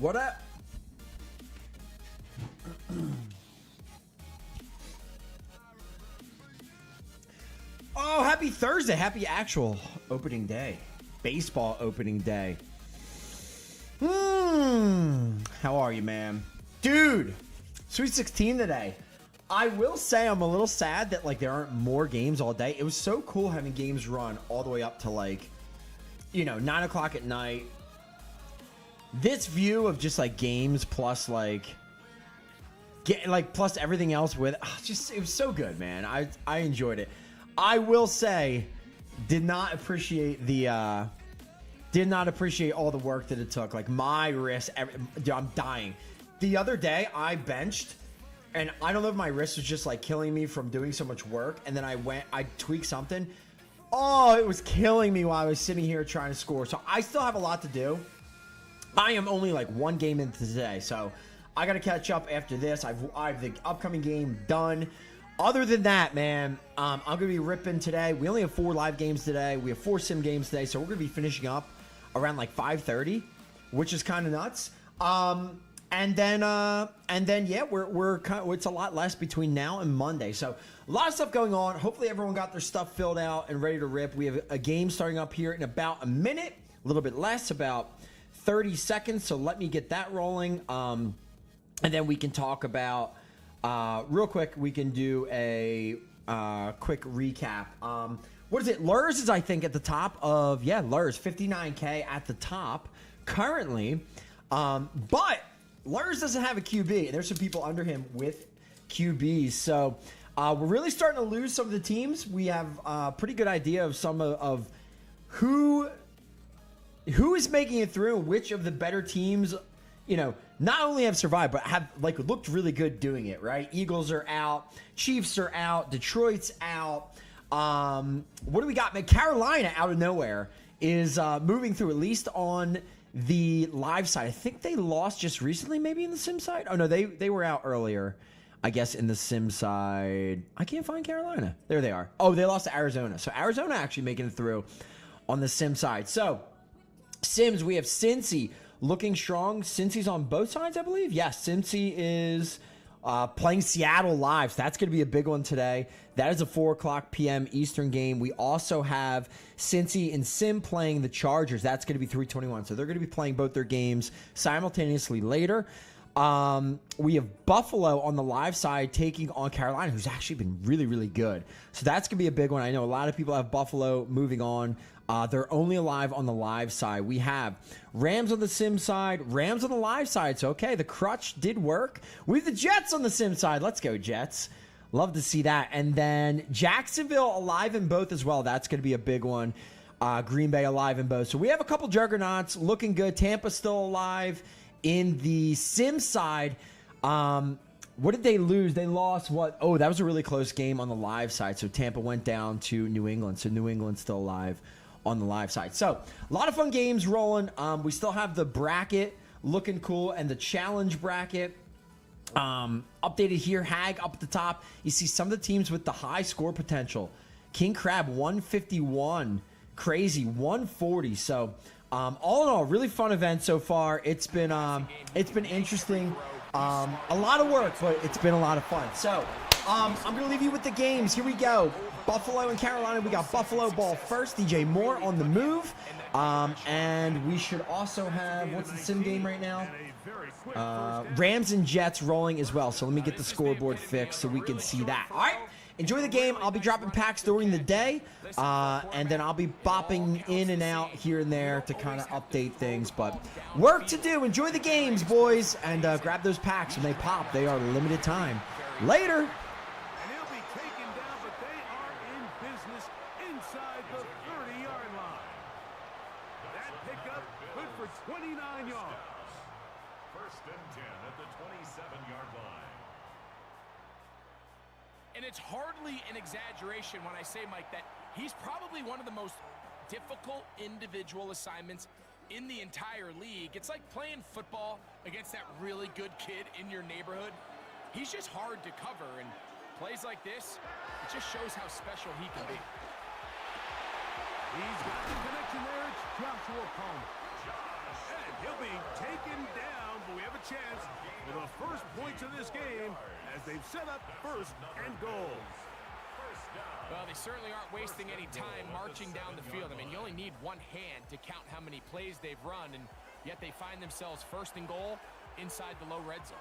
What up? Oh, happy Thursday. Happy actual opening day. Baseball opening day. How are you, man? Dude, Sweet 16 today. I will say I'm a little sad that like there aren't more games all day. It was so cool having games run all the way up to like, 9 o'clock at night. This view of just like games plus like plus everything else with it was so good, man. I enjoyed it. I will say, did not appreciate all the work that it took. Like my wrist, I'm dying. The other day I benched, and I don't know if my wrist was just like killing me from doing so much work. And then I tweaked something. Oh, it was killing me while I was sitting here trying to score. So I still have a lot to do. I am only like one game into today, so I got to catch up after this. I've the upcoming game done. Other than that, man, I'm going to be ripping today. We only have 4 live games today. We have 4 sim games today, so we're going to be finishing up around like 5:30, which is kind of nuts. And then yeah, we're kind of, it's a lot less between now and Monday. So a lot of stuff going on. Hopefully everyone got their stuff filled out and ready to rip. We have a game starting up here in about a minute, a little bit less, about 30 seconds. So let me get that rolling. And then we can talk about real quick. We can do a quick recap. What is it? Lurs is, I think, at the top of, Lurs, 59K at the top currently. But Lurs doesn't have a QB. There's some people under him with QBs. So we're really starting to lose some of the teams. We have a pretty good idea of some of who is making it through, which of the better teams, not only have survived, but have like looked really good doing it, right? Eagles are out. Chiefs are out. Detroit's out. What do we got? Man, Carolina out of nowhere is moving through, at least on the live side. I think they lost just recently, maybe in the sim side. Oh no, they were out earlier, I guess, in the sim side. I can't find Carolina. There they are. Oh, they lost to Arizona. So Arizona actually making it through on the sim side. So Sims, we have Cincy looking strong. Cincy's on both sides, I believe. Yes, Cincy is playing Seattle live. So that's going to be a big one today. That is a 4:00 p.m. Eastern game. We also have Cincy and Sim playing the Chargers. That's going to be 3:21. So they're going to be playing both their games simultaneously later. We have Buffalo on the live side taking on Carolina, who's actually been really, really good. So that's going to be a big one. I know a lot of people have Buffalo moving on. They're only alive on the live side. We have Rams on the sim side, Rams on the live side. So, okay, the crutch did work. We have the Jets on the sim side. Let's go, Jets. Love to see that. And then Jacksonville alive in both as well. That's going to be a big one. Green Bay alive in both. So we have a couple juggernauts looking good. Tampa still alive in the sim side. What did they lose? They lost what? Oh, that was a really close game on the live side. So Tampa went down to New England. So New England's still alive on the live side. So a lot of fun games rolling. We still have the bracket looking cool and the challenge bracket updated here. Hag up at the top. You see some of the teams with the high score potential. King Crab 151, crazy 140. So all in all, really fun event so far. It's been interesting. A lot of work, but it's been a lot of fun. So I'm gonna leave you with the games. Here we go. Buffalo and Carolina. We got Buffalo ball first. DJ Moore on the move. And we should also have, what's the sim game right now? Rams and Jets rolling as well. So let me get the scoreboard fixed so we can see that. All right. Enjoy the game. I'll be dropping packs during the day. And then I'll be bopping in and out here and there to kind of update things. But work to do. Enjoy the games, boys. And grab those packs when they pop. They are limited time. Later. And it's hardly an exaggeration when I say, Mike, that he's probably one of the most difficult individual assignments in the entire league. It's like playing football against that really good kid in your neighborhood. He's just hard to cover, and plays like this, it just shows how special he can be. He's got the connection there. It's Joshua Palmer. And he'll be taken down, but we have a chance for the first points of this game as they've set up first and goal. Well, they certainly aren't wasting any time marching down the field. I mean, you only need one hand to count how many plays they've run, and yet they find themselves first and goal inside the low red zone.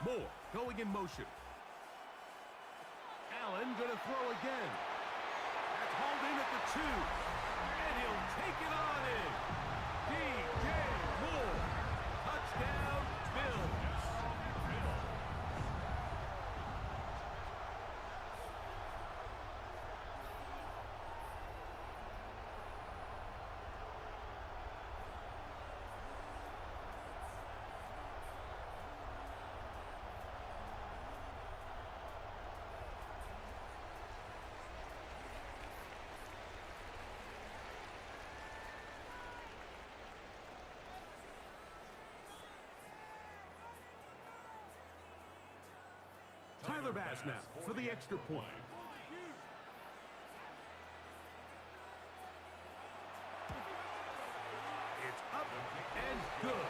Moore going in motion. Allen going to throw again. That's hauled in at the 2. And he'll take it on in. DJ Moore. Touchdown, Bills. Tyler Bass now for the extra point. It's up and good.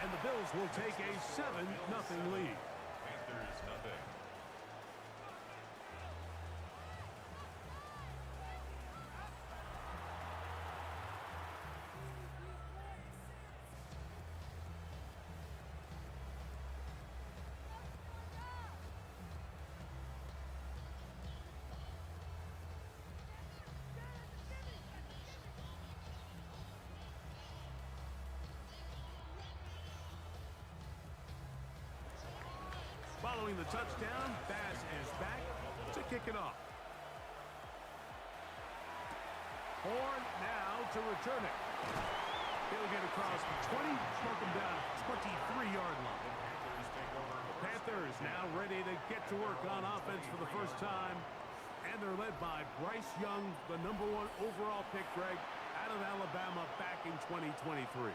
And the Bills will take a 7-0 lead. Panthers nothing. Following the touchdown, Bass is back to kick it off. Horn now to return it. He'll get across the 20, smoke him down 23-yard line. The Panthers now ready to get to work on offense for the first time. And they're led by Bryce Young, the #1 overall pick, Greg, out of Alabama back in 2023.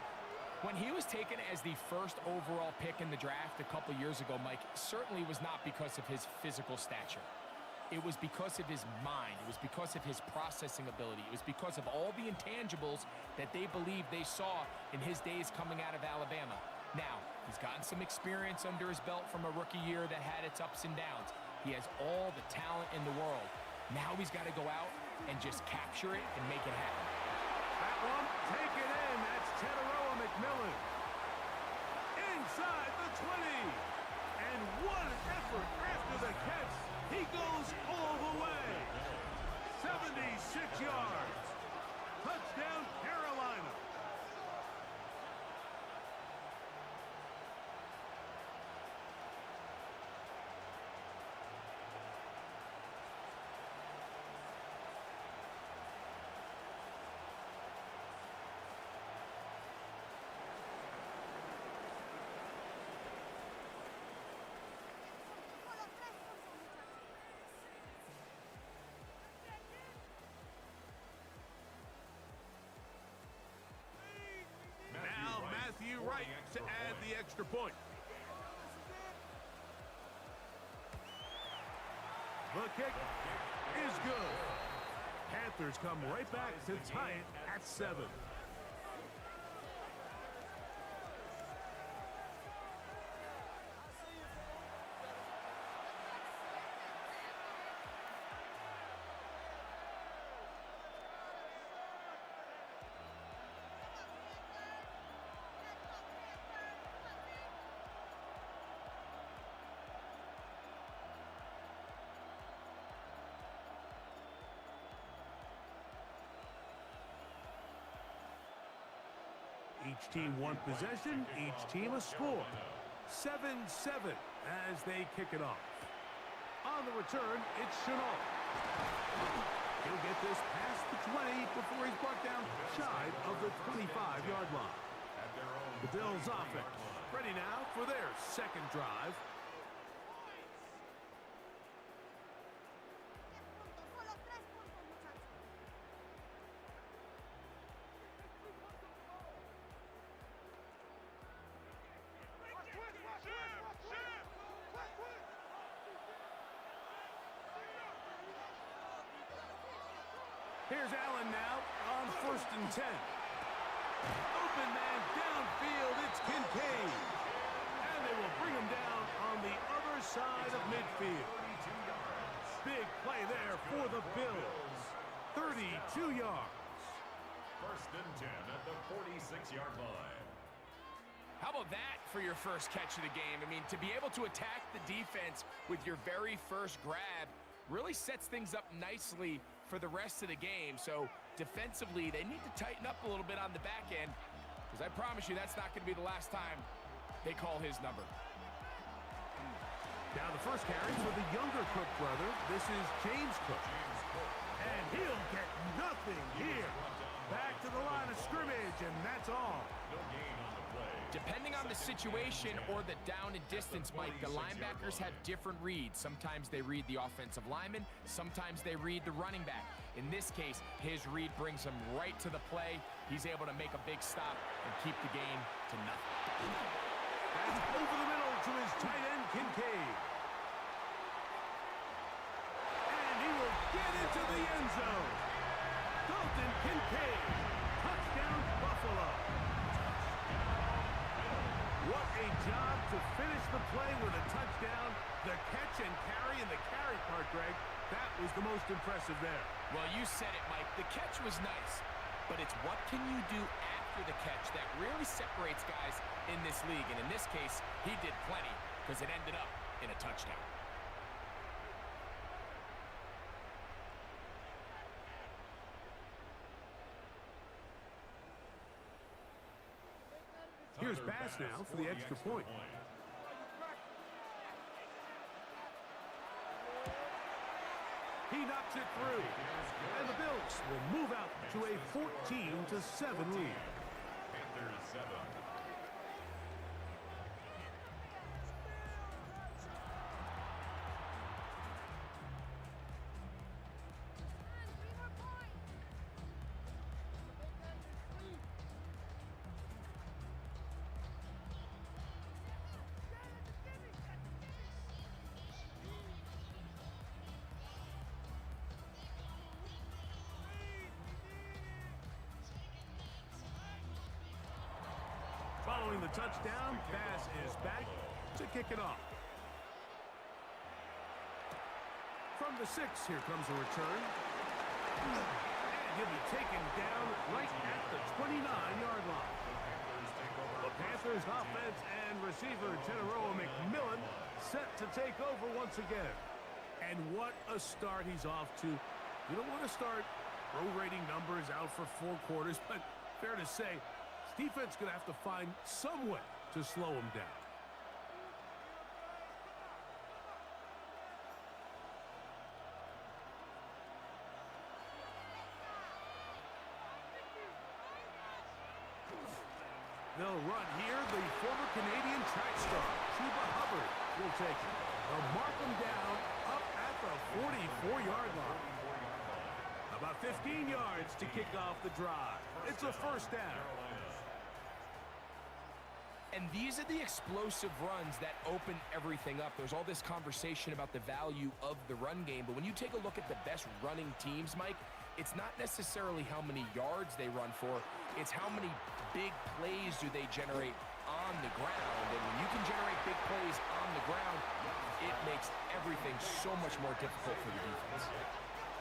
When he was taken as the first overall pick in the draft a couple years ago, Mike, certainly was not because of his physical stature. It was because of his mind. It was because of his processing ability. It was because of all the intangibles that they believed they saw in his days coming out of Alabama. Now, he's gotten some experience under his belt from a rookie year that had its ups and downs. He has all the talent in the world. Now he's got to go out and just capture it and make it happen. That one, take it in. That's Teteroa McMillan. Inside the 20. And what an effort after the catch. He goes all the way. 76 yards. Touchdown, Carolina. Matthew Wright to add the extra point. The kick is good. Panthers come right back to tie it at 7. Each team one possession, each team a score. 7-7 as they kick it off. On the return, it's Chenault. He'll get this past the 20 before he's brought down shy of the 25-yard line. The Bills offense ready now for their second drive. Here's Allen now on 1st and 10. Open man downfield, it's Kincaid. And they will bring him down on the other side of midfield. Big play there for the Bills. 32 yards. First and 10 at the 46-yard line. How about that for your first catch of the game? I mean, to be able to attack the defense with your very first grab really sets things up nicely for the rest of the game. So defensively, they need to tighten up a little bit on the back end, because I promise you that's not going to be the last time they call his number. Now the first carry for the younger Cook brother. This is James Cook. And he'll get nothing here. Back to the line of scrimmage, and that's all. No gain on the play. Depending on the situation or the down and distance, Mike, the linebackers have different reads. Sometimes they read the offensive lineman. Sometimes they read the running back. In this case, his read brings him right to the play. He's able to make a big stop and keep the gain to nothing. And over the middle to his tight end, Kincaid. And he will get into the end zone. Dalton Kincaid. Touchdown, Buffalo. What a job to finish the play with a touchdown. The catch and carry, and the carry part, Greg, that was the most impressive there. Well, you said it, Mike. The catch was nice, but it's what can you do after the catch that really separates guys in this league. And in this case, he did plenty, because it ended up in a touchdown. Here's Bass now for the extra point. He knocks it through. And the Bills will move out to a 14-7 lead. Panthers 7. Following the touchdown, Bass is back to kick it off. From the 6, here comes a return. And he'll be taken down right at the 29-yard line. The Panthers offense and receiver Teneroa McMillan set to take over once again. And what a start he's off to. You don't want to start prorating numbers out for 4 quarters, but fair to say, defense going to have to find some way to slow him down. They'll run here. The former Canadian track star, Chuba Hubbard, will take it. They'll mark him down up at the 44-yard line. About 15 yards to kick off the drive. It's a first down. And these are the explosive runs that open everything up. There's all this conversation about the value of the run game, but when you take a look at the best running teams, Mike, it's not necessarily how many yards they run for, it's how many big plays do they generate on the ground. And when you can generate big plays on the ground, it makes everything so much more difficult for the defense.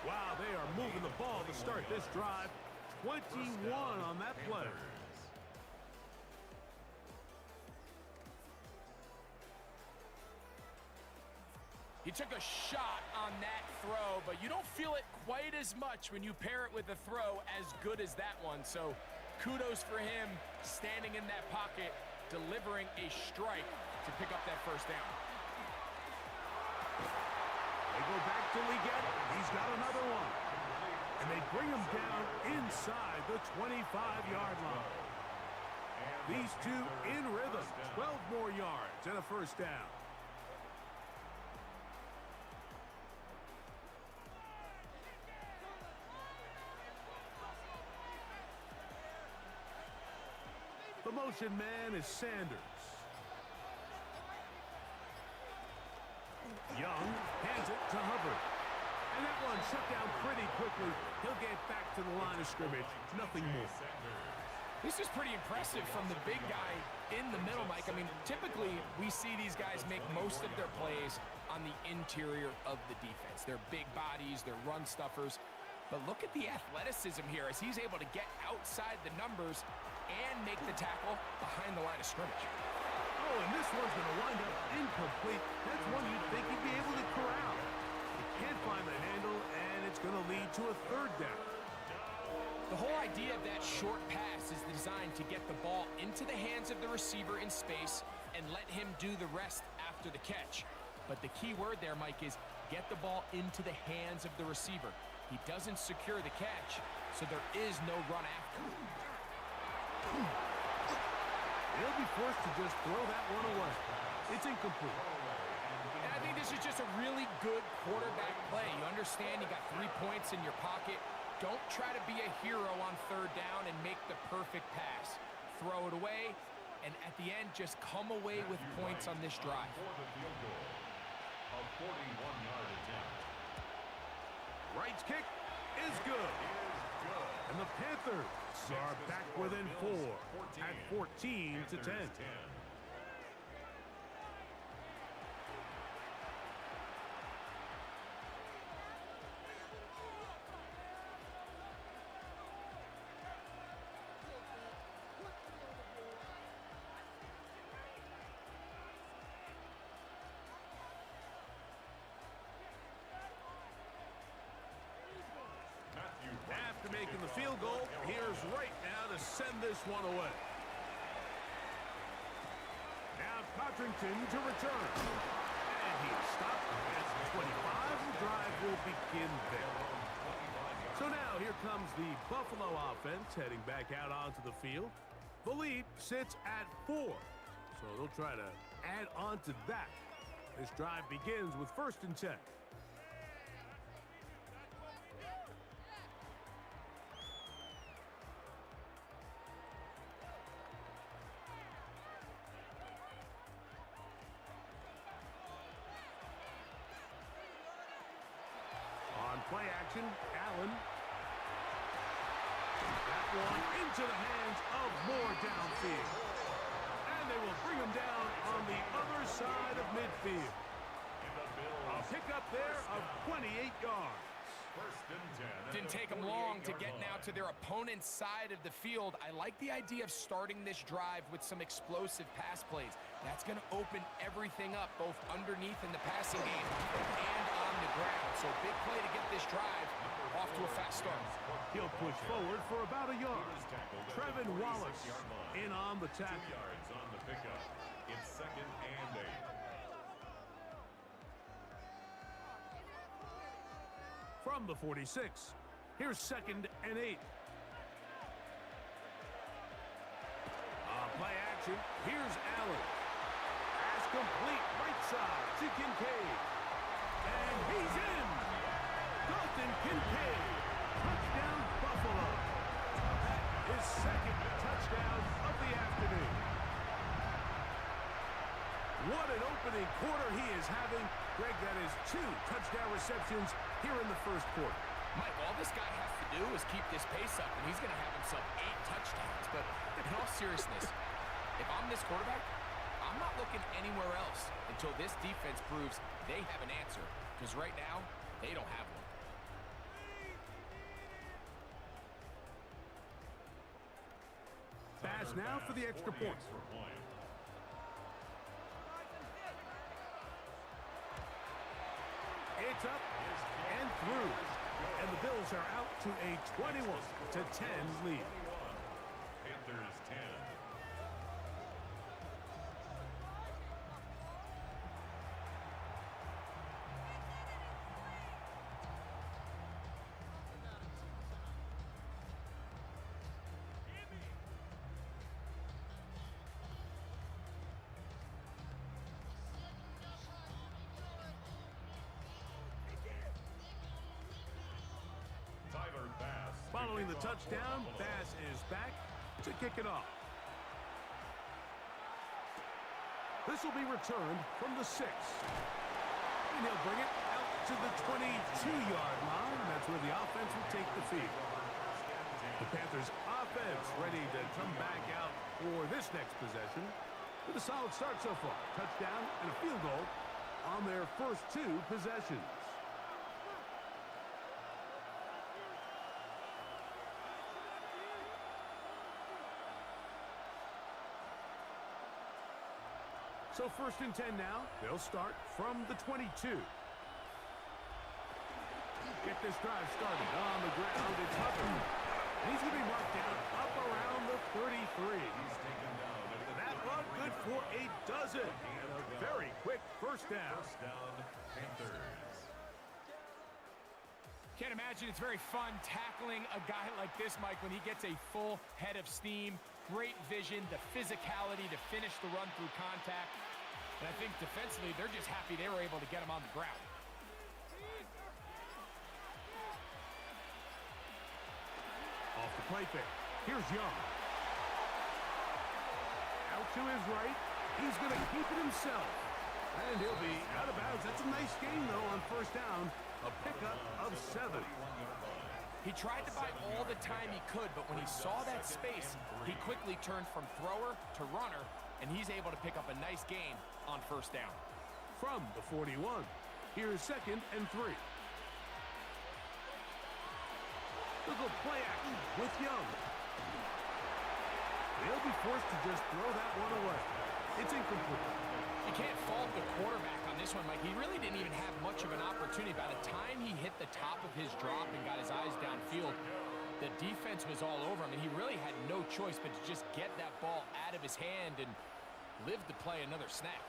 Wow, they are moving the ball to start this drive. 21 on that play. He took a shot on that throw, but you don't feel it quite as much when you pair it with a throw as good as that one. So kudos for him standing in that pocket, delivering a strike to pick up that first down. They go back to Leggett. He's got another one. And they bring him down inside the 25-yard line. These two in rhythm. 12 more yards and a first down. The motion man is Sanders. Young hands it to Hubbard. And that one shut down pretty quickly. He'll get back to the line of scrimmage. Nothing more. This is pretty impressive from the big guy in the middle, Mike. I mean, typically we see these guys make most of their plays on the interior of the defense. They're big bodies, they're run stuffers. But look at the athleticism here as he's able to get outside the numbers and make the tackle behind the line of scrimmage. Oh, and this one's going to wind up incomplete. That's one you'd think he'd be able to corral. He can't find the handle, and it's going to lead to a third down. The whole idea of that short pass is designed to get the ball into the hands of the receiver in space and let him do the rest after the catch. But the key word there, Mike, is get the ball into the hands of the receiver. He doesn't secure the catch, so there is no run after. He'll be forced to just throw that one away. It's incomplete. And I think this is just a really good quarterback play. You understand you got 3 points in your pocket. Don't try to be a hero on third down and make the perfect pass. Throw it away, and at the end, just come away with points on this drive. A 41-yard attempt. Wright's kick is good. And the Panthers are back within 4 at 14-10. After making the field goal, here's Wright now to send this one away. Now Cotrington to return. And he's stopped at the 25. The drive will begin there. So now here comes the Buffalo offense heading back out onto the field. The lead sits at 4. So they'll try to add on to that. This drive begins with 1st and 10. Play action, Allen. That one into the hands of Moore downfield. And they will bring him down on the other side of midfield. A pickup there of 28 yards. 1st and 10. Didn't take them long to get now to their opponent's side of the field. I like the idea of starting this drive with some explosive pass plays. That's going to open everything up, both underneath in the passing game and on the ground. So big play to get this drive off to a fast start. He'll push forward for about a yard. Trevin Wallace in on the 2 tackle. yards on the pickup. It's 2nd and 8. From the 46, here's 2nd and 8. Play action, here's Allen. Pass complete, right side to Kincaid. And he's in! Dalton Kincaid, touchdown Buffalo. That is 2nd touchdown of the afternoon. What an opening quarter he is having. Greg, that is 2 touchdown receptions here in the 1st quarter. Mike, all this guy has to do is keep this pace up, and he's going to have himself 8 touchdowns. But in all seriousness, if I'm this quarterback, I'm not looking anywhere else until this defense proves they have an answer. Because right now, they don't have one. Pass now for the extra point. It's up and through. And the Bills are out to a 21-10 lead. Panthers 10. Following the touchdown, Bass is back to kick it off. This will be returned from the 6. And he'll bring it out to the 22-yard line. That's where the offense will take the field. The Panthers offense ready to come back out for this next possession with a solid start so far. Touchdown and a field goal on their first 2 possessions. So 1st and 10 now. They'll start from the 22. Get this drive started on the ground. It's Hubbard. He's going to be marked down up around the 33. That run good for a dozen. And a very quick first down. First down, Panthers. Can't imagine it's very fun tackling a guy like this, Mike, when he gets a full head of steam, great vision, the physicality to finish the run through contact. And I think defensively, they're just happy they were able to get him on the ground. Off the play fake. Here's Young. Out to his right. He's going to keep it himself. And he'll be out of bounds. That's a nice gain, though, on first down. A pickup of 7. He tried to buy all the time he could, but when he saw that space, he quickly turned from thrower to runner, and he's able to pick up a nice gain on first down. From the 41, here's 2nd and 3. Look at play action with Young. They'll be forced to just throw that one away. It's incomplete. You can't fault the quarterback on this one, Mike. He really didn't even have much of an opportunity. By the time he hit the top of his drop and got his eyes downfield, the defense was all over him, and he really had no choice but to just get that ball out of his hand and live to play another snap.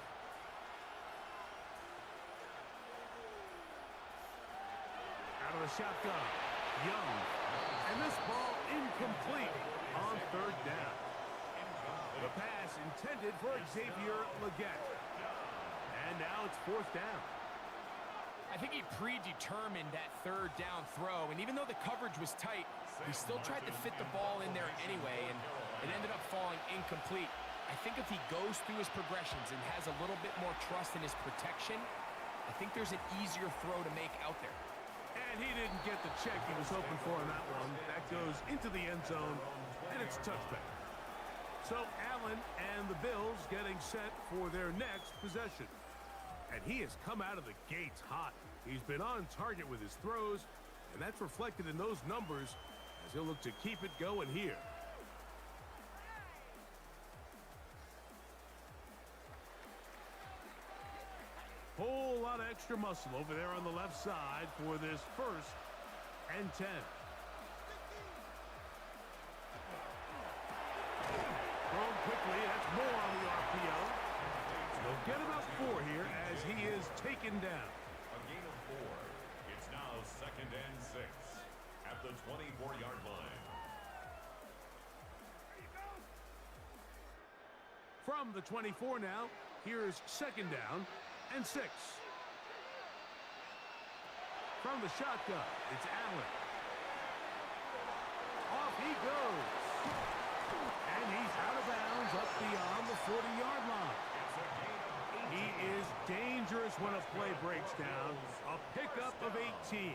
Out of the shotgun, Young. And this ball incomplete on 3rd down. The pass intended for Xavier Legette. And now it's 4th down. I think he predetermined that 3rd down throw, and even though the coverage was tight, he still tried to fit the ball in there anyway, and it ended up falling incomplete. I think if he goes through his progressions and has a little bit more trust in his protection, I think there's an easier throw to make out there. And he didn't get the check he was hoping for on that one. That goes into the end zone, and it's touchback. So Allen and the Bills getting set for their next possession. And he has come out of the gates hot. He's been on target with his throws, and that's reflected in those numbers as he'll look to keep it going here. Whole lot of extra muscle over there on the left side for this 1st and 10. Thrown quickly. That's more on the RPO. They'll get about 4 here as he is taken down. A gain of 4. It's now 2nd and 6 at the 24-yard line. From the 24 now, here's 2nd down and 6. From the shotgun, it's Allen. Off he goes. And he's out of bounds up beyond the 40-yard line. He is dangerous when a play breaks down. A pickup of 18.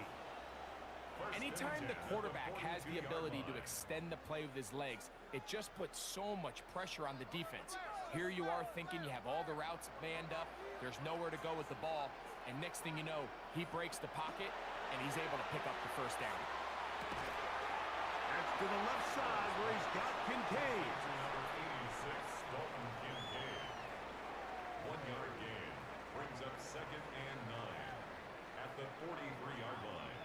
Anytime the quarterback has the ability to extend the play with his legs, it just puts so much pressure on the defense. Here you are thinking you have all the routes manned up, there's nowhere to go with the ball, and next thing you know, he breaks the pocket, and he's able to pick up the first down. That's to the left side where he's got Kincaid. Number 86, Dalton Kincaid. 1-yard gain brings up 2nd and 9 at the 43-yard line.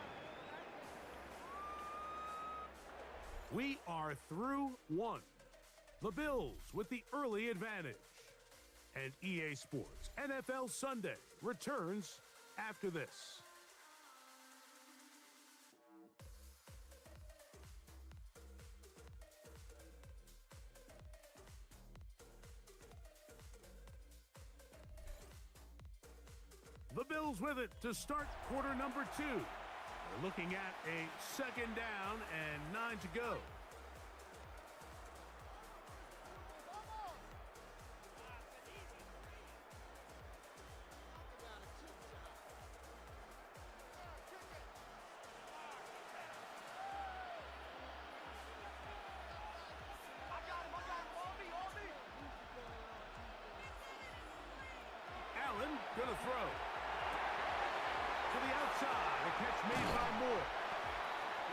We are through 1. The Bills with the early advantage. And EA Sports NFL Sunday returns after this. The Bills with it to start quarter number 2. We're looking at a 2nd down and 9 to go. throw. To the outside. A catch made by Moore.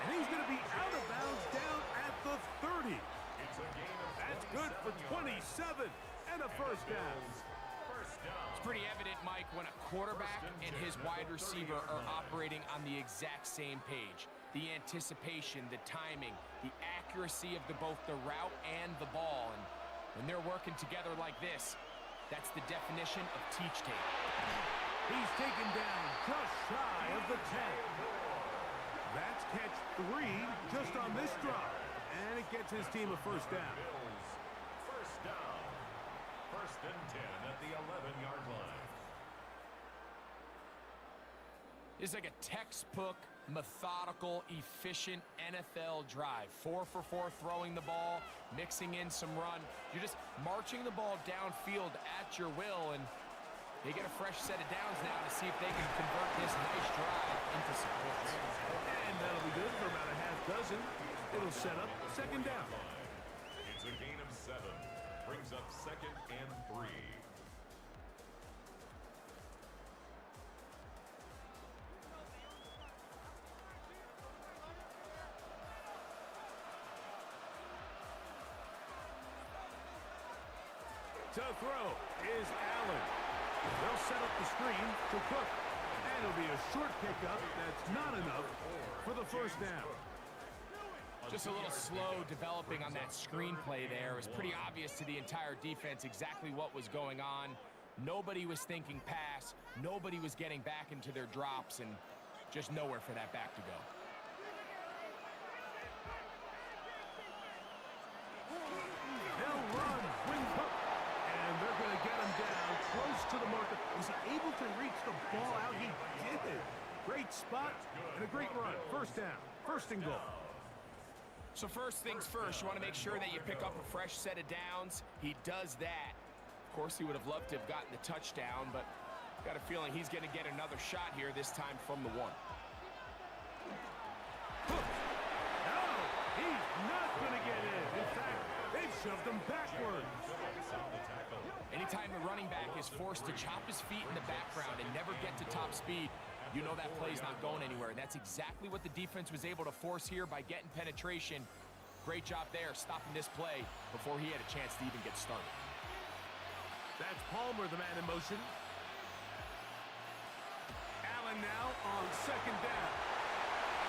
And he's going to be out of bounds down at the 30. That's good for 27 and a first down. It's pretty evident, Mike, when a quarterback and his wide receiver are operating on the exact same page. The anticipation, the timing, the accuracy of both the route and the ball. And when they're working together like this, that's the definition of teach tape. He's taken down just shy of the 10. That's catch 3 just on this drive. And it gets his team a first down. First down. First and 10 at the 11-yard line. It's like a textbook, methodical, efficient NFL drive. 4 for 4 throwing the ball, mixing in some run. You're just marching the ball downfield at your will, and they get a fresh set of downs now to see if they can convert this nice drive into some points. And that'll be good for about a half dozen. It'll set up second down. It's a gain of 7. Brings up second and 3. To throw is Allen. They'll set up the screen to Cook. And it'll be a short pickup that's not enough for the first down. Just a little slow developing on that screenplay there. It was pretty obvious to the entire defense exactly what was going on. Nobody was thinking pass. Nobody was getting back into their drops, and just nowhere for that back to go. They'll run with Cook. And they're going to get him down close to the marker. Was he able to reach the ball out? He did. Great spot and a great run. First down. First and goal. So first things first, you want to make sure that you pick up a fresh set of downs. He does that. Of course, he would have loved to have gotten the touchdown, but got a feeling he's going to get another shot here, this time from the 1. No, he's not going to get in. In fact, they've shoved him backwards. Anytime the running back is forced to chop his feet in the background and never get to top speed, you know that play's not going anywhere. And that's exactly what the defense was able to force here by getting penetration. Great job there, stopping this play before he had a chance to even get started. That's Palmer, the man in motion. Allen now on second down.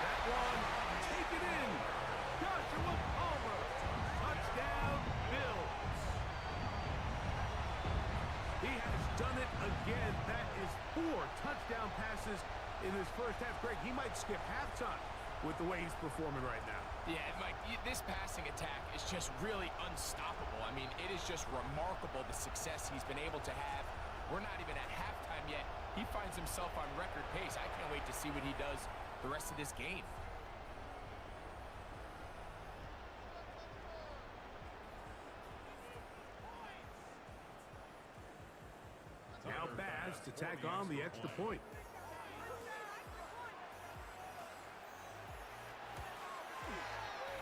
That one, take it in. Joshua Palmer, touchdown, Bills. He has done it again. That is 4 touchdown passes in his first half. Greg, he might skip halftime with the way he's performing right now. Yeah, Mike, this passing attack is just really unstoppable. I mean, it is just remarkable the success he's been able to have. We're not even at halftime yet. He finds himself on record pace. I can't wait to see what he does the rest of this game. Now Baz to tack on the extra point.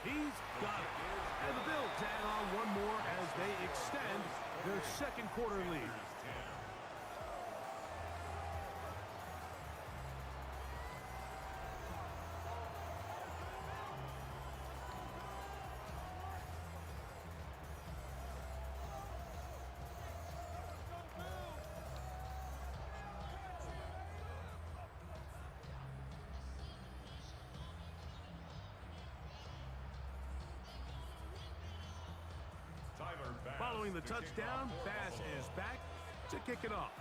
He's got it. And the Bills add on one more as they extend their second quarter lead. Following the touchdown, Bass is back to kick it off.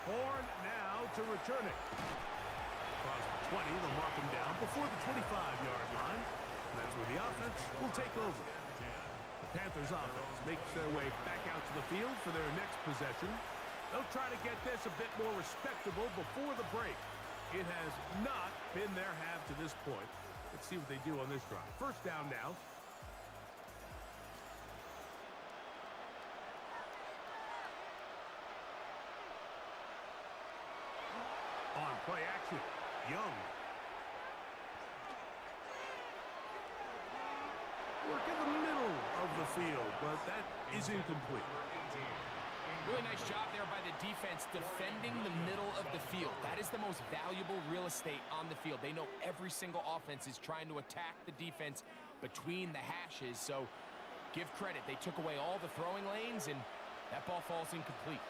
Horn now to return it. Across the 20, they'll mark him down before the 25-yard line. And that's where the offense will take over. The Panthers offense makes their way back out to the field for their next possession. They'll try to get this a bit more respectable before the break. It has not been their half to this point. Let's see what they do on this drive. First down now. On play action, Young. Work in the middle of the field, but that is incomplete. Really nice job there by the defense defending the middle of the field. That is the most valuable real estate on the field. They know every single offense is trying to attack the defense between the hashes, so give credit. They took away all the throwing lanes, and that ball falls incomplete.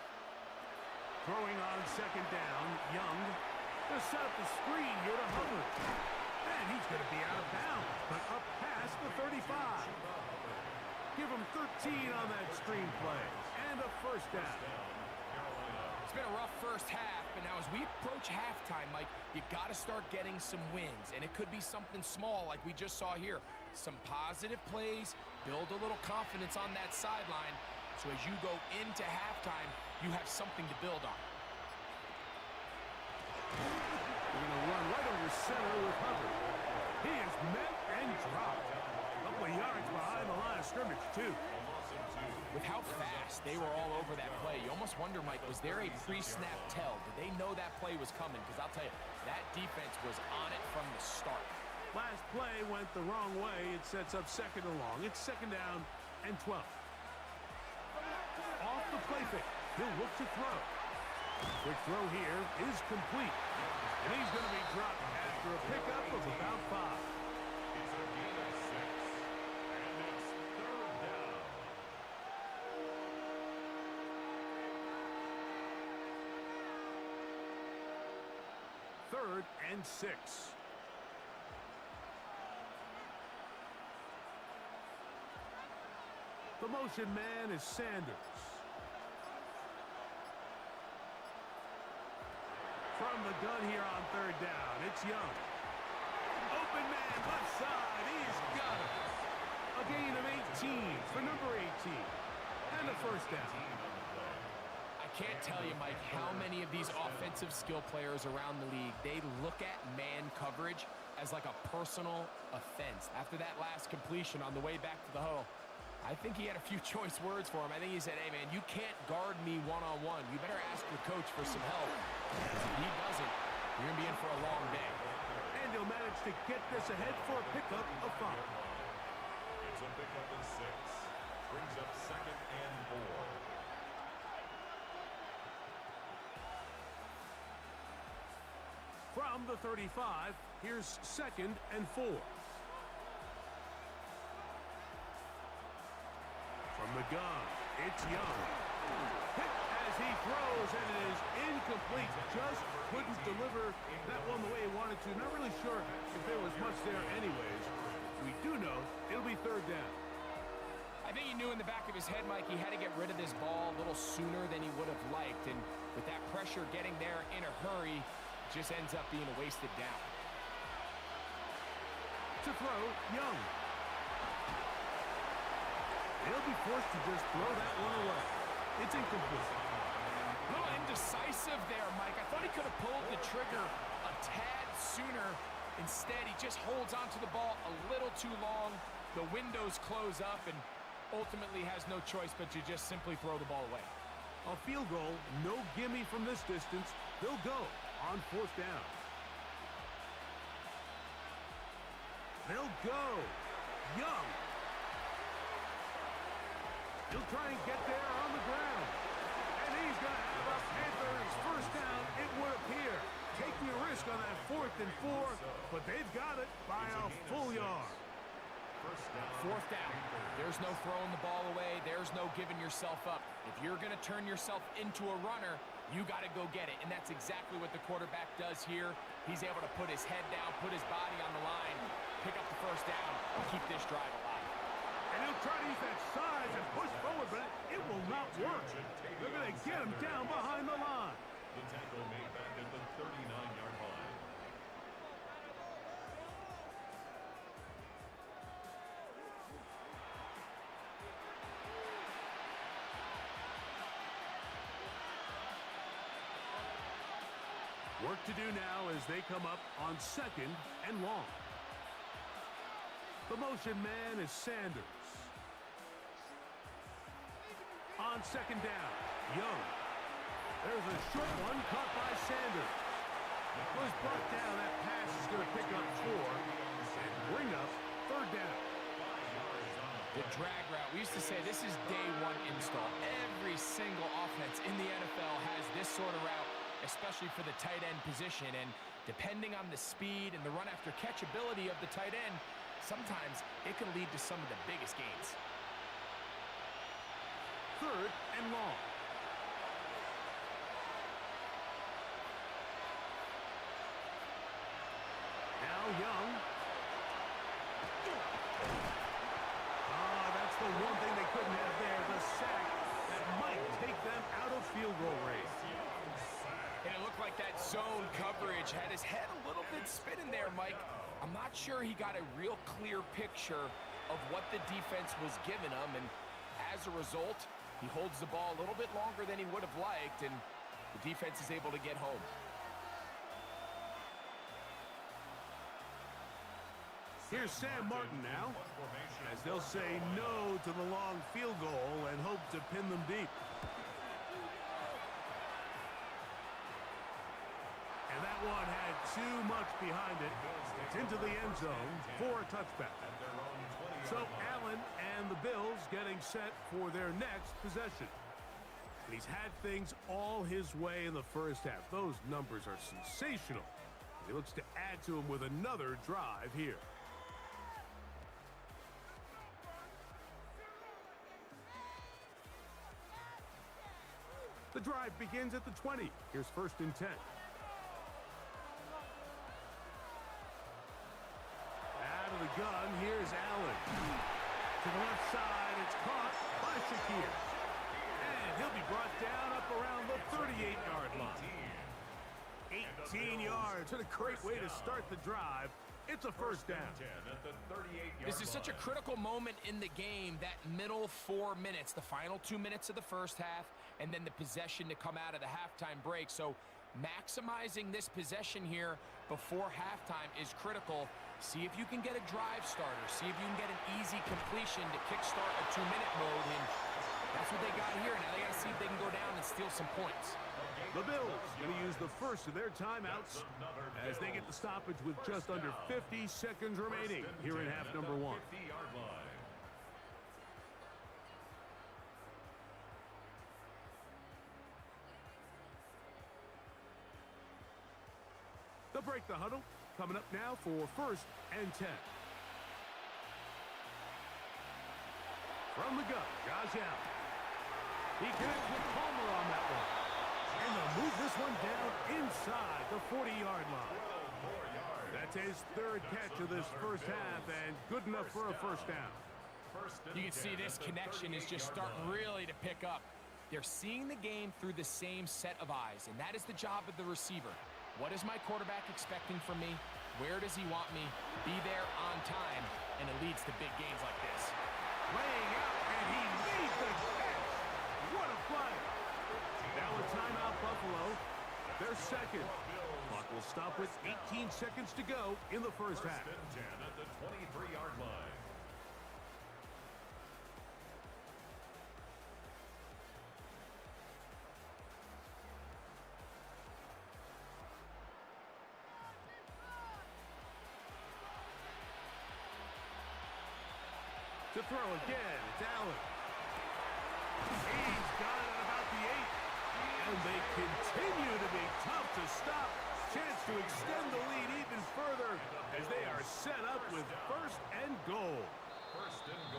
Throwing on second down, Young. Gonna set up the screen here to Hubbard. And he's going to be out of bounds, but up past the 35. Give him 13 on that screen play. And a first down. It's been a rough first half, but now as we approach halftime, Mike, you got to start getting some wins. And it could be something small like we just saw here. Some positive plays, build a little confidence on that sideline. So as you go into halftime, you have something to build on. We're going to run right over center with Hubbard. He is met and dropped. A couple of yards behind the line of scrimmage, too. With how fast they were all over that play, you almost wonder, Mike, was there a pre-snap tell? Did they know that play was coming? Because I'll tell you, that defense was on it from the start. Last play went the wrong way. It sets up second and long. It's second down and 12. Off the play fake. He'll look to throw. Quick throw here is complete. And he's going to be dropped after a pickup of about 5. It's a gain of 6. And it's third down. Third and 6. The motion man is Sanders. From the gun here on third down, it's Young. Open man, left side, he's got it. A gain of 18 for number 18. And a first down. I can't tell you, Mike, how many of these offensive skill players around the league, they look at man coverage as like a personal offense. After that last completion on the way back to the huddle, I think he had a few choice words for him. I think he said, hey, man, you can't guard me one-on-one. You better ask your coach for some help. Because if he doesn't, you're going to be in for a long day. And he'll manage to get this ahead for a pickup of 5. It's a pickup of 6. Brings up second and 4. From the 35, here's second and 4. From the gun, it's Young. Hit as he throws, and it is incomplete. Just couldn't deliver that one the way he wanted to. Not really sure if there was much there anyways. We do know it'll be third down. I think he knew in the back of his head, Mike, he had to get rid of this ball a little sooner than he would have liked. And with that pressure getting there in a hurry, it just ends up being a wasted down. To throw, Young. He'll be forced to just throw that one away. It's incomplete. A little indecisive there, Mike. I thought he could have pulled the trigger a tad sooner. Instead, he just holds onto the ball a little too long. The windows close up and ultimately has no choice but to just simply throw the ball away. A field goal, no gimme from this distance. They'll go on fourth down. They'll go. Young. He'll try and get there on the ground. And he's going to have a Panthers first down, it would appear. Taking a risk on that 4th and 4, but they've got it by a full yard. Fourth down. There's no throwing the ball away. There's no giving yourself up. If you're going to turn yourself into a runner, you got to go get it. And that's exactly what the quarterback does here. He's able to put his head down, put his body on the line, pick up the first down, and keep this drive alive. And he'll try to use that size and push forward, but it will not work. They're going to get him down behind the line. The tackle made back at the 39-yard line. Work to do now as they come up on second and long. The motion man is Sanders. On second down, Young. There's a short one caught by Sanders. Was brought down. That pass is going to pick up 4 and bring up third down. The drag route. We used to say this is day one install. Every single offense in the NFL has this sort of route, especially for the tight end position. And depending on the speed and the run after catch ability of the tight end, sometimes it can lead to some of the biggest gains. 3rd and long. Now Young. That's the one thing they couldn't have there, the sack that might take them out of field goal range. And it looked like that zone coverage had his head a little bit spinning there, Mike. I'm not sure he got a real clear picture of what the defense was giving him, and as a result, he holds the ball a little bit longer than he would have liked, and the defense is able to get home. Here's Sam Martin now, as they'll say no to the long field goal and hope to pin them deep. And that one had too much behind it. It's into the end zone for a touchback. So Allen and the Bills getting set for their next possession. And he's had things all his way in the first half. Those numbers are sensational. He looks to add to them with another drive here. The drive begins at the 20. Here's 1st and 10. Out of the gun, here's Allen. To the left side, it's caught by Shakir. And he'll be brought down up around the 38-yard line. 18 yards. What a great way to start the drive. It's a 1st down. This is such a critical moment in the game, that middle 4 minutes, the final 2 minutes of the first half, and then the possession to come out of the halftime break. So maximizing this possession here before halftime is critical. See if you can get a drive starter. See if you can get an easy completion to kickstart a 2-minute mode. And that's what they got here. Now they got to see if they can go down and steal some points. The Bills going to use the first of their timeouts as they get the stoppage with just under 50 seconds remaining here in half number 1. They'll break the huddle. Coming up now for 1st and 10. From the gun, Josh Allen. He connects with Palmer on that one. And they'll move this one down inside the 40-yard line. That's his 3rd catch of this first half, and good enough for a 1st down. You can see this connection is just starting really to pick up. They're seeing the game through the same set of eyes, and that is the job of the receiver. What is my quarterback expecting from me? Where does he want me? Be there on time, and it leads to big gains like this. Laying out, and he made the catch. What a play. Now a timeout, Buffalo. Their 2nd. Clock will stop with 18 seconds to go in the first half. 1st and 10 at the 23-yard line. To throw again, it's Allen. He's got it at about the 8. And they continue to be tough to stop. Chance to extend the lead even further as they are set up with 1st and goal.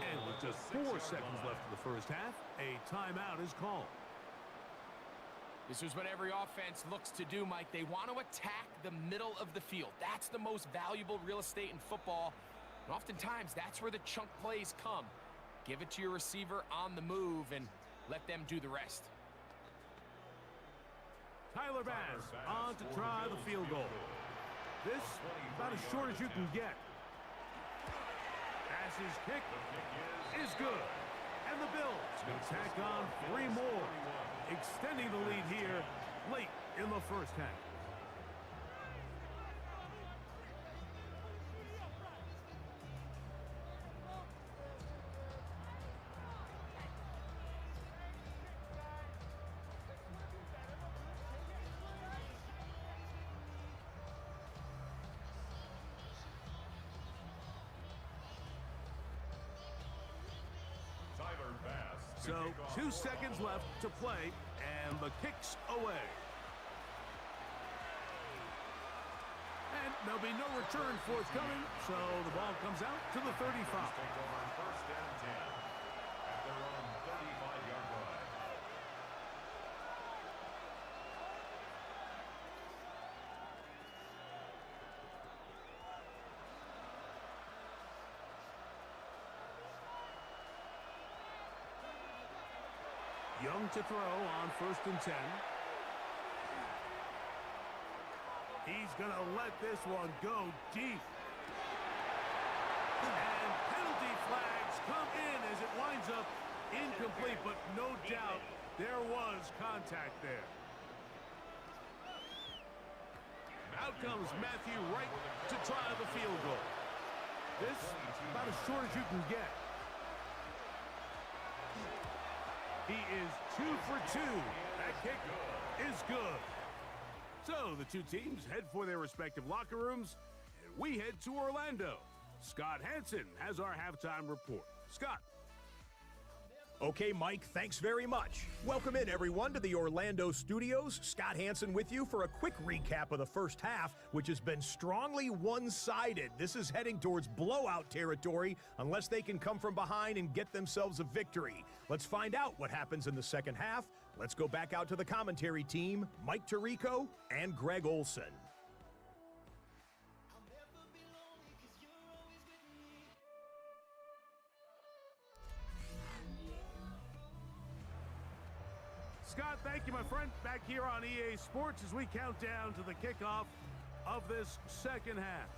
And with just 4 seconds left in the first half, a timeout is called. This is what every offense looks to do, Mike. They want to attack the middle of the field. That's the most valuable real estate in football. And oftentimes, that's where the chunk plays come. Give it to your receiver on the move and let them do the rest. Tyler Bass on to try the field goal. This about as short as you can get. Bass's kick is good. And the Bills can tack on 3 more, extending the lead here late in the first half. So 2 seconds left to play, and the kick's away. And there'll be no return forthcoming, so the ball comes out to the 35. Take over on 1st and 10 at their own 35-yard line. Young to throw on 1st and 10. He's going to let this one go deep. And penalty flags come in as it winds up incomplete, but no doubt there was contact there. Out comes Matthew Wright to try the field goal. This about as short as you can get. He is 2 for 2. That kick is good. So the two teams head for their respective locker rooms, and we head to Orlando. Scott Hansen has our halftime report. Scott. Okay, Mike, thanks very much. Welcome in, everyone, to the Orlando studios. Scott Hansen with you for a quick recap of the first half, which has been strongly one-sided. This is heading towards blowout territory unless they can come from behind and get themselves a victory. Let's find out what happens in the second half. Let's go back out to the commentary team, Mike Tirico and Greg Olson. Scott, thank you, my friend. Back here on EA Sports as we count down to the kickoff of this second half.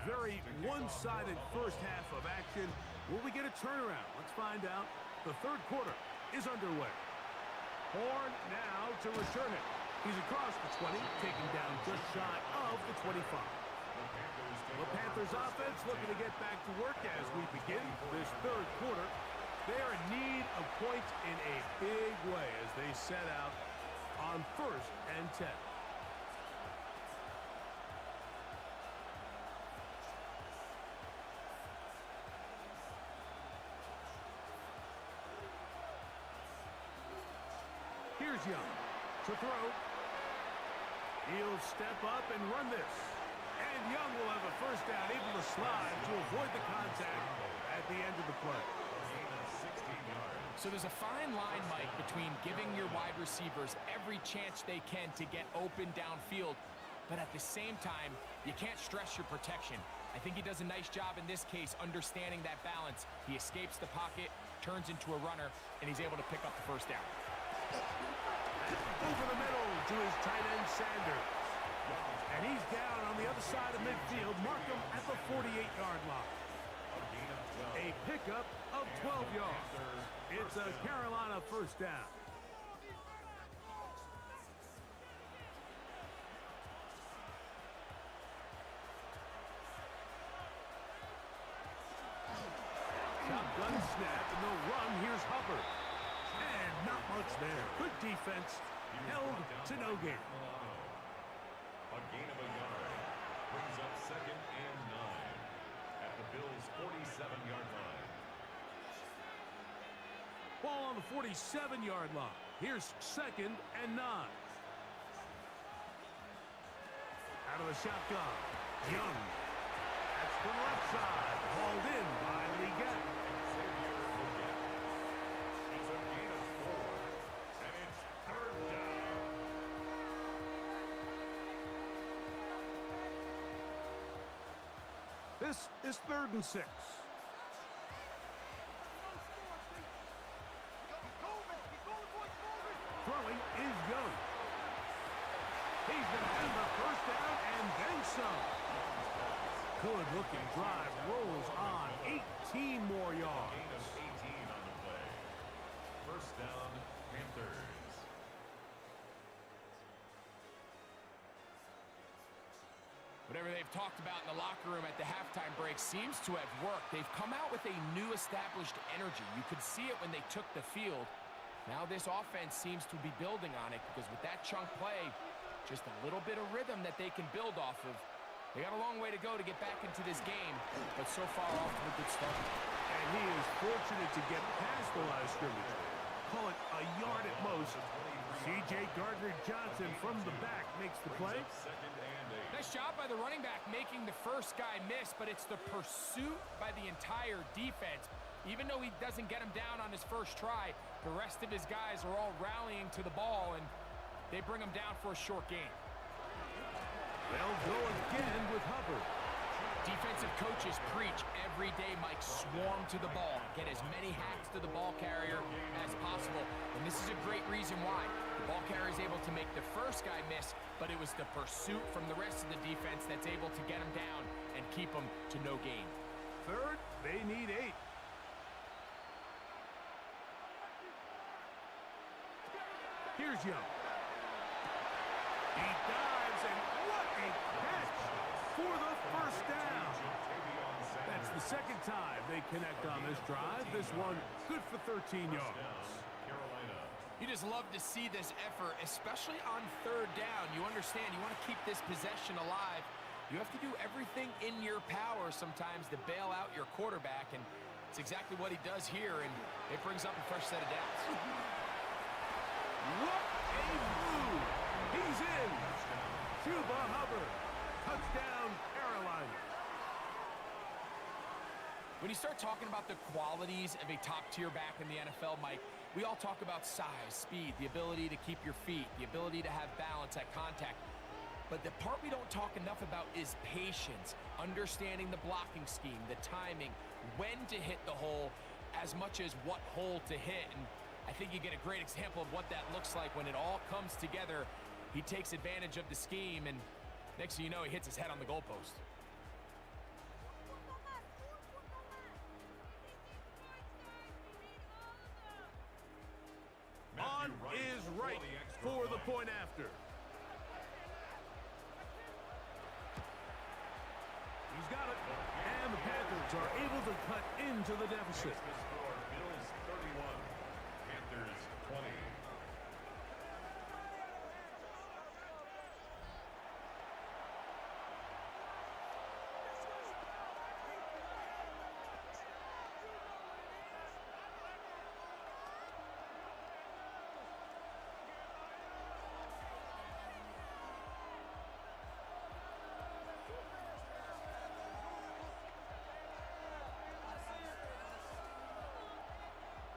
Very one-sided first half of action. Will we get a turnaround? Let's find out. The third quarter is underway. Horn now to return it. He's across the 20, taken down just shy of the 25. The Panthers offense looking to get back to work as we begin this third quarter. They are in need of points in a big way as they set out on 1st and 10. Here's Young to throw. He'll step up and run this. And Young will have a first down, able to slide to avoid the contact at the end of the play. So there's a fine line, Mike, between giving your wide receivers every chance they can to get open downfield, but at the same time, you can't stress your protection. I think he does a nice job in this case understanding that balance. He escapes the pocket, turns into a runner, and he's able to pick up the first down. Over the middle to his tight end, Sanders. And he's down on the other side of midfield. Mark him at the 48-yard line. A pickup of 12 yards. It's a Carolina first down. Shotgun snap, and they'll run. Here's Hubbard. And not much there. Good defense. Held to no gain. A gain of a yard. Brings up 2nd and 9 at the Bills' 47-yard line. Ball on the 47-yard line. Here's 2nd and 9. Out of the shotgun. Young. That's the left side. Hauled in by Leggett. It's a gain of 4, and it's 3rd down. This is 3rd and 6. Throwing is Young. He's going to have the first down and then some. Good-looking drive rolls on. 18 more yards. Gain of 18 on the play. First down, Panthers. Whatever they've talked about in the locker room at the halftime break seems to have worked. They've come out with a new established energy. You could see it when they took the field. Now this offense seems to be building on it because with that chunk play, just a little bit of rhythm that they can build off of. They got a long way to go to get back into this game, but so far off to a good start. And he is fortunate to get past the line of scrimmage. Call it a yard at most. C.J. Gardner-Johnson from the back makes the play. Nice job by the running back making the first guy miss, but it's the pursuit by the entire defense. Even though he doesn't get him down on his first try, the rest of his guys are all rallying to the ball, and they bring him down for a short gain. They'll go again with Hubbard. Defensive coaches preach every day, Mike, swarm to the ball. Get as many hacks to the ball carrier as possible. And this is a great reason why. The ball carrier is able to make the first guy miss, but it was the pursuit from the rest of the defense that's able to get him down and keep him to no gain. Third, they need 8. Here's Young. He dives, and what a catch for the first down. That's the second time they connect on this drive. This one good for 13 yards. You just love to see this effort, especially on third down. You understand, you want to keep this possession alive. You have to do everything in your power sometimes to bail out your quarterback, and it's exactly what he does here, and it brings up a fresh set of downs. What a move! He's in! Chuba Hubbard. Touchdown, Carolina. When you start talking about the qualities of a top-tier back in the NFL, Mike, we all talk about size, speed, the ability to keep your feet, the ability to have balance at contact. But the part we don't talk enough about is patience, understanding the blocking scheme, the timing, when to hit the hole, as much as what hole to hit. And I think you get a great example of what that looks like when it all comes together. He takes advantage of the scheme, and next thing you know, he hits his head on the goalpost. On is right for the point after. He's got it. And the Panthers are able to cut into the deficit. Bills 31, Panthers 20.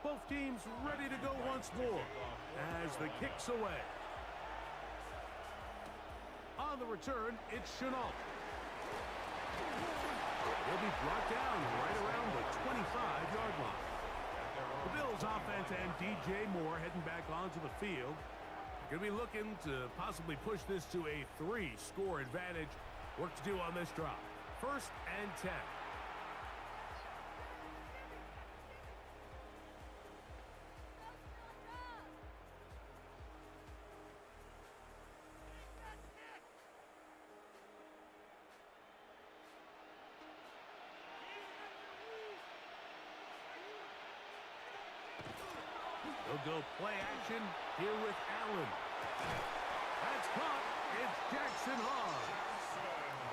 Both teams ready to go once more as the kick's away. On the return, it's Chenault. He'll be brought down right around the 25-yard line. The Bills offense and DJ Moore heading back onto the field. Going to be looking to possibly push this to a 3-score advantage. Work to do on this drive. 1st and 10. They'll go play action here with Allen. That's caught. It's Jackson Hall.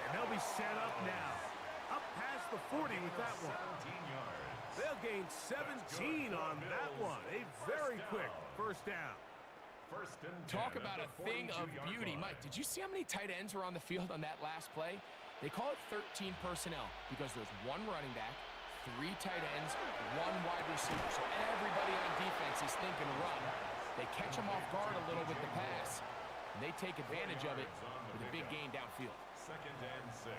And they'll be set up now. Up past the 40 with that one. They'll gain 17 on that one. A very quick first down. Talk about a thing of beauty. Mike, did you see how many tight ends were on the field on that last play? They call it 13 personnel because there's one running back, 3 tight ends, 1 wide receiver. So everybody on defense is thinking run. They catch them off guard a little with the pass, and they take advantage of it with a big gain downfield. 2nd and 6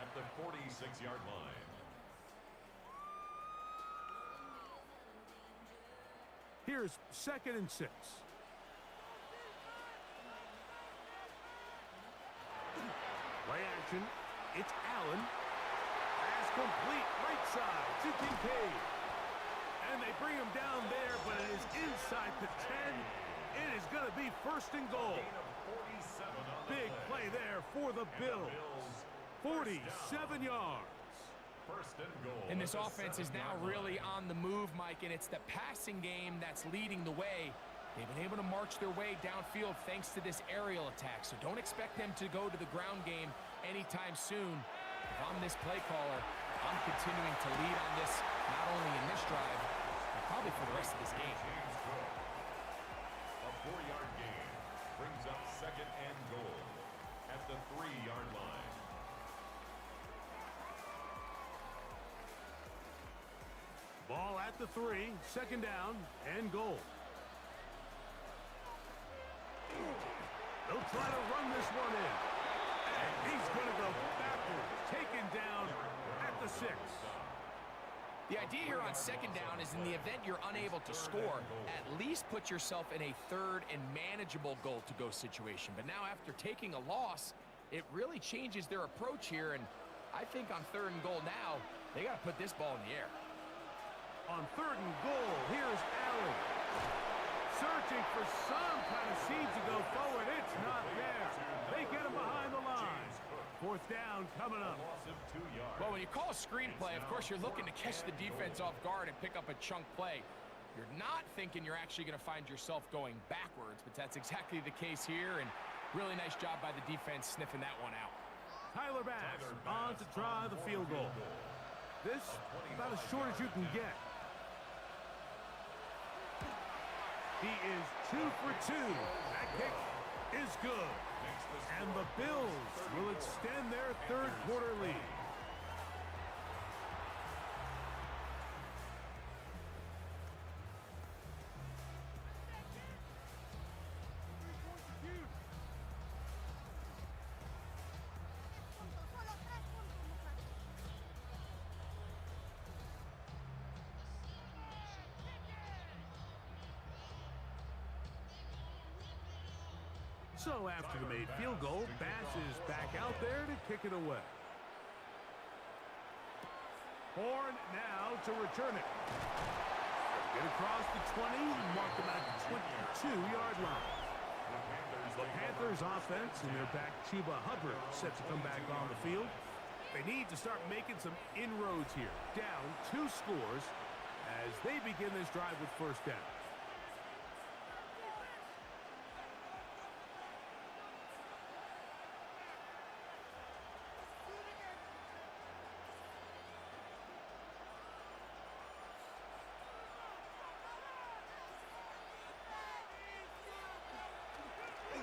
at the 46-yard line. Here's 2nd and 6. Play action. It's Allen. Pass complete right side to Kincaid. And they bring him down there, but it is inside the 10. It is going to be 1st and goal. Big play there for the Bills. 47 yards. First and goal. And this offense is now really on the move, Mike, and it's the passing game that's leading the way. They've been able to march their way downfield thanks to this aerial attack, so don't expect them to go to the ground game anytime soon. If I'm this play caller, I'm continuing to lead on this, not only in this drive, but probably for the rest of this game. A 4-yard gain brings up second and goal at the 3-yard line. Ball at the 3, second down and goal. They'll try to run this one in. And he's going to go backwards, taken down at the 6. The idea here on second down is in the event you're unable to score, at least put yourself in a third and manageable goal-to-go situation. But now after taking a loss, it really changes their approach here, and I think on third and goal now, they got to put this ball in the air. On third and goal, here's Allen. Searching for some kind of seed to go forward. It's not there. They get him behind the line. Fourth down coming up. Well, when you call a screenplay, of course, you're looking to catch the defense off guard and pick up a chunk play. You're not thinking you're actually going to find yourself going backwards, but that's exactly the case here, and really nice job by the defense sniffing that one out. Tyler Bass on to try the field goal. This about as short as you can get. He is 2 for 2. That kick is good. And the Bills will extend their third quarter lead. So after the made field goal, Bass is back out there to kick it away. Horn now to return it. Get across the 20, mark them at the 22-yard line. The Panthers offense and their back Chuba Hubbard set to come back on the field. They need to start making some inroads here. Down 2 scores as they begin this drive with first down.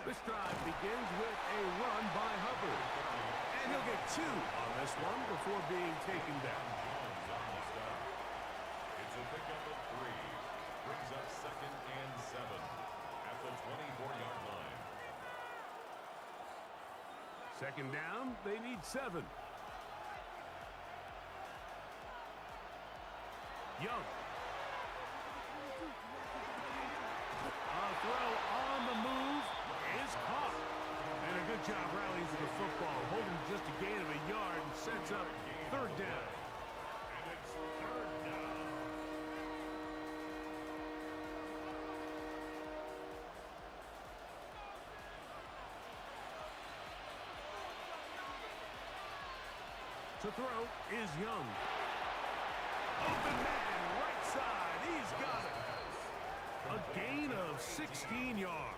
This drive begins with a run by Hubbard. And he'll get 2 on this one before being taken down. It's a pickup of 3. Brings up second and 7 at the 24-yard line. Second down, they need 7. Young. A throw on the move is caught. And a good job rallying for the football, holding just a gain of a yard and sets up third down. And it's third down. To throw is Young. Open man, right side, he's got it. A gain of 16 yards.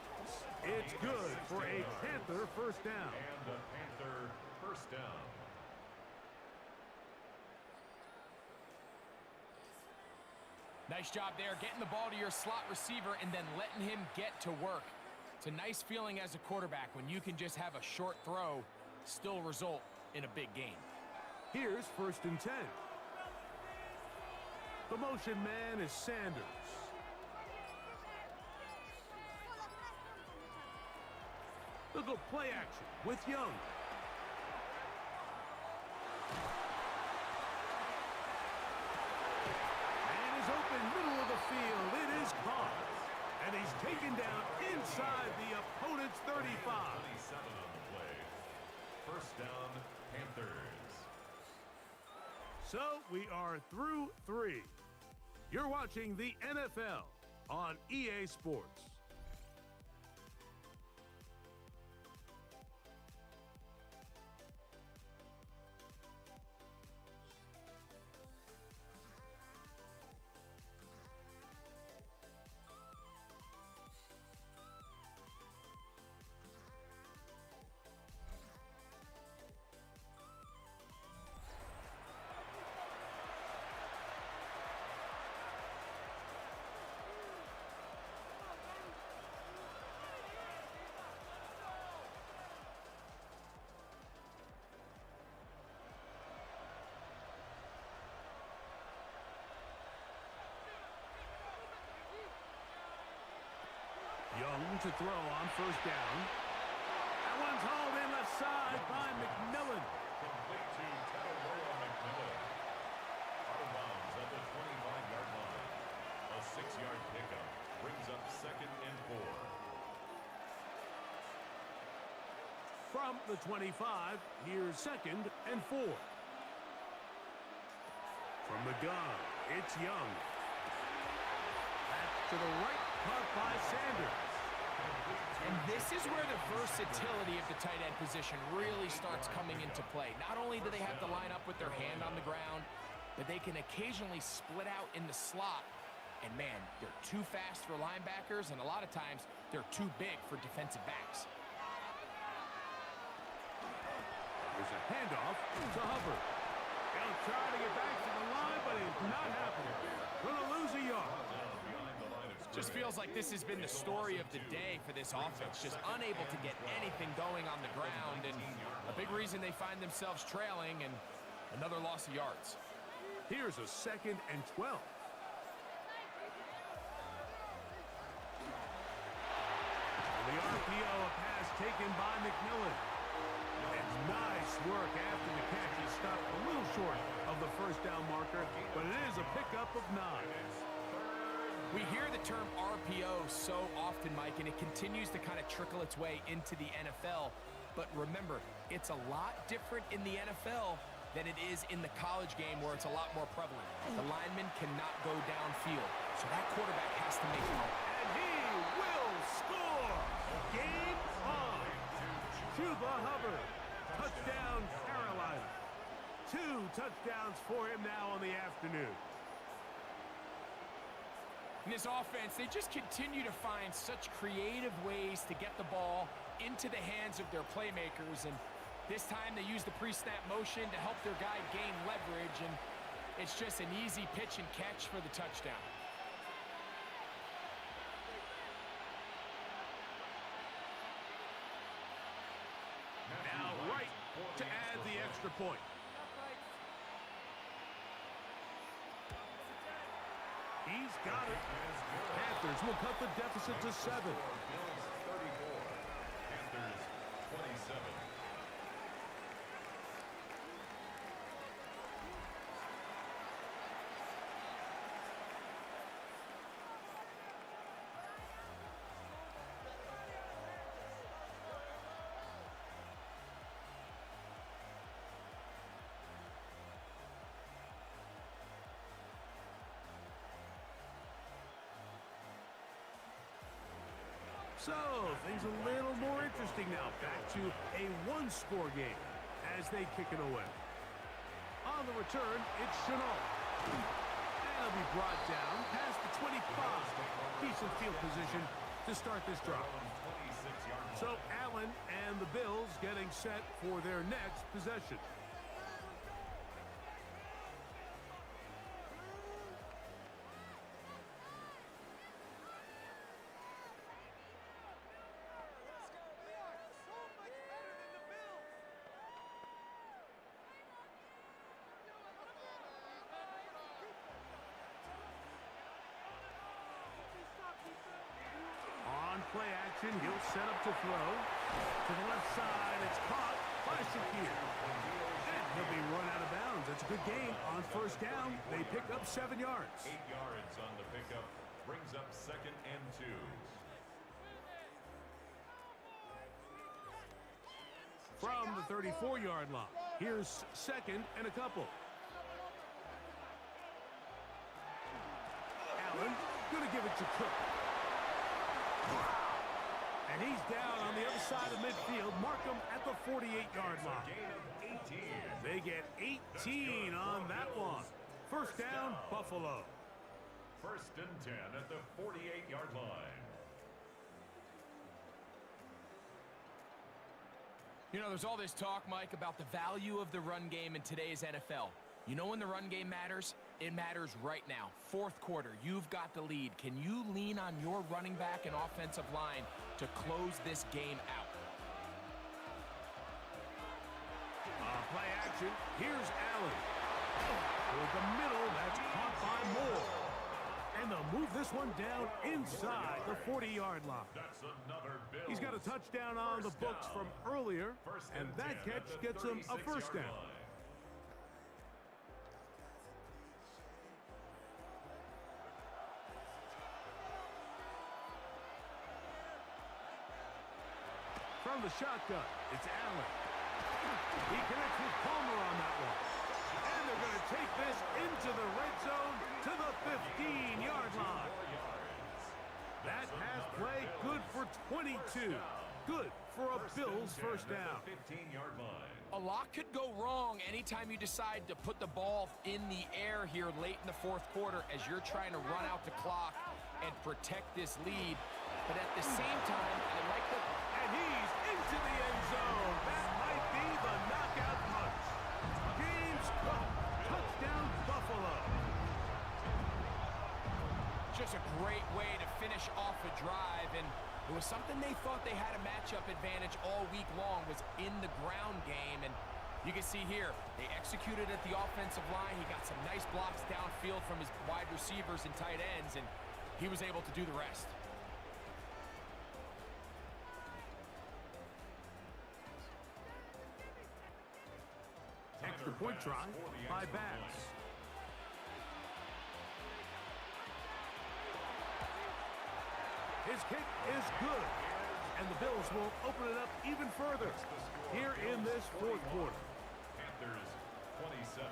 It's good for a Panther first down. And a Panther first down. Nice job there, getting the ball to your slot receiver and then letting him get to work. It's a nice feeling as a quarterback when you can just have a short throw, still result in a big game. Here's first and 10. The motion man is Sanders. They'll go play action with Young. Man is open, middle of the field. It is caught. And he's taken down inside the opponent's 35. 27 on the play. First down, Panthers. So we are through 3. You're watching the NFL on EA Sports. to throw on first down. That one's hauled in left side by McMillan. Complete to Taylor McMillan. Out of bounds at the 25-yard line. A 6-yard pickup brings up 2nd and 4. From the 25, here's 2nd and 4. From the gun, it's Young. Back to the right, caught by Sanders. And this is where the versatility of the tight end position really starts coming into play. Not only do they have to line up with their hand on the ground, but they can occasionally split out in the slot. And man, they're too fast for linebackers, and a lot of times they're too big for defensive backs. There's a handoff to Hubbard. He'll try to get back to the line, but it's not happening. Gonna lose a yard. Just feels like this has been the story of the day for this offense. Just unable to get anything going on the ground, and a big reason they find themselves trailing, and another loss of yards. Here's a 2nd and 12. The RPO, a pass taken by McMillan. And nice work after the catch. He stopped a little short of the first down marker, but it is a pickup of 9. We hear the term RPO so often, Mike, and it continues to kind of trickle its way into the NFL. But remember, it's a lot different in the NFL than it is in the college game, where it's a lot more prevalent. The lineman cannot go downfield, so that quarterback has to make it. And he will score! Game on! Chuba Hubbard. Touchdown, Carolina. 2 touchdowns for him now on the afternoon. In this offense, they just continue to find such creative ways to get the ball into the hands of their playmakers. And this time they use the pre-snap motion to help their guy gain leverage. And it's just an easy pitch and catch for the touchdown. Now right to add the extra point. He's got it. Panthers will cut the deficit to 7. Bills 34. Panthers 27. So, things a little more interesting now. Back to a one-score game as they kick it away. On the return, it's Chenault. And he'll be brought down past the 25. Decent field position to start this drive. So, Allen and the Bills getting set for their next possession. Play action, he'll set up to throw. To the left side, it's caught by Shakir. And he'll be run out of bounds. It's a good game. On first down, they pick up 7 yards. 8 yards on the pickup brings up 2nd and 2. From the 34-yard line, here's 2nd and a couple. Allen gonna give it to Cook. And he's down on the other side of midfield. Mark him at the 48-yard line. Gain of 18. They get 18 on that one. First down, Buffalo. 1st and 10 at the 48-yard line. You know, there's all this talk, Mike, about the value of the run game in today's NFL. You know when the run game matters? It matters right now. 4th quarter, you've got the lead. Can you lean on your running back and offensive line to close this game out? Play action. Here's Allen. Toward the middle, that's caught by Moore. And they'll move this one down inside the 40-yard line. That's another Bills. He's got a touchdown on the books from earlier, and that catch gets him a first down. From the shotgun, it's Allen. He connects with Palmer on that one. And they're going to take this into the red zone to the 15-yard line. That pass play good for 22. Good for a Bills first down. 15-yard line. A lot could go wrong anytime you decide to put the ball in the air here late in the fourth quarter as you're trying to run out the clock and protect this lead. But at the same time, I like the... And he's into the end zone. That might be the knockout punch. Game's caught. Touchdown, Buffalo. Just a great way to finish off a drive, and it was something they thought they had a matchup advantage all week long, was in the ground game. And you can see here, they executed at the offensive line. He got some nice blocks downfield from his wide receivers and tight ends, and he was able to do the rest. Extra point try by Bass. His kick is good. And the Bills will open it up even further here in this fourth quarter. Panthers 27.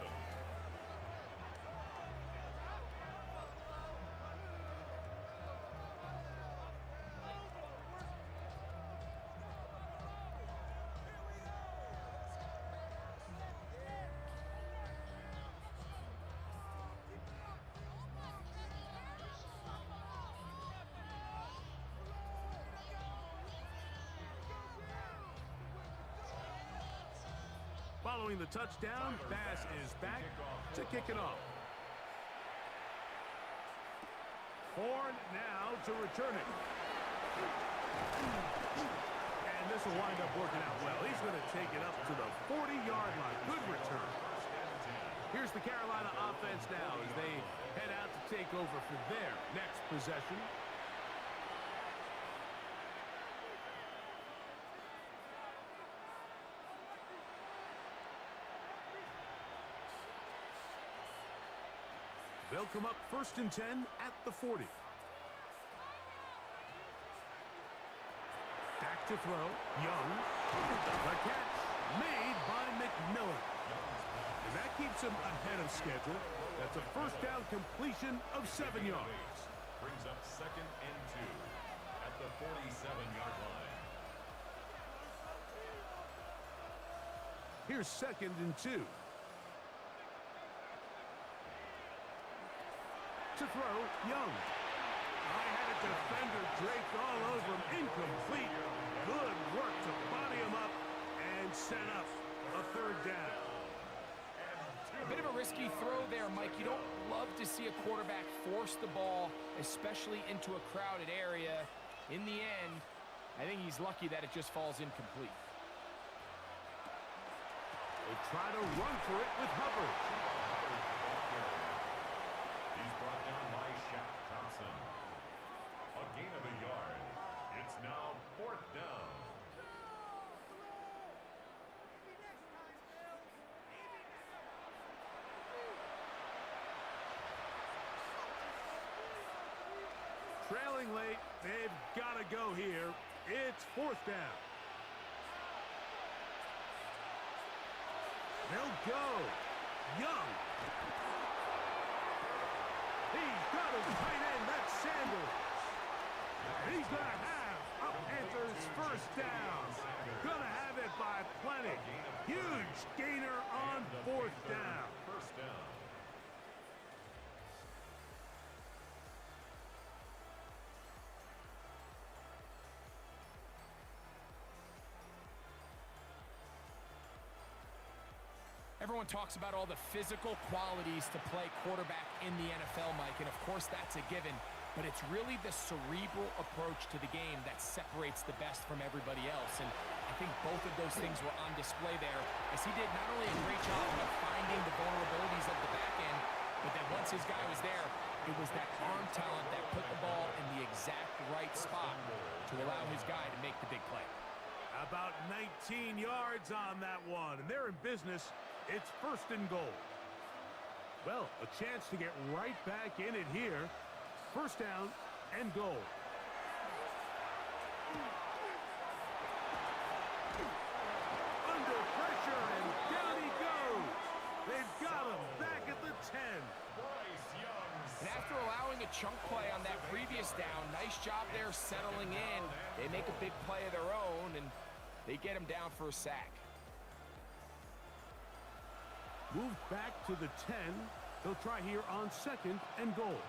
Following the touchdown, Bass is back to kick it off. Horn now to return it. And this will wind up working out well. He's going to take it up to the 40-yard line. Good return. Here's the Carolina offense now as they head out to take over for their next possession. They'll come up 1st and 10 at the 40. Back to throw. Young. The catch made by McMillan. And that keeps him ahead of schedule. That's a first down completion of 7 yards. Brings up 2nd and 2 at the 47-yard line. Here's 2nd and 2. To throw, Young. I had a defender draped all over him. Incomplete. Good work to body him up and set up a 3rd down. A bit of a risky throw there, Mike. You don't love to see a quarterback force the ball, especially into a crowded area. In the end, I think he's lucky that it just falls incomplete. They try to run for it with Hubbard. He's brought down by Shaq Thompson. A gain of a yard. It's now 4th down. Trailing late, they've got to go here. It's 4th down. They'll go. Young. He's got his tight end, that's Sanders. He's going to have a Panthers first down. Going to have it by plenty. Huge gainer on 4th down. First down. Everyone talks about all the physical qualities to play quarterback in the NFL, Mike, and of course that's a given, but it's really the cerebral approach to the game that separates the best from everybody else, and I think both of those things were on display there, as he did not only a great job of finding the vulnerabilities of the back end, but then once his guy was there, he It was that arm talent that put the ball in the exact right spot to allow his guy to make the big play. About 19 yards on that one, and they're in business. It's 1st and goal. Well, a chance to get right back in it here. 1st down and goal. Under pressure, and down he goes. They've got him back at the 10. And after allowing a chunk play on that previous down, nice job there settling in. They make a big play of their own, and they get him down for a sack. Moved back to the 10. They'll try here on 2nd and goal.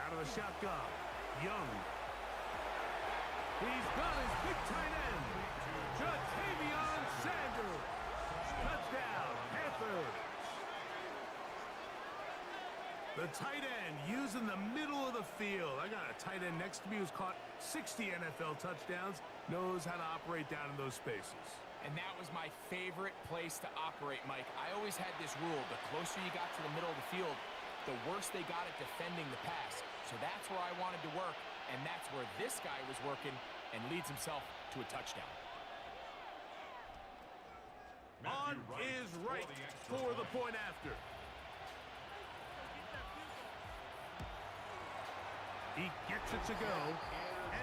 Out of the shotgun, Young. He's got his big tight end, Jatavion Sanders. Touchdown, Panthers. The tight end using the middle of the field. I got a tight end next to me who's caught 60 NFL touchdowns, knows how to operate down in those spaces. And that was my favorite place to operate, Mike. I always had this rule: the closer you got to the middle of the field, the worse they got at defending the pass. So that's where I wanted to work, and that's where this guy was working and leads himself to a touchdown. On is right for the point after. He gets it to go,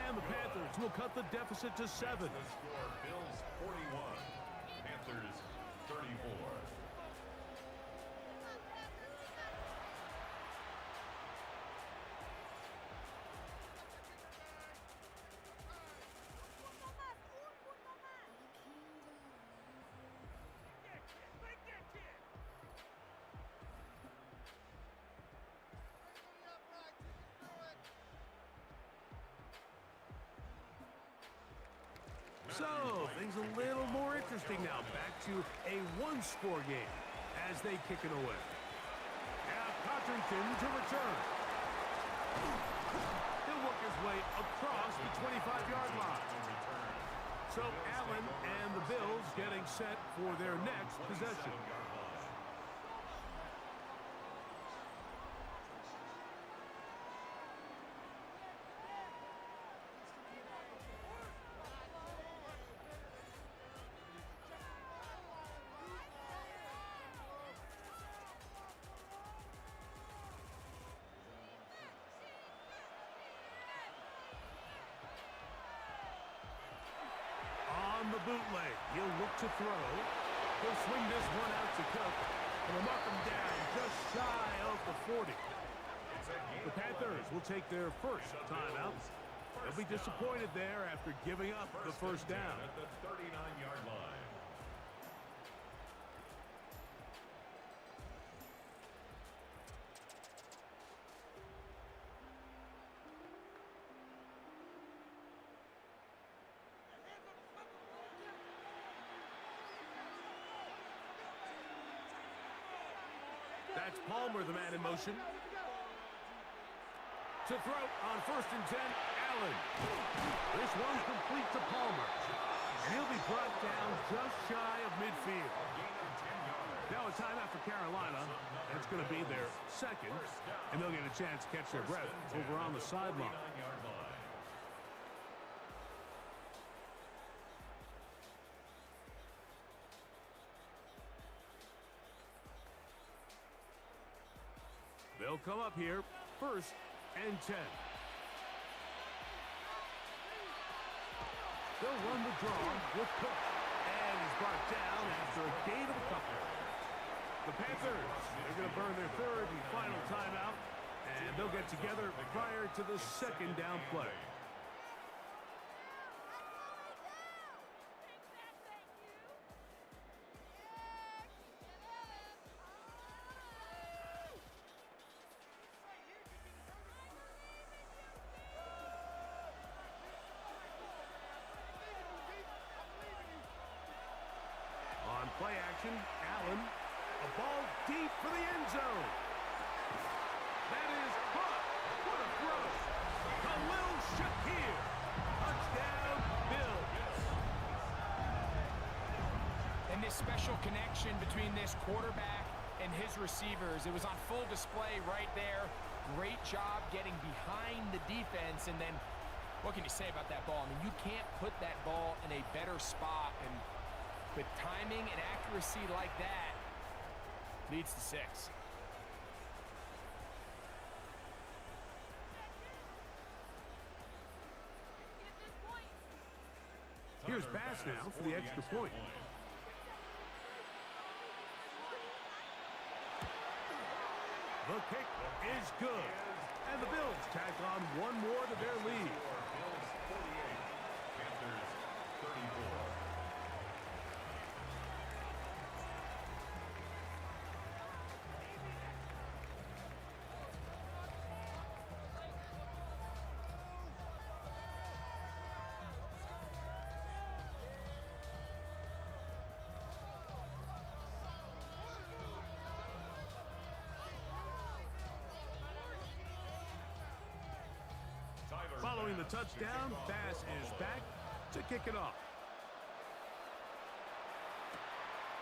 and the Panthers will cut the deficit to 7. The score, Bills 41, Panthers 34. So, things a little more interesting now. Back to a one-score game as they kick it away. Now, Cotterington to return. He'll work his way across the 25-yard line. So, Allen and the Bills getting set for their next possession. On the bootleg, he'll look to throw. He'll swing this one out to Cook, and he'll knock him down just shy of the 40. The Panthers will take their first timeout. They'll be disappointed there after giving up the first down. At the 39-yard line. That's Palmer, the man in motion. To throw on 1st and 10, Allen. This one complete to Palmer. And he'll be brought down just shy of midfield. Now a timeout for Carolina. And it's going to be their second. And they'll get a chance to catch their breath over on the sideline. They'll come up here, 1st and 10. They'll run the draw with Cook. And he's brought down after a gain of a couple. The Panthers, they're going to burn their 3rd and final timeout. And they'll get together prior to the 2nd down play. On play action, Allen, a ball deep for the end zone. That is caught. What a throw. Khalil Shakir. Touchdown, Bills. And this special connection between this quarterback and his receivers, it was on full display right there. great job getting behind the defense, and then what can you say about that ball? I mean, you can't put that ball in a better spot, and with timing and accuracy like that, leads to 6. Here's pass now for the extra point. The kick is good. And the Bills tack on one more to their lead. Bills 48, Panthers 34. Following the touchdown, Bass is back to kick it off.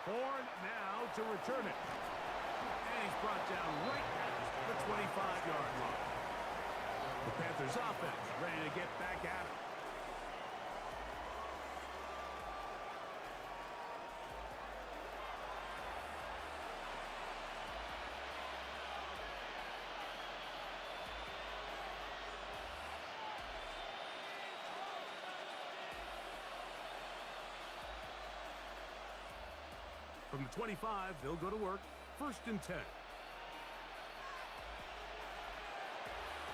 Horn now to return it. And he's brought down right at the 25-yard line. The Panthers offense ready to get back at it. From the 25, they'll go to work. 1st and 10.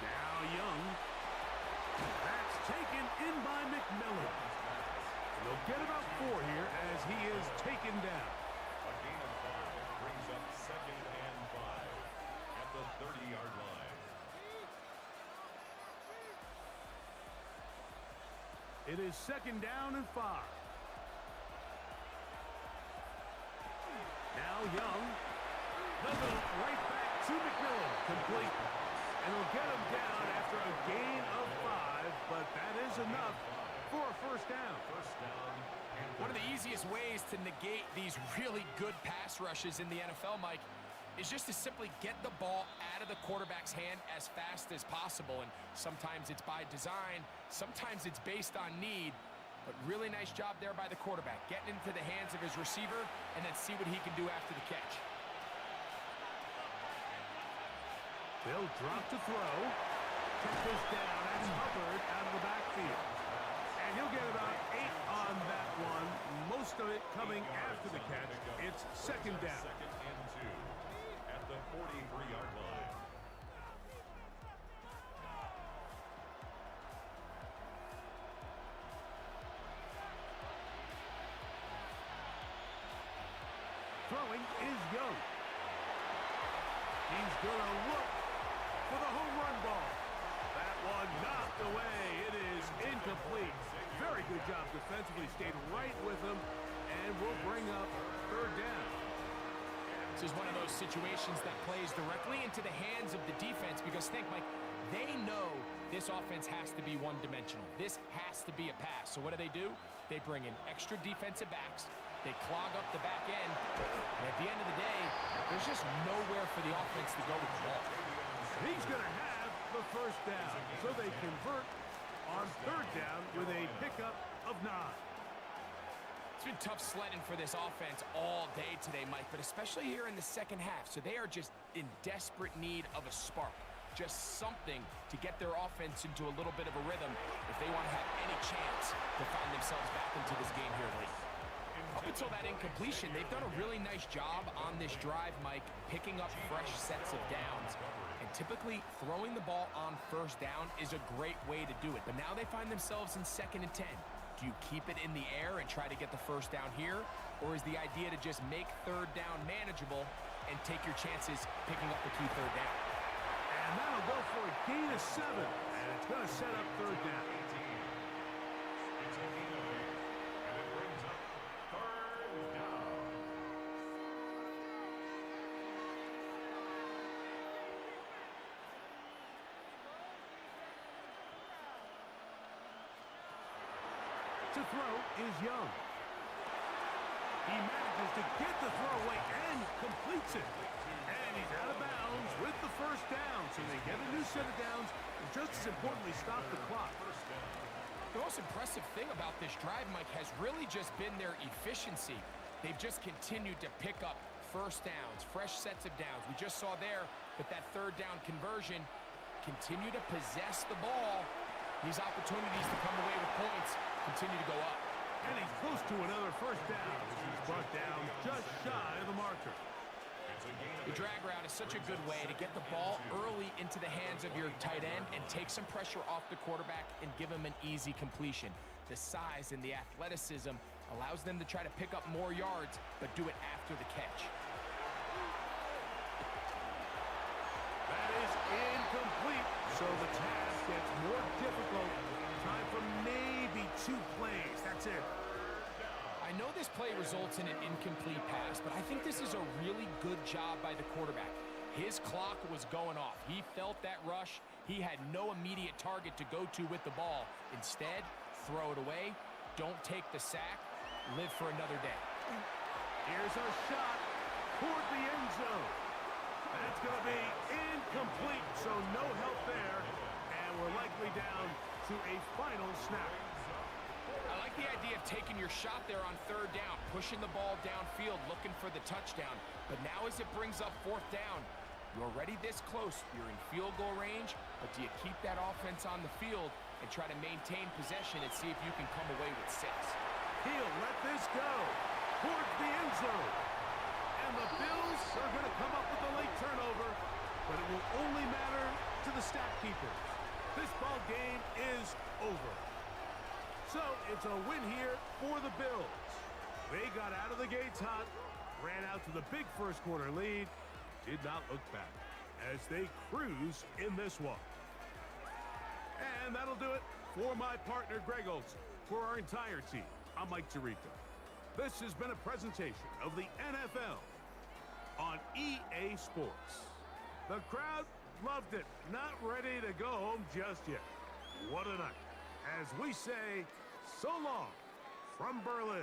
Now Young. That's taken in by McMillan. And they'll get about 4 here as he is taken down. A gain of 5 brings up 2nd and 5 at the 30-yard line. It is 2nd down and 5. Now Young. They'll go right back to McMillan. Complete. And he'll get him down after a gain of 5, but that is enough for a 1st down. First down. One of the easiest ways to negate these really good pass rushes in the NFL, Mike, is just to simply get the ball out of the quarterback's hand as fast as possible. And sometimes it's by design, sometimes it's based on need. But really nice job there by the quarterback, getting into the hands of his receiver and then see what he can do after the catch. They'll drop to throw. Check this down. That's Hubbard out of the backfield. And he'll get about 8 on that one. Most of it coming after the catch. It's 2nd down. 2nd and 2 at the 43-yard line. Throwing is Young. He's going to look for the home run ball. That one knocked away. It is incomplete. Very good job defensively. Stayed right with him and will bring up 3rd down. This is one of those situations that plays directly into the hands of the defense because think, Mike, they know this offense has to be one-dimensional. This has to be a pass. So what do? They bring in extra defensive backs. They clog up the back end. And at the end of the day, there's just nowhere for the offense to go with the ball. He's going to have the 1st down. So they convert on 3rd down with a pickup of 9. It's been tough sledding for this offense all day today, Mike, but especially here in the 2nd half. So they are just in desperate need of a spark. Just something to get their offense into a little bit of a rhythm if they want to have any chance to find themselves back into this game here late. Up until that incompletion, they've done a really nice job on this drive, Mike, picking up fresh sets of downs. And typically, throwing the ball on 1st down is a great way to do it. But now they find themselves in 2nd and 10. Do you keep it in the air and try to get the 1st down here? Or is the idea to just make 3rd down manageable and take your chances picking up the key 3rd down? And that'll go for a gain of 7. And it's going to set up 3rd down. It's a gain of 8, and it brings up 3rd down. To throw is Young. He manages to get the throw away and completes it. And he's out of bounds with the 1st down, so they get it set of downs and just as importantly stop the clock. The most impressive thing about this drive, Mike, has really just been their efficiency. They've just continued to pick up first downs, fresh sets of downs. We just saw there that third down conversion, continue to possess the ball. These opportunities to come away with points continue to go up. And he's close to another first down as he's brought down just shy of the marker. The drag route is such a good way to get the ball early into the hands of your tight end and take some pressure off the quarterback and give him an easy completion. The size and the athleticism allows them to try to pick up more yards, but do it after the catch. That is incomplete, so the task gets more difficult. Time for maybe 2 plays. That's it. I know this play results in an incomplete pass, but I think this is a really good job by the quarterback. His clock was going off. He felt that rush. He had no immediate target to go to with the ball. Instead, throw it away. Don't take the sack. Live for another day. Here's a shot toward the end zone. That's going to be incomplete, so no help there. And we're likely down to a final snap. I like the idea of taking your shot there on third down, pushing the ball downfield, looking for the touchdown. But now as it brings up fourth down, you're already this close. You're in field goal range, but do you keep that offense on the field and try to maintain possession and see if you can come away with 6? He'll let this go towards the end zone. And the Bills are going to come up with a late turnover, but it will only matter to the stat keepers. This ball game is over. So it's a win here for the Bills. They got out of the gates hot, ran out to the big first quarter lead, did not look back as they cruise in this one. And that'll do it for my partner Greg Olson. For our entire team, I'm Mike Tirico. This has been a presentation of the NFL on EA Sports. The crowd loved it. Not ready to go home just yet. What a night. As we say, so long from Berlin.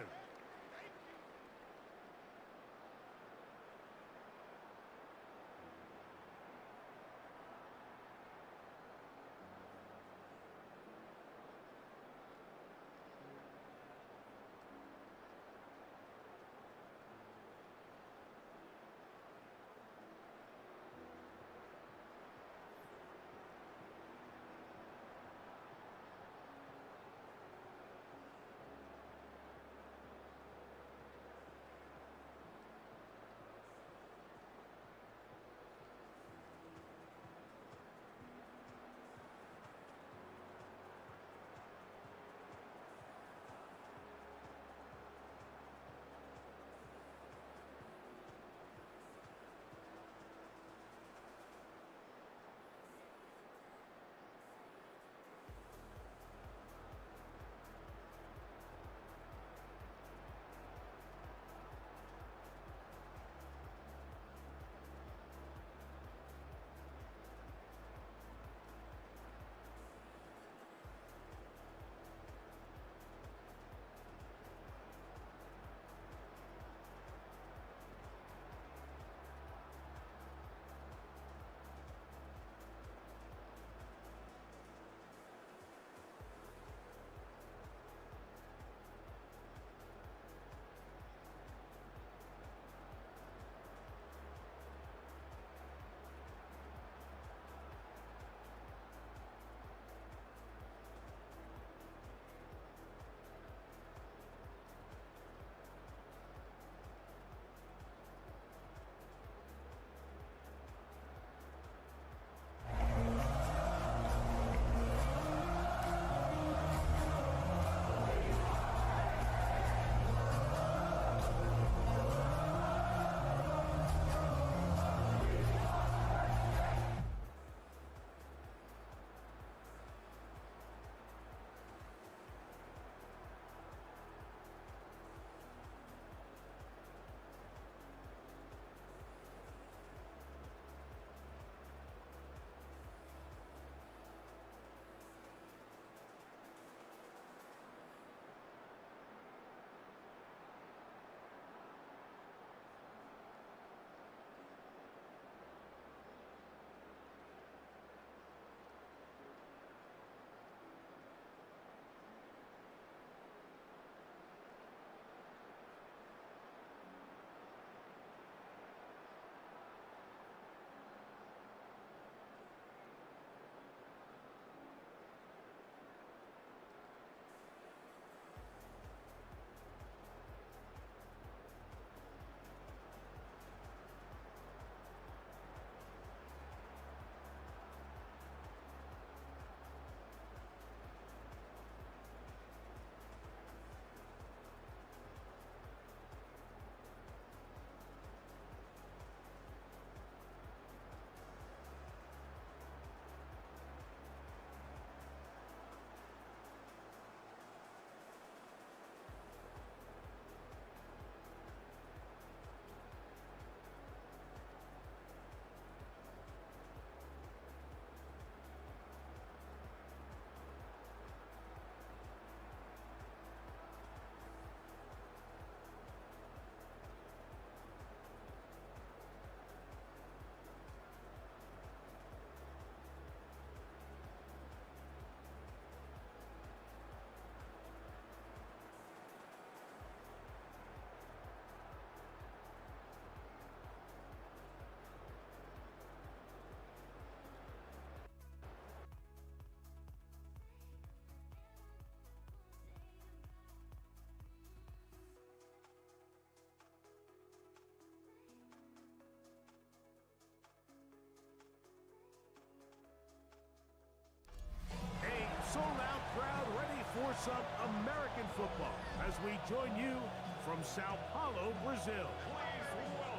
some American football as we join you from Sao Paulo, Brazil.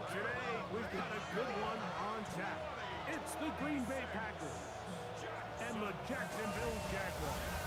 Today, we've got a good one on tap. It's the Green Bay Packers and the Jacksonville Jaguars.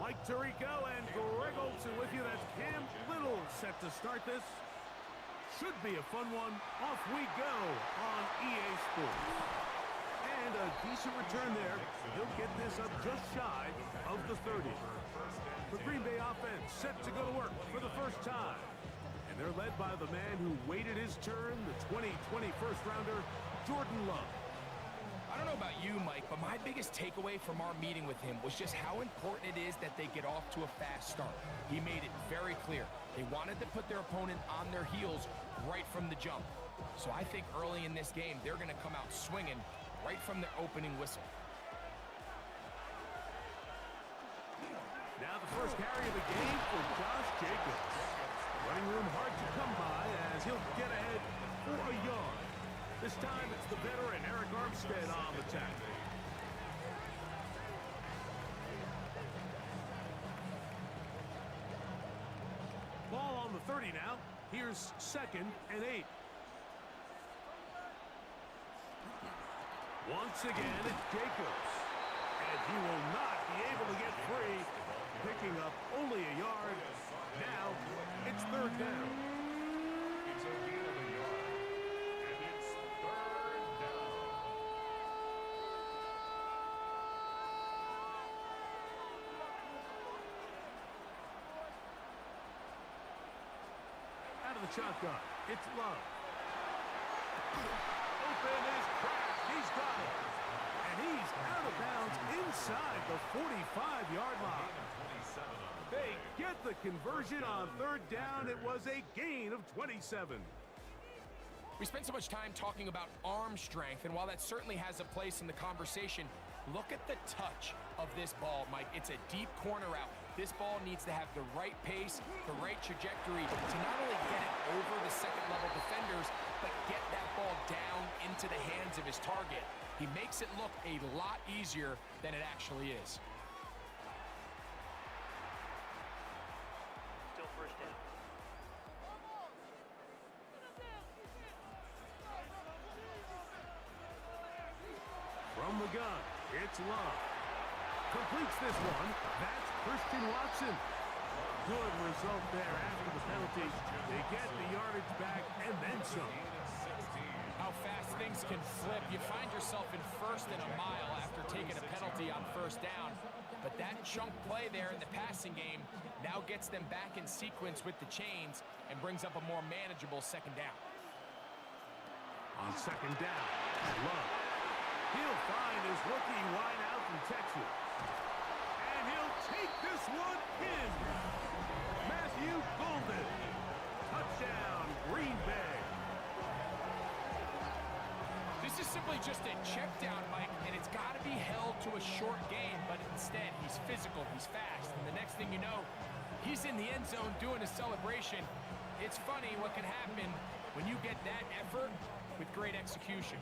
Mike Tirico and Greg Olsen with you. That's Cam Little set to start this. Should be a fun one. Off we go on EA Sports. And a decent return there. He'll get this up just shy of the 30. The Green Bay offense set to go to work for the first time. And they're led by the man who waited his turn, the 2020 first-rounder, Jordan Love. I don't know about you, Mike, but my biggest takeaway from our meeting with him was just how important it is that they get off to a fast start. He made it very clear. They wanted to put their opponent on their heels right from the jump. So I think early in this game, they're going to come out swinging right from their opening whistle. Now the first carry of the game for Josh Jacobs. Running room hard to come by as he'll get ahead for a yard. This time it's the veteran Eric Armstead on the tackle. Ball on the 30 now. Here's 2nd and 8. Once again, it's Jacobs. And he will not be able to get free. Picking up only a yard. Now it's 3rd down. It's a gain of a yard. And it's 3rd down. Out of the shotgun, it's Love. Open is cracked. He's got it. And he's out of bounds inside the 45-yard line. They get the conversion on 3rd down. It was a gain of 27. We spent so much time talking about arm strength, and while that certainly has a place in the conversation, look at the touch of this ball, Mike. It's a deep corner route. This ball needs to have the right pace, the right trajectory to not only get it over the second-level defenders, but get that ball down into the hands of his target. He makes it look a lot easier than it actually is. Still first down. From the gun, it's Love. Completes this one. That's Christian Watson. Good result there after the penalty. They get the yardage back and then some. How fast things can flip. You find yourself in 1st and a mile after taking a penalty on 1st down. But that chunk play there in the passing game now gets them back in sequence with the chains and brings up a more manageable 2nd down. On 2nd down, Love. He'll find his rookie wideout from Texas. And he'll take this one in. Matthew Golden. Touchdown, Green Bay. This is simply just a check down, Mike, and it's got to be held to a short game, but instead he's physical, he's fast, and the next thing you know, he's in the end zone doing a celebration. It's funny what can happen when you get that effort with great execution.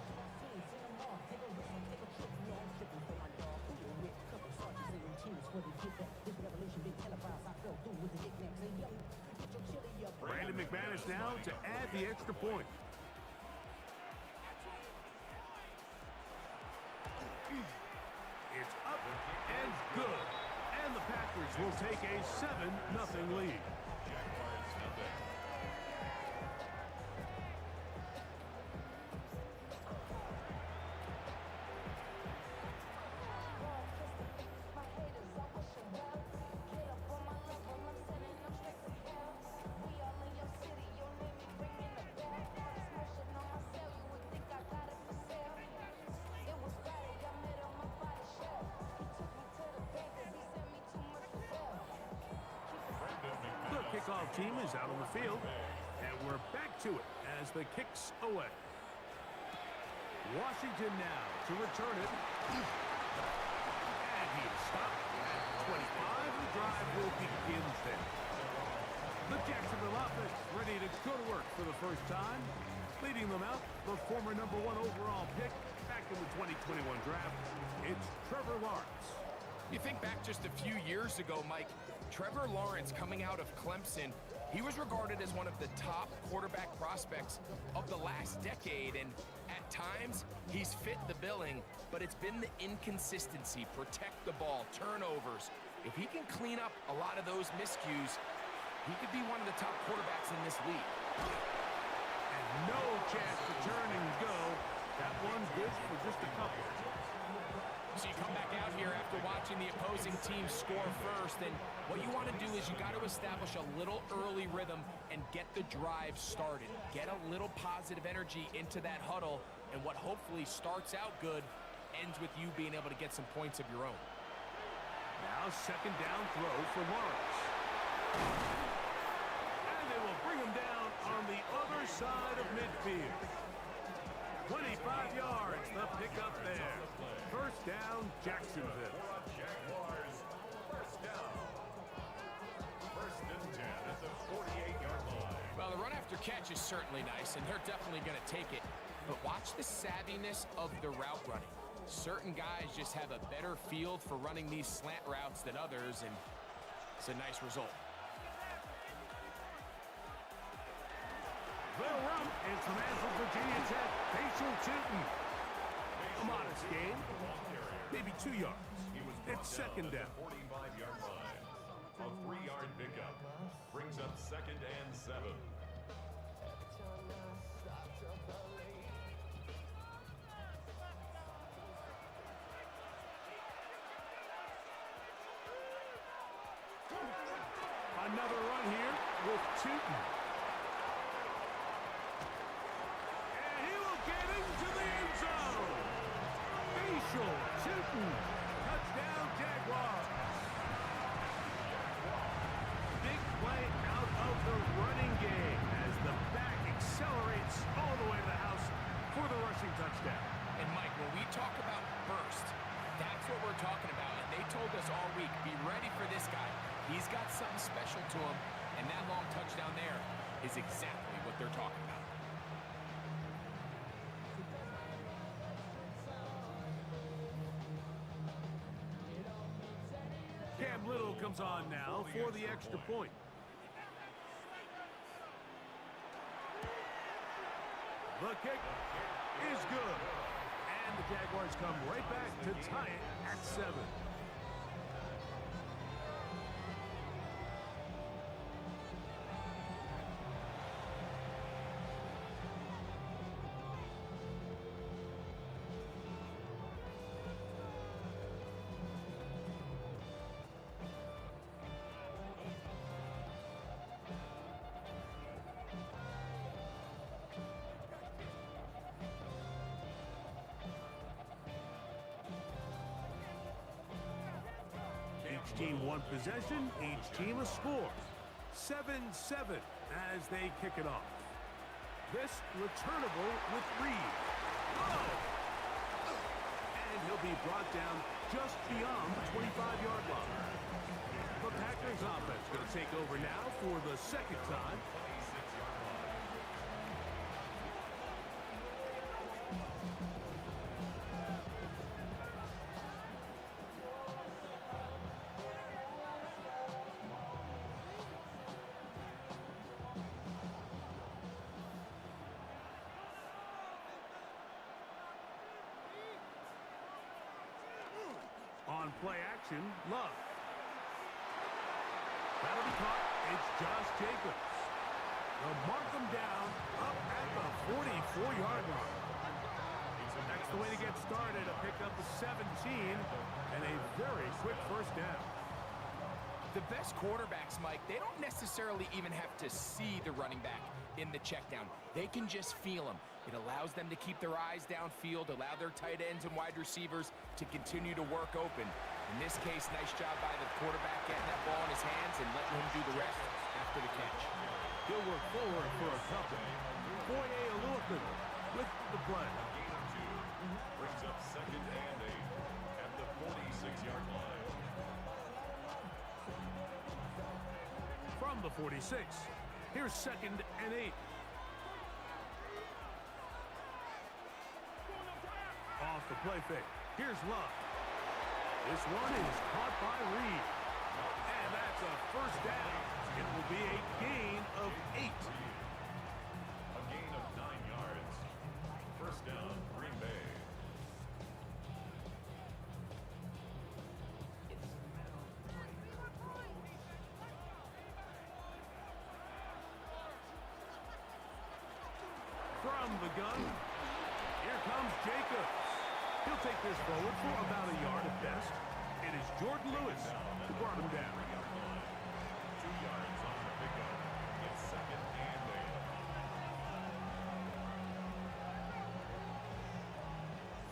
Brandon McManus now to add the extra point. It's up and good. And the Packers will take a 7-0 lead. kickoff team is out on the field. And we're back to it as the kick's away. Washington now to return it. And he is stopped at 25. The drive will begin there. The Jacksonville offense ready to go to work for the first time. Leading them out, the former #1 overall pick back in the 2021 draft. It's Trevor Lawrence. You think back just a few years ago, Mike, Trevor Lawrence coming out of Clemson, he was regarded as one of the top quarterback prospects of the last decade, and at times he's fit the billing, but it's been the inconsistency, protect the ball, turnovers. If he can clean up a lot of those miscues, he could be one of the top quarterbacks in this league. And no chance to turn and go. That one's good for just a couple. So you come back out here after watching the opposing team score first, and what you want to do is you got to establish a little early rhythm and get the drive started. Get a little positive energy into that huddle, and what hopefully starts out good ends with you being able to get some points of your own. Now second down throw for Lawrence. And they will bring him down on the other side of midfield. 25 yards, the pickup there. First down, Jacksonville. Jaguars, first down. First and 10 at the 48-yard line. Well, the run after catch is certainly nice, and they're definitely going to take it. But watch the savviness of the route running. Certain guys just have a better field for running these slant routes than others, and it's a nice result. The rump is from Virginia Tech, Facial Tootin. A modest game, maybe 2 yards. It's second down. 45-yard line. A 3-yard pickup brings up second and 7. Another run here with Tootin. And he will get into the end zone. Facial Tootin. Touchdown, Jaguars. Big play out of the running game as the back accelerates all the way to the house for the rushing touchdown. And Mike, when we talk about burst, that's what we're talking about. And they told us all week, be ready for this guy. He's got something special to him, and that long touchdown there is exactly what they're talking about. Cam Little comes on now for the extra point. The kick is good. And the Jaguars come right back to tie it at 7. Each team one possession, each team a score. 7-7 as they kick it off. This returnable with Reed. Oh! And he'll be brought down just beyond the 25-yard line. The Packers offense going to take over now for the second time. On play action, Love. That'll be caught. It's Josh Jacobs. They'll mark him down up at the 44-yard line. That's the way to get started. A pickup of 17 and a very quick first down. The best quarterbacks, Mike, they don't necessarily even have to see the running back in the check down. They can just feel him. It allows them to keep their eyes downfield, allow their tight ends and wide receivers to continue to work open. In this case, nice job by the quarterback getting that ball in his hands and letting him do the rest. after the catch. He'll work forward for a couple. Foye Aluakun with the play. Gain of 2 brings up second and 8 at the 46-yard line. From the 46, here's second and 8. Off the play fake. Here's Love. This one is caught by Reed. And that's a first down. It will be a gain of 8. A gain of 9 yards. First down, Green Bay. From the gun, here comes Jacobs. He'll take this forward for about a yard at best. It is Jordan Lewis who brought him down. 2 yards on the pickup. It's second and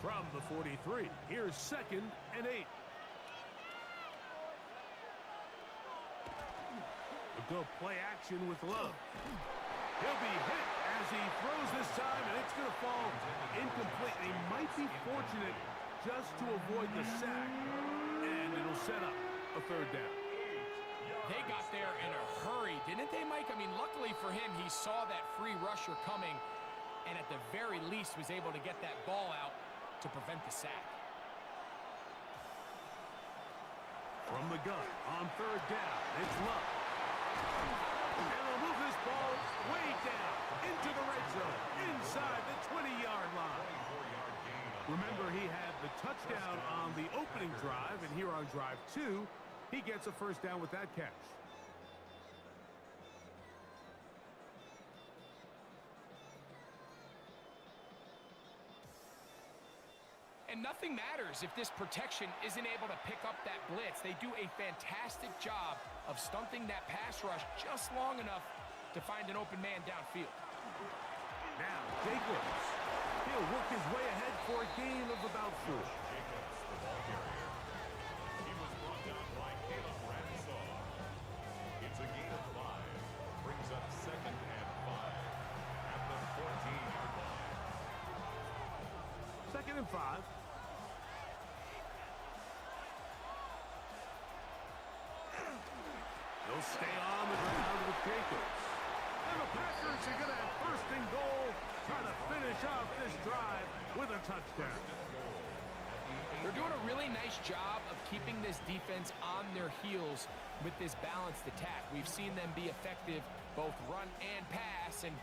8. From the 43, here's second and 8. A good play action with Love. He'll be hit as he throws this time, and it's going to fall incomplete. They might be fortunate just to avoid the sack, and it'll set up a third down. They got there in a hurry, didn't they, Mike? I mean, luckily for him, he saw that free rusher coming, and at the very least was able to get that ball out to prevent the sack. From the gun on third down, it's Love. And they'll move this ball way down into the red zone, inside the 20-yard line. 24-yard gain on Remember, he had the touchdown on the opening drive, and here on drive 2, he gets a first down with that catch. And nothing matters if this protection isn't able to pick up that blitz. They do a fantastic job of stunting that pass rush just long enough to find an open man downfield. Now, Jacobs. He'll work his way ahead for a gain of about 4. Jacobs, the ball carrier. He was brought down by Caleb Bradshaw. It's a gain of 5. Brings up second and 5 at the 14-yard line. Second and 5. They'll stay on the ground with Jacobs. And the Packers are going to have first and goal, trying to finish off this drive with a touchdown. They're doing a really nice job of keeping this defense on their heels with this balanced attack. We've seen them be effective both run and pass, and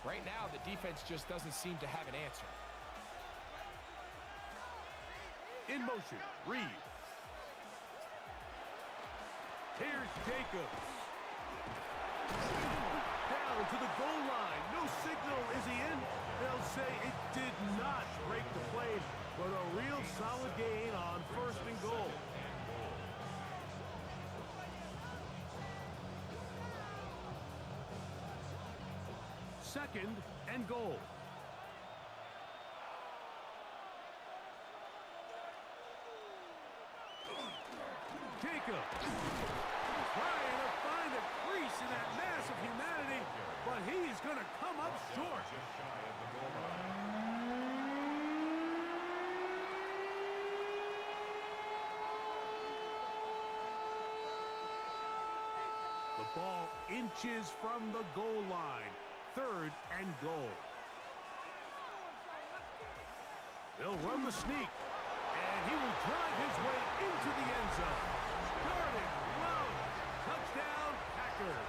right now the defense just doesn't seem to have an answer. In motion, Reed. Here's Jacobs. Down to the goal line. No signal. Is he in? They'll say it did not break the play, but a real solid gain on first and goal. Second and goal. Jacobs trying to find a crease in that mass of humanity, but he's going to come up short. Just shy of the goal line. The ball inches from the goal line. Third and goal. They'll run the sneak, and he will drive his way into the end zone. Guarded, low, touchdown, Packers.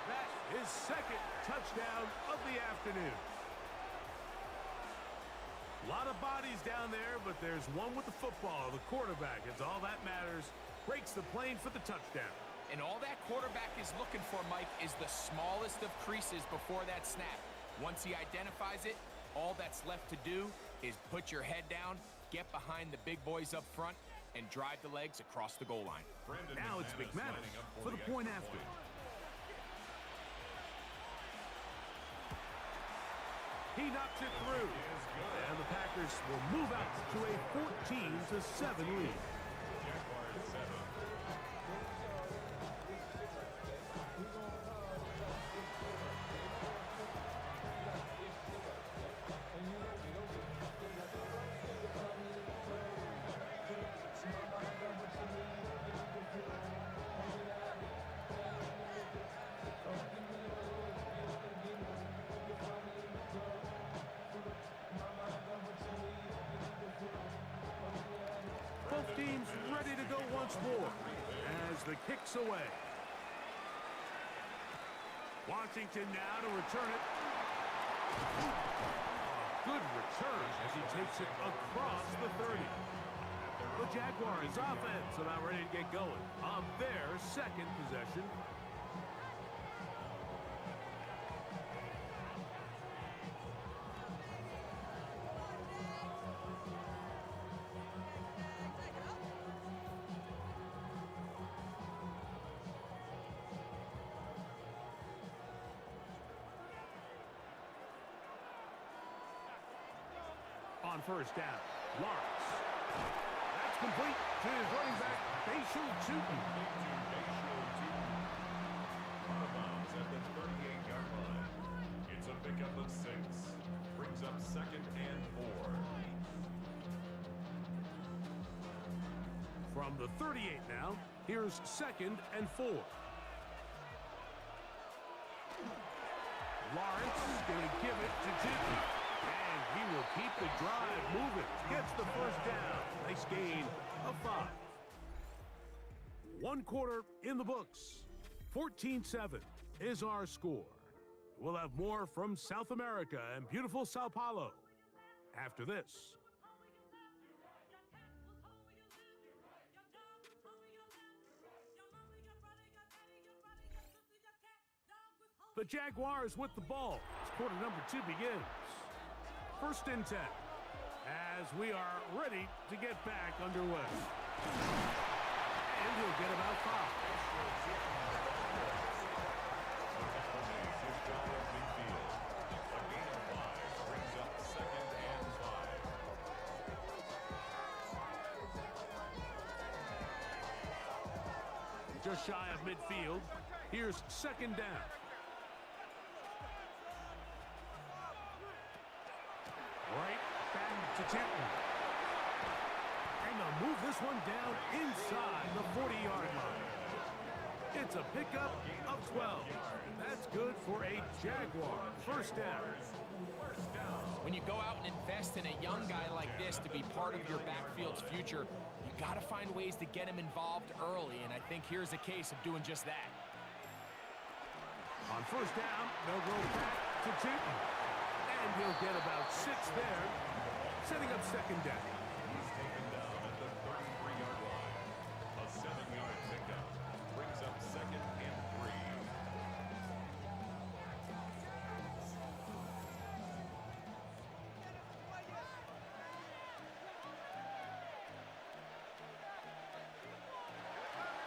That's his second touchdown of the afternoon. A lot of bodies down there, but there's one with the football. The quarterback, it's all that matters. Breaks the plane for the touchdown. And all that quarterback is looking for, Mike, is the smallest of creases before that snap. Once he identifies it, all that's left to do is put your head down, get behind the big boys up front, and drive the legs across the goal line. Brendan Now it's McManus lining up for the point extra after. He knocks it through. And the Packers will move out to a 14-7 lead. Jaguars 7. Both teams ready to go once more as the kick's away. Washington now to return it. Good return as he takes it across the 30. The Jaguars offense about ready to get going on their second possession. On first down, Lawrence. That's complete to his running back, Facial Tootin. Out of bounds at the 38-yard line. It's a pickup of 6. Brings up 2nd and 4. From the 38 now, here's 2nd and 4. Lawrence going to give it to Tootin. And he will keep the drive moving. Gets the first down. Nice gain of 5. 1 quarter in the books. 14-7 is our score. We'll have more from South America and beautiful Sao Paulo after this. The Jaguars with the ball as quarter number 2 begins. 1st and 10 as we are ready to get back underway. And he'll get about 5. Just shy of midfield. Here's 2nd down. Right back to Tootin. And they'll move this one down inside the 40-yard line. It's a pickup of 12. That's good for a Jaguar. 1st down. When you go out and invest in a young guy like this to be part of your backfield's future, you got to find ways to get him involved early, and I think here's a case of doing just that. On 1st down, they'll go back to Tootin. And he'll get about 6 there, setting up 2nd down. He's taken down at the 33-yard line. A 7-yard pickup brings up 2nd and 3.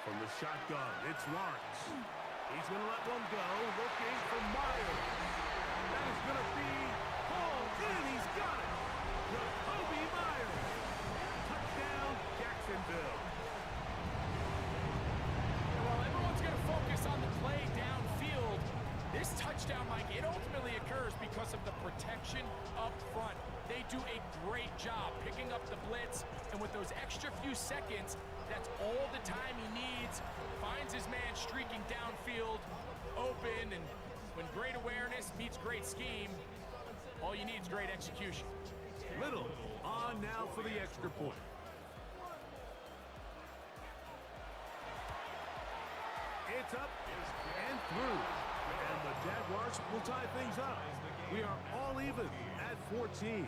From the shotgun, it's Lawrence. He's going to let one go, looking for Myers. That is going to be hauled in. He's got it. Jacoby Myers. Touchdown, Jacksonville. Well, everyone's going to focus on the play downfield. This touchdown, Mike, it ultimately occurs because of the protection up front. They do a great job picking up the blitz, and with those extra few seconds, that's all the time he needs. Finds his man streaking downfield, open, and when great awareness meets great scheme, all you need is great execution. Little on now for the extra point. It's up and through. And the Jaguars will tie things up. We are all even at 14.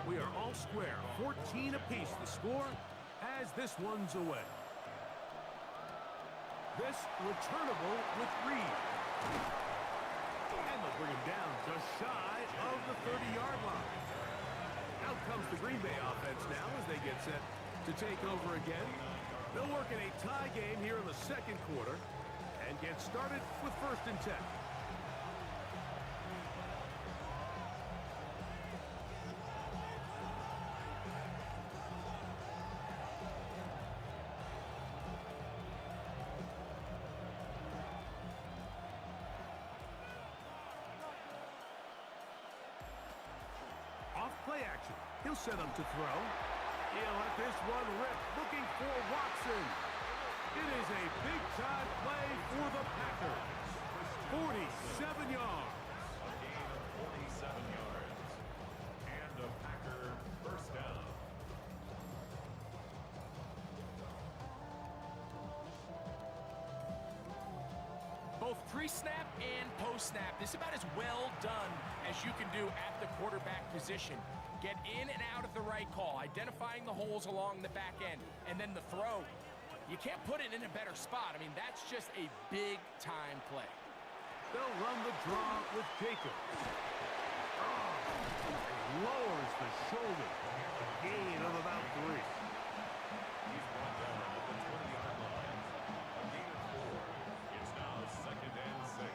We are all square, 14 apiece the score as this one's away. This returnable with Reed. And they'll bring him down just shy of the 30-yard line. Out comes the Green Bay offense now as they get set to take over again. They'll work in a tie game here in the 2nd quarter and get started with 1st and 10. Play action. He'll set up to throw. He'll let this one rip, looking for Watson. It is a big-time play for the Packers. 47 yards. A gain of 47 yards. And a Packer first down. Both pre-snap and post-snap, this is about as well done as you can do at the quarterback position. Get in and out of the right call, identifying the holes along the back end, and then the throw. You can't put it in a better spot. I mean, that's just a big-time play. They'll run the draw with Jacobs. Lowers the shoulder. A gain of about 3. He's brought down at the 20-yard line. A gain of 4. It's now 2nd and 6.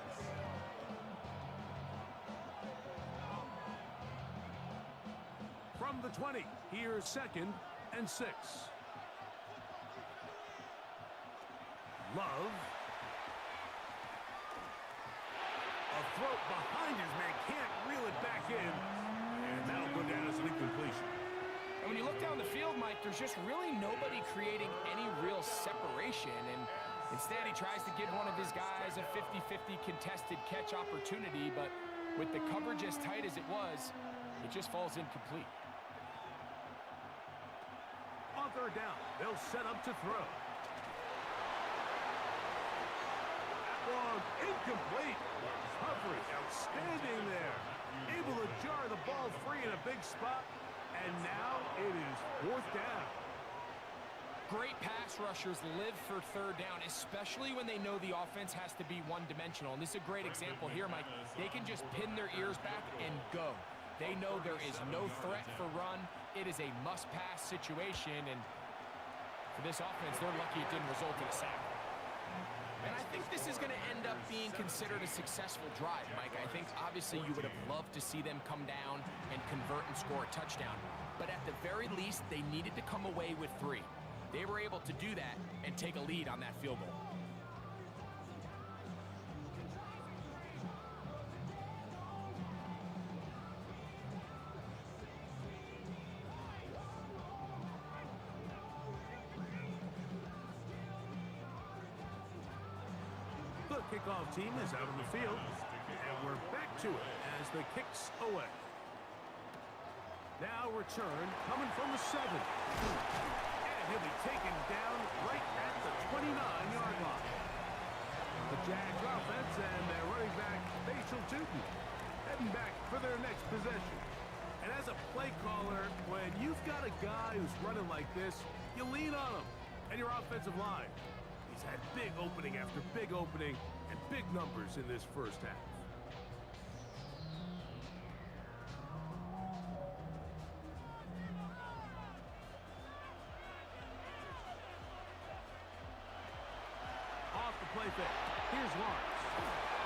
From the 20, here's 2nd and 6. Love. A throw behind his man, can't reel it back in. And that'll go down as an incompletion. And when you look down the field, Mike, there's just really nobody creating any real separation. And instead, he tries to give one of his guys a 50-50 contested catch opportunity. But with the coverage as tight as it was, it just falls incomplete. On 3rd down, they'll set up to throw. Long, incomplete. Coverage, outstanding there. Able to jar the ball free in a big spot. And now it is 4th down. Great pass rushers live for 3rd down, especially when they know the offense has to be one-dimensional. And this is a great example here, Mike. They can just pin their ears back and go. They know there is no threat for run. It is a must-pass situation, and for this offense, they're lucky it didn't result in a sack. And I think this is going to end up being considered a successful drive, Mike. I think, obviously, you would have loved to see them come down and convert and score a touchdown. But at the very least, they needed to come away with 3. They were able to do that and take a lead on that field goal. The kickoff team is out on the field, and we're back to it as the kick's away. Now return coming from the 7. And he'll be taken down right at the 29-yard line. The Jags offense and their running back, Facial Tootin, heading back for their next possession. And as a play caller, when you've got a guy who's running like this, you lean on him and your offensive line. He's had big opening after big opening and big numbers in this first half. Off the play fake. Here's Lawrence.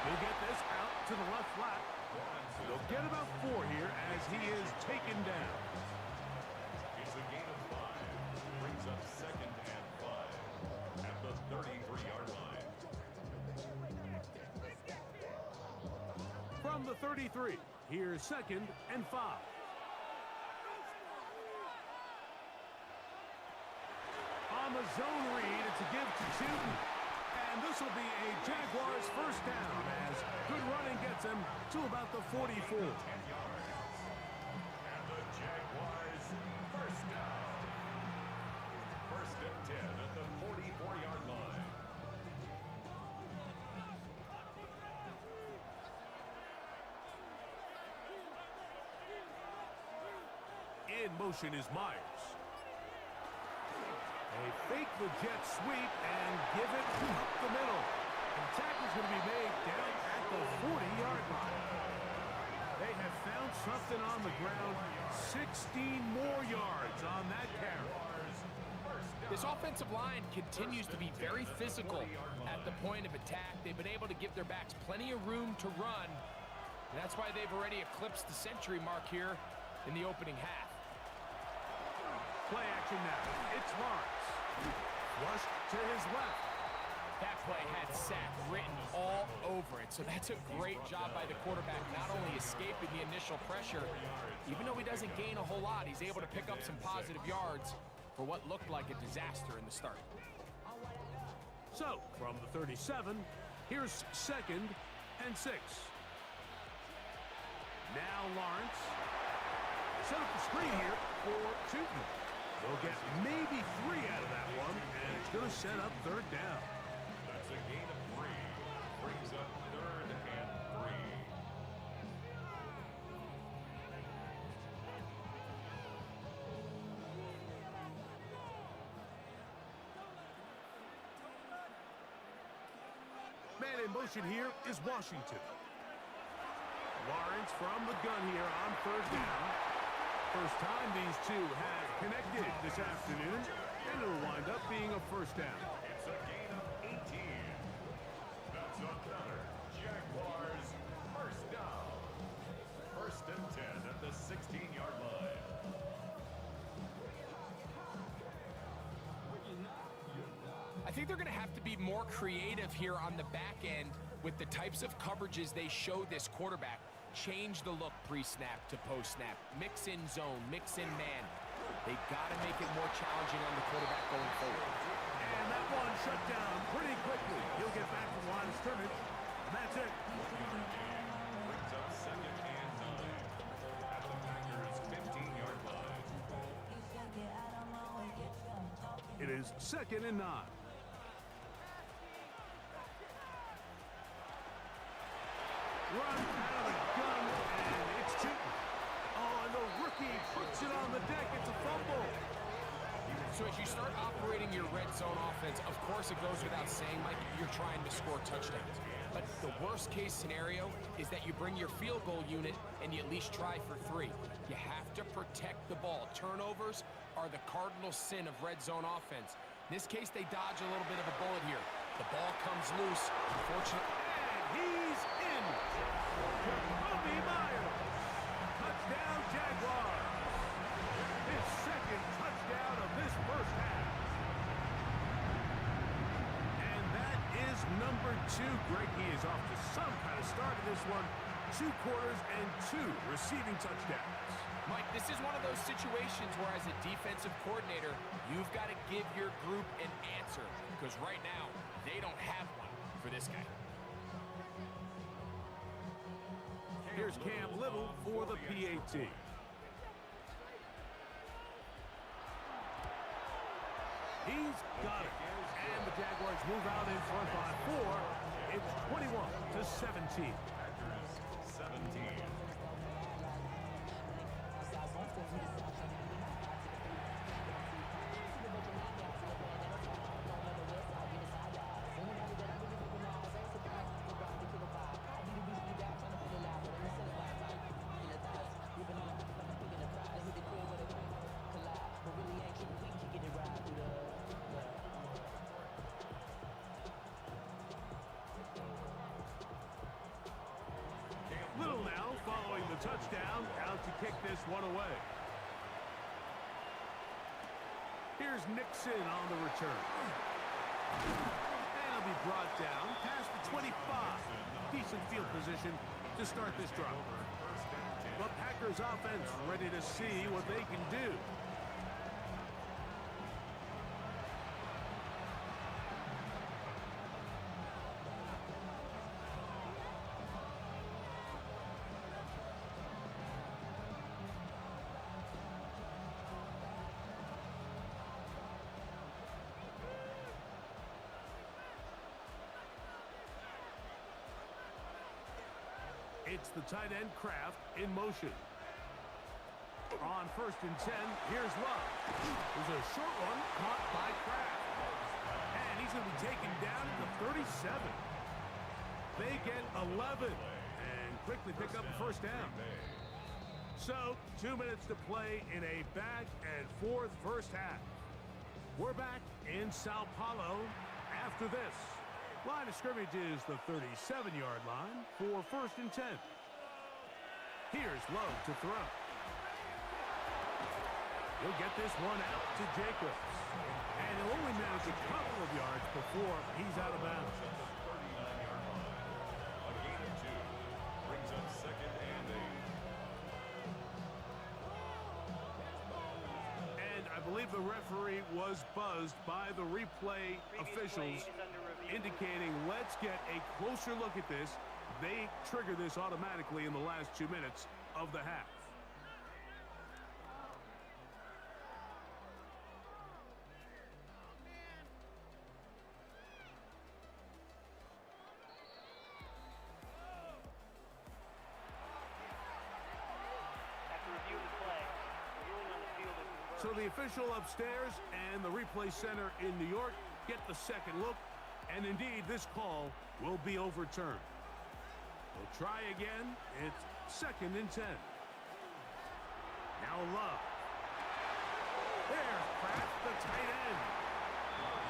He'll get this out to the left flat. They'll get about 4 here as he is taken down. It's a gain of 5. Brings up 2nd and 5 at the 33-yard line. From the 33, here's 2nd and 5. On the zone read, it's a give to Tootin. And this will be a Jaguars first down as good running gets him to about the 44. 10 yards. And the Jaguars first down. 1st and 10 at the 44-yard line. In motion is Myers. They fake the jet sweep and give it up the middle. The tackle's going to be made down at the 40-yard line. They have found something on the ground. 16 more yards on that carry. This offensive line continues to be very physical at the point of attack. They've been able to give their backs plenty of room to run. And that's why they've already eclipsed the century mark here in the opening half. Play action now. It's Lawrence. Flushed to his left. That play had sack written all over it, so that's a great job by the quarterback, not only escaping the initial pressure, even though he doesn't gain a whole lot, he's able to pick up some positive yards for what looked like a disaster in the start. So, from the 37, here's 2nd and 6. Now Lawrence. Set up the screen here for Tootin. They'll get maybe 3 out of that one, and it's going to set up 3rd down. That's a gain of 3. Brings up 3rd and 3. Man in motion here is Washington. Lawrence from the gun here on 3rd down. First time these two have connected this afternoon, and it'll wind up being a 1st down. It's a gain of 18. That's another Jaguars 1st down. 1st and 10 at the 16-yard line. I think they're going to have to be more creative here on the back end with the types of coverages they show this quarterback. Change the look pre-snap to post-snap. Mix in zone, mix in man. They've got to make it more challenging on the quarterback going forward. And that one shut down pretty quickly. He'll get back to the line of scrimmage, and that's it. Brings up 2nd and 9 at the Packers' 15-yard line. It is 2nd and 9. Run out of the gun, and it's Tootin. Oh, and the rookie puts it on the deck. It's a fumble. So as you start operating your red zone offense, of course it goes without saying, Mike, you're trying to score touchdowns. But the worst case scenario is that you bring your field goal unit and you at least try for 3. You have to protect the ball. Turnovers are the cardinal sin of red zone offense. In this case, they dodge a little bit of a bullet here. The ball comes loose, unfortunately. And he's in. Jacoby Myers. Touchdown, Jaguars. His 2nd touchdown of this 1st half. And that is number 2. Greg, he is off to some kind of start in this one. 2 quarters and 2 receiving touchdowns. Mike, this is one of those situations where as a defensive coordinator, you've got to give your group an answer because right now, they don't have one for this guy. Here's Cam Little for the PAT. He's got it. And the Jaguars move out in front by 4. It's 21-17. Packers 17. Little now following the touchdown, out to kick this one away. Here's Nixon on the return. And he'll be brought down past the 25. Decent field position to start this drive. The Packers offense ready to see what they can do. It's the tight end Kraft in motion. On 1st and 10, here's Love. There's a short one caught by Kraft. And he's going to be taken down at the 37. They get 11 and quickly pick up the 1st down. So, 2 minutes to play in a back and forth 1st half. We're back in Sao Paulo after this. Line of scrimmage is the 37-yard line for 1st and 10. Here's Lowe to throw. He'll get this one out to Jacobs. And he'll only manage a couple of yards before he's out of bounds. A gain of 2 brings up second and 8. And I believe the referee was buzzed by the replay officials indicating, let's get a closer look at this. They trigger this automatically in the last 2 minutes of the half. So the official upstairs and the replay center in New York get the second look, and indeed this call will be overturned. We'll try again. It's 2nd and 10. Now Love. There's Kraft, the tight end.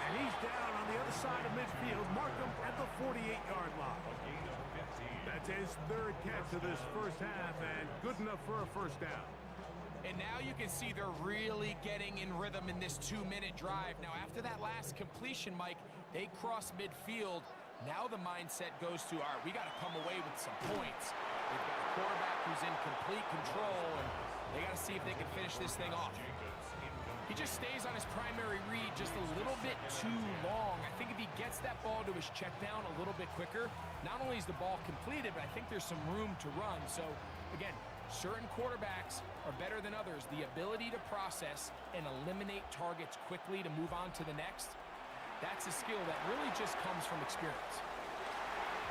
And he's down on the other side of midfield. Mark him at the 48-yard line. That's his 3rd catch of this first half, and good enough for a first down. And now you can see they're really getting in rhythm in this 2-minute drive. Now, after that last completion, Mike, they cross midfield. Now the mindset goes to, all right, we got to come away with some points. They've got a quarterback who's in complete control, and they got to see if they can finish this thing off. He just stays on his primary read just a little bit too long. I think if he gets that ball to his check down a little bit quicker, not only is the ball completed, but I think there's some room to run. So, again, certain quarterbacks are better than others. The ability to process and eliminate targets quickly to move on to the next, that's a skill that really just comes from experience.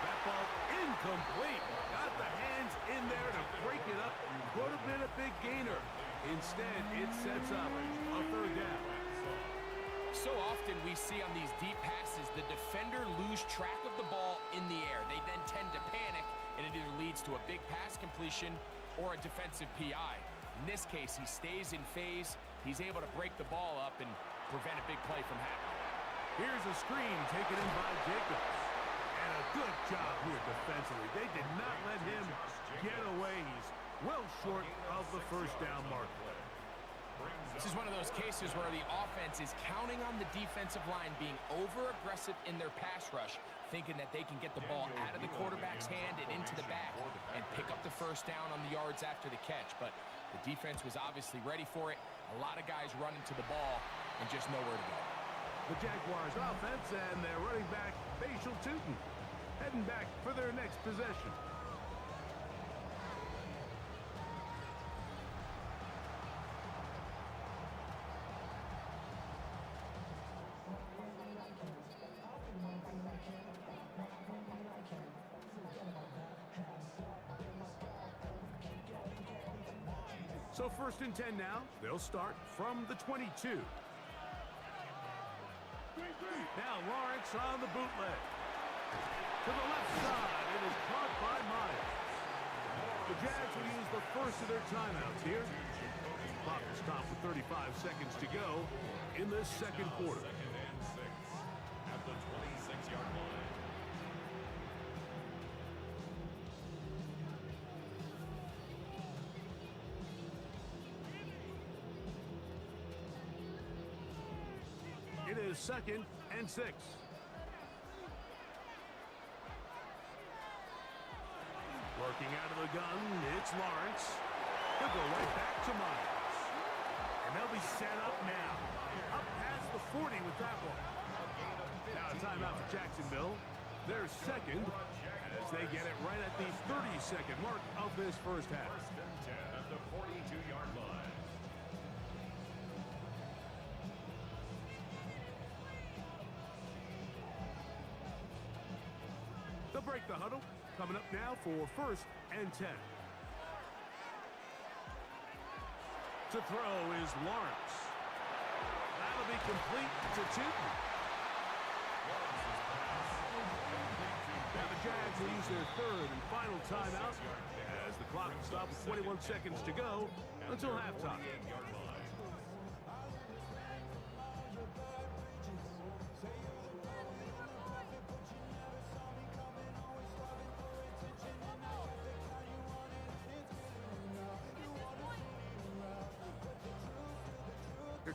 That ball incomplete. Got the hands in there to break it up. Would have been a big gainer. Instead, it sets up a 3rd down. So often we see on these deep passes, the defender lose track of the ball in the air. They then tend to panic, and it either leads to a big pass completion or a defensive PI. In this case, he stays in phase. He's able to break the ball up and prevent a big play from happening. Here's a screen taken in by Jacobs. And a good job here defensively. They did not let him get away. He's well short of the first down mark. This is one of those cases where the offense is counting on the defensive line being over-aggressive in their pass rush, thinking that they can get the ball out of the quarterback's hand and into the back and pick up the first down on the yards after the catch. But the defense was obviously ready for it. A lot of guys running to the ball and just nowhere to go. The Jaguars offense and their running back, Facial Tootin, heading back for their next possession. So 1st and 10 now. They'll start from the 22. Now Lawrence on the bootleg. To the left side. It is caught by Myers. The Jags will use the first of their timeouts here. Clock will stop with 35 seconds to go in this 2nd quarter. 2nd and 6 at the 26-yard line. It is 2nd and 6. Working out of the gun, it's Lawrence. He'll go right back to Myers. And they'll be set up now. Up past the 40 with that one. Now a timeout for Jacksonville. They're 2nd as they get it right at the 30-second mark of this first half. 1st and 10 at the 42-yard line. They'll break the huddle. Coming up now for 1st and 10. To throw is Lawrence. That'll be complete to Tootin. Now the Jags will use their 3rd and final timeout as the clock will stop with 21 seconds to go until halftime.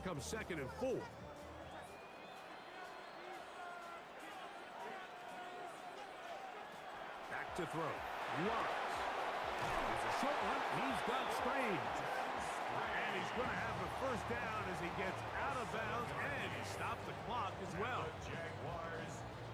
comes 2nd and 4. Back to throw. Lawrence. There's a short one. He's got Strange. And he's going to have the first down as he gets out of bounds, and he stopped the clock as well.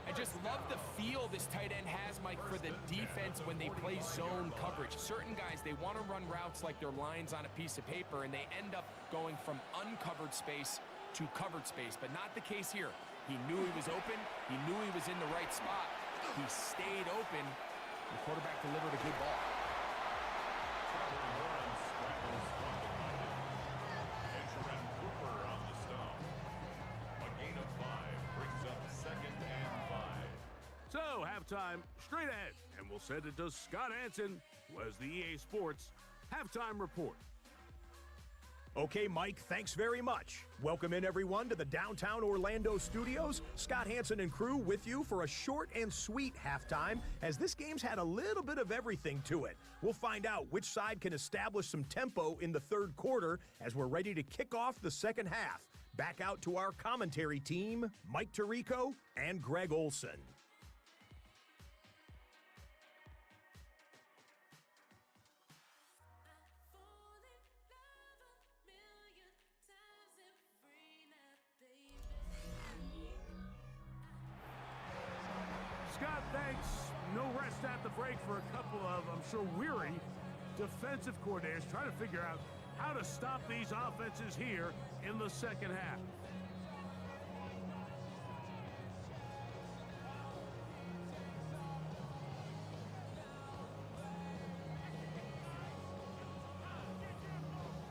I just love the feel this tight end has, Mike, for the defense when they play zone coverage. Certain guys, they want to run routes like they're lines on a piece of paper, and they end up going from uncovered space to covered space, but not the case here. He knew he was open. He knew he was in the right spot. He stayed open. The quarterback delivered a good ball. So, halftime, straight ahead, and we'll send it to Scott Hanson, who has the EA Sports Halftime Report. Okay, Mike, thanks very much. Welcome in, everyone, to the downtown Orlando studios. Scott Hanson and crew with you for a short and sweet halftime, as this game's had a little bit of everything to it. We'll find out which side can establish some tempo in the third quarter as we're ready to kick off the second half. Back out to our commentary team, Mike Tirico and Greg Olson. Scott, thanks. No rest at the break for a couple of, I'm sure, weary defensive coordinators trying to figure out how to stop these offenses here in the second half.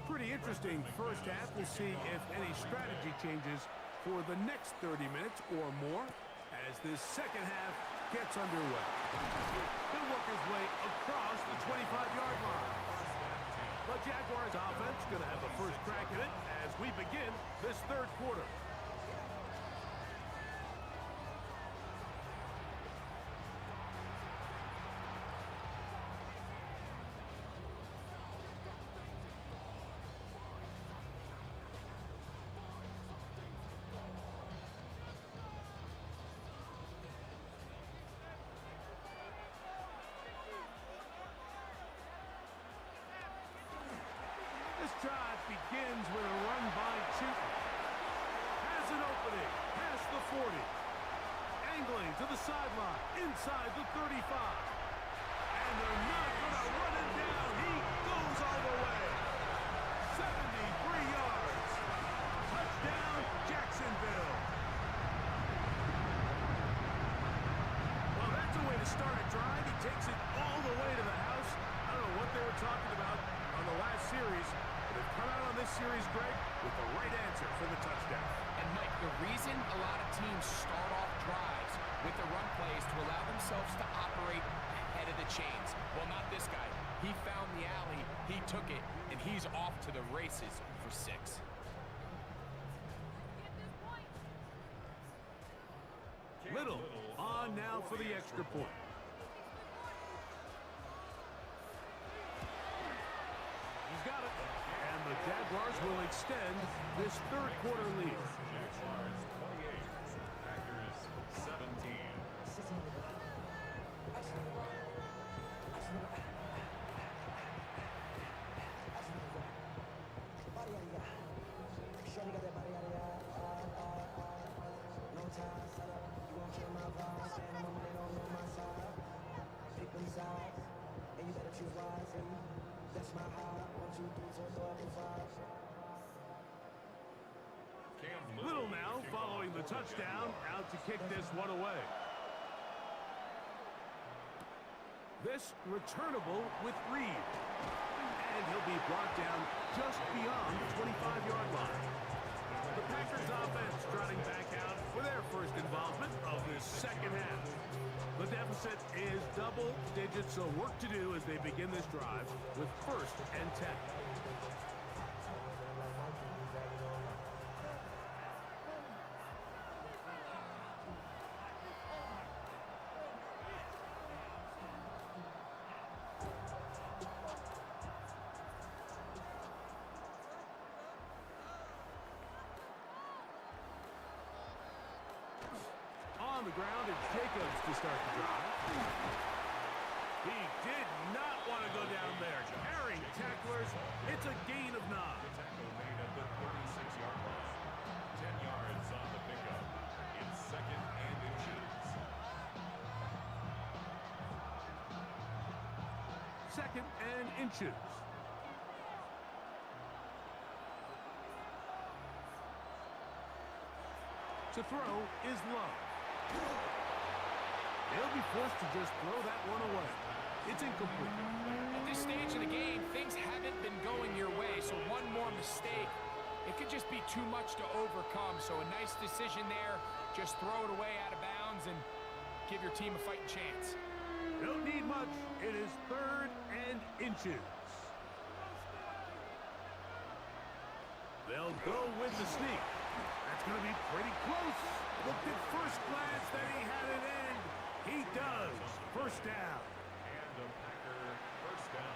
Pretty interesting first half. We'll see if any strategy changes for the next 30 minutes or more as this second half gets underway. He'll work his way across the 25-yard line. The Jaguars offense going to have the first crack at it as we begin this third quarter. This drive begins with a run by Chooton. Has an opening past the 40. Angling to the sideline, inside the 35. And they're not going to run him down. He goes all the way. 73 yards. Touchdown, Jacksonville. Well, that's a way to start a drive. He takes it all the way to the house. I don't know what they were talking about on the last series. They've come out on this series, Greg, with the right answer for the touchdown. And Mike, the reason a lot of teams start off drives with the run plays to allow themselves to operate ahead of the chains. Well, not this guy. He found the alley, he took it, and he's off to the races for 6. Little on now for the extra point. He's got it. And the Jaguars will extend this third quarter lead. Jaguars 28, Packers 17. Little now following the touchdown, out to kick this one away. This returnable with Reed. And he'll be brought down just beyond the 25-yard line. The Packers offense trotting back out for their first involvement of this second half. The deficit is double digits, so work to do as they begin this drive with 1st and 10. On the ground, it's Jacobs to start the drive. He did not want to go down there. Carrying tacklers, it's a gain of 9. Tackle made at the 36-yard line. 10 yards on the pickup. It's 2nd and inches. 2nd and inches. To throw is Love. He'll be forced to just throw that one away. It's incomplete. At this stage of the game, things haven't been going your way, so one more mistake, it could just be too much to overcome. So a nice decision there. Just throw it away out of bounds and give your team a fighting chance. Don't need much. It is 3rd and inches. They'll go with the sneak. That's going to be pretty close. Looked at first glance that he had it in. He does. First down. And a Packer first down.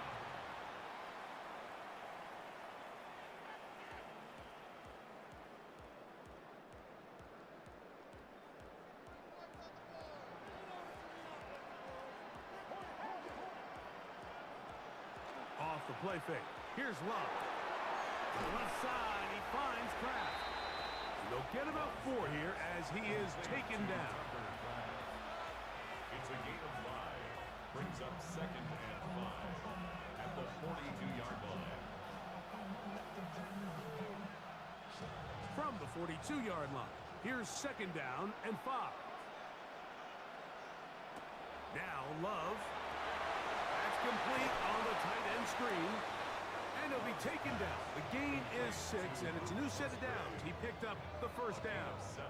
Off the play fake. Here's Love. Left side, he finds Kraft. They'll get about 4 here as he is taken down. It's a gain of 5. Brings up 2nd and 5 at the 42-yard line. From the 42-yard line, here's 2nd down and 5. Now Love. That's complete on the tight end screen. And he'll be taken down. The gain is 6, and it's a new set of downs. He picked up the first down. 7.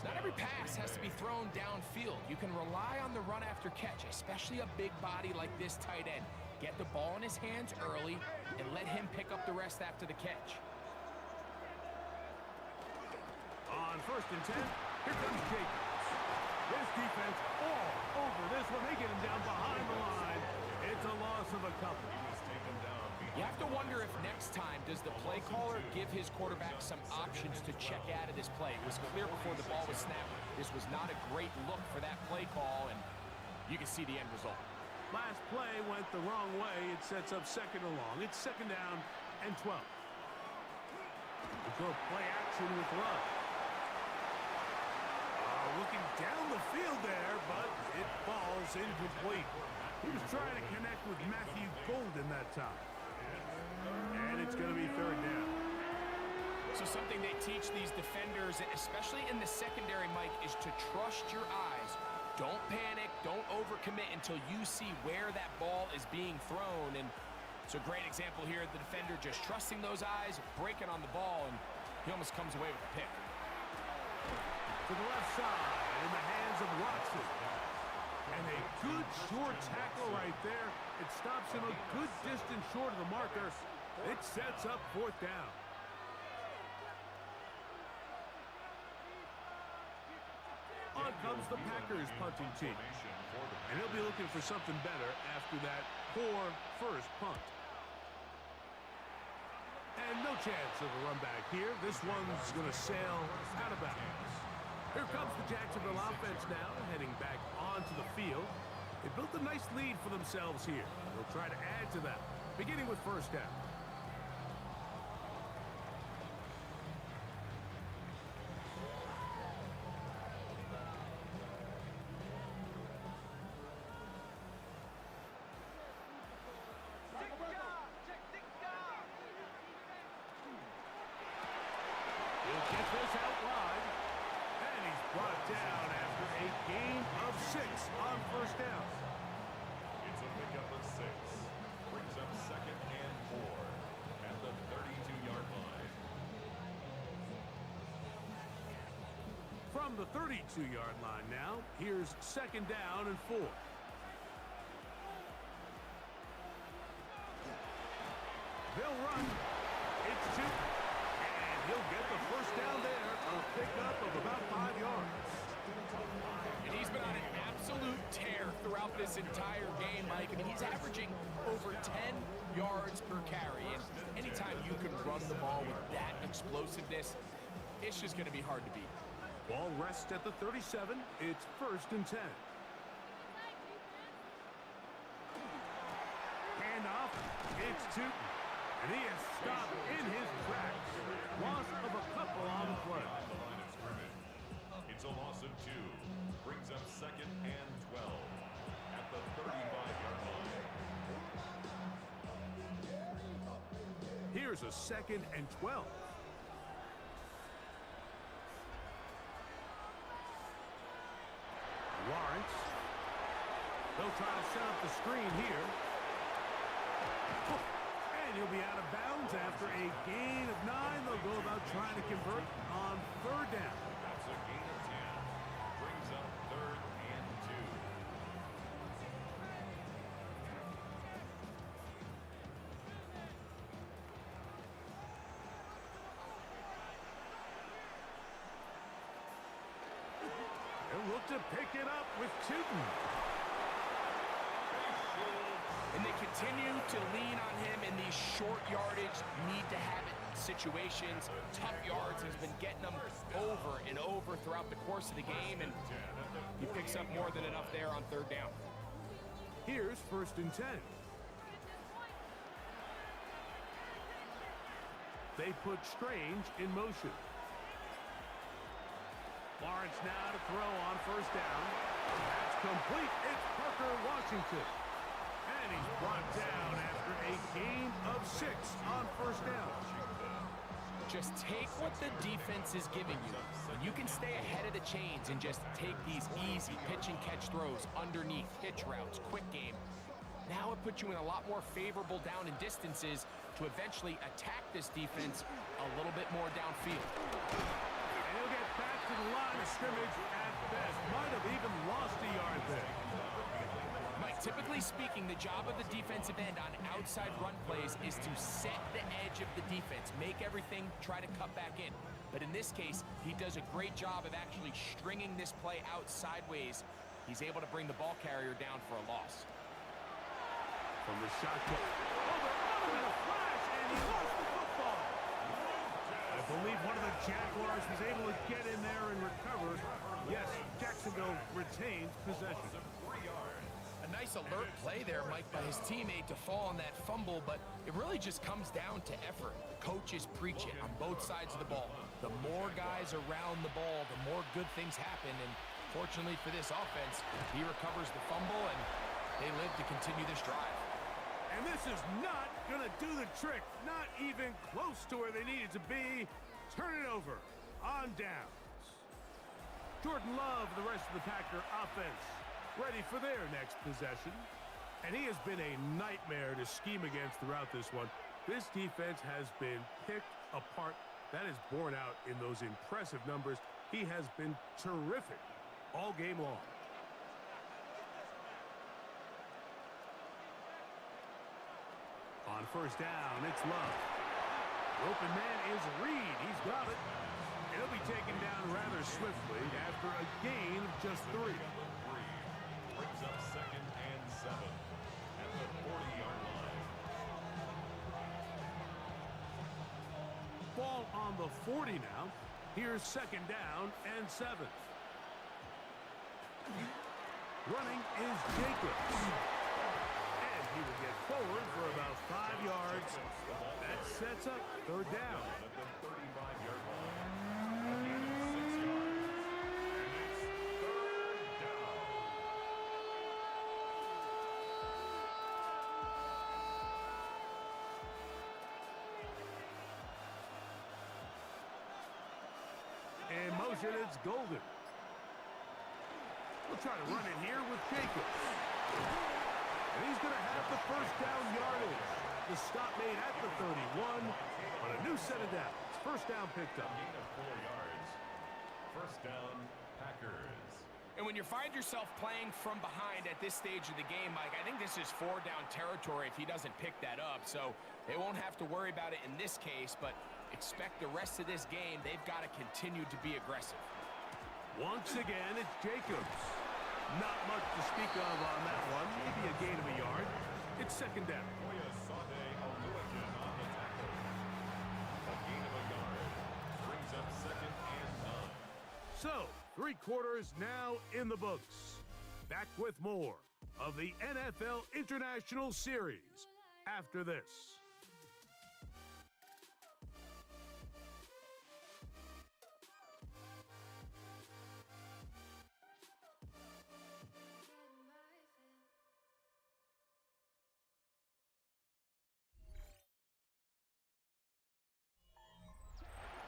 Not every pass has to be thrown downfield. You can rely on the run after catch, especially a big body like this tight end. Get the ball in his hands early and let him pick up the rest after the catch. On 1st and 10, here comes Jacobs. This defense all over this one. They get him down behind the line. It's a loss of a couple. He was taken down. You have to wonder if next time, does the play caller give his quarterback some options to check out of this play? It was clear before the ball was snapped. This was not a great look for that play call, and you can see the end result. Last play went the wrong way. It sets up 2nd and long. It's 2nd down and 12. We'll go play action with Love. Looking down the field there, but it falls incomplete. He was trying to connect with Matthew Golden that time. And it's going to be 3rd down. So something they teach these defenders, especially in the secondary, Mike, is to trust your eyes. Don't panic. Don't overcommit until you see where that ball is being thrown. And it's a great example here. The defender just trusting those eyes, breaking on the ball, and he almost comes away with a pick. To the left side, in the hands of Watson. And a good short tackle right there. It stops him a good distance short of the marker. It sets up 4th down. On comes the Packers punting team. And he'll be looking for something better after that poor first punt. And no chance of a run back here. This one's going to sail out of bounds. Here comes the Jacksonville offense now, heading back onto the field. They built a nice lead for themselves here. They'll try to add to that, beginning with 1st down. He'll get this out wide. And he's brought down after a gain of 6 on 1st down. It's a pickup of 6. Brings up 2nd and 4 at the 32-yard line. From the 32-yard line now, here's 2nd down and 4. They'll run. It's 2. And he'll get the first down there. A pickup of about 5 yards. And he's been on an absolute tear throughout this entire game, Mike. I mean, he's averaging over 10 yards per carry. And anytime you can run the ball with that explosiveness, it's just going to be hard to beat. Ball rests at the 37. It's 1st and 10. Handoff. It's Tootin. And he is stopped in his tracks. Loss of a couple on the play. It's a loss of 2. Brings up 2nd and 12 at the 35-yard line. Here's a 2nd and 12. Lawrence. They'll try to set up the screen here. And he'll be out of bounds after a gain of 9. They'll go about trying to convert on 3rd down. That's a gain of 10. Brings up 3rd and 2. They'll look to pick it up with Tootin. And they continue to lean on him in these short yardage, need-to-have-it situations. Tough yards. He's been getting them over and over throughout the course of the game, and he picks up more than enough there on 3rd down. Here's 1st and 10. They put Strange in motion. Lawrence now to throw on 1st down. That's complete. It's Parker Washington. And he's brought down after a gain of 6 on 1st down. Just take what the defense is giving you. And you can stay ahead of the chains and just take these easy pitch and catch throws underneath, hitch routes, quick game. Now it puts you in a lot more favorable down and distances to eventually attack this defense a little bit more downfield. And he'll get back to the line of scrimmage at best. Might have even lost a yard there. Mike, typically speaking, the job of the defensive end on outside run plays is to set the edge of the defense, make everything try to cut back in. But in this case, he does a great job of actually stringing this play out sideways. He's able to bring the ball carrier down for a loss. From the shotgun. Oh, there a flash, and he lost the football. I believe one of the Jaguars was able to get in there and recover. Yes, Jacksonville retains possession. A nice alert play there, Mike, by his teammate to fall on that fumble, but it really just comes down to effort. The coaches preach it on both sides of the ball. The more guys around the ball, the more good things happen, and fortunately for this offense, he recovers the fumble, and they live to continue this drive. And this is not going to do the trick. Not even close to where they needed to be. Turn it over on downs. Jordan Love, the rest of the Packer offense, ready for their next possession. And he has been a nightmare to scheme against throughout this one. This defense has been picked apart. That is borne out in those impressive numbers. He has been terrific all game long. On 1st down, it's Love. The open man is Reed. He's got it. He'll be taken down rather swiftly after a gain of just 3. Brings up 2nd and 7 at the 40-yard line. Ball on the 40 now. Here's 2nd down and 7. Running is Jacobs. And he will get forward for about 5 yards. That sets up 3rd down. At the 35-yard line. A gain of 6 yards. And it's 3rd down. In motion, it's Golden. We'll try to run it here with Jacobs. And he's going to have the 1st down yardage. The stop made at the 31 on a new set of downs. 1st down picked up. Gain of 4 yards. 1st down, Packers. And when you find yourself playing from behind at this stage of the game, Mike, I think this is 4-down territory if he doesn't pick that up. So they won't have to worry about it in this case, but expect the rest of this game, they've got to continue to be aggressive. Once again, it's Jacobs. Not much to speak of on that one. Maybe a gain of a yard. It's 2nd down. Sade Oluwajen on the tackle. A gain of a yard. Brings up 2nd and So, 3 quarters now in the books. Back with more of the NFL International Series after this.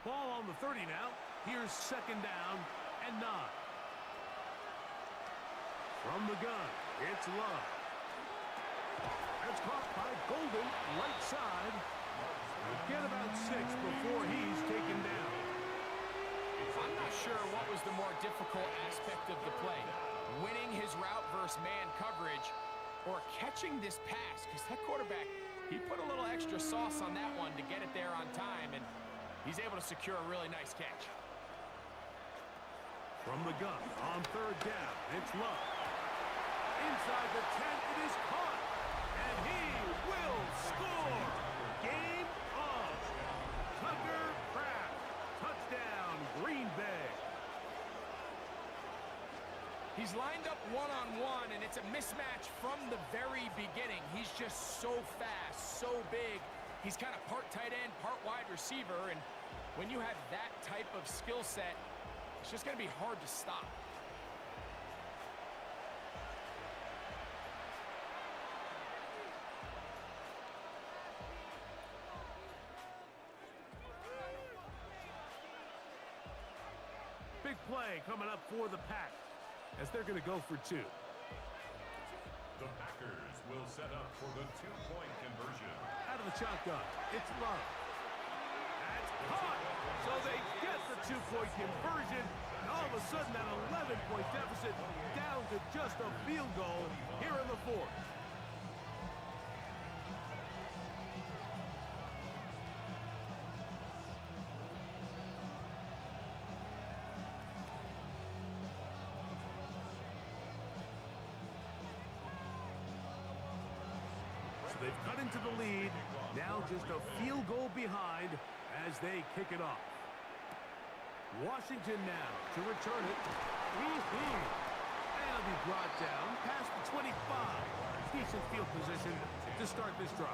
Ball on the 30 now. Here's 2nd down and 9. From the gun, it's Love. That's caught by Golden, right side. Get about 6 before he's taken down. I'm not sure what was the more difficult aspect of the play. Winning his route versus man coverage or catching this pass, because that quarterback, he put a little extra sauce on that one to get it there on time, and he's able to secure a really nice catch. From the gun, on 3rd down, it's Love. Inside the 10, it is caught, and he will score. Game on. Tucker Kraft, touchdown, Green Bay. He's lined up one-on-one, and it's a mismatch from the very beginning. He's just so fast, so big. He's kind of part tight end, part wide receiver, and when you have that type of skill set, it's just going to be hard to stop. Big play coming up for the Pack as they're going to go for 2. The Packers will set up for the 2-point conversion. Out of the shotgun, it's Love. That's caught! So they get the 2-point conversion, and all of a sudden that 11-point deficit down to just a field goal here in the 4th. So they've cut into the lead, now just a field goal behind as they kick it off. Washington now to return it. And it'll be brought down past the 25. Decent field position to start this drive.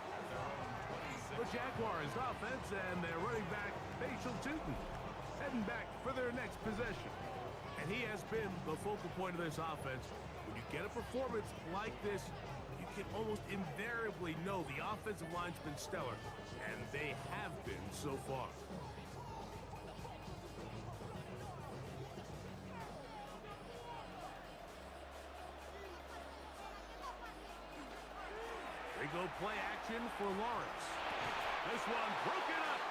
The Jaguars offense and their running back, Facial Tootin, heading back for their next possession. And he has been the focal point of this offense. When you get a performance like this, you can almost invariably know the offensive line's been stellar, and they have been so far. They go play action for Lawrence. This one broken up.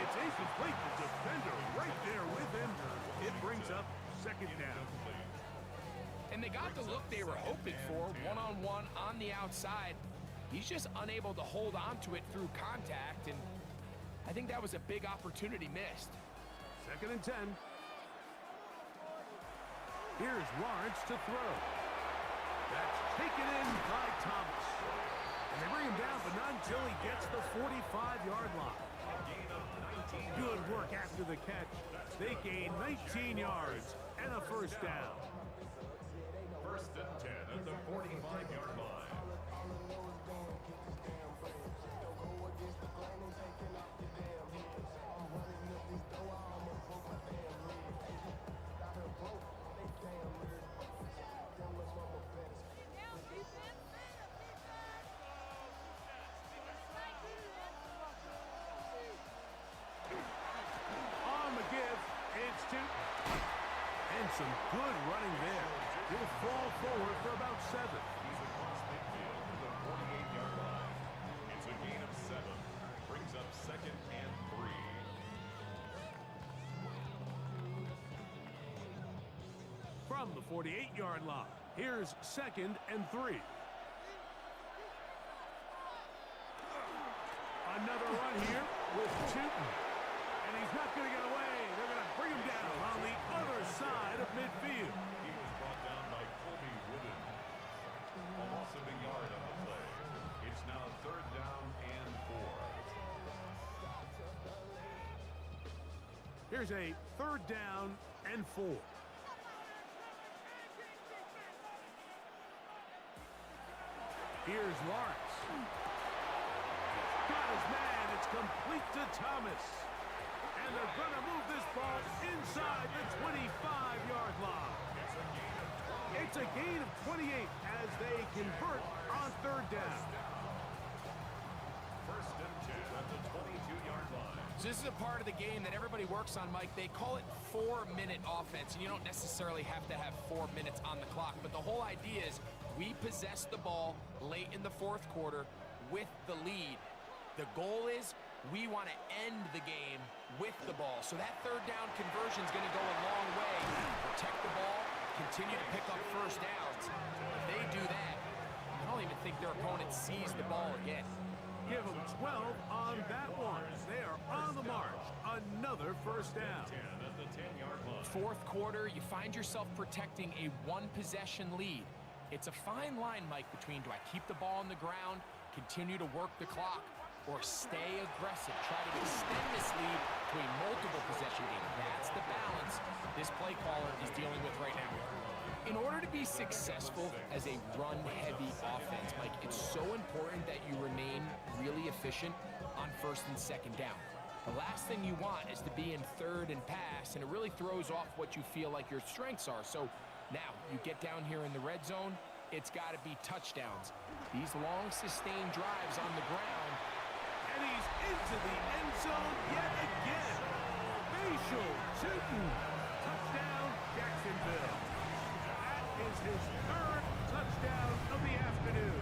It's incomplete. The defender right there with him. It brings up 2nd down. And they got the look they were hoping for, one-on-one on the outside. He's just unable to hold on to it through contact, and I think that was a big opportunity missed. 2nd and 10. Here's Lawrence to throw. That's taken in by Thomas. And they bring him down, but not until he gets the 45-yard line. Good work after the catch. They gain 19 yards and a 1st down. 1st and 10 at the 45-yard line. On the give, it's 2. And some good running there. He'll fall forward for about 7. He's across midfield to the 48-yard line. It's a gain of 7. Brings up 2nd and 3. From the 48-yard line, here's 2nd and 3. Another run here with Tootin. And he's not going to get away. They're going to bring him down on the other side of midfield. He was brought down by Colby Wooden. A loss of a yard on the play. It's now 3rd down and 4. Here's a 3rd down and 4. Here's Lawrence. Got his man. It's complete to Thomas. And they're going to move this ball inside the 25-yard line. It's a gain of 28 as they convert on 3rd down. 1st and 10 at the 22-yard line. So this is a part of the game that everybody works on, Mike. They call it 4-minute offense, and you don't necessarily have to have 4 minutes on the clock. But the whole idea is we possess the ball late in the 4th quarter with the lead. The goal is we want to end the game with the ball. So that 3rd down conversion is going to go a long way. Protect the ball, continue to pick up 1st downs. If they do that, I don't even think their opponent sees the ball again. Give them 12 on that one. They are on the march. Another 1st down. 10 at the 10-yard line. 4th quarter, you find yourself protecting a 1-possession lead. It's a fine line, Mike, between do I keep the ball on the ground, continue to work the clock, or stay aggressive, try to extend this lead to a multiple possession game. That's the balance this play caller is dealing with right now. In order to be successful as a run-heavy offense, Mike, it's so important that you remain really efficient on 1st and 2nd down. The last thing you want is to be in 3rd and pass, and it really throws off what you feel like your strengths are. So now you get down here in the red zone, it's got to be touchdowns. These long sustained drives on the ground. And he's into the end zone yet again. Facial shooting. Touchdown, Jacksonville. That is his 3rd touchdown of the afternoon.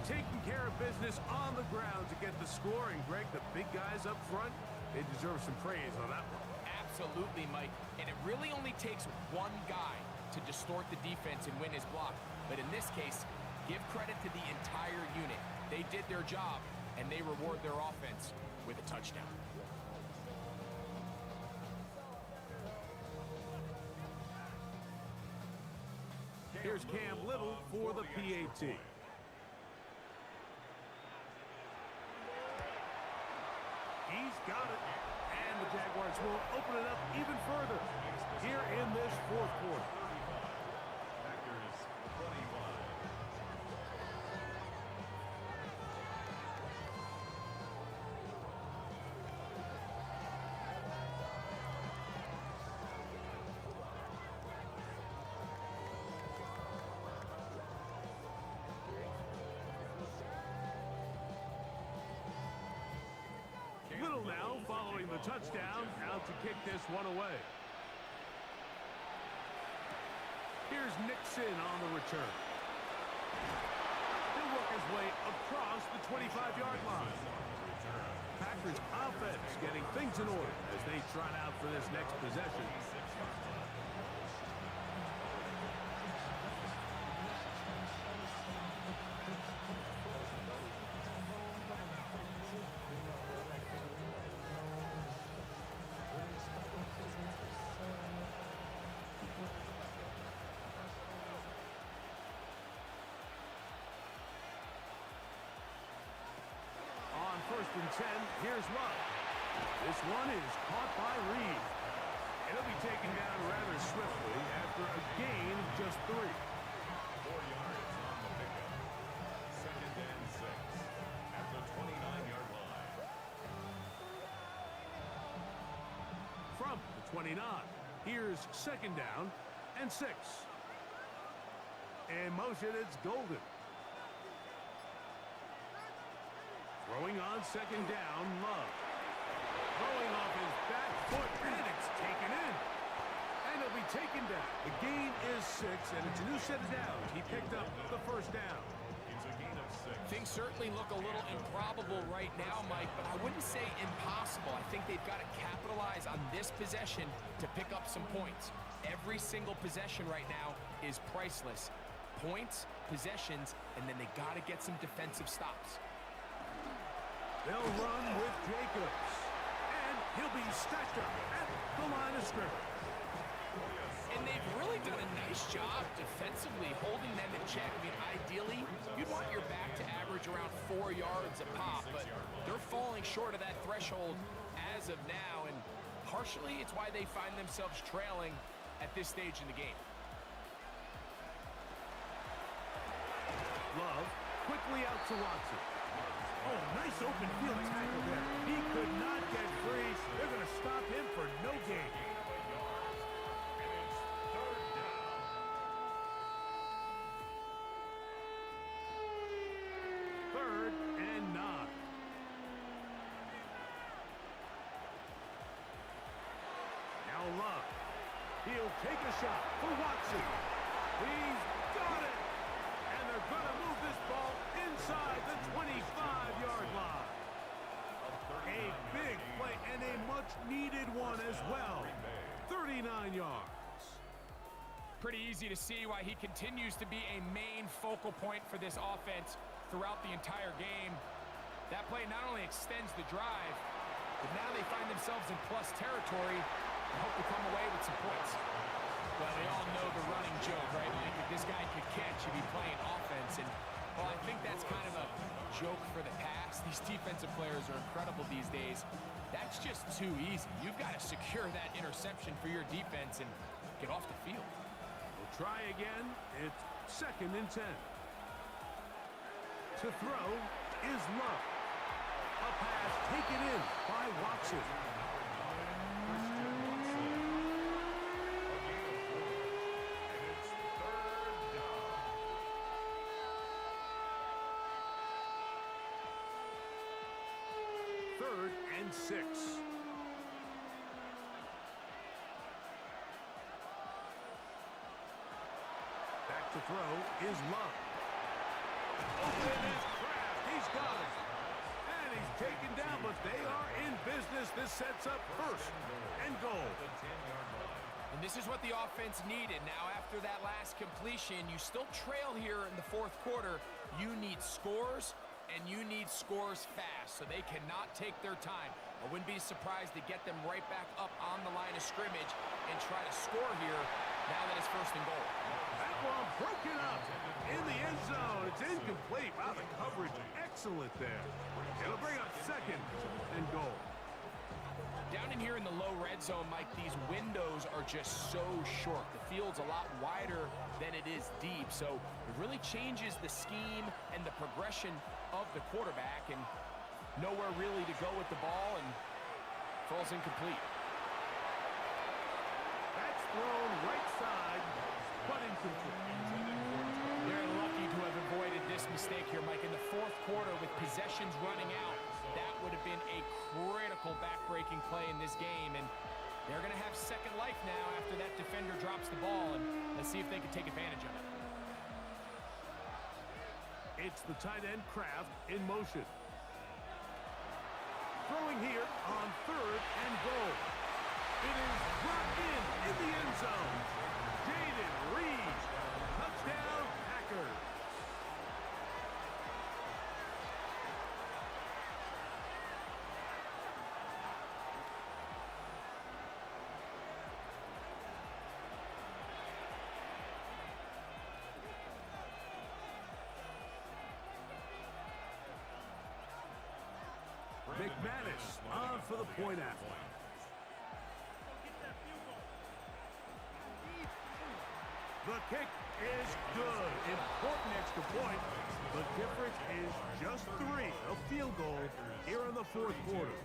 Taking care of business on the ground to get the score. And Greg, the big guys up front, they deserve some praise on that one. Absolutely, Mike. And it really only takes one guy to distort the defense and win his block. But in this case, give credit to the entire unit. They did their job, and they reward their offense with a touchdown. Here's Cam Little for the PAT. He's got it. And the Jaguars will open it up even further here in this 4th quarter. Packers 25. Little now following the touchdown, out to kick this one away. Here's Nixon on the return. He'll work his way across the 25-yard line. Packers offense getting things in order as they trot out for this next possession. On 1st and 10, here's Love. This one is caught by Reed. It'll be taken down rather swiftly after a gain of just 3. 4 yards on the pickup. 2nd and 6 at the 29-yard line. From the 29, here's 2nd down and 6. In motion, it's Golden. Throwing on 2nd down, Love. Throwing off his back foot, and it's taken in. And it'll be taken down. The gain is 6, and it's a new set of downs. He picked up the 1st down. It's a gain of 6. Things certainly look a little improbable right now, Mike, but I wouldn't say impossible. I think they've got to capitalize on this possession to pick up some points. Every single possession right now is priceless. Points, possessions, and then they got to get some defensive stops. They'll run with Jacobs. And he'll be stacked up at the line of scrimmage. And they've really done a nice job defensively holding them in check. I mean, ideally, you'd want your back to average around 4 yards a pop, but they're falling short of that threshold as of now, and partially it's why they find themselves trailing at this stage in the game. Love quickly out to Watson. Oh, nice open field tackle there. He could not get free. They're going to stop him for no gain. Third and 9. Now Love. He'll take a shot for Watson. He's got it. And they're going to move this ball inside the 25-yard line. A big play and a much-needed one as well. 39 yards. Pretty easy to see why he continues to be a main focal point for this offense throughout the entire game. That play not only extends the drive, but now they find themselves in plus territory and hope to come away with some points. Well, we all know the running joke, right, Mike? If this guy could catch, he'd be playing offense. And, well, I think that's kind of a joke for the past. These defensive players are incredible these days. That's just too easy. You've got to secure that interception for your defense and get off the field. We'll try again. It's 2nd and 10. To throw is Love. A pass taken in by Watson. Third and 6. Back to throw is Love. Open is Kraft. He's got it. And he's taken down, but they are in business. This sets up 1st and goal. And this is what the offense needed. Now, after that last completion, you still trail here in the 4th quarter. You need scores, and you need scores fast, so they cannot take their time. I wouldn't be surprised to get them right back up on the line of scrimmage and try to score here now that it's 1st and goal. That ball broken up in the end zone. It's incomplete. Wow, the coverage excellent there. It'll bring up 2nd and goal. Down in here in the low red zone, Mike, these windows are just so short. The field's a lot wider than it is deep, so it really changes the scheme and the progression of the quarterback, and nowhere really to go with the ball, and falls incomplete. That's thrown right side, but incomplete. They're lucky to have avoided this mistake here, Mike. In the 4th quarter, with possessions running out, that would have been a critical back-breaking play in this game, and they're going to have second life now after that defender drops the ball, and let's see if they can take advantage of it. It's the tight end Kraft in motion. Throwing here on 3rd and goal. It is dropped in the end zone. Jaden Reed. Touchdown, Packers. McManus on for the point after. The kick is good. Important extra point. The difference is just 3. A field goal here in the 4th quarter.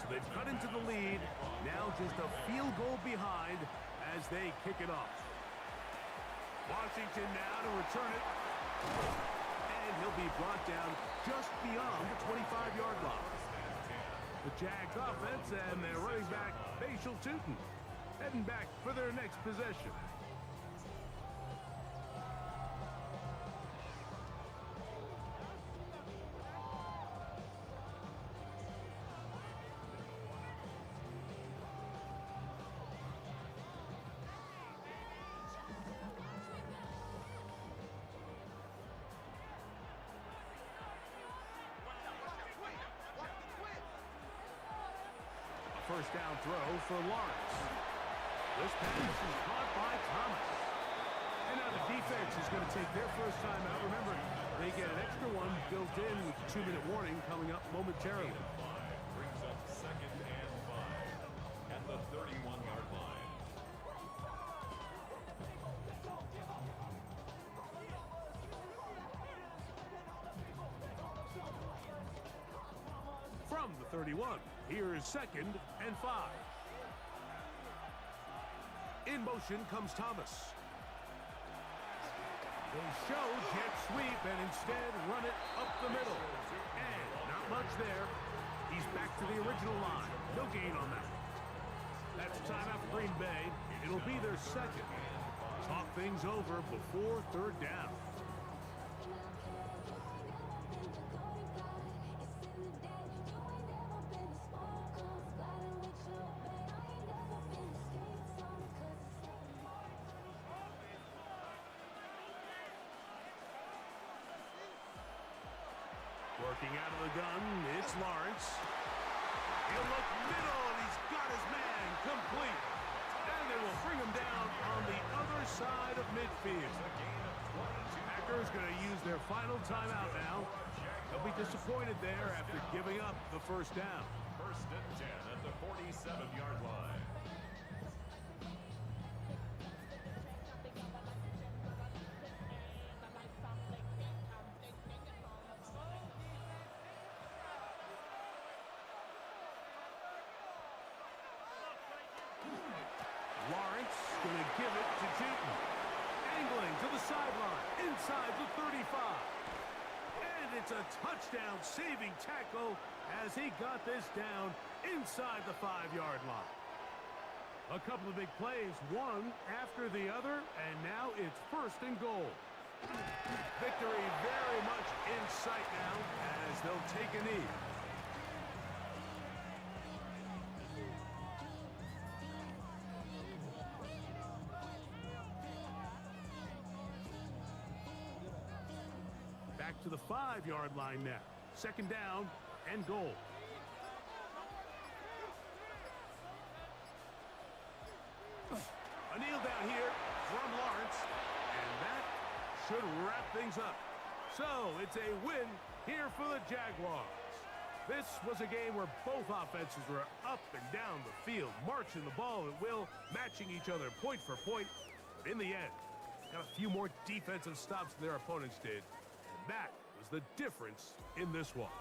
So they've cut into the lead. Now just a field goal behind as they kick it off. Washington now to return it. And he'll be brought down just beyond the 25-yard line. The Jags offense and their running back, Facial Tootin, heading back for their next possession. first down throw for Lawrence. This pass is caught by Thomas. And now the defense is going to take their first time out. Remember, they get an extra one built in with the 2-minute warning coming up momentarily. Brings up second and 5 at the 31-yard line. From the 31, here's second and 5. In motion comes Thomas. They show jet sweep and instead run it up the middle. And not much there. He's back to the original line. No gain on that. That's timeout for Green Bay. It'll be their second. Talk things over before third down. Working out of the gun, it's Lawrence. He'll look middle, and he's got his man complete. And they will bring him down on the other side of midfield. Packers going to use their final timeout now. They'll be disappointed there after giving up the first down. First and 10 at the 47-yard line. Lawrence going to give it to Newton. Angling to the sideline, inside the 35. And it's a touchdown saving tackle as he got this down inside the 5-yard line. A couple of big plays, one after the other, and now it's first and goal. Victory very much in sight now as they'll take a knee. Back to the 5-yard line now. Second down and goal. A kneel down here from Lawrence, and that should wrap things up. So it's a win here for the Jaguars. This was a game where both offenses were up and down the field, marching the ball at will, matching each other point for point. But in the end, got a few more defensive stops than their opponents did. And that was the difference in this one.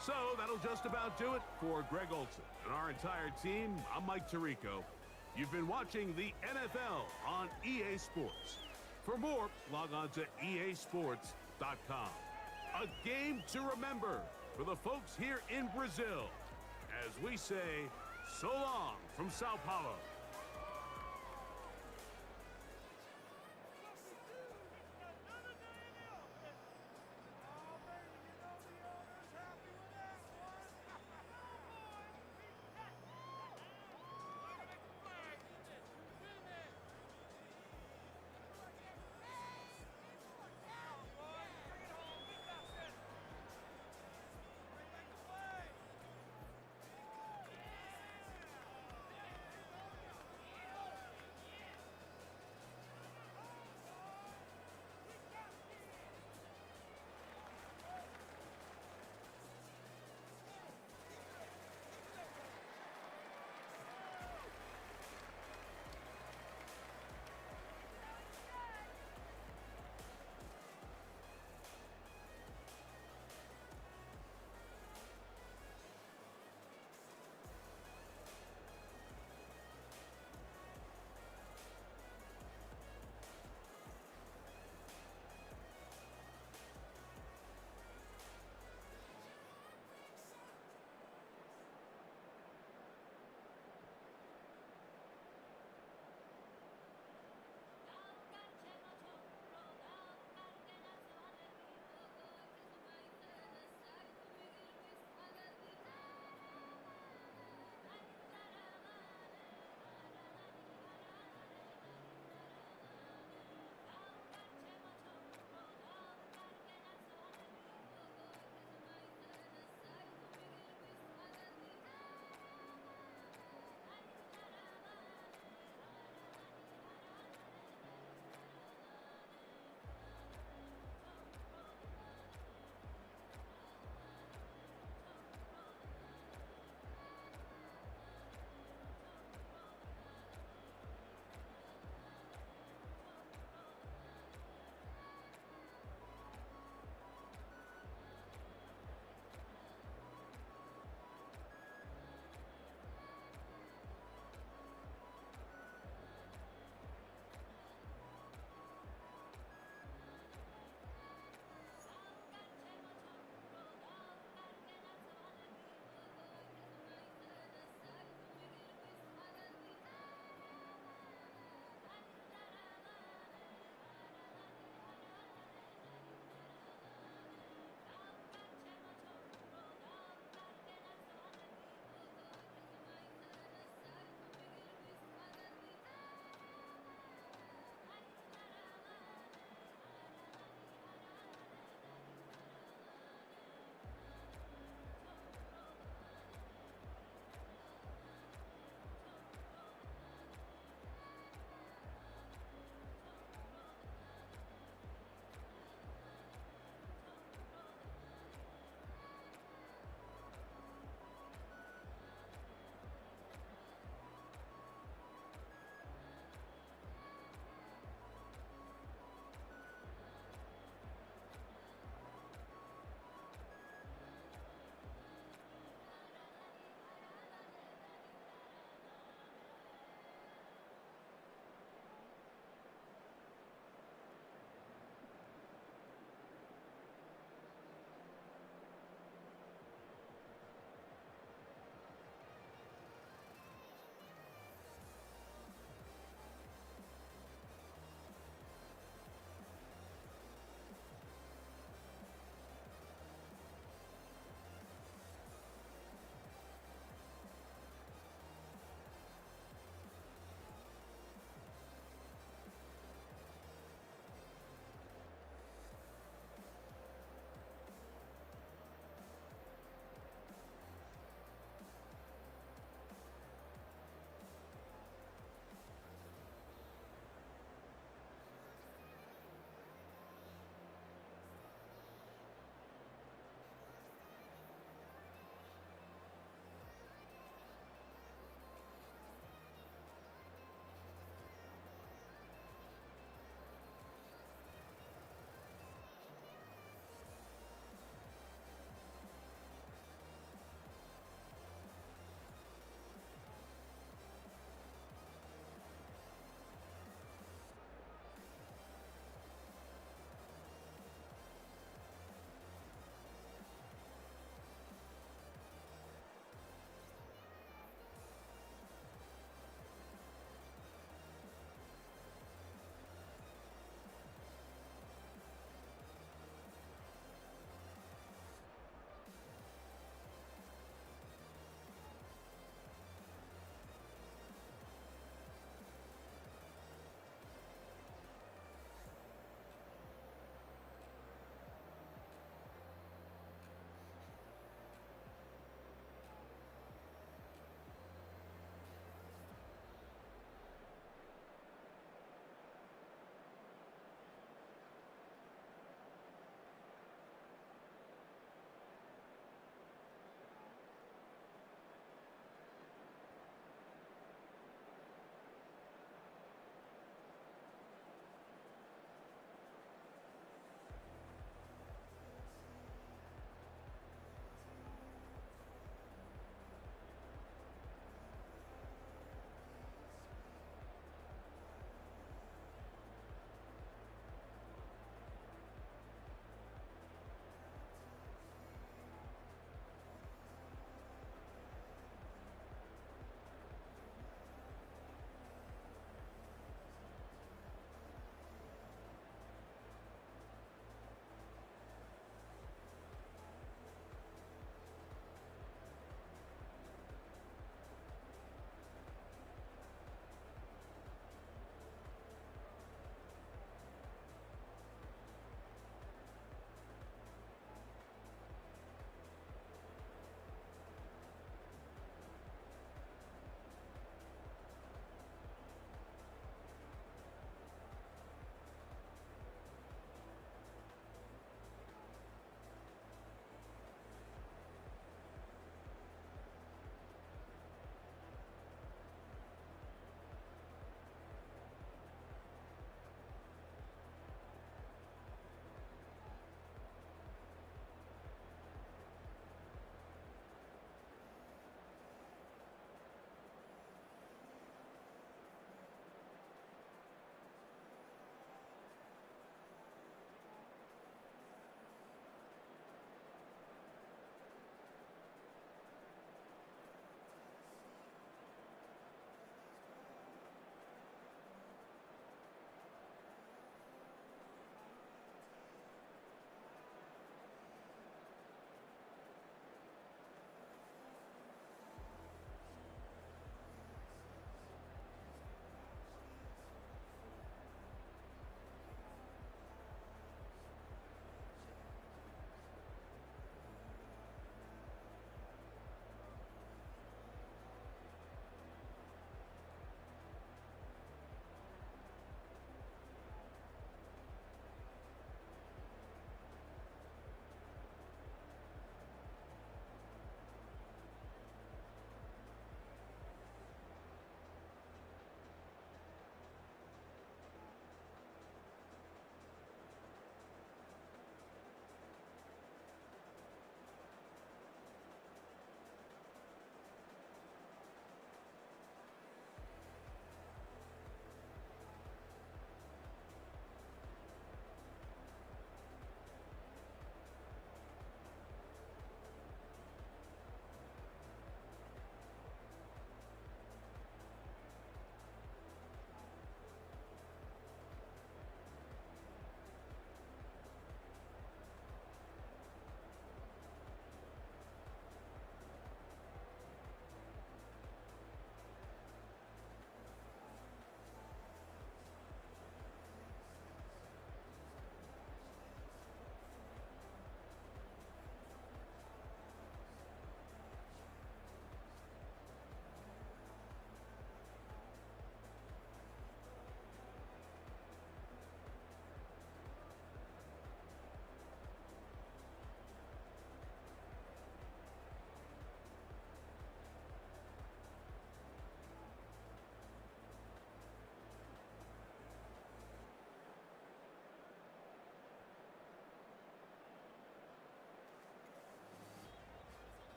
So that'll just about do it for Greg Olson and our entire team. I'm Mike Tirico. You've been watching the NFL on EA Sports. For more, log on to easports.com. A game to remember for the folks here in Brazil as we say so long from Sao Paulo.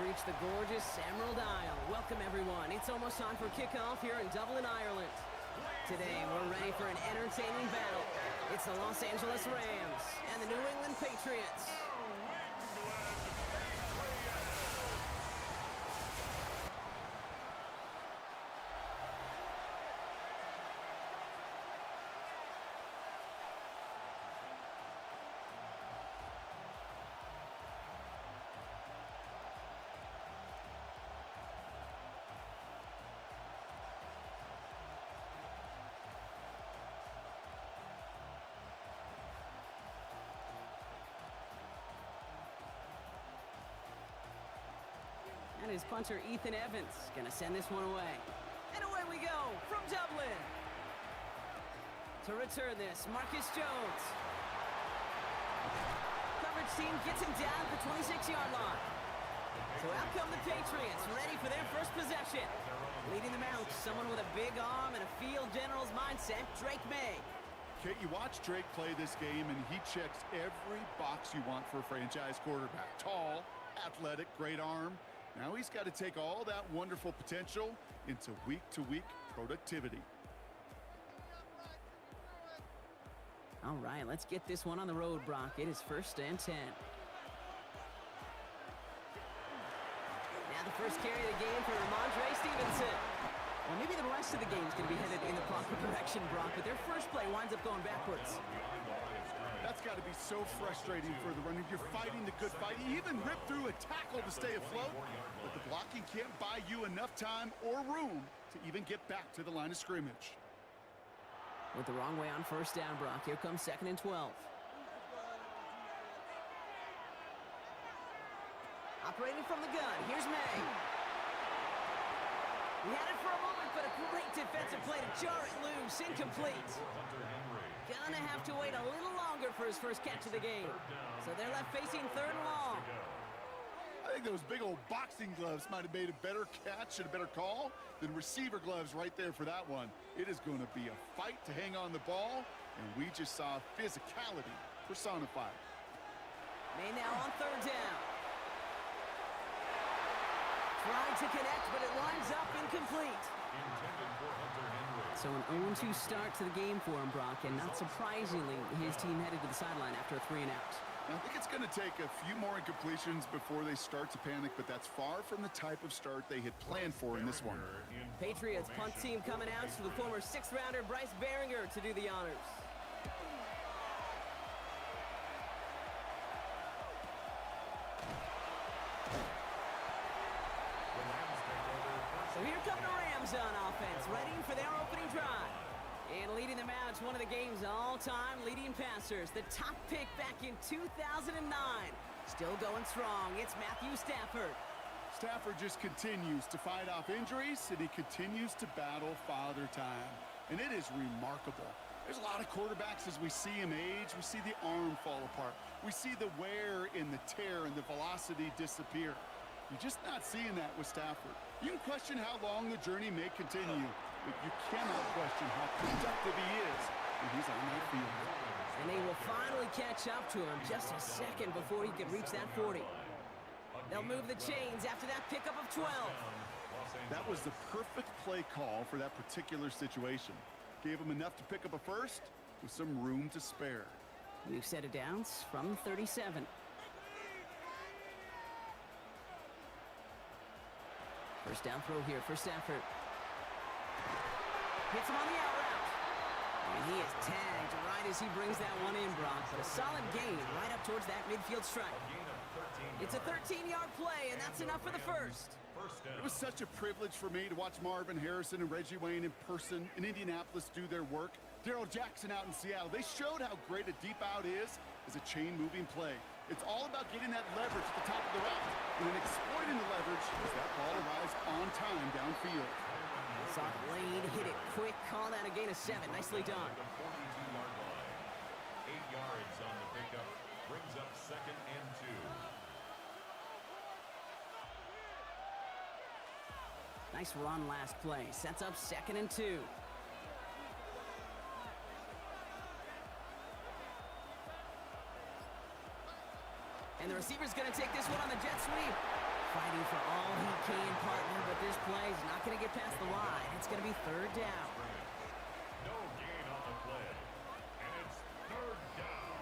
reached the gorgeous Emerald Isle. Welcome, everyone. It's almost time for kickoff here in Dublin, Ireland. Today, we're ready for an entertaining battle. It's the Los Angeles Rams and the New England Patriots. And his punter, Ethan Evans, gonna send this one away. And away we go from Dublin. To return this, Marcus Jones. Coverage team gets him down at the 26-yard line. So out come the Patriots, ready for their first possession. Leading them out, someone with a big arm and a field general's mindset, Drake May. Kate, you watch Drake play this game, and he checks every box you want for a franchise quarterback. Tall, athletic, great arm. Now he's got to take all that wonderful potential into week-to-week productivity. All right, let's get this one on the road, Brock. It is 1st and 10. Now the first carry of the game for Ramondre Stevenson. Well, maybe the rest of the game is going to be headed in the proper direction, Brock, but their first play winds up going backwards. That's got to be so frustrating for the runner. You're fighting the good fight. You even rip through a tackle to stay afloat, but the blocking can't buy you enough time or room to even get back to the line of scrimmage. With the wrong way on 1st down, Brock. Here comes 2nd and 12. Operating from the gun, here's May. He had it for a moment, but a great defensive play to jar it loose. Incomplete. Gonna have to wait a little longer for his first catch of the game. So they're left facing 3rd and long. I think those big old boxing gloves might have made a better catch and a better call than receiver gloves right there for that one. It is going to be a fight to hang on the ball, and we just saw physicality personified. May now on 3rd down. Trying to connect, but it lines up incomplete. So an 0-2 start to the game for him, Brock, and not surprisingly, his team headed to the sideline after a 3-and-out. I think it's going to take a few more incompletions before they start to panic, but that's far from the type of start they had planned for in this one. Patriots punt team coming out to the former 6th-rounder Bryce Behringer to do the honors. So here come the Rams on offense, ready for their opening drive. And leading them out is one of the game's all-time leading passers, the top pick back in 2009. Still going strong, it's Matthew Stafford. Stafford just continues to fight off injuries, and he continues to battle father time. And it is remarkable. There's a lot of quarterbacks as we see him age, we see the arm fall apart. We see the wear in the tear and the velocity disappear. You're just not seeing that with Stafford. You can question how long the journey may continue, but you cannot question how productive he is when he's on that field. And they will finally catch up to him just a second before he can reach that 40. They'll move the chains after that pickup of 12. That was the perfect play call for that particular situation. Gave him enough to pick up a first with some room to spare. New set of downs from 37. First down throw here for Stafford. Hits him on the out route. And he is tagged right as he brings that one in, Brock. But a solid gain right up towards that midfield strike. It's a 13-yard play, and that's enough for the first. It was such a privilege for me to watch Marvin Harrison and Reggie Wayne in person in Indianapolis do their work. Darrell Jackson out in Seattle. They showed how great a deep out is as a chain-moving play. It's all about getting that leverage at the top of the route and then exploiting the leverage as that ball arrives on time downfield. Saw it laid, hit it quick, call that a gain of 7. Nicely done. 42-yard line. 8 yards on the pickup. Brings up 2nd and 2. Nice run last play. Sets up 2nd and 2. And the receiver's going to take this one on the jet sweep. Fighting for all he can, partner, but this play is not going to get past the line. It's going to be third down. No gain on the play. And it's third down.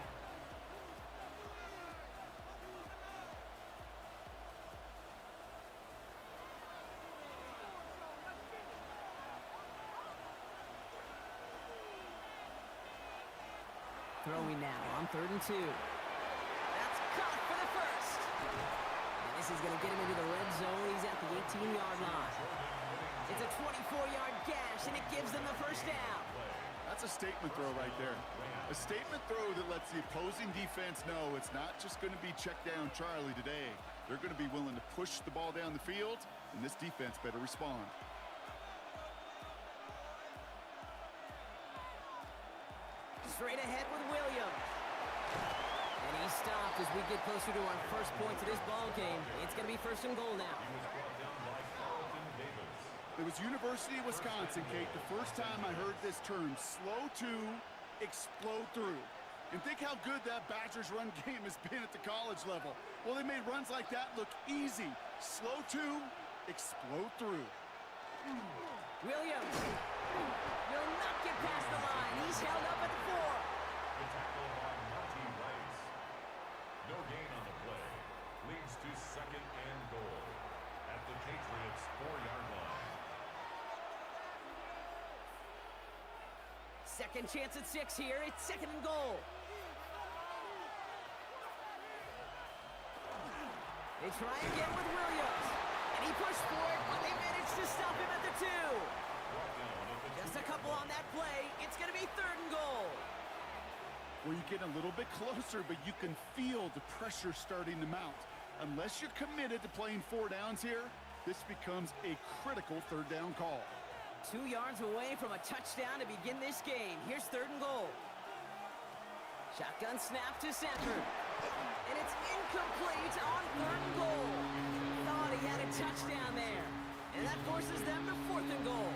Throwing now on 3rd and 2. That's caught for the first. And this is going to get him into the red zone. He's at the 18-yard line. It's a 24-yard gash, and it gives them the first down. That's a statement throw right there. A statement throw that lets the opposing defense know it's not just going to be check down Charlie today. They're going to be willing to push the ball down the field, and this defense better respond. Straight ahead with Williams. And he stopped as we get closer to our first point to this ball game. It's going to be 1st and goal now. It was University of Wisconsin, Kate, the first time I heard this term, slow to explode through. And think how good that Badgers run game has been at the college level. Well, they made runs like that look easy. Slow to explode through. Williams will not get past the line. He's held up at the 4. The tackle by Monty Rice. No gain on the play. Leads to 2nd and goal at the Patriots' 4-yard line. Second chance at 6 here. It's 2nd and goal. They try again with Williams. And he pushed for it, but they managed to stop him at the 2. Just a couple on that play. It's going to be 3rd and goal. Where you get a little bit closer, but you can feel the pressure starting to mount. Unless you're committed to playing 4 downs here, this becomes a critical 3rd down call. 2 yards away from a touchdown to begin this game. Here's 3rd and goal. Shotgun snap to Sanford. And it's incomplete on 3rd and goal. Thought he had a touchdown there. And that forces them to 4th and goal.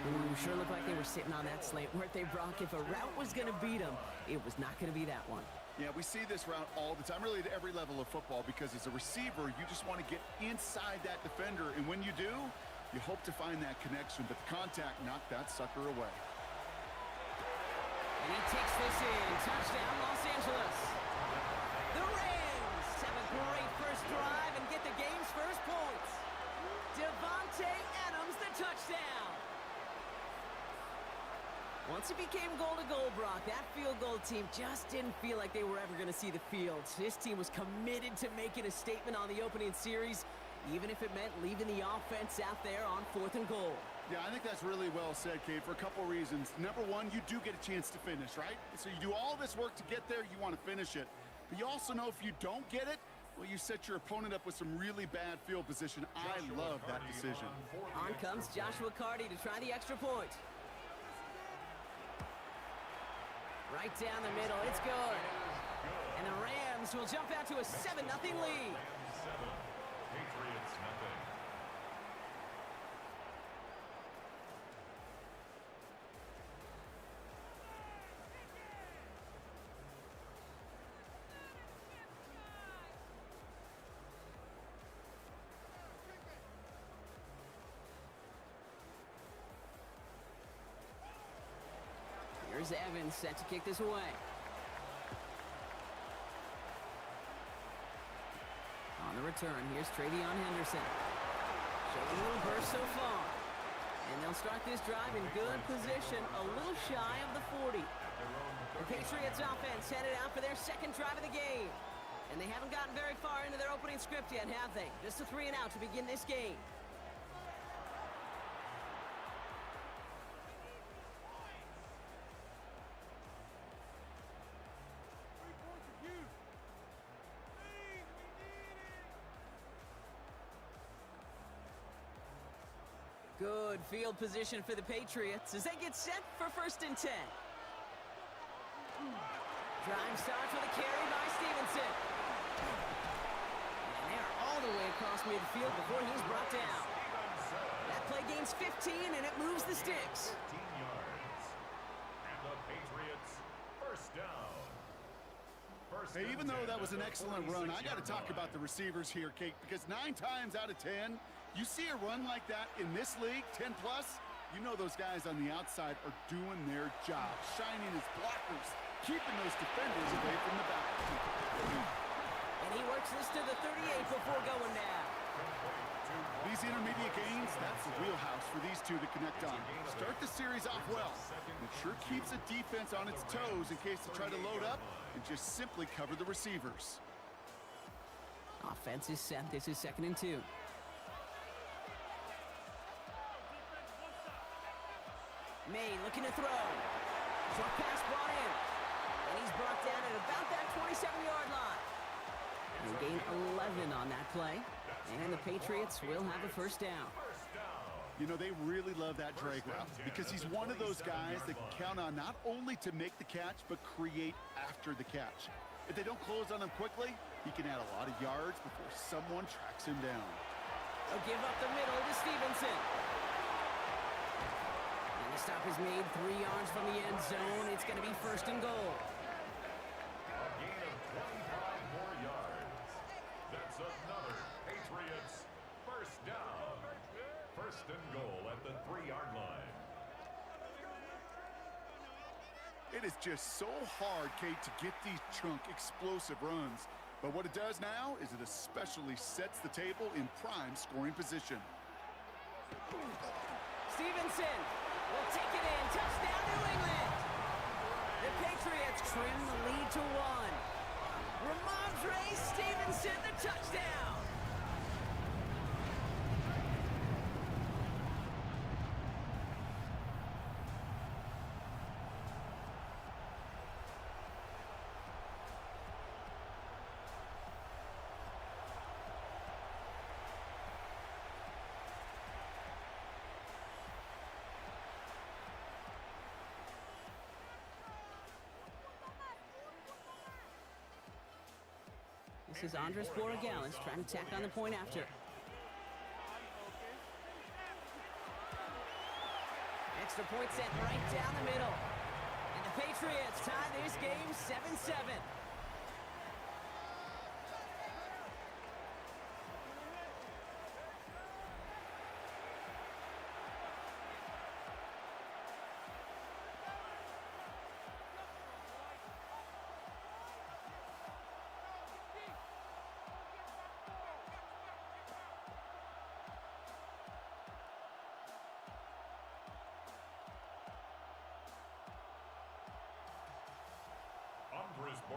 Ooh, sure looked like they were sitting on that slate, weren't they, Brock? If a route was going to beat them, it was not going to be that one. Yeah, we see this route all the time, really at every level of football, because as a receiver, you just want to get inside that defender, and when you do, you hope to find that connection, but the contact knocked that sucker away. And he takes this in. Touchdown, Los Angeles. The Rams have a great first drive and get the game's first points. Devontae Adams, the touchdown. Once it became goal-to-goal, Brock, that field goal team just didn't feel like they were ever going to see the field. This team was committed to making a statement on the opening series, even if it meant leaving the offense out there on 4th and goal. Yeah, I think that's really well said, Kate, for a couple reasons. Number one, you do get a chance to finish, right? So you do all this work to get there, you want to finish it. But you also know if you don't get it, well, you set your opponent up with some really bad field position. I love that decision. On comes Joshua Carty to try the extra point. Right down the middle, it's good. And the Rams will jump out to a 7-0 lead. Patriots nothing. Here's Evans set to kick this away. On the return, here's Travion Henderson. Showing a little burst so far. And they'll start this drive in good position, a little shy of the 40. The Patriots offense headed out for their 2nd drive of the game. And they haven't gotten very far into their opening script yet, have they? Just a 3 and out to begin this game. Good field position for the Patriots as they get set for 1st and 10. Drive starts with a carry by Stevenson. And they're all the way across midfield before he's brought down. That play gains 15 and it moves the sticks. 15 yards. And the Patriots first down. Hey, even though that was an excellent run, I got to talk about the receivers here, Kate, because 9 times out of 10, you see a run like that in this league, 10 plus, you know those guys on the outside are doing their job, shining as blockers, keeping those defenders away from the back. And he works this to the 38 before going down. These intermediate gains, that's the wheelhouse for these two to connect on. Start the series off well. It sure keeps the defense on its toes in case they try to load up and just simply cover the receivers. Offense is set. This is 2nd and 2. May looking to throw. Short pass brought in. And he's brought down at about that 27-yard line. He'll gain 11 on that play. And the Patriots will have a first down. You know, they really love that drag route because he's one of those guys that can count on not only to make the catch, but create after the catch. If they don't close on him quickly, he can add a lot of yards before someone tracks him down. They'll give up the middle to Stevenson. And the stop is made 3 yards from the end zone. It's going to be 1st and goal. A gain of 25 more yards. That's another Patriots first down. 1st and goal at the 3-yard line. It is just so hard, Kate, to get these chunk, explosive runs. But what it does now is it especially sets the table in prime scoring position. Stevenson will take it in. Touchdown, New England. The Patriots trim the lead to 1. Ramondre Stevenson, the touchdown. This is Andres Borregales trying to tack on the point after. Extra point set right down the middle. And the Patriots tie this game 7-7.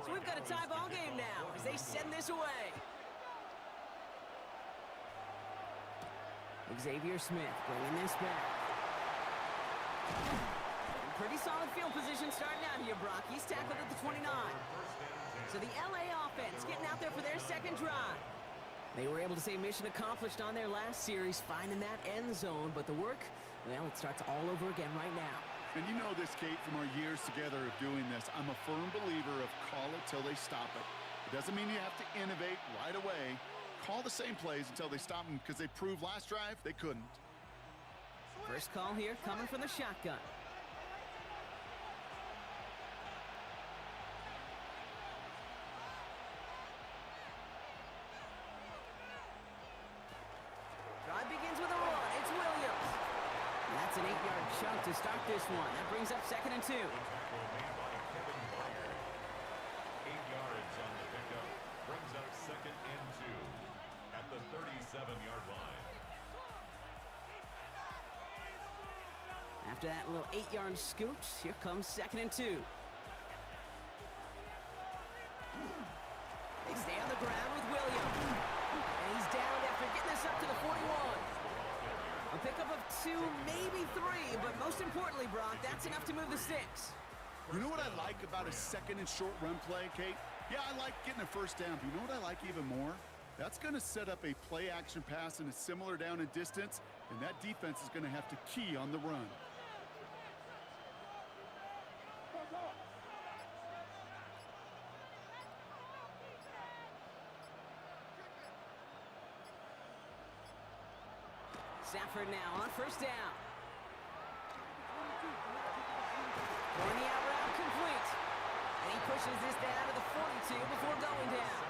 So we've got a tie ball game now as they send this away. Xavier Smith bringing this back. Pretty solid field position starting out here, Brock. He's tackled at the 29. So the LA offense getting out there for their 2nd drive. They were able to say mission accomplished on their last series, finding that end zone. But the work, well, it starts all over again right now. And you know this, Kate, from our years together of doing this. I'm a firm believer of call it till they stop it. It doesn't mean you have to innovate right away. Call the same plays until they stop them because they proved last drive they couldn't. First call here coming from the shotgun. Drive begins with a run. It's Williams. That's an 8-yard chunk to start this one. That brings up 2nd and 2. 8 yards on the pickup. Brings up 2nd and 2 at the 37-yard line. After that little 8-yard scoot, here comes 2nd and 2. They stay on the ground with Williams. And he's down after getting this up to the 41. A pickup of 2, maybe 3, but most importantly, Brock, that's enough to move the sticks. You know what I like about a 2nd and short run play, Kate? Yeah, I like getting a first down, but you know what I like even more? That's going to set up a play action pass in a similar down and distance, and that defense is going to have to key on the run. Stafford now on 1st down. Throwing the out route complete. And he pushes this down to the 42 before going down.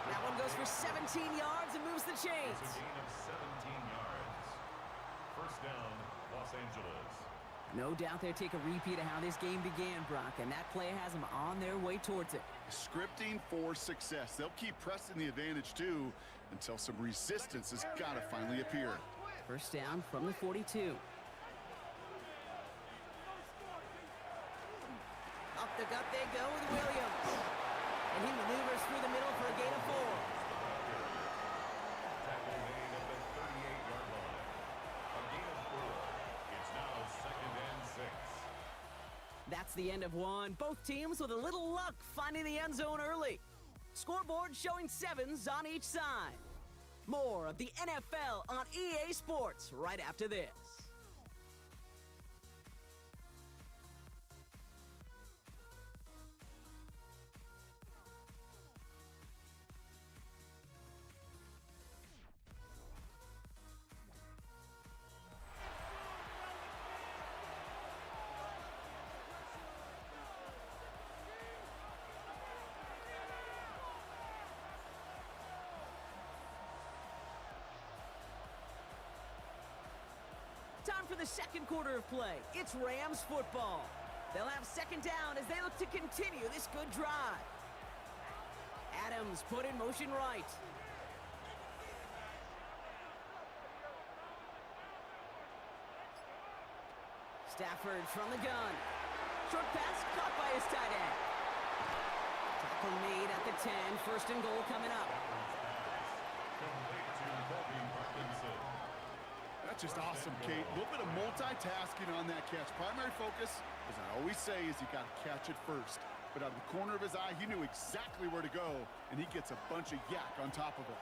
That one goes for 17 yards and moves the chains. It's a gain of 17 yards. First down, Los Angeles. No doubt they'll take a repeat of how this game began, Brock, and that play has them on their way towards it. Scripting for success. They'll keep pressing the advantage, too, until some resistance has got to finally appear. First down from the 42. Up the gut they go with Williams. And he maneuvers through the middle for a gain of 4. Tackle made at the 38-yard line. A gain of 4. It's now second and 6. That's the end of one. Both teams with a little luck finding the end zone early. Scoreboard showing 7s on each side. More of the NFL on EA Sports right after this. Time for the second quarter of play. It's Rams football. They'll have second down as they look to continue this good drive. Adams put in motion right. Stafford from the gun. Short pass caught by his tight end. Tackle made at the 10. First and goal coming up. Complete to Colby Parkinson. That's just awesome, Kate. A little bit of multitasking on that catch. Primary focus, as I always say, is you got to catch it first. But out of the corner of his eye, he knew exactly where to go, and he gets a bunch of yak on top of it.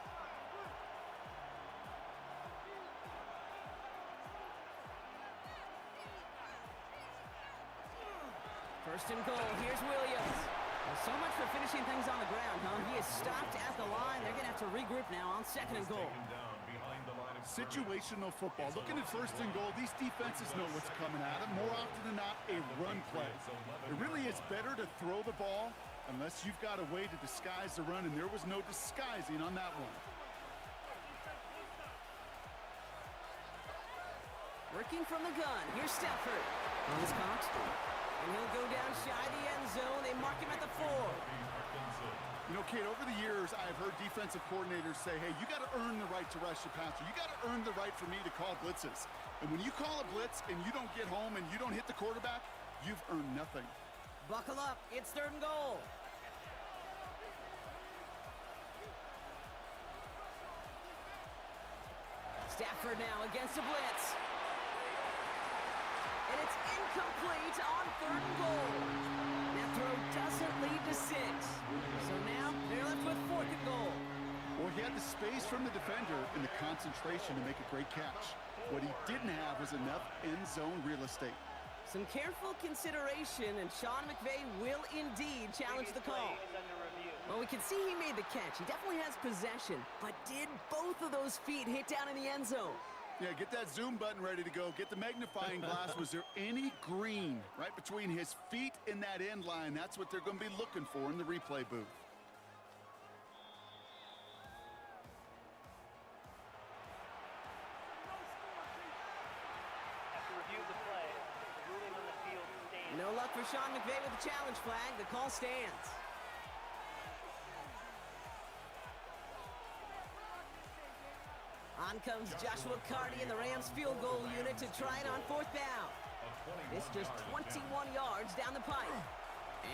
First and goal. Here's Williams. Well, so much for finishing things on the ground, huh? He is stopped at the line. They're going to have to regroup now on second and goal. Taken down behind the line of Situational football. Looking at first and goal, these defenses know what's coming at them. More often than not, a run play. It really is better to throw the ball unless you've got a way to disguise the run, and there was no disguising on that one. Working from the gun. Here's Stafford. On his count. And he'll go down shy of the end zone. They mark him at the 4. You know, Kate, over the years, I've heard defensive coordinators say, hey, you got to earn the right to rush the passer. You got to earn the right for me to call blitzes. And when you call a blitz and you don't get home and you don't hit the quarterback, you've earned nothing. Buckle up. It's third and goal. Stafford now against the blitz. And it's incomplete on third and goal. That throw doesn't lead to 6. So now they're left with fourth and goal. Well, he had the space from the defender and the concentration to make a great catch. What he didn't have was enough end zone real estate. Some careful consideration, and Sean McVay will indeed challenge the call. Well, we can see he made the catch. He definitely has possession, but did both of those feet hit down in the end zone? Yeah, get that zoom button ready to go. Get the magnifying glass. Was there any green right between his feet and that end line? That's what they're going to be looking for in the replay booth. No luck for Sean McVay with the challenge flag. The call stands. On comes Joshua Carty in the Rams field goal unit to try it on fourth down. This just 21 yards down the pipe.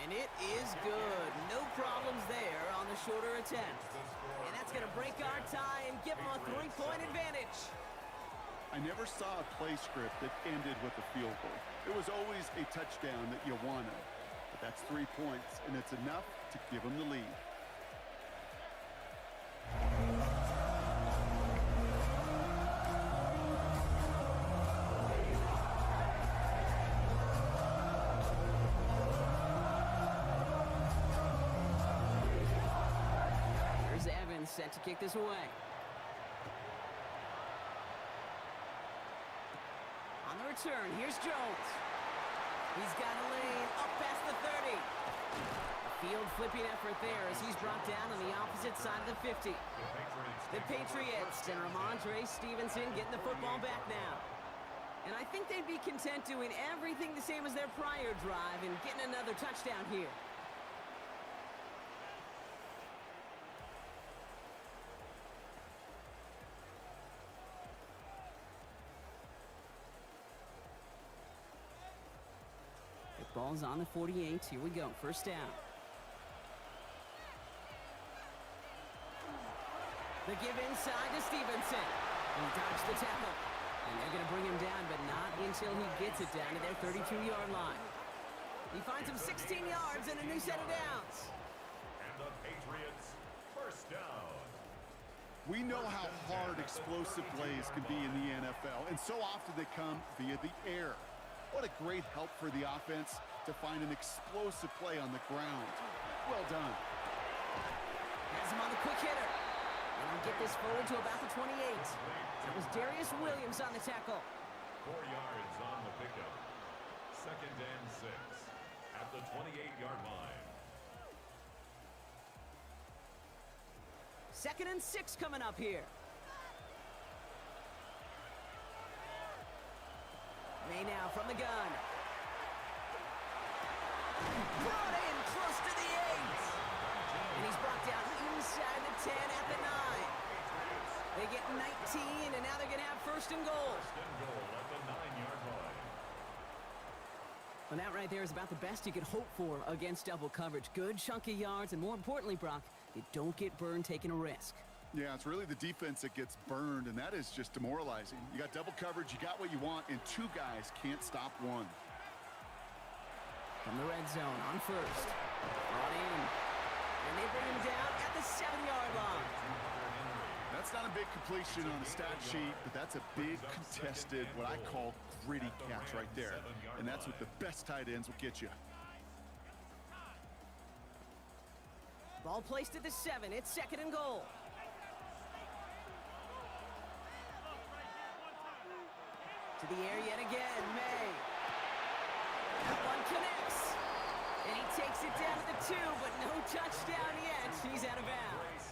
And it is good. No problems there on the shorter attempt. And that's going to break our tie and give them a 3-point advantage. I never saw a play script that ended with a field goal. It was always a touchdown that you wanted. But that's 3 points, and it's enough to give them the lead. Here's Evans set to kick this away. On the return, here's Jones. He's got a lane up past the 30. Field flipping effort there as he's brought down on the opposite side of the 50. The Patriots and Ramondre Stevenson getting the football back now. And I think they'd be content doing everything the same as their prior drive and getting another touchdown here. The ball's on the 48. Here we go. First down. The give inside to Stevenson. He dodged the tackle. And they're going to bring him down, but not until he gets it down to their 32-yard line. He finds him 16 yards and a new set of downs. And the Patriots first down. We know how hard explosive plays can be in the NFL, and so often they come via the air. What a great help for the offense to find an explosive play on the ground. Well done. Has him on the quick hitter. And he'll get this forward to about the 28. That was Darius Williams on the tackle. 4 yards on the pickup. Second and 6 at the 28-yard line. Second and 6 coming up here. May now from the gun. Brought in close to the 8. And he's brought down inside the 10 at the 9. They get 19, and now they're going to have first and goal. First and goal at the 9-yard line. Well, that right there is about the best you could hope for against double coverage. Good chunky yards, and more importantly, Brock, you don't get burned taking a risk. Yeah, it's really the defense that gets burned, and that is just demoralizing. You got double coverage, you got what you want, and 2 guys can't stop one. From the red zone on first. Brought in. And they bring him down at the 7-yard line. That's not a big completion on a stat sheet, but that's a big contested, what I call gritty catch right there. And that's what the best tight ends will get you. Ball placed at the 7. It's second and goal. To the air yet again, May. That one connects. And he takes it down to the 2, but no touchdown yet. He's out of bounds.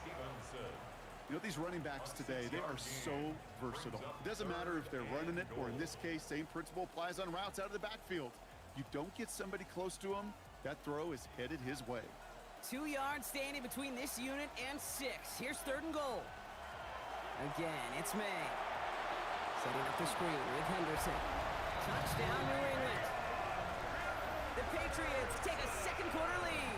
You know, these running backs today, they are so versatile. It doesn't matter if they're running it, or in this case, same principle applies on routes out of the backfield. You don't get somebody close to him, that throw is headed his way. 2 yards standing between this unit and 6. Here's third and goal. Again, it's May. Setting up the screen with Henderson. Touchdown, New England. The Patriots take a second quarter lead.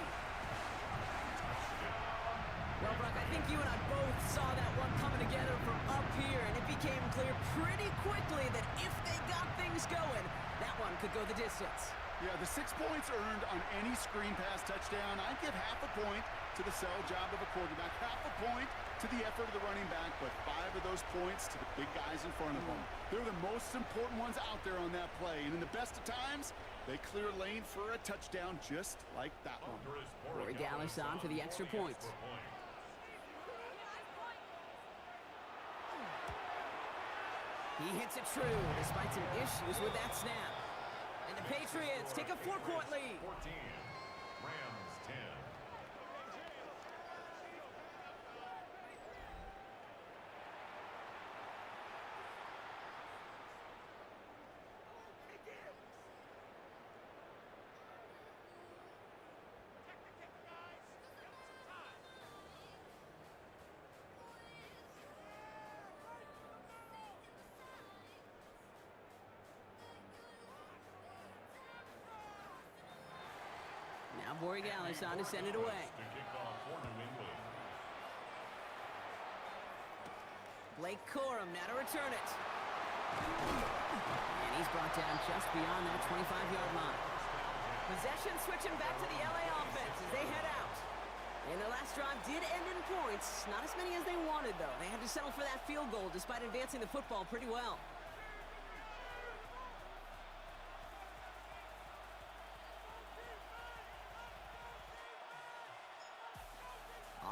Well, Brock, I think you and I both saw that one coming together from up here, and it became clear pretty quickly that if they got things going, that one could go the distance. Yeah, the 6 points earned on any screen pass touchdown, I'd give half a point to the sell job of a quarterback, half a point to the effort of the running back, but 5 of those points to the big guys in front of them. They're the most important ones out there on that play, and in the best of times, they clear lane for a touchdown just like that one. Corey Gallis on for the extra point. He hits it true despite some issues with that snap. And the Patriots take a 4-point lead. 14, Rams 10. Now Borregales on to send it away. To kick off for New England. Blake Corum now to return it. And he's brought down just beyond that 25-yard line. Possession switching back to the LA offense as they head out. And their last drive did end in points. Not as many as they wanted, though. They had to settle for that field goal despite advancing the football pretty well.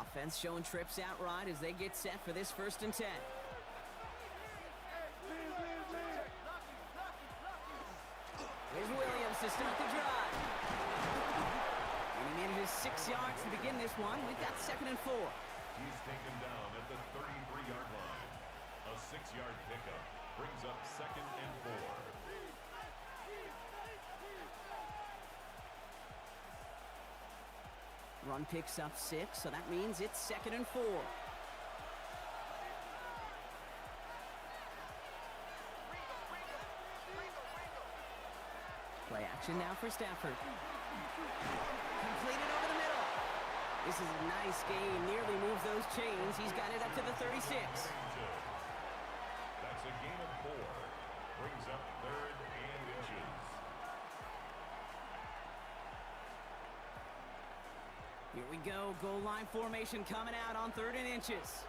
Offense showing trips out right as they get set for this 1st and 10. Here's Williams to start the drive. And he 6 yards to begin this one. We've got 2nd and 4. He's taken down at the 33-yard line. A 6-yard pickup brings up 2nd and 4. Run picks up 6, so that means it's 2nd and 4. Play action now for Stafford. Completed over the middle. This is a nice gain. Nearly moves those chains. He's got it up to the 36. That's a gain of 4. Brings up 3rd and inches. Here we go. Goal line formation coming out on 3rd and inches.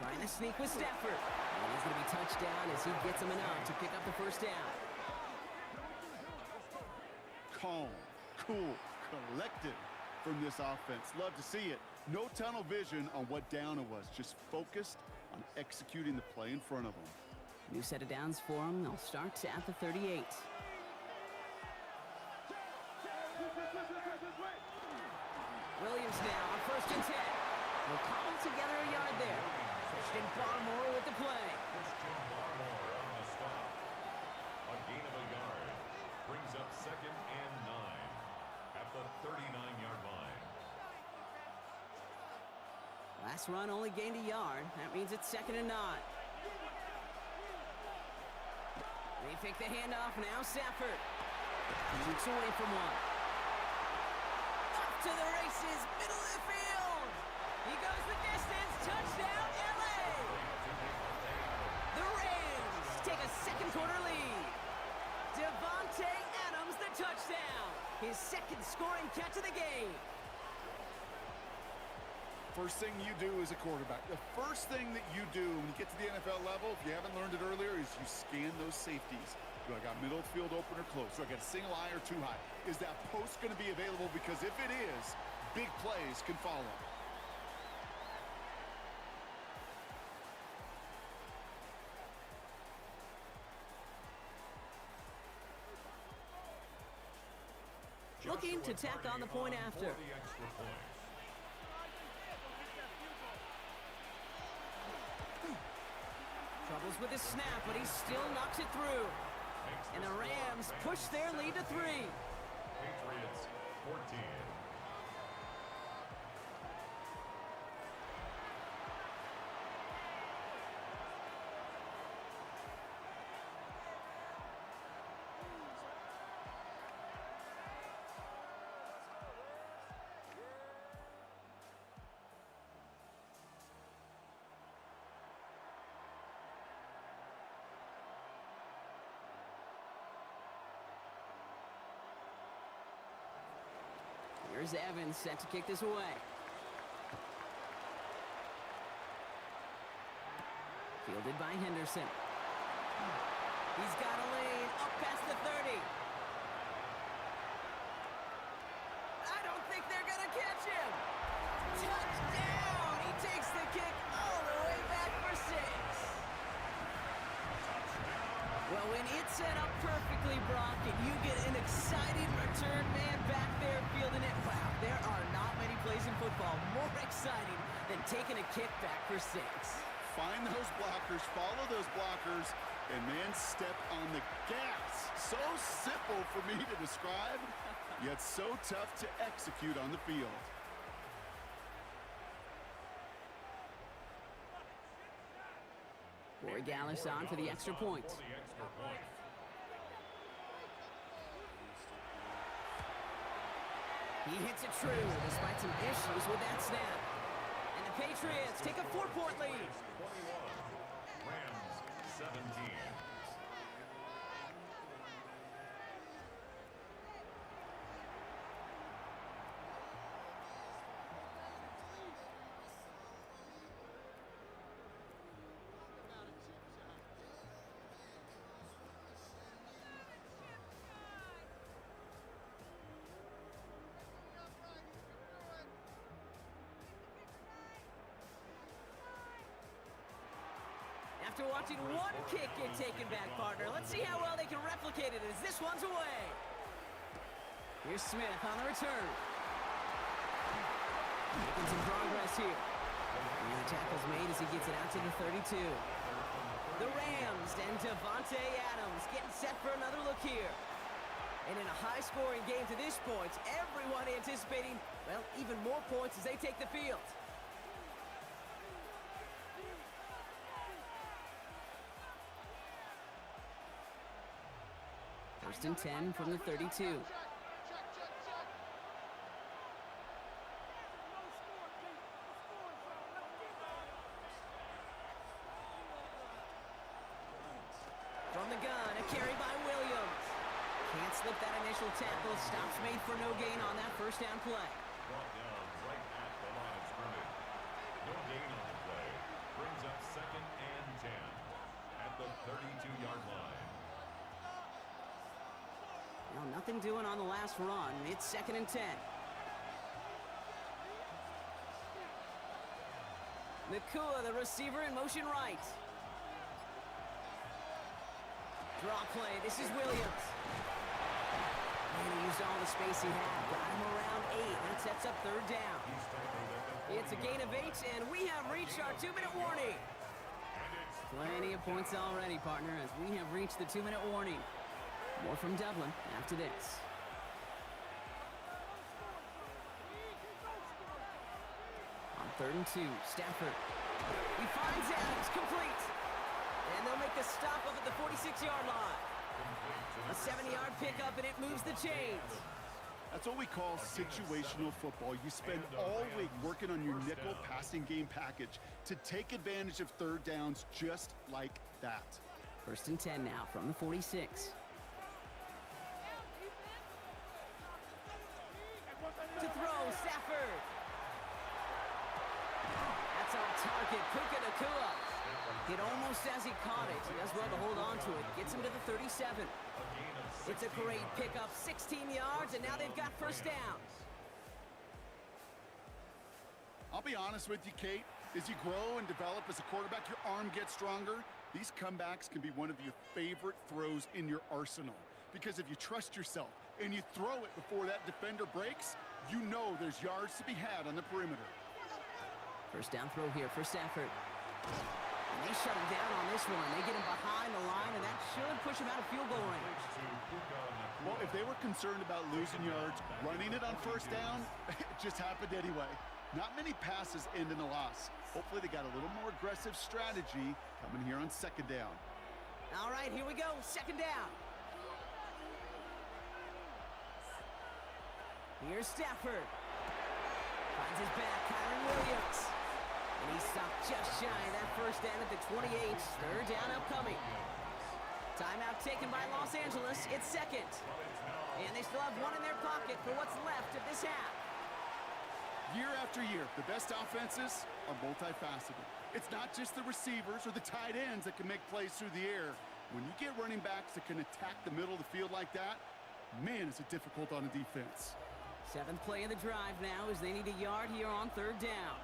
Trying to sneak with Stafford. And he's going to be touched down as he gets him enough to pick up the 1st down. Calm, cool, collected from this offense. Love to see it. No tunnel vision on what down it was. Just focused on executing the play in front of them. New set of downs for him. They'll start at the 38. Williams now on 1st and 10. We'll cobble together a yard there. Christian Barmore with the play. Christian Barmore on the stop. A gain of a yard. Brings up 2nd and 9 at the 39-yard line. Last run only gained a yard. That means it's 2nd and 9. They fake the handoff. Now Stafford. He looks away from one. Up to the races. Middle of the field. He goes the distance. Touchdown, LA. The Rams take a 2nd quarter lead. Devontae Adams, the touchdown. His 2nd scoring catch of the game. First thing you do as a quarterback, the first thing that you do when you get to the NFL level, if you haven't learned it earlier, is you scan those safeties. Do I got middle field open or close? Do I got a single high or 2 high? Is that post going to be available? Because if it is, big plays can follow. Looking to tack on the point after. For the extra point. Troubles with his snap, but he still knocks it through. And the Rams push their lead to 3. Patriots 14. Here's Evans set to kick this away. Fielded by Henderson. He's got a lane up past the 30. I don't think they're going to catch him. Touchdown! He takes the kick all the way back for 6. Well, when it's set up perfectly, Brock, and you get an exciting return man back there fielding it, wow, there are not many plays in football more exciting than taking a kick back for 6. Find those blockers, follow those blockers, and then step on the gas. So simple for me to describe, yet so tough to execute on the field. Corey Gallis on for the extra point. He hits it true despite some issues with that snap. And the Patriots take a 4-point lead. 21. Rams 17. After watching one kick get taken back, partner, let's see how well they can replicate it as this one's away. Here's Smith on the return. Making some progress here. And the tackle's made as he gets it out to the 32. The Rams and Davante Adams getting set for another look here. And in a high-scoring game to this point, everyone anticipating, well, even more points as they take the field. First and 10 from the 32. From the gun, a carry by Williams. Can't slip that initial tackle. Stops made for no gain on that first down play. Brought down right at the line of scrimmage. No gain on the play. Brings up 2nd and 10 at the 32-yard line. Well, nothing doing on the last run. It's 2nd and 10. Nakua, the receiver, in motion right. Draw play. This is Williams. And he used all the space he had. Got him around 8. That sets up 3rd down. It's a gain of 8, and we have reached our 2-minute warning. Plenty of points already, partner, as we have reached the 2-minute warning. More from Dublin after this. On 3rd and 2, Stafford. He finds Adams, complete. And they'll make the stop up at the 46-yard line. A 7-yard pickup, and it moves the chains. That's what we call situational football. You spend all week working on your nickel passing game package to take advantage of 3rd downs just like that. 1st and 10 now from the 46. To throw, Stafford. That's on target, Puka Nakua. Hit almost as he caught it. He does well to hold on to it. Gets him to the 37. It's a great pickup, 16 yards, and now they've got 1st down. I'll be honest with you, Kate. As you grow and develop as a quarterback, your arm gets stronger. These comebacks can be one of your favorite throws in your arsenal. Because if you trust yourself and you throw it before that defender breaks, you know there's yards to be had on the perimeter. 1st down throw here for Stafford. And they shut him down on this one. They get him behind the line, and that should push him out of field goal range. Well, if they were concerned about losing yards, running it on 1st down, it just happened anyway. Not many passes end in a loss. Hopefully they got a little more aggressive strategy coming here on 2nd down. All right, here we go. 2nd down. Here's Stafford. Finds his back, Kyron Williams. And he stopped just shy of that 1st down at the 28. 3rd down upcoming. Timeout taken by Los Angeles. It's 2nd. And they still have one in their pocket for what's left of this half. Year after year, the best offenses are multifaceted. It's not just the receivers or the tight ends that can make plays through the air. When you get running backs that can attack the middle of the field like that, man, is it difficult on a defense. 7th play of the drive now as they need a yard here on 3rd down.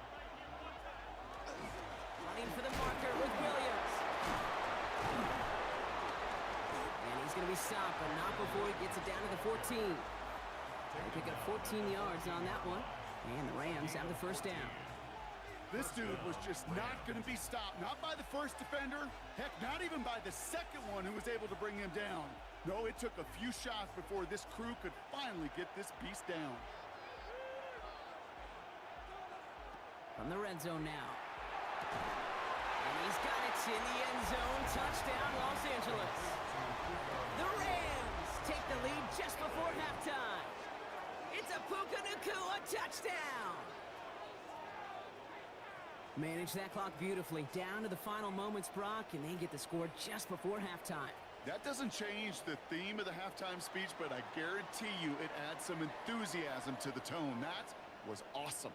Running for the marker with Williams. And he's going to be stopped, but not before he gets it down to the 14. They pick up 14 yards on that one. And the Rams have the 1st down. This dude was just not going to be stopped. Not by the first defender. Heck, not even by the second one who was able to bring him down. No, it took a few shots before this crew could finally get this beast down. From the red zone now. And he's got it in the end zone. Touchdown, Los Angeles. The Rams take the lead just before halftime. It's a Puka Nakua touchdown. Manage that clock beautifully. Down to the final moments, Brock, and they get the score just before halftime. That doesn't change the theme of the halftime speech, but I guarantee you it adds some enthusiasm to the tone. That was awesome.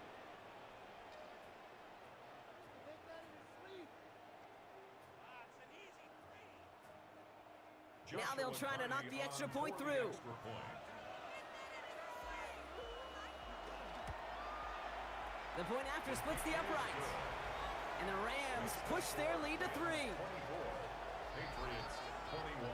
Now they'll try to knock the extra point through. The point after splits the uprights. And the Rams push their lead to 3. Patriots 21.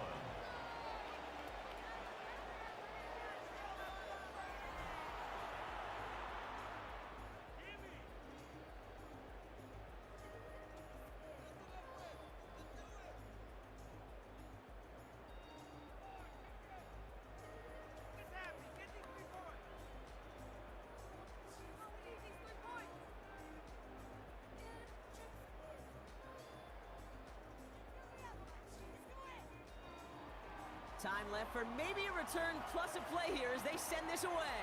time left for maybe a return plus a play here as they send this away.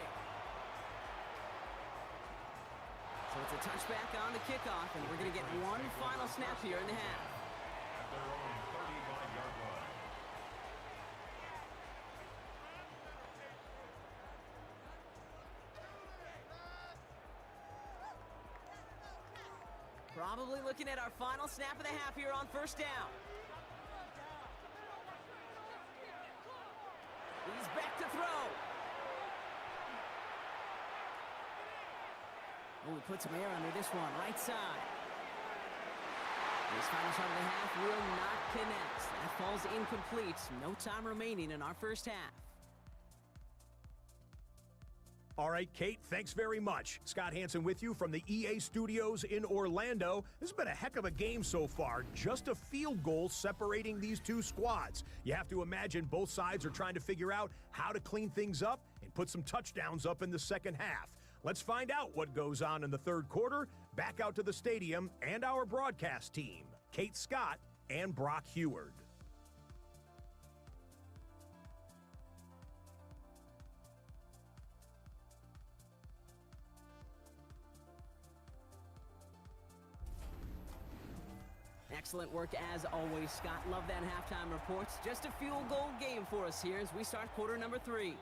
So it's a touchback on the kickoff, and we're going to get one final snap here in the half. At their own 35-yard line. Probably looking at our final snap of the half here on first down. He's back to throw. Oh, he puts some air under this one, right side. This final shot of the half will not connect. That falls incomplete. No time remaining in our first half. All right, Kate, thanks very much. Scott Hansen with you from the EA Studios in Orlando. This has been a heck of a game so far. Just a field goal separating these two squads. You have to imagine both sides are trying to figure out how to clean things up and put some touchdowns up in the second half. Let's find out what goes on in the third quarter. Back out to the stadium and our broadcast team, Kate Scott and Brock Heward. Excellent work as always, Scott. Love that halftime reports. Just a field goal game for us here as we start quarter number 3.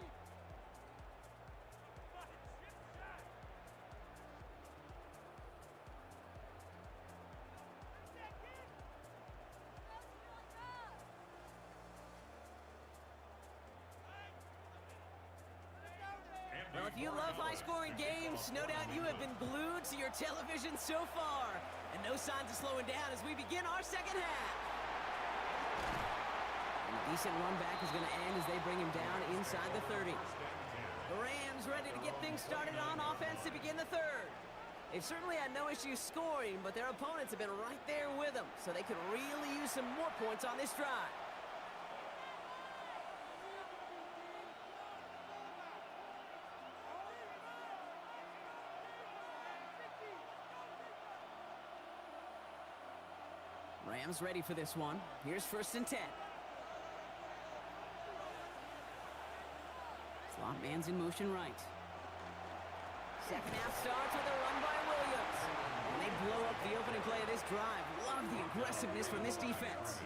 Well, if you love high-scoring games, no doubt you have been glued to your television so far. And no signs of slowing down as we begin our second half. And a decent run back is going to end as they bring him down inside the 30. The Rams ready to get things started on offense to begin the third. They've certainly had no issues scoring, but their opponents have been right there with them, so they could really use some more points on this drive. Rams ready for this one. Here's 1st and 10. Slot man's in motion right. Second half starts with a run by Williams. And they blow up the opening play of this drive. Love the aggressiveness from this defense.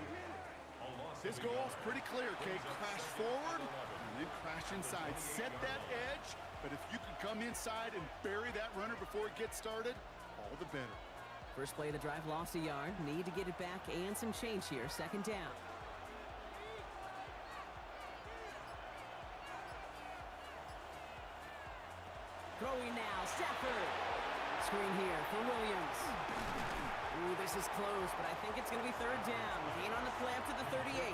His goal is pretty clear, Kate. Crash forward and then crash inside. Set that edge, but if you can come inside and bury that runner before it gets started, all the better. First play of the drive, lost a yard. Need to get it back and some change here. Second down. Throwing now, Stafford. Screen here for Williams. Ooh, this is close, but I think it's going to be third down. Gain on the play up to the 38.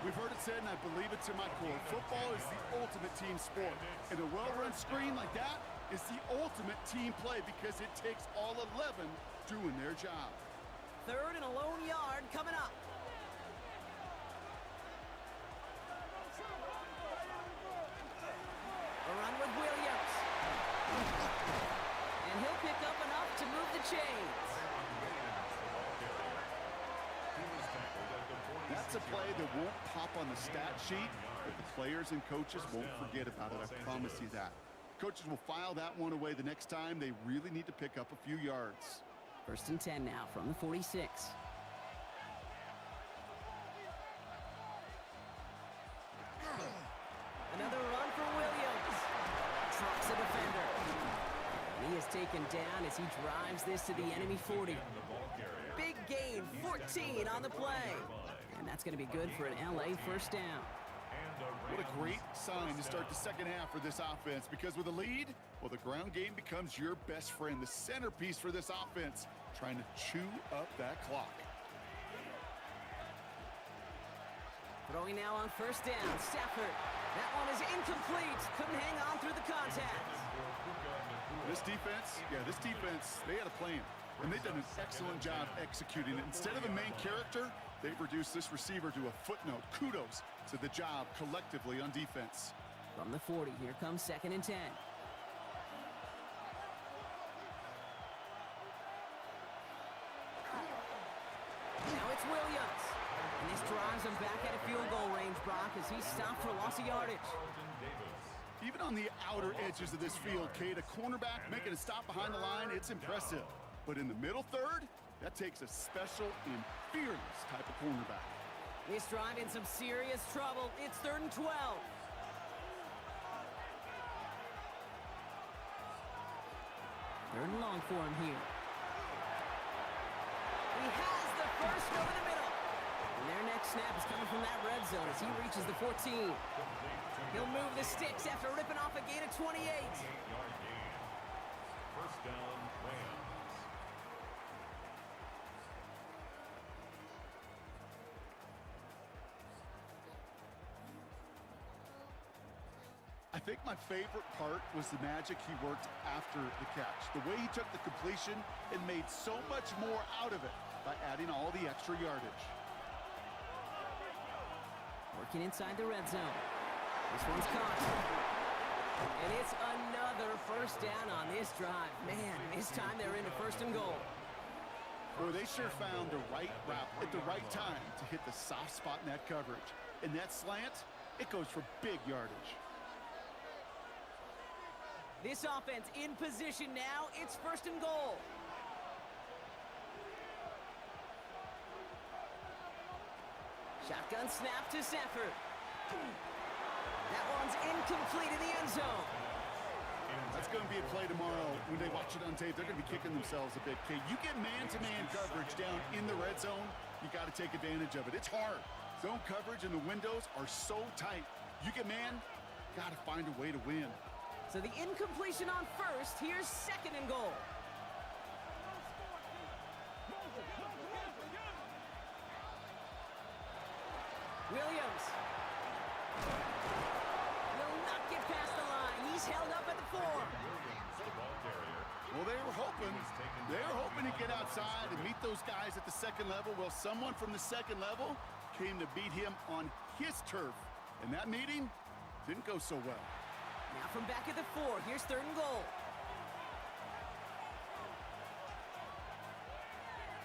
We've heard it said, and I believe it to my core. Football is the ultimate team sport. And a well-run screen like that is the ultimate team play because it takes all 11 doing their job. Third and a lone yard coming up. A run with Williams. And he'll pick up enough to move the chains. That's a play that won't pop on the stat sheet, but the players and coaches won't forget about it. I promise you that. Coaches will file that one away the next time they really need to pick up a few yards. 1st and 10 now from the 46. Another run for Williams. Trucks a defender. And he is taken down as he drives this to the enemy 40. Big gain, 14 on the play. And that's going to be good for an LA first down. What a great sign to start the second half for this offense, because with a lead, well, the ground game becomes your best friend, the centerpiece for this offense, trying to chew up that clock. Throwing now on first down, Stafford. That one is incomplete. Couldn't hang on through the contact. This defense, they had a plan, and they've done an excellent job executing it. Instead of a main character, they've reduced this receiver to a footnote. Kudos to the job collectively on defense. From the 40, here comes 2nd and 10. Now it's Williams. And this drives him back at a field goal range, Brock, as he's stopped for loss of yardage. Even on the outer edges of this field, Kate, a cornerback making a stop behind the line, it's impressive. But in the middle third, that takes a special and fearless type of cornerback. This drive in some serious trouble. It's 3rd and 12. Third and long for him here. He has the first over the middle. And their next snap is coming from that red zone as he reaches the 14. He'll move the sticks after ripping off a gain of 28. 8-yard gain. First down, Rams. I think my favorite part was the magic he worked after the catch. The way he took the completion and made so much more out of it by adding all the extra yardage. Working inside the red zone. This one's caught. And it's another first down on this drive. Man, this time they're into 1st and goal. Boy, they sure found the right route at the right time to hit the soft spot in that coverage. And that slant, it goes for big yardage. This offense in position now. It's 1st and goal. Shotgun snap to Stafford. That one's incomplete in the end zone. That's going to be a play tomorrow. When they watch it on tape, they're going to be kicking themselves a bit. Okay, you get man-to-man coverage down in the red zone, you got to take advantage of it. It's hard. Zone coverage and the windows are so tight. You get man, got to find a way to win. So the incompletion on 1st. Here's 2nd and goal. Williams will not get past the line. He's held up at the 4. Well, they were hoping to get outside and meet those guys at the 2nd level. Well, someone from the 2nd level came to beat him on his turf. And that meeting didn't go so well. Now from back at the 4, here's 3rd and goal.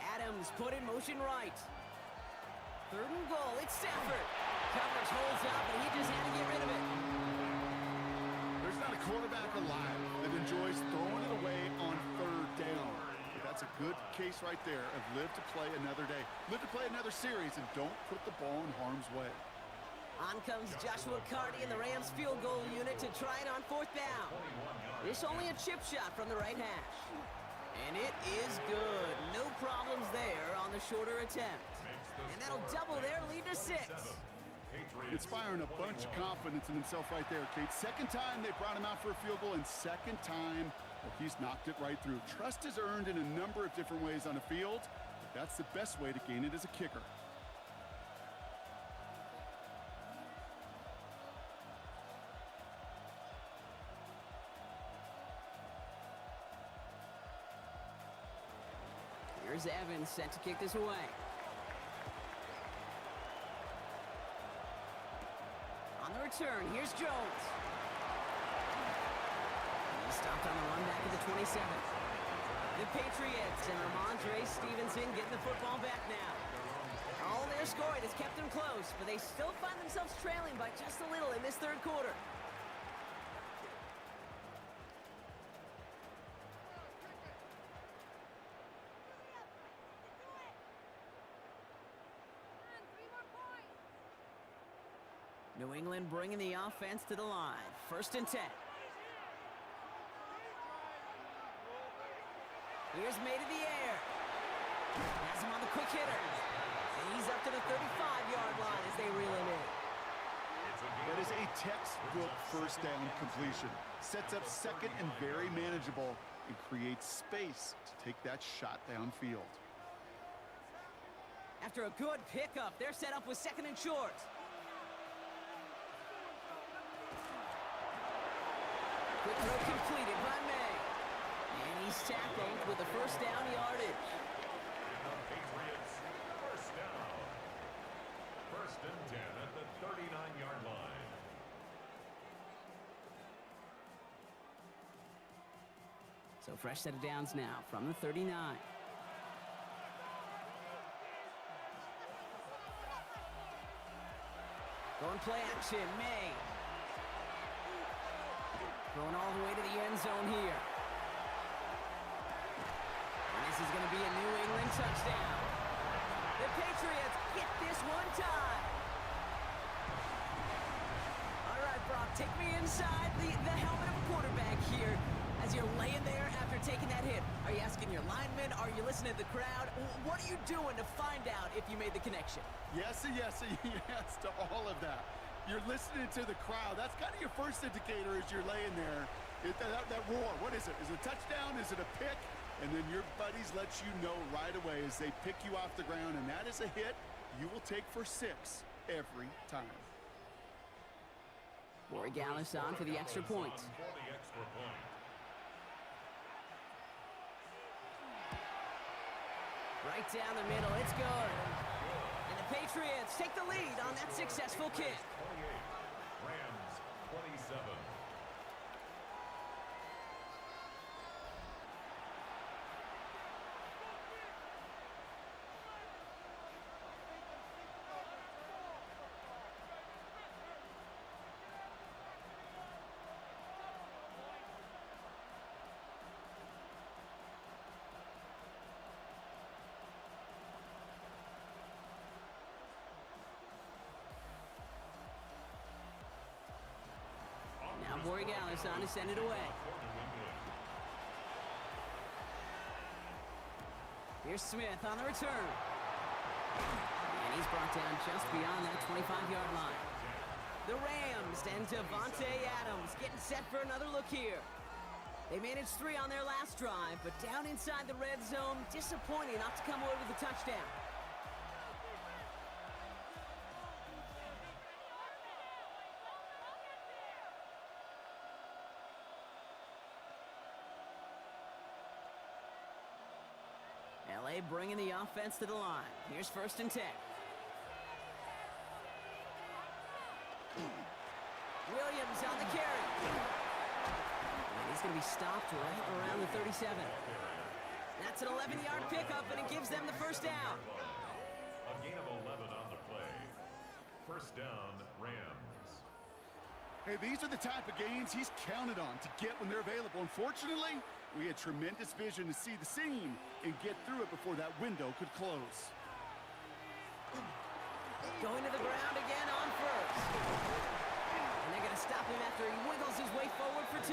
Adams put in motion right. 3rd and goal, it's Stafford. Coverage holds up, and he just had to get rid of it. There's not a quarterback alive that enjoys throwing it away on 3rd down. But that's a good case right there of live to play another day. Live to play another series, and don't put the ball in harm's way. On comes Joshua Carty in the Rams field goal unit to try it on 4th down. This only a chip shot from the right hash. And it is good. No problems there on the shorter attempt. And that'll double their lead to 6. Inspiring a bunch of confidence in himself right there, Kate. 2nd time they brought him out for a field goal, and 2nd time, well, he's knocked it right through. Trust is earned in a number of different ways on the field, but that's the best way to gain it as a kicker. Here's Evans set to kick this away. On the return, here's Jones. He stopped on the run back at the 27. The Patriots and Ramondre Stevenson getting the football back now. All their scoring has kept them close, but they still find themselves trailing by just a little in this 3rd quarter. New England bringing the offense to the line. 1st and 10. Here's made in the air. Has him on the quick hitter. And he's up to the 35-yard line as they reel him in. That is a textbook 1st down completion. Sets up 2nd and very manageable and creates space to take that shot downfield. After a good pickup, they're set up with 2nd and short. Quick throw completed by May. And he's tackled with the 1st down yardage. Patriots, 1st down. 1st and 10 at the 39-yard line. So fresh set of downs now from the 39. play action, May. Going all the way to the end zone here. And this is going to be a New England touchdown. The Patriots get this one time. All right, Brock, take me inside the helmet of a quarterback here as you're laying there after taking that hit. Are you asking your linemen? Are you listening to the crowd? What are you doing to find out if you made the connection? Yes, yes, yes to all of that. You're listening to the crowd. That's kind of your first indicator as you're laying there. That roar, what is it? Is it a touchdown? Is it a pick? And then your buddies let you know right away as they pick you off the ground, and that is a hit you will take for 6 every time. Rory Gallis on for the extra point. Right down the middle, it's good. And the Patriots take the lead on that successful kick. 28, Rams 27. Now Borregales on to send it away. Here's Smith on the return. And he's brought down just beyond that 25-yard line. The Rams and Davante Adams getting set for another look here. They managed 3 on their last drive, but down inside the red zone, disappointing not to come away with a touchdown. LA bringing the offense to the line. Here's 1st and 10. Williams on the carry. And he's going to be stopped right around the 37. That's an 11-yard pickup, and it gives them the first down. A gain of 11 on the play. First down, Rams. Hey, these are the type of gains he's counted on to get when they're available. Unfortunately, we had tremendous vision to see the seam and get through it before that window could close. Going to the ground again on first. And they're going to stop him after he wiggles his way forward for 2.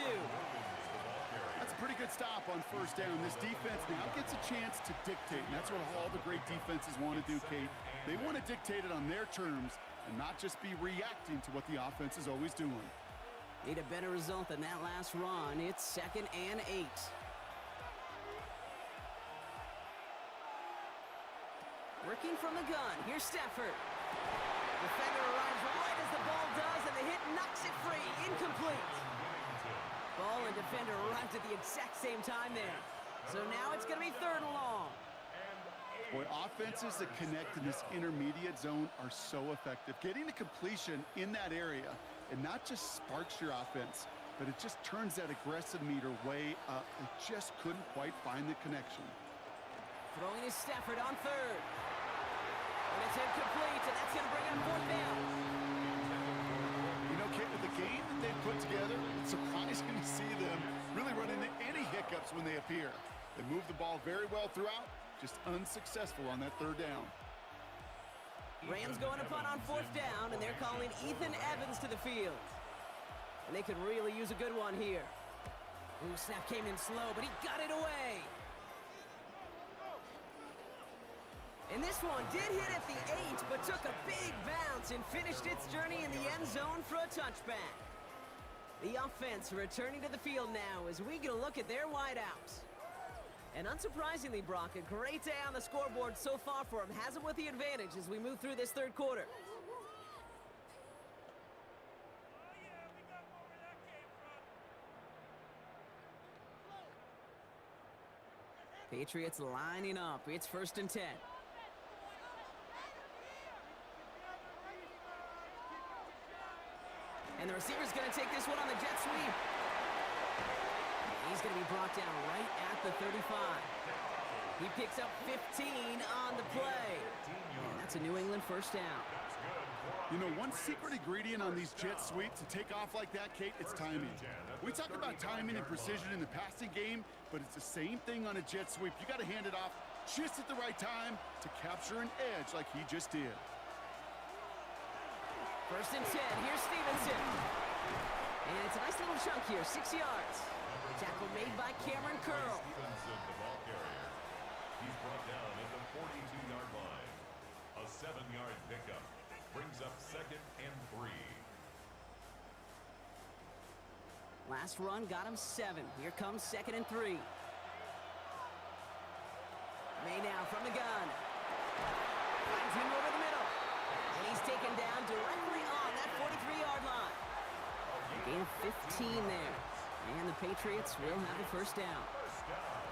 That's a pretty good stop on first down. This defense now gets a chance to dictate, and that's what all the great defenses want to do, Kate. They want to dictate it on their terms and not just be reacting to what the offense is always doing. Need a better result than that last run. It's 2nd and 8. Working from the gun. Here's Stafford. Defender arrives right as the ball does, and the hit knocks it free. Incomplete. Ball and defender arrived at the exact same time there. So now it's going to be 3rd and long. Boy, offenses that connect in this intermediate zone are so effective. Getting a completion in that area, it not just sparks your offense, but it just turns that aggressive meter way up. It just couldn't quite find the connection. Throwing is Stafford on 3rd. And it's incomplete, and that's going to bring up 4th down. You know, Kate, with the game that they've put together, it's surprising to see them really run into any hiccups when they appear. They move the ball very well throughout, just unsuccessful on that 3rd down. Rams going to punt on 4th down, and they're calling Ethan Evans to the field. And they could really use a good one here. Ooh, snap came in slow, but he got it away. And this one did hit at the 8, but took a big bounce and finished its journey in the end zone for a touchback. The offense returning to the field now as we get a look at their wideouts. And unsurprisingly, Brock, a great day on the scoreboard so far for him. Has him with the advantage as we move through this 3rd quarter. Patriots lining up. It's 1st and 10. And the receiver's going to take this one on the jet sweep. He's going to be brought down right at the 35. He picks up 15 on the play. And that's a New England first down. That's good. You know, one secret ingredient on these jet sweeps to take off like that, Kate, it's timing. We talk about timing and precision in the passing game, but it's the same thing on a jet sweep. You got to hand it off just at the right time to capture an edge like he just did. First and 10. Here's Stevenson. And it's a nice little chunk here, 6 yards. Tackle made by Cameron Curl. Stevenson, the ball carrier. He's brought down at the 42-yard line. A 7-yard pickup brings up 2nd and 3. Last run got him 7. Here comes 2nd and 3. May now from the gun. Finds him over the middle. And he's taken down directly on that 43-yard line. Gain of 15 there. And the Patriots will have a first down. First down.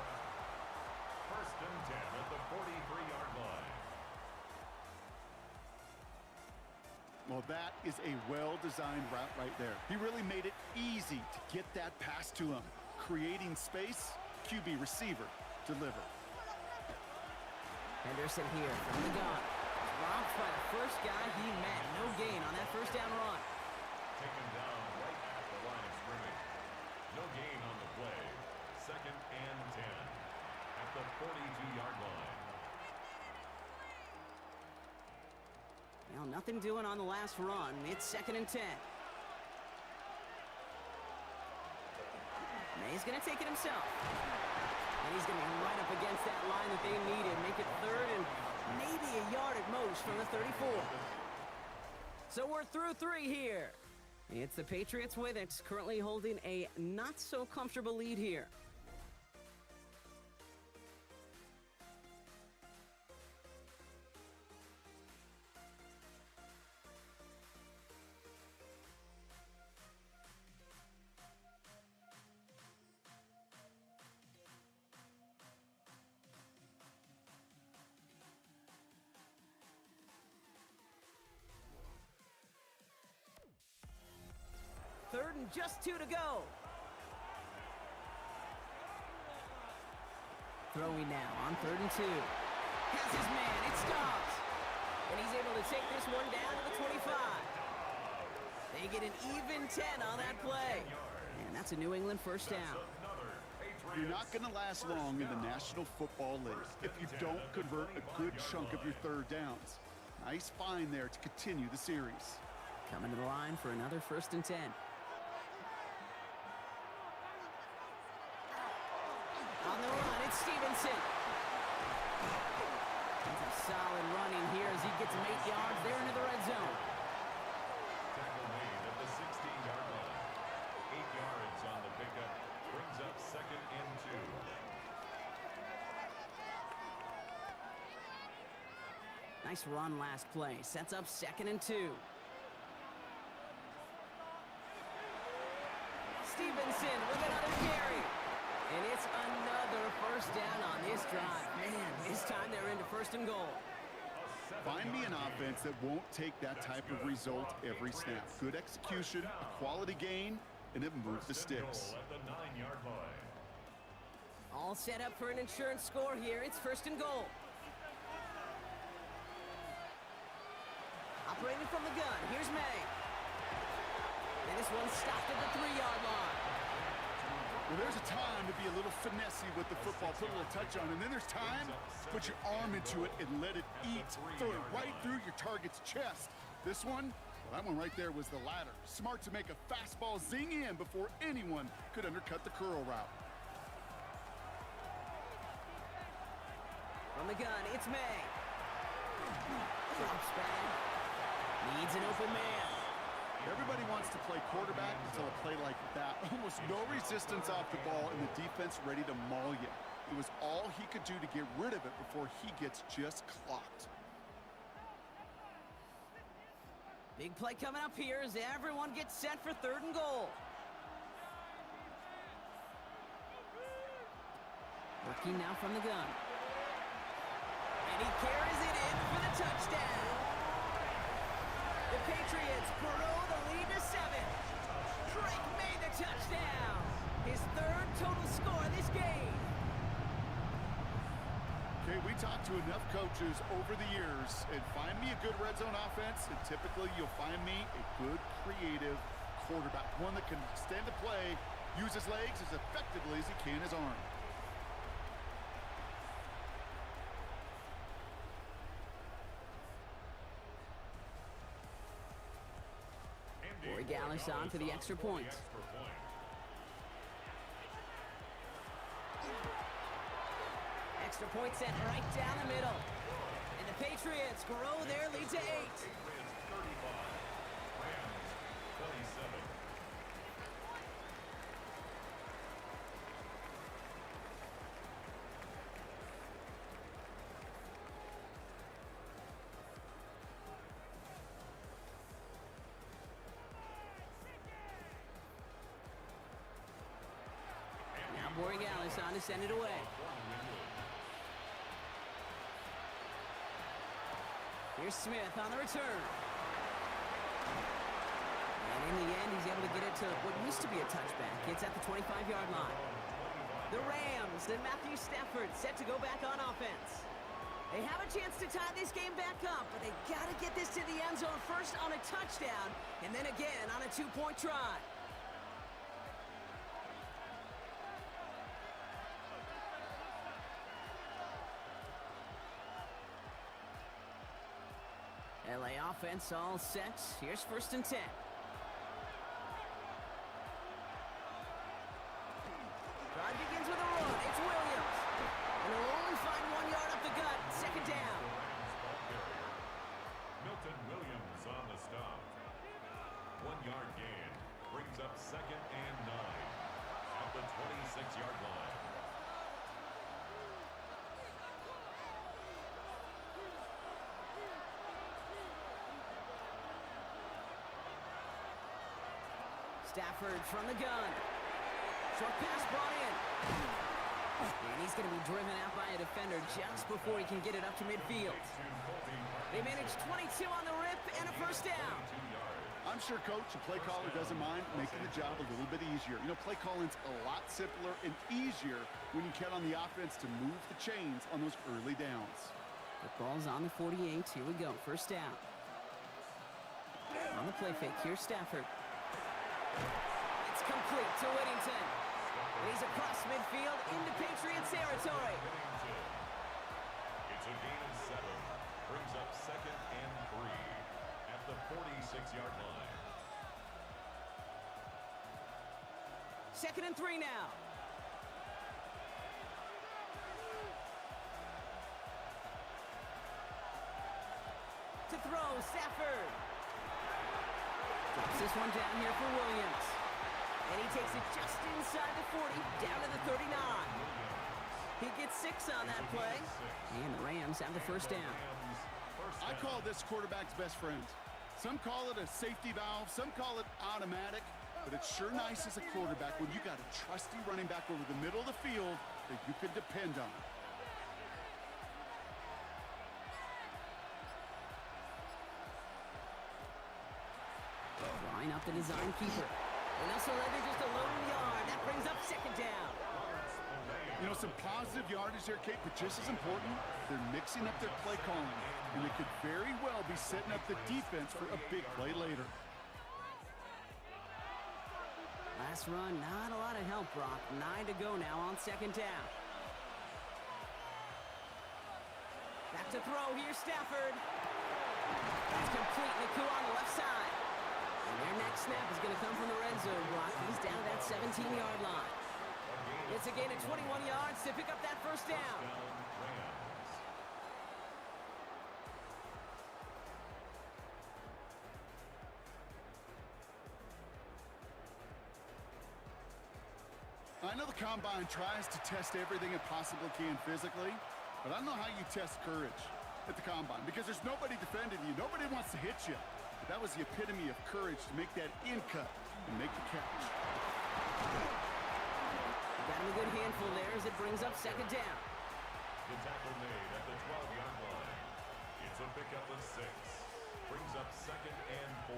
1st and 10 at the 43-yard line. Well, that is a well-designed route right there. He really made it easy to get that pass to him. Creating space, QB receiver, deliver. Henderson here from the gun. Dropped by the first guy he met. No gain on that first down run. Taken down right at the line of scrimmage. No gain on the play. 2nd and 10 at the 42-yard line. Well, nothing doing on the last run. It's 2nd and 10. May's going to take it himself. And he's going to be right up against that line that they needed. Make it 3rd and maybe a yard at most from the 34. So we're through 3 here. It's the Patriots with it, currently holding a not-so-comfortable lead here. Third and just 2 to go. Throwing now on 3rd and 2. Has his man, it stops. And he's able to take this one down to the 25. They get an even 10 on that play. And that's a New England first down. You're not going to last long in the National Football League if you don't convert a good chunk of your 3rd downs. Nice find there to continue the series. Coming to the line for another 1st and 10. On the run, it's Stevenson. That's a solid running here as he gets him 8 yards there into the red zone. Tackle made at the 16-yard line. 8 yards on the pickup. Brings up 2nd and 2. Nice run last play. Sets up 2nd and 2. Stevenson with another carry. And it's another first down on this drive. Man, this time they're into 1st and goal. Find me an offense that won't take that type of result every snap. Good execution, a quality gain, and it moves the sticks. At the 9-yard line. All set up for an insurance score here. It's 1st and goal. Operating from the gun. Here's May. And this one stopped at the 3-yard line. Well, there's a time to be a little finessey with the football, put a little touch on, and then there's time to put your arm into it and let it eat. Throw it right through your target's chest. This one, well, that one right there was the latter. Smart to make a fastball zing in before anyone could undercut the curl route. From the gun, it's May. Drops back. Needs an open man. Everybody wants to play quarterback until a play like that. Almost no resistance off the ball and the defense ready to maul you. It was all he could do to get rid of it before he gets just clocked. Big play coming up here as everyone gets set for 3rd and goal. Working now from the gun. And he carries it in for the touchdown. The Patriots grow the lead to 7. Drake made the touchdown. His 3rd total score this game. Okay, we talked to enough coaches over the years, and find me a good red zone offense, and typically you'll find me a good, creative quarterback, one that can extend the play, use his legs as effectively as he can his arm. Corey Gallis on for the extra point. Extra point set right down the middle. And the Patriots grow their lead to 8. Now Borregales on to send it away. Here's Smith on the return. And in the end, he's able to get it to what used to be a touchback. It's at the 25-yard line. The Rams and Matthew Stafford set to go back on offense. They have a chance to tie this game back up, but they got to get this to the end zone first on a touchdown, and then again on a 2-point try. LA offense all set. Here's 1st and 10. Drive begins with a run. It's Williams. And they'll only find 1 yard up the gut. 2nd down. Milton Williams on the stop. 1 yard gain. Brings up 2nd and 9. At the 26-yard line. Stafford from the gun. Short pass brought in. And he's going to be driven out by a defender just before he can get it up to midfield. They managed 22 on the rip and a 1st down. I'm sure coach and play caller doesn't mind making the job a little bit easier. You know, play calling's a lot simpler and easier when you count on the offense to move the chains on those early downs. The ball's on the 48. Here we go. 1st down. On the play fake, here's Stafford. It's complete to Whittington. And he's across midfield into Patriots territory. It's a gain of 7. Brings up 2nd and 3 at the 46-yard line. 2nd and 3 now. To throw, Stafford. Drops this one down here for Williams. And he takes it just inside the 40, down to the 39. He gets 6 on that play. And the Rams have the 1st down. I call this quarterback's best friend. Some call it a safety valve, some call it automatic, but it's sure nice as a quarterback when you got a trusty running back over the middle of the field that you can depend on. Line up the design keeper. And also they're just a lone yard. That brings up 2nd down. You know, some positive yardage there, Kate, but just as important, they're mixing up their play calling. And they could very well be setting up the defense for a big play later. Last run, not a lot of help, Brock. 9 to go now on 2nd down. Back to throw, here's Stafford. That's complete. Naku on the left side. And their next snap is going to come from the red zone, Brock. He's down at that 17-yard line. It's a gain of 21 yards to pick up that 1st down. I know the Combine tries to test everything it possibly can physically, but I don't know how you test courage at the Combine because there's nobody defending you. Nobody wants to hit you. But that was the epitome of courage to make that in cut and make the catch. Got him a good handful there as it brings up 2nd down. The tackle made at the 12-yard line. It's a pickup of 6. Brings up 2nd and 4.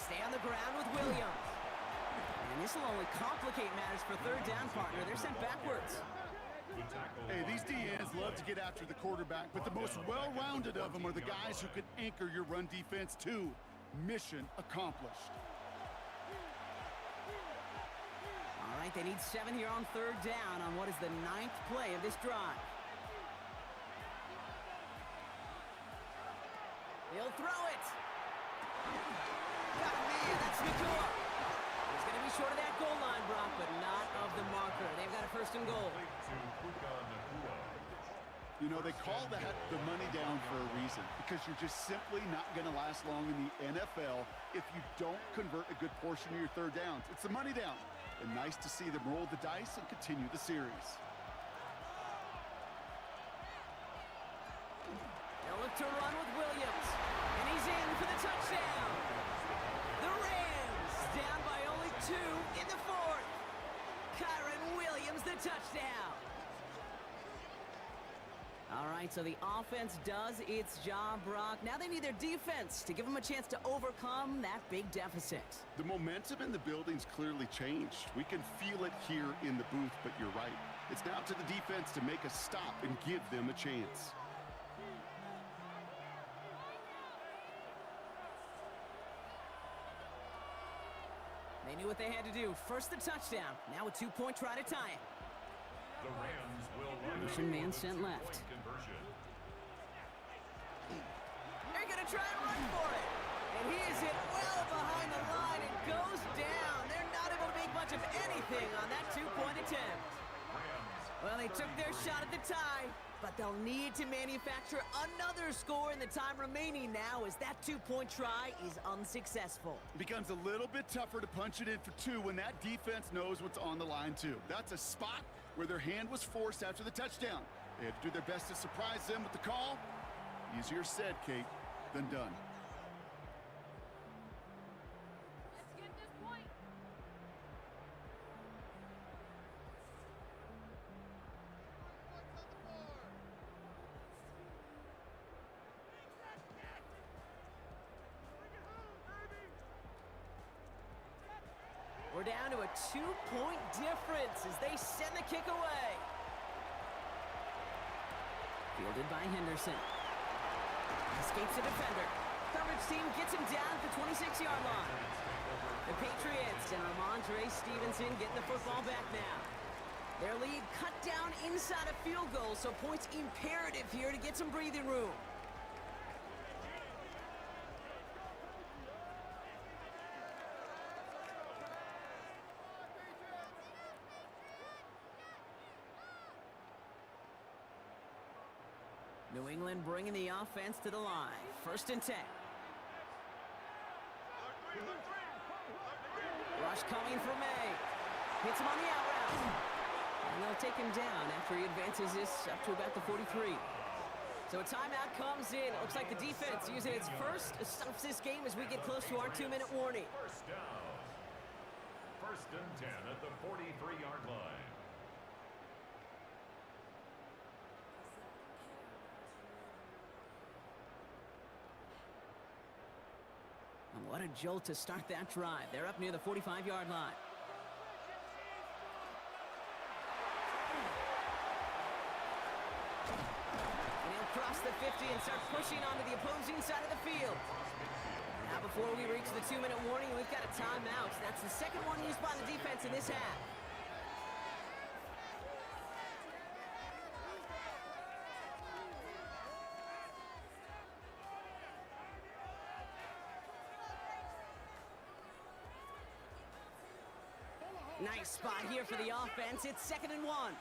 stay on the ground with Williams. And this will only complicate matters for third down, partner. They're sent backwards. Hey, these DNs love to get after the quarterback, but the most well-rounded of them are the guys who can anchor your run defense too. Mission accomplished. All right, they need 7 here on third down on what is the 9th play of this drive. He'll throw it. Got a man, that's Nakua. He's going to be short of that goal line, Brock, but not of the marker. They've got a 1st and goal. You know, they call that the money down for a reason, because you're just simply not going to last long in the NFL if you don't convert a good portion of your third downs. It's the money down. And nice to see them roll the dice and continue the series. They'll look to run with Williams. And he's in for the touchdown. The Rams down by only 2 in the 4th. Kyron Williams, the touchdown. All right, so the offense does its job, Brock. Now they need their defense to give them a chance to overcome that big deficit. The momentum in the building's clearly changed. We can feel it here in the booth, but you're right. It's now to the defense to make a stop and give them a chance. They knew what they had to do. First the touchdown. Now a 2-point try to tie it. The Rams will run Motion man sent left. conversion. They're going to try and run for it. And he is hit well behind the line and goes down. They're not able to make much of anything on that 2-point attempt. Well, they took their shot at the tie, but they'll need to manufacture another score in the time remaining now as that 2-point try is unsuccessful. It becomes a little bit tougher to punch it in for 2 when that defense knows what's on the line too. That's a spot where their hand was forced after the touchdown. They had to do their best to surprise them with the call. Easier said, Kate, than done. Let's get this point. We're down to a 2-point difference as they send the kick away. Fielded by Henderson. Escapes the defender. Coverage team gets him down at the 26-yard line. The Patriots and Ramondre Stevenson getting the football back now. Their lead cut down inside a field goal, so points imperative here to get some breathing room. New England bringing the offense to the line. 1st and 10. Rush coming from May. Hits him on the out route. And they'll take him down after he advances this up to about the 43. So a timeout comes in. It looks like the defense using its first stops this game as we get close to our 2-minute warning. First down. 1st and 10 at the 43-yard line. And what a jolt to start that drive. They're up near the 45-yard line. And he'll cross the 50 and start pushing onto the opposing side of the field. Now before we reach the 2-minute warning, we've got a timeout. That's the second one used by the defense in this half. Nice spot here for the offense. It's 2nd and 1.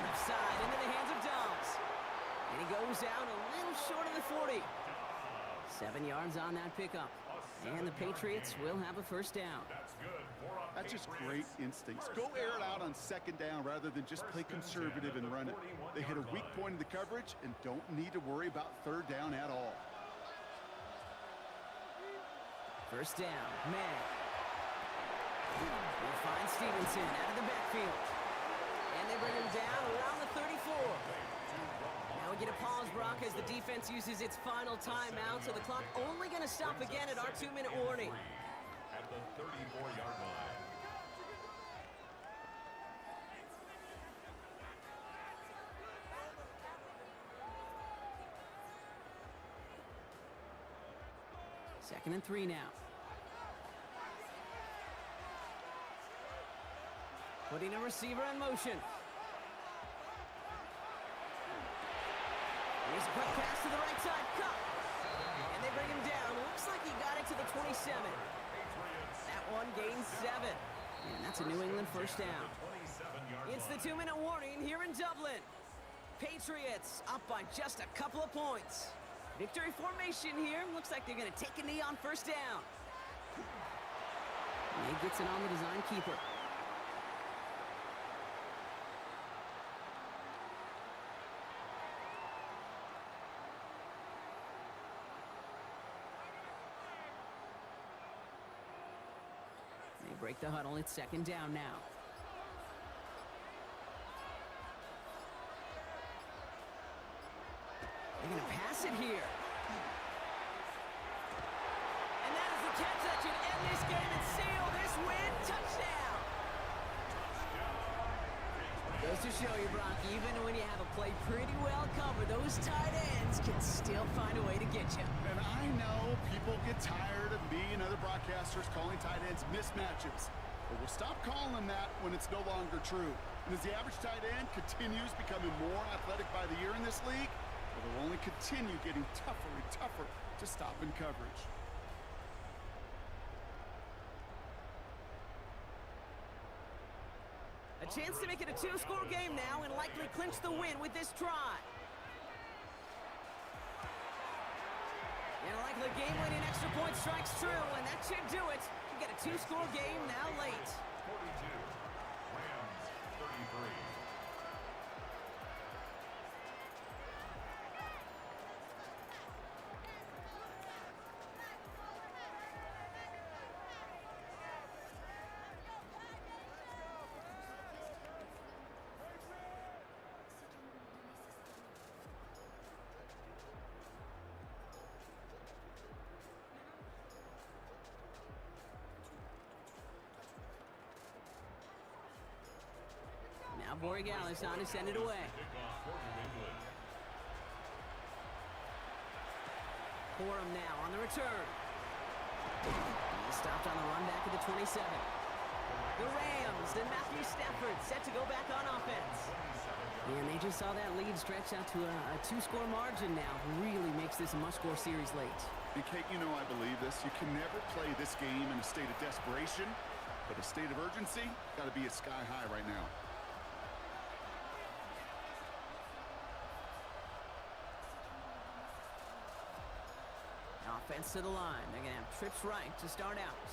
Offside into the hands of Dobbs. And he goes out a little short of the 40. 7 yards on that pickup. And the Patriots will have a 1st down. That's just great instincts. Go air it out on 2nd down rather than just play conservative and run it. They hit a weak point in the coverage and don't need to worry about 3rd down at all. 1st down, May. We'll find Stevenson out of the backfield. And they bring him down around the 34. Now we get a pause, Brock, as the defense uses its final timeout, so the clock only going to stop again at our 2-minute warning. At the 34-yard line. Second and 3 now. Putting a receiver in motion. Here's a quick pass to the right side. Cup. And they bring him down. Looks like he got it to the 27. That one gains 7. And that's a New England first down. It's the 2-minute warning here in Dublin. Patriots up by just a couple of points. Victory formation here. Looks like they're going to take a knee on first down. And he gets it on the design keeper. They break the huddle. It's second down now. They're going to pass it here. And that is the catch that should end this game and seal this win. Touchdown! Goes to show you, Brock, even when you have a play pretty well covered, those tight ends can still find a way to get you. And I know people get tired of me and other broadcasters calling tight ends mismatches. But we'll stop calling them that when it's no longer true. And as the average tight end continues becoming more athletic by the year in this league, it will only continue getting tougher and tougher to stop in coverage. A chance to make it a 2-score game now and likely clinch the win with this try. And a likely game-winning extra point strikes true, and that should do it. You get a 2-score game now late. 42. Rams 33. Now Borregales on to send it away. Corum now on the return. He stopped on the run back at the 27. The Rams and Matthew Stafford set to go back on offense. And they just saw that lead stretch out to a 2-score margin now. Really makes this a must-score series late. And Kate, you know I believe this. You can never play this game in a state of desperation, but a state of urgency got to be at sky high right now. Offense to the line. They're going to have trips right to start out.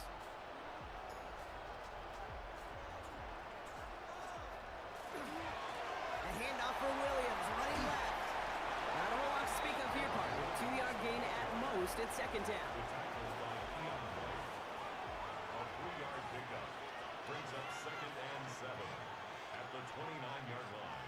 A handoff for Williams, running left. Not a whole lot to speak of here, partner. 2-yard gain at most at second down. A 3-yard pickup brings up 2nd and 7 at the 29-yard line.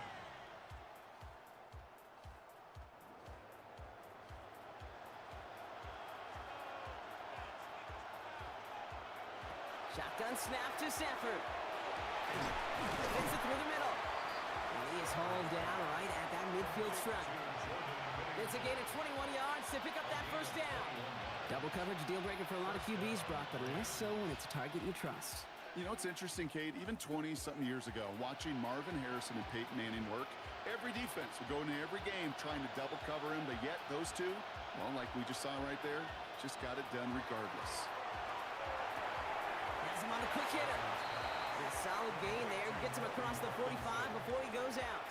Shotgun snap to Stafford. Fins it through the middle. And he is hauled down right at that midfield stripe. It's a gain of 21 yards to pick up that first down. Double coverage, deal breaker for a lot of QBs, Brock, but less so when it's a target you trust. You know, it's interesting, Kate, even 20-something years ago, watching Marvin Harrison and Peyton Manning work, every defense would go into every game trying to double cover him, but yet those two, well, like we just saw right there, just got it done regardless. Has him on a quick hitter. A solid gain there. Gets him across the 45 before he goes out.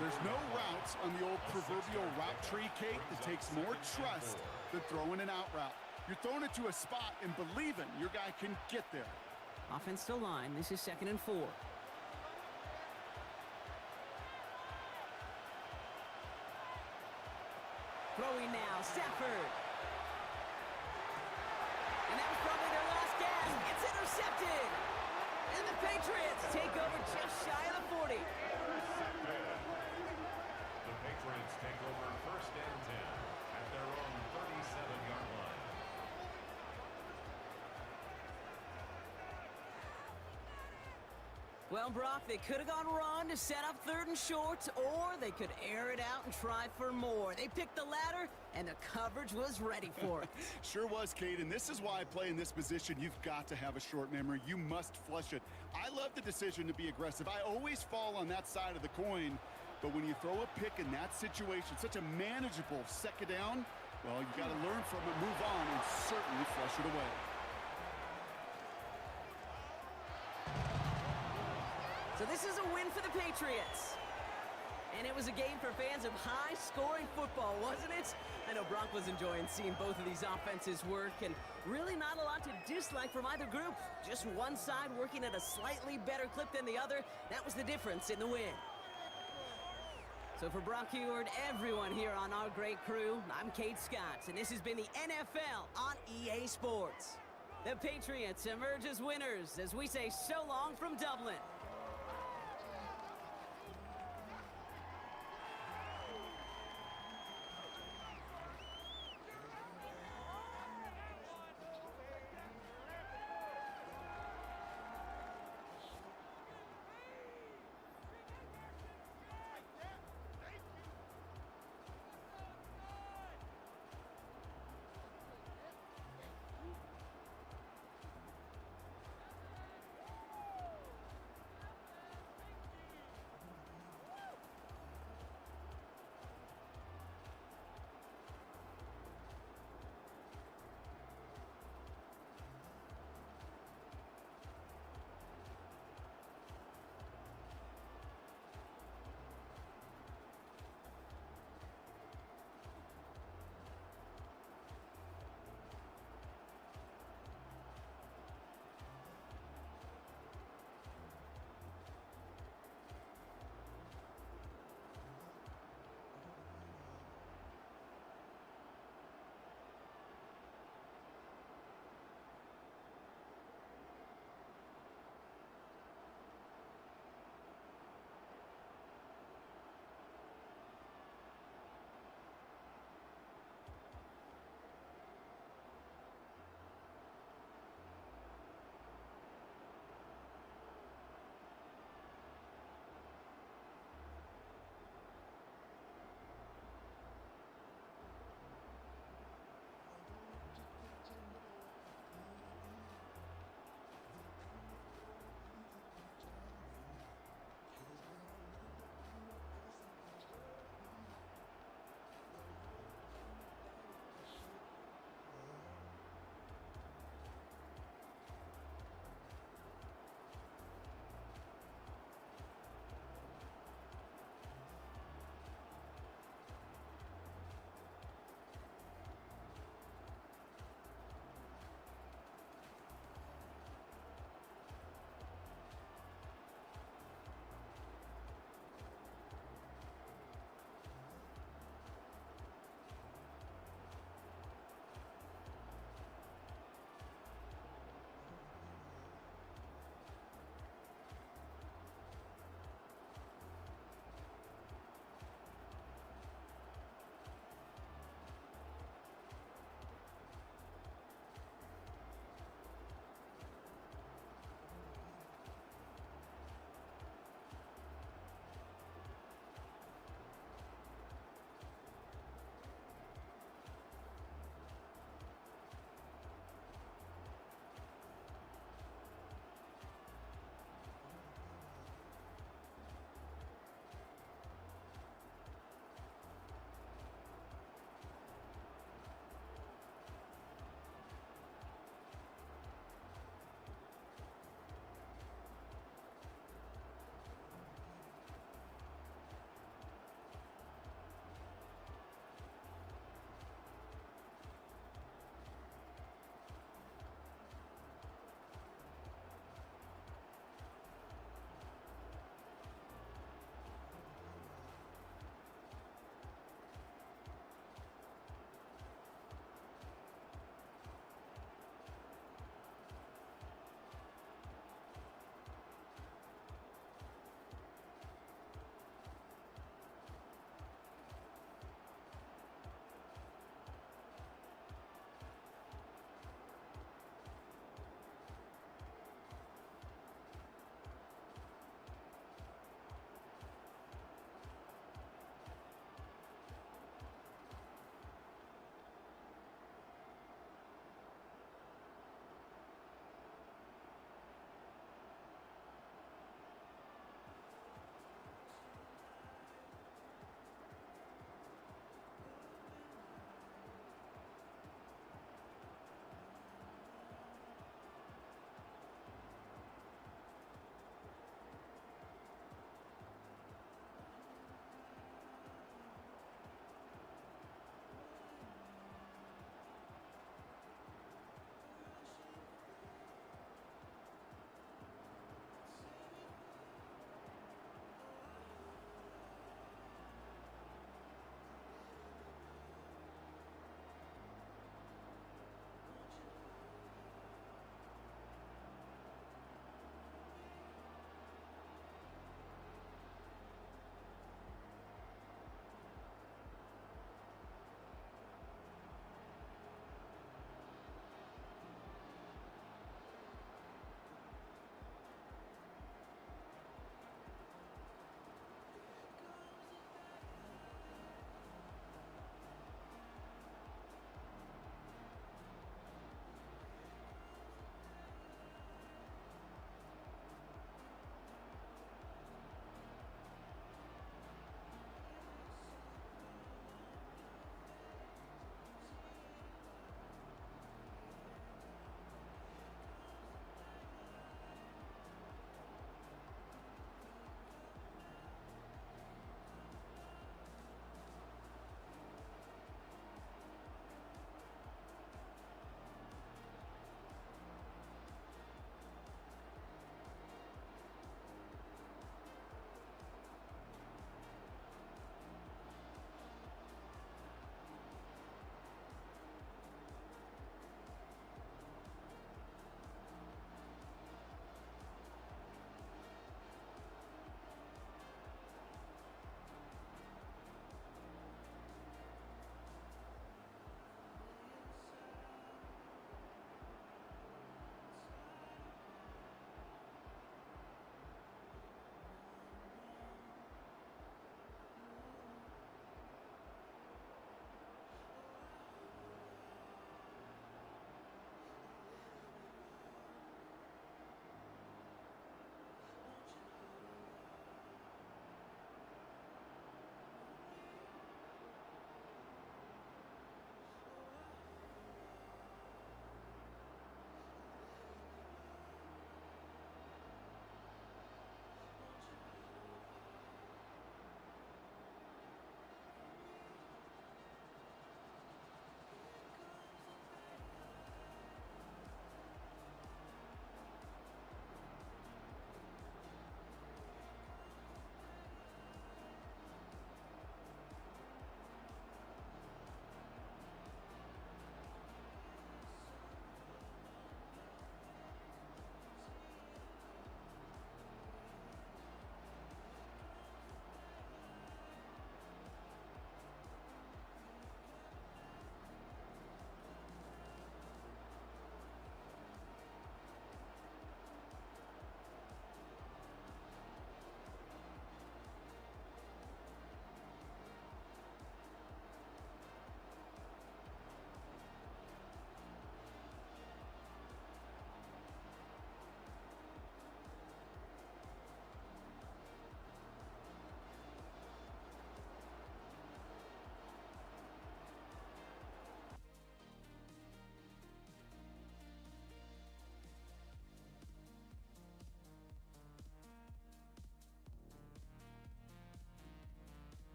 There's no routes on the old proverbial route tree, Kate, that takes more trust than throwing an out route. You're throwing it to a spot and believing your guy can get there. Offense to line. This is 2nd and 4. Throwing now. Stafford. And that was probably their last gasp. It's intercepted. And the Patriots take over just shy of the 40. The Patriots take over first and 10 at their own 37-yard line. Well, Brock, they could have gone run to set up 3rd and short, or they could air it out and try for more. They picked the latter, and the coverage was ready for it. Sure was, Caden. This is why I play in this position. You've got to have a short memory. You must flush it. I love the decision to be aggressive. I always fall on that side of the coin, but when you throw a pick in that situation, such a manageable second down, well, you got to learn from it, move on, and certainly flush it away. So this is a win for the Patriots. And it was a game for fans of high-scoring football, wasn't it? I know Brock was enjoying seeing both of these offenses work, and really not a lot to dislike from either group. Just one side working at a slightly better clip than the other. That was the difference in the win. So for Brock Heward, everyone here on our great crew, I'm Kate Scott, and this has been the NFL on EA Sports. The Patriots emerge as winners as we say so long from Dublin.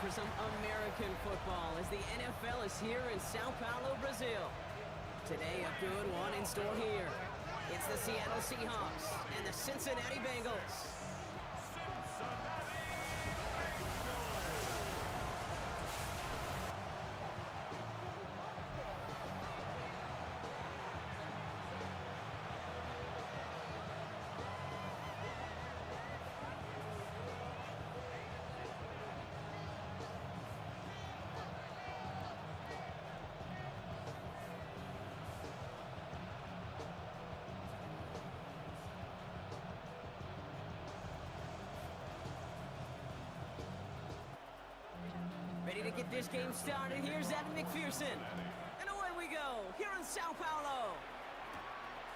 for some American football as the NFL is here in Sao Paulo, Brazil. Today, a good one in store here. It's the Seattle Seahawks and the Cincinnati Bengals. Ready to get this game started. Here's Evan McPherson. And away we go, here in Sao Paulo.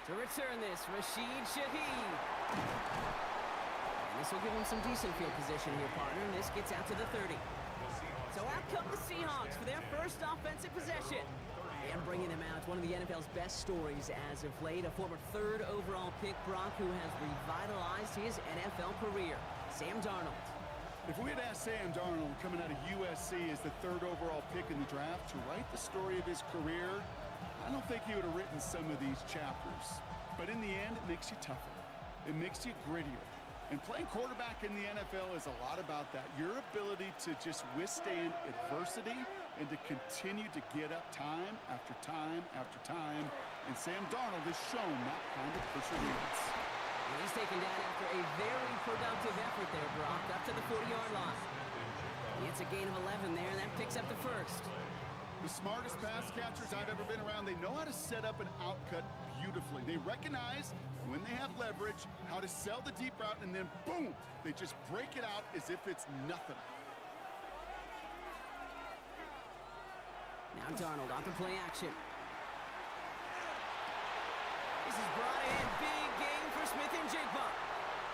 To return this, Rashid Shaheed. And this will give him some decent field position here, partner. And this gets out to the 30. So out come the Seahawks for their first offensive possession. And bringing them out, one of the NFL's best stories as of late, a former 3rd overall pick, Brock, who has revitalized his NFL career, Sam Darnold. If we had asked Sam Darnold, coming out of USC as the 3rd overall pick in the draft, to write the story of his career, I don't think he would have written some of these chapters. But in the end, it makes you tougher. It makes you grittier. And playing quarterback in the NFL is a lot about that. Your ability to just withstand adversity and to continue to get up time after time after time. And Sam Darnold has shown that kind of perseverance. He's taken down after a very productive effort there, Brock, up to the 40-yard line. It's a gain of 11 there, and that picks up the first. The smartest pass catchers I've ever been around, they know how to set up an outcut beautifully. They recognize when they have leverage, how to sell the deep route, and then boom, they just break it out as if it's nothing. Now Darnold off the play action. This is brought in, big gain for Smith and Jigba.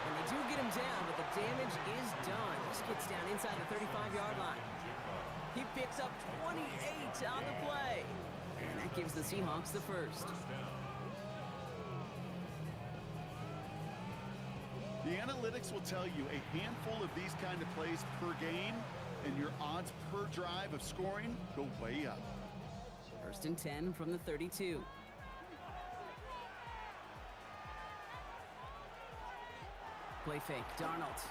And they do get him down, but the damage is done. This gets down inside the 35-yard line. He picks up 28 on the play. And that gives the Seahawks the first. The analytics will tell you a handful of these kind of plays per game, and your odds per drive of scoring go way up. 1st and 10 from the 32. Play fake, Darnold.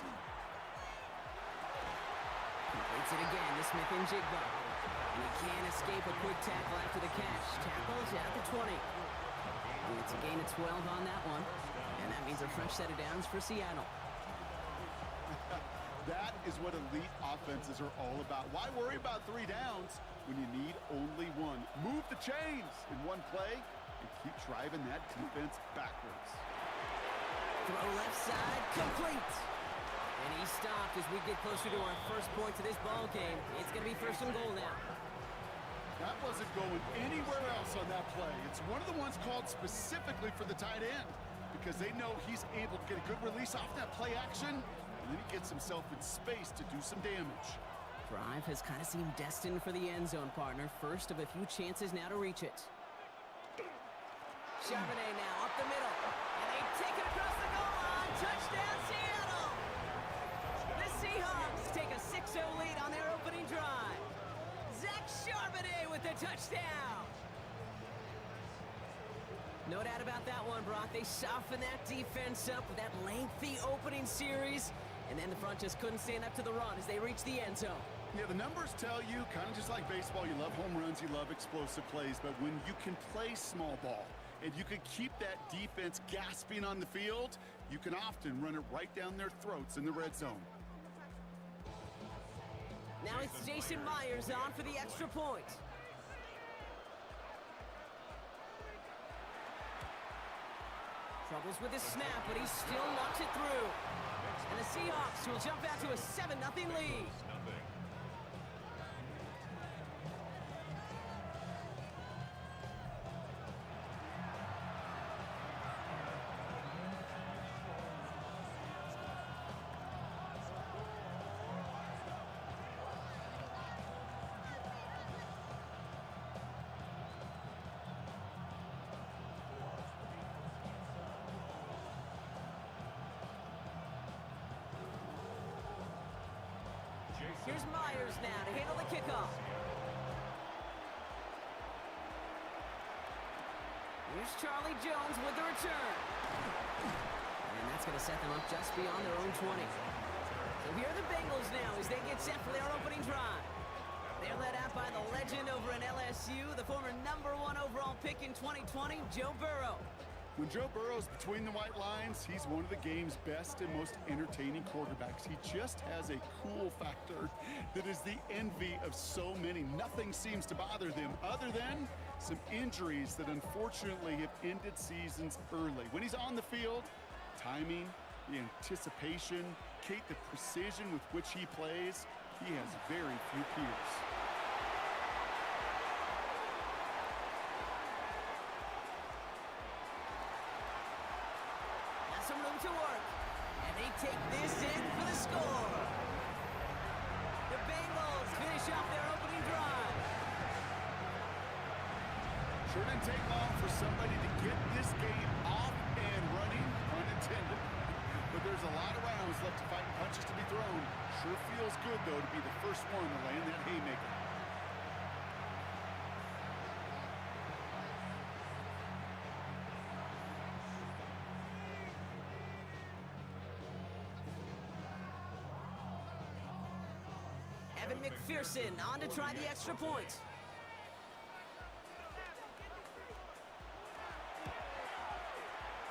Completes it again to Smith and Jigba. And he can't escape a quick tackle after the catch. Tackles at the 20. And it's a gain of 12 on that one. And that means a fresh set of downs for Seattle. That is what elite offenses are all about. Why worry about 3 downs when you need only 1? Move the chains in one play and keep driving that defense backwards. Throw left side, complete. And he stopped as we get closer to our first point to this ball game. It's going to be 1st and goal now. That wasn't going anywhere else on that play. It's one of the ones called specifically for the tight end because they know he's able to get a good release off that play action, and then he gets himself in space to do some damage. Drive has kind of seemed destined for the end zone, partner. First of a few chances now to reach it. Charbonnet now up the middle. And they take it across the goal line. Touchdown, Seattle! The Seahawks take a 6-0 lead on their opening drive. Zach Charbonnet with the touchdown. No doubt about that one, Brock. They softened that defense up with that lengthy opening series. And then the front just couldn't stand up to the run as they reached the end zone. Yeah, the numbers tell you, kind of just like baseball, you love home runs, you love explosive plays, but when you can play small ball and you can keep that defense gasping on the field, you can often run it right down their throats in the red zone. Now it's Jason Myers on for the extra point. Troubles with his snap, but he still knocks it through. And the Seahawks will jump out to a 7-0 lead. Here's Myers now to handle the kickoff. Here's Charlie Jones with the return. And that's going to set them up just beyond their own 20. So here are the Bengals now as they get set for their opening drive. They're led out by the legend over in LSU, the former #1 overall pick in 2020, Joe Burrow. When Joe Burrow's between the white lines, he's one of the game's best and most entertaining quarterbacks. He just has a cool factor that is the envy of so many. Nothing seems to bother them other than some injuries that unfortunately have ended seasons early. When he's on the field, timing, the anticipation, Kate, the precision with which he plays, he has very few peers. Some room to work, and they take this in for the score. The Bengals finish off their opening drive. Sure didn't take long for somebody to get this game off and running, pun intended. But there's a lot of rounds left to fight, punches to be thrown. Sure feels good, though, to be the first one to land that haymaker. Evan McPherson on to try the extra point.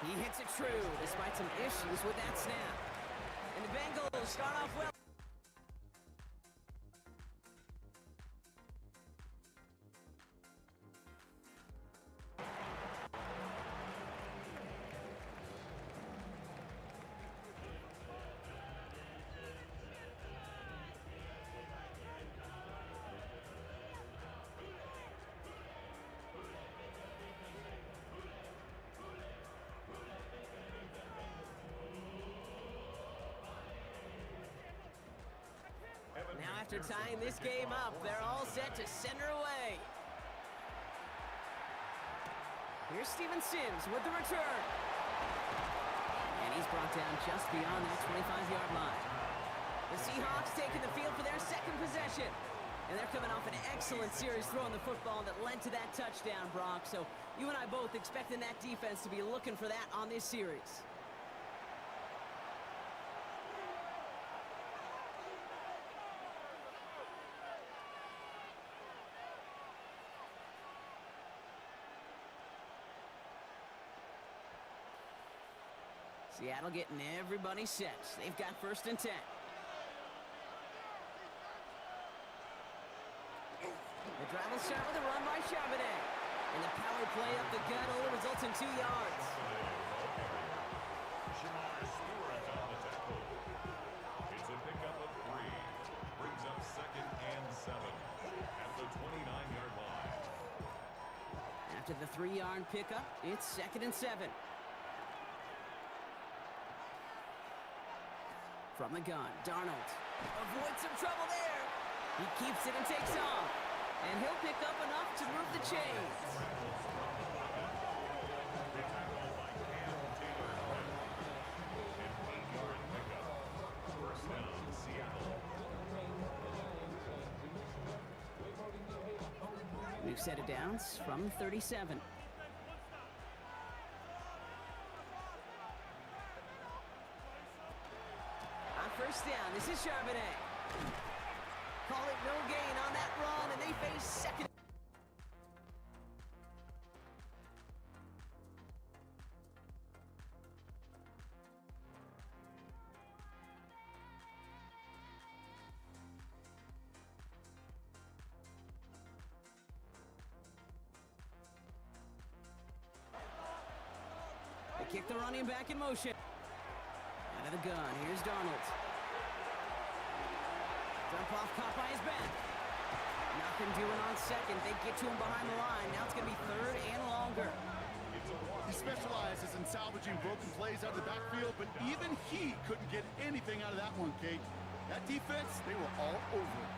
He hits it true despite some issues with that snap. And the Bengals start off well. Now after tying this game up, they're all set to send her away. Here's Steven Sims with the return. And he's brought down just beyond that 25-yard line. The Seahawks taking the field for their second possession. And they're coming off an excellent series throwing the football that led to that touchdown, Brock. So you and I both expecting that defense to be looking for that on this series. Seattle getting everybody set. They've got 1st and 10. The drive will start with a run by Charbonnet. And the power play up the gut only results in 2 yards. It's a pickup of 3. Brings up 2nd and 7 at the 29-yard line. After the 3-yard pickup, it's 2nd and 7. From the gun, Darnold avoids some trouble there. He keeps it and takes off. And he'll pick up enough to move the chains. First down, Seattle. New set of downs from 37. First down, this is Charbonnet. Call it no gain on that run, and they face second. They kick the running back in motion. Out of the gun, here's Darnold. Jump off caught by his back. Nothing doing on second. They get to him behind the line. Now it's going to be 3rd and longer. He specializes in salvaging broken plays out of the backfield, but even he couldn't get anything out of that one, Kate. That defense, they were all over it.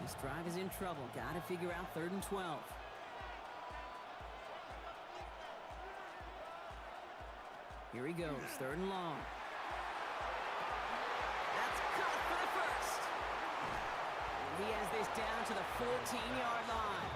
This drive is in trouble. Got to figure out 3rd and 12. Here he goes, 3rd and long. That's He has this down to the 14-yard line.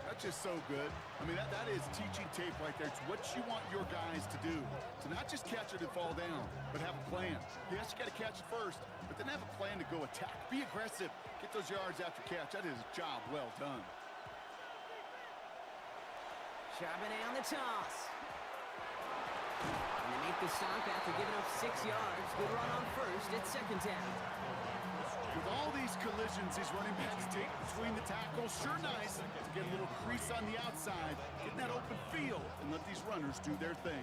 That's just so good. I mean, that is teaching tape right there. It's what you want your guys to do. To not just catch it and fall down, but have a plan. Yes, you got to catch it first, but then have a plan to go attack. Be aggressive. Get those yards after catch. That is a job well done. Charbonnet on the toss. And they make the stop after giving up 6 yards. Good run on first at second down. With all these collisions, these running backs take between the tackles, sure nice to get a little crease on the outside, get in that open field, and let these runners do their thing.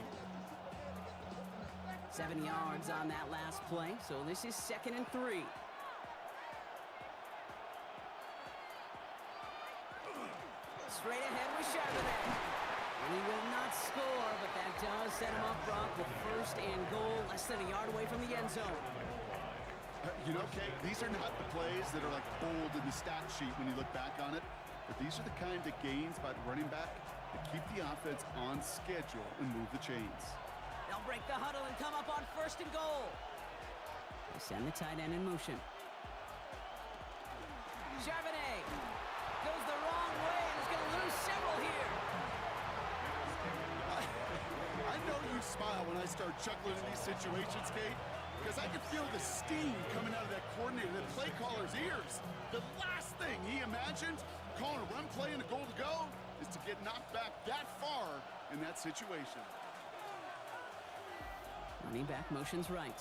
7 yards on that last play, so this is 2nd and 3. Straight ahead with Charbonnet. And he will not score, but that does set him up, Brock, with 1st and goal, less than a yard away from the end zone. You know, Kate, these are not the plays that are like bold in the stat sheet when you look back on it, but these are the kind of gains by the running back that keep the offense on schedule and move the chains. They'll break the huddle and come up on 1st and goal. They send the tight end in motion. Charbonnet goes the wrong way and is going to lose several here. I know you smile when I start chuckling in these situations, Kate, because I can feel the steam coming out of that coordinator, the play caller's ears. The last thing he imagined, calling a run play and a goal to go, is to get knocked back that far in that situation. Running back motions right.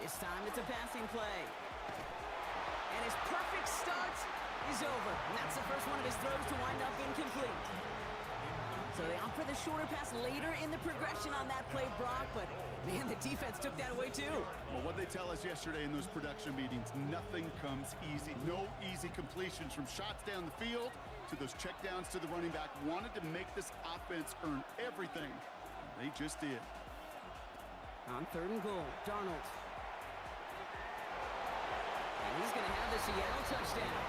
This time it's a passing play. And his perfect start is over. And that's the first one of his throws to wind up incomplete. So they opt for the shorter pass later in the progression on that play, Brock, but man, the defense took that away too. Well, what they tell us yesterday in those production meetings, nothing comes easy. No easy completions from shots down the field to those checkdowns to the running back. Wanted to make this offense earn everything. They just did. On 3rd and goal, Darnold. And he's going to have the Seattle touchdown.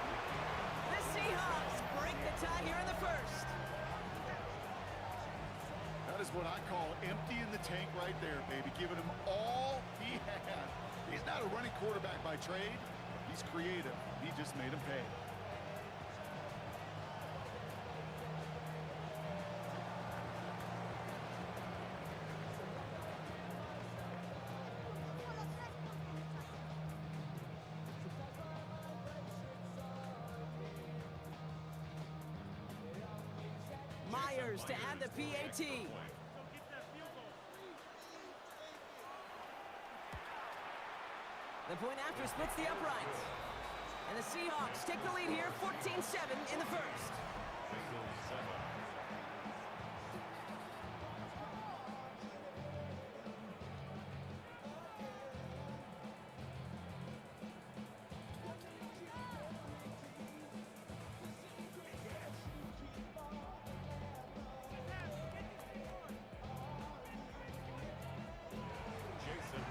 The Seahawks break the tie here in the 1st. That is what I call empty in the tank right there, baby. Giving him all he had. He's not a running quarterback by trade. He's creative. He just made him pay. Myers to add the PAT. The point after splits the uprights. And the Seahawks take the lead here, 14-7 in the 1st.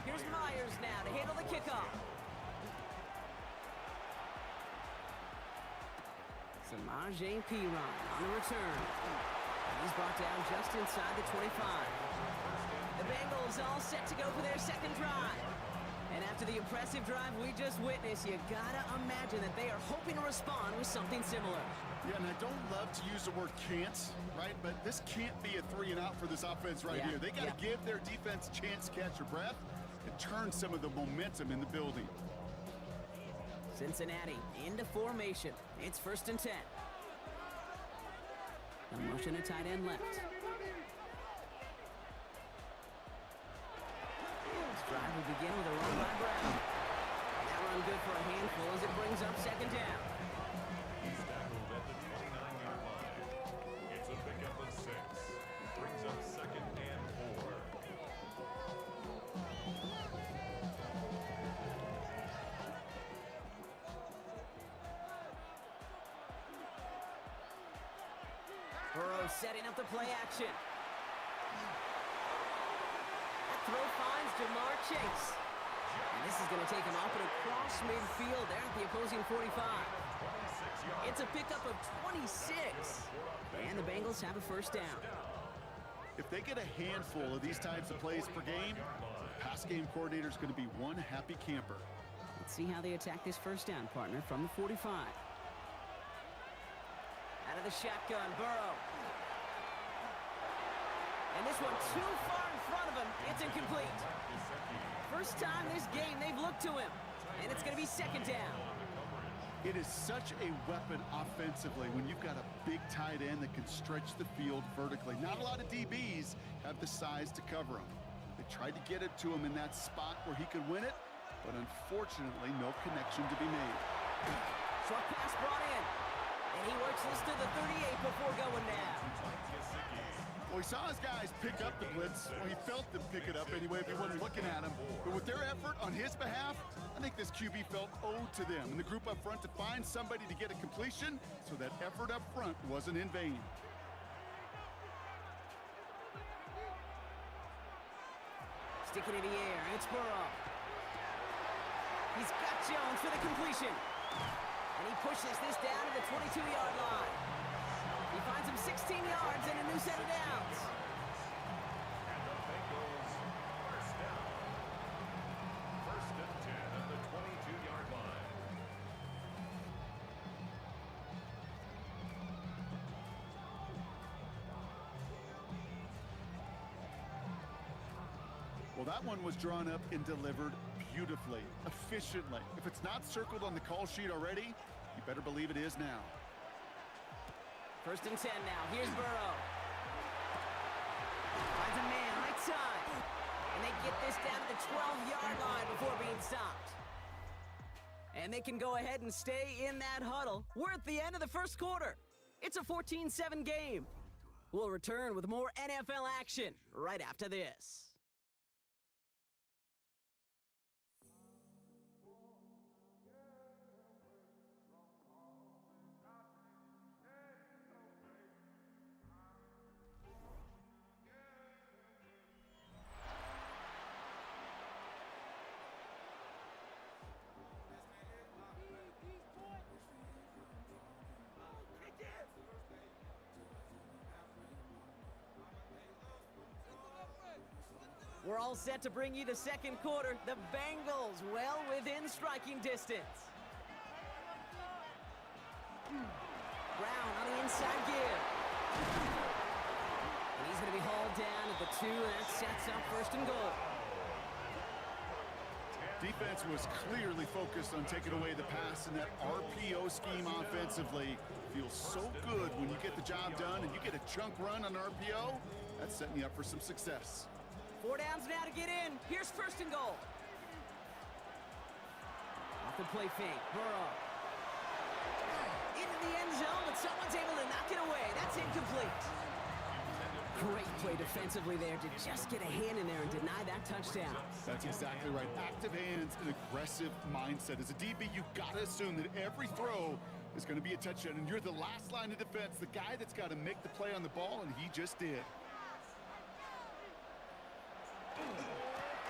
Here's Myers now to handle the kickoff. Samaje Perine on the return. He's brought down just inside the 25. The Bengals all set to go for their 2nd drive. And after the impressive drive we just witnessed, you gotta imagine that they are hoping to respond with something similar. Yeah, and I don't love to use the word can't, right? But this can't be a 3-and-out for this offense right here. They got to give their defense a chance to catch their breath and turn some of the momentum in the building. Cincinnati into formation. It's 1st and 10. A motion to tight end left. This drive will begin with a run by Brown. That run good for a handful as it brings up 2nd down. He's tackled at the 29-yard line. It's a pickup of 6. Brings up 2nd and 4. Burrow setting up the play action. That throw finds Jamar Chase. And this is going to take him up and across midfield there at the opposing 45. It's a pickup of 26. And the Bengals have a first down. If they get a handful of these types of plays per game, the pass game coordinator is going to be one happy camper. Let's see how they attack this first down, partner, from the 45. Out of the shotgun, Burrow. And this one too far in front of him. It's incomplete. First time this game they've looked to him. And it's going to be second down. It is such a weapon offensively when you've got a big tight end that can stretch the field vertically. Not a lot of DBs have the size to cover him. They tried to get it to him in that spot where he could win it, but unfortunately, no connection to be made. Short pass brought in. And he works this to the 38 before going down. Well, he saw his guys pick up the blitz. Well, he felt them pick it up anyway if he wasn't looking at him. But with their effort on his behalf, I think this QB felt owed to them and the group up front to find somebody to get a completion, so that effort up front wasn't in vain. Sticking in the air, it's Burrow. He's got Jones for the completion. And he pushes this down to the 22-yard line. He finds him 16 yards and a new set of downs. And the Bengals first down. First and 10 at the 22-yard line. Well, that one was drawn up and delivered beautifully, efficiently. If it's not circled on the call sheet already, you better believe it is now. First and 10 now. Here's Burrow. Finds a man right side. And they get this down to the 12-yard line before being stopped. And they can go ahead and stay in that huddle. We're at the end of the first quarter. It's a 14-7 game. We'll return with more NFL action right after this. We're all set to bring you the second quarter. The Bengals well within striking distance. Brown on the inside give. And he's going to be hauled down at the 2, and that sets up first and goal. Defense was clearly focused on taking away the pass, and that RPO scheme offensively feels so good when you get the job done and you get a chunk run on RPO. That's setting you up for some success. 4 downs now to get in. Here's first and goal. Off the play fake, Burrow. Into the end zone, but someone's able to knock it away. That's incomplete. Great play defensively there to just get a hand in there and deny that touchdown. That's exactly right. Active hands and aggressive mindset. As a DB, you've got to assume that every throw is going to be a touchdown, and you're the last line of defense, the guy that's got to make the play on the ball, and he just did.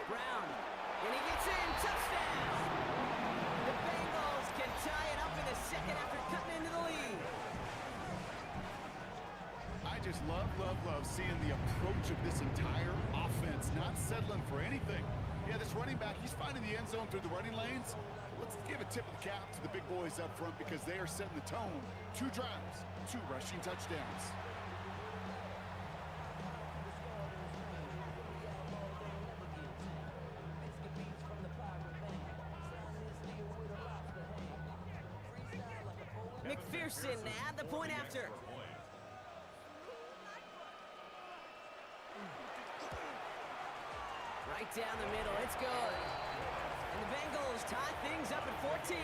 Brown, and he gets in, touchdown! The Bengals can tie it up in a second after cutting into the lead. I just love seeing the approach of this entire offense, not settling for anything. Yeah, this running back, he's finding the end zone through the running lanes. Let's give a tip of the cap to the big boys up front because they are setting the tone. 2 drives, 2 rushing touchdowns. McPherson at the point after. Right down the middle, it's good. And the Bengals tie things up at 14.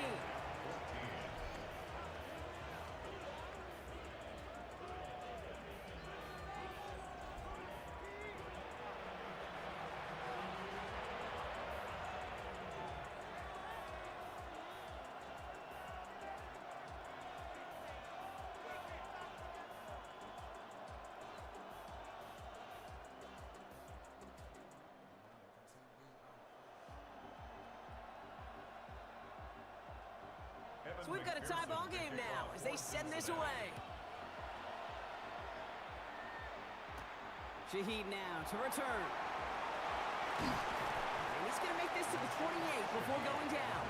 So we've got a tie ball game now as they send this away. Shaheed now to return. And he's going to make this to the 28 before going down.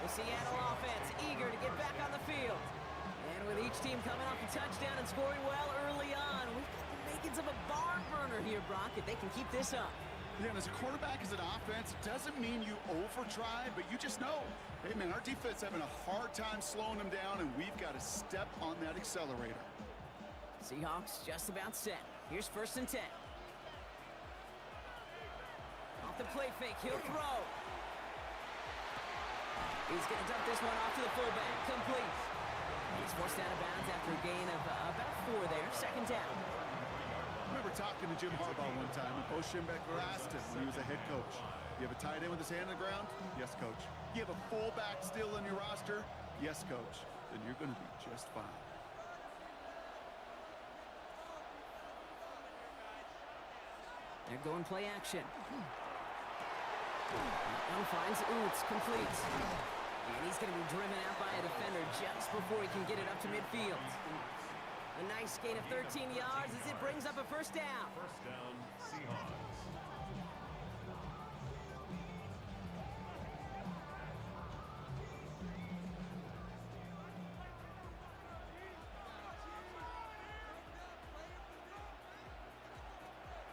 The Seattle offense eager to get back on the field. And with each team coming off a touchdown and scoring well early on, we've got the makings of a barn burner here, Brock, if they can keep this up. Yeah, and as a quarterback, as an offense, it doesn't mean you over-try, but you just know, hey, man, our defense having a hard time slowing them down, and we've got to step on that accelerator. Seahawks just about set. Here's 1st and 10. Off the play fake, he'll throw. He's going to dump this one off to the fullback. Complete. He's forced out of bounds after a gain of about 4 there. 2nd down. I remember talking to Jim Harbaugh one time, and Bo Schembechler asked him when he was a head coach, you have a tight end with his hand on the ground? Yes, coach. You have a fullback still on your roster? Yes, coach. Then you're going to be just fine. They're going play action. That one finds Oots, completes. And he's going to be driven out by a defender just before he can get it up to midfield. A nice gain of 13 yards as it brings up a 1st down. First down, Seahawks.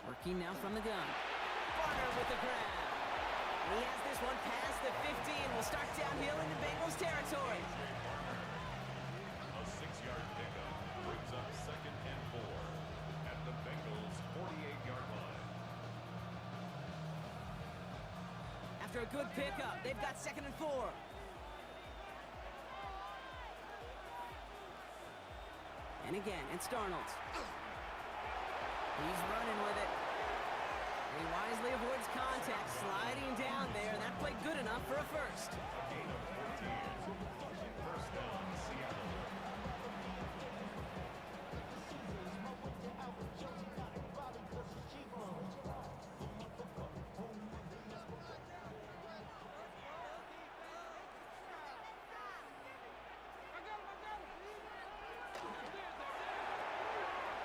Working now from the gun. Barner with the grab. And he has this one past the 50 and will start downhill into Bengals territory. A 6-yard pickup brings up 2nd and 4 at the Bengals' 48-yard line. After a good pickup, they've got 2nd and 4. And again, it's Darnold. He's running with it. He wisely avoids contact, sliding down there. That played good enough for a 1st. Gain of 14. First down, Seattle.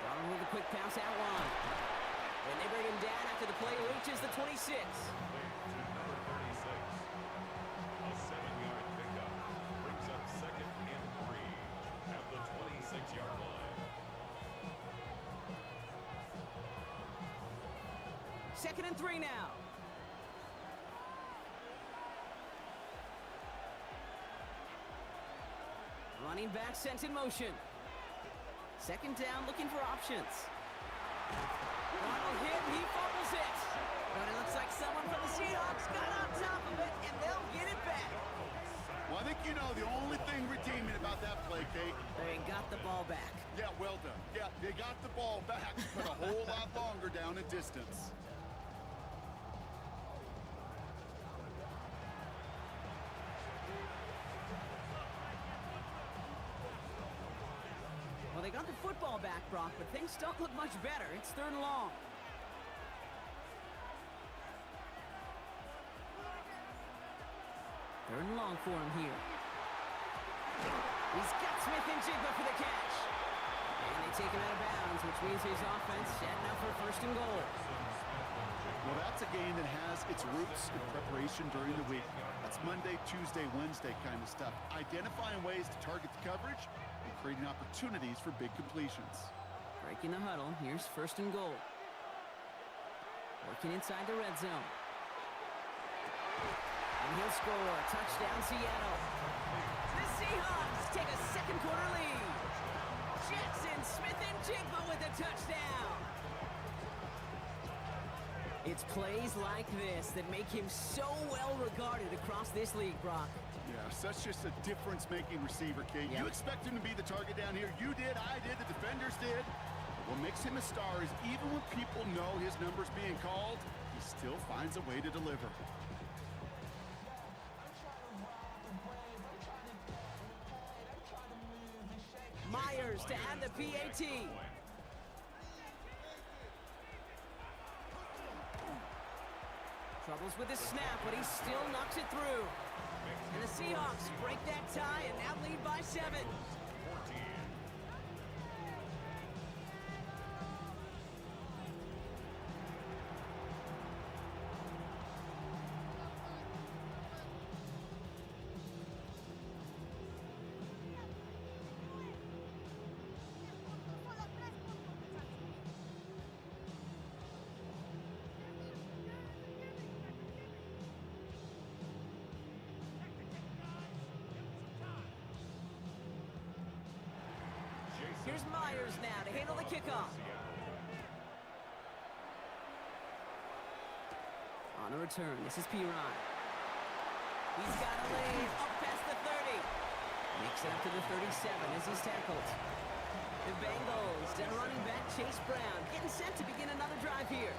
Darnold with a quick pass out wide. And they bring him down after the play reaches the 26. To number 36. A 7-yard pickup brings up 2nd and 3 at the 26-yard line. 2nd and 3 now. Running back sent in motion. 2nd down, looking for options. Ronald hit, he fumbles it. But it looks like someone from the Seahawks got on top of it, and they'll get it back. Well, I think you know the only thing redeeming about that play, Kate. They got the ball back. Yeah, well done. Yeah, they got the ball back, but a whole lot longer down in distance. Well, they got the football back, Brock, but things don't look much better. It's 3rd and long. Third and long for him here. He's got Smith and Jigba for the catch. And they take him out of bounds, which means his offense setting up for 1st and goal. Well, that's a game that has its roots in preparation during the week. That's Monday, Tuesday, Wednesday kind of stuff. Identifying ways to target the coverage and creating opportunities for big completions. Breaking the huddle. Here's 1st and goal. Working inside the red zone. And he'll score. Touchdown, Seattle. The Seahawks take a 2nd quarter lead. Jackson, Smith, and Jigba with a touchdown. It's plays like this that make him so well regarded across this league, Brock. Yeah, such just a difference-making receiver, Kate. Yep. You expect him to be the target down here. You did, I did, the defenders did. But what makes him a star is even when people know his number's being called, he still finds a way to deliver. Myers to add the PAT. Troubles with his snap, but he still knocks it through. And the Seahawks break that tie and now lead by 7. 14. Here's Myers now to handle the kickoff. On the return, this is Piron. He's got a lead up past the 30. Makes it up to the 37 as he's tackled. The Bengals and running back Chase Brown getting set to begin another drive here.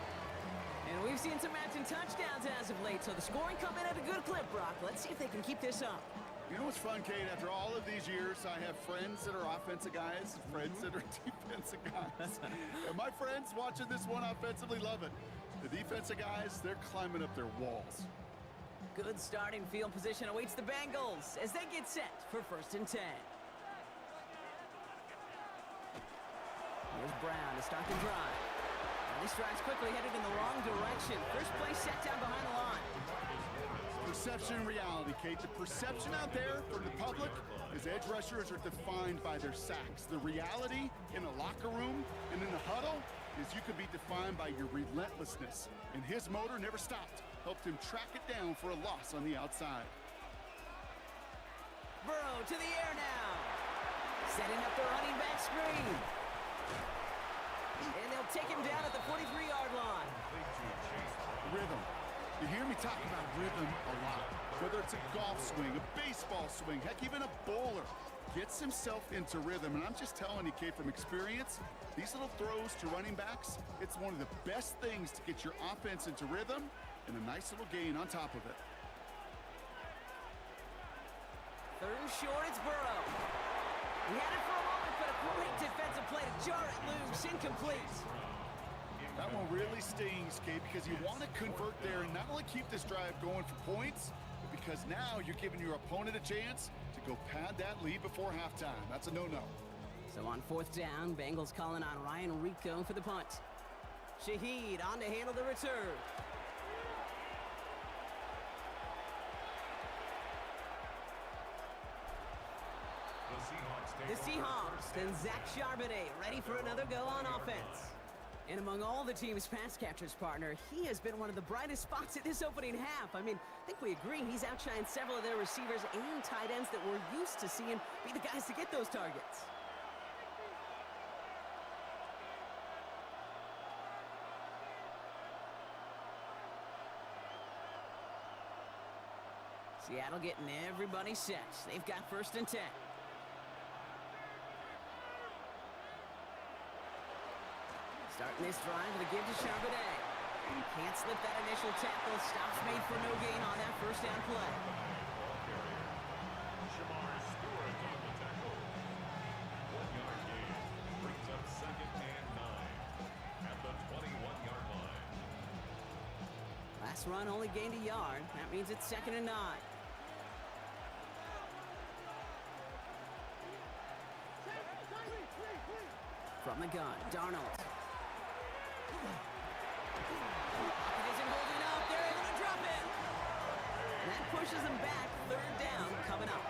And we've seen some matching touchdowns as of late, so the scoring coming at a good clip, Brock. Let's see if they can keep this up. You know what's fun, Kate? After all of these years, I have friends that are offensive guys, friends that are defensive guys. And my friends watching this one offensively love it. The defensive guys, they're climbing up their walls. Good starting field position awaits the Bengals as they get set for 1st and 10. Here's Brown to start the drive. And this drive's quickly headed in the wrong direction. First play set down behind the line. Perception and reality, Kate. The perception out there from the public is edge rushers are defined by their sacks. The reality in the locker room and in the huddle is you can be defined by your relentlessness. And his motor never stopped. Helped him track it down for a loss on the outside. Burrow to the air now. Setting up the running back screen. And they'll take him down at the 43-yard line. Rhythm. You hear me talk about rhythm a lot. Whether it's a golf swing, a baseball swing, heck, even a bowler gets himself into rhythm. And I'm just telling you, Kate, from experience, these little throws to running backs, it's one of the best things to get your offense into rhythm and a nice little gain on top of it. 3rd and short, it's Burrow. He had it for a moment, but a great defensive play to jar it loose, incomplete. That one really stings, Kate, because you want to convert there and not only keep this drive going for points, but because now you're giving your opponent a chance to go pad that lead before halftime. That's a no-no. So on 4th down, Bengals calling on Ryan Rico for the punt. Shaheed on to handle the return. The Seahawks, then Zach Charbonnet ready for another go on offense. And among all the team's pass catchers, partner, he has been one of the brightest spots in this opening half. I mean, I think we agree he's outshined several of their receivers and tight ends that we're used to seeing be the guys to get those targets. Seattle getting everybody set. They've got 1st and 10. Starting this drive with a give to Charbonnet. He can't slip that initial tackle. Stops made for no gain on that 1st down play. Stewart on the tackle. 1-yard gain. Brings up 2nd and 9 at the 21-yard line. Last run only gained a yard. That means it's 2nd and 9. From the gun, Darnold. Pocket isn't holding up. They're able to drop it. That pushes them back. 3rd down coming up.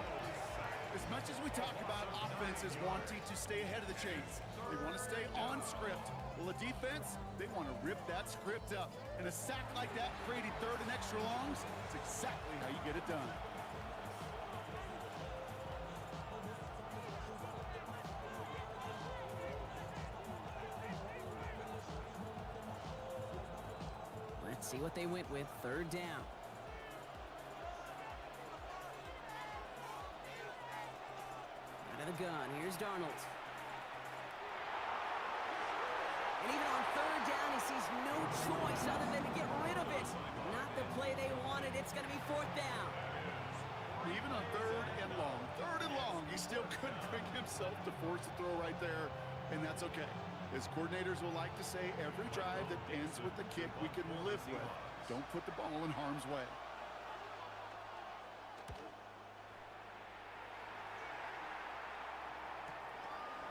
As much as we talk about offenses wanting to stay ahead of the chains, they want to stay on script. Well, the defense, they want to rip that script up. And a sack like that, creating 3rd and extra longs, it's exactly how you get it done. Let's see what they went with. 3rd down. Out of the gun. Here's Darnold. And even on 3rd down, he sees no choice other than to get rid of it. Not the play they wanted. It's going to be 4th down. Even on 3rd and long, he still couldn't bring himself to force the throw right there, and that's okay. As coordinators will like to say, every drive that ends with a kick we can live with. Don't put the ball in harm's way.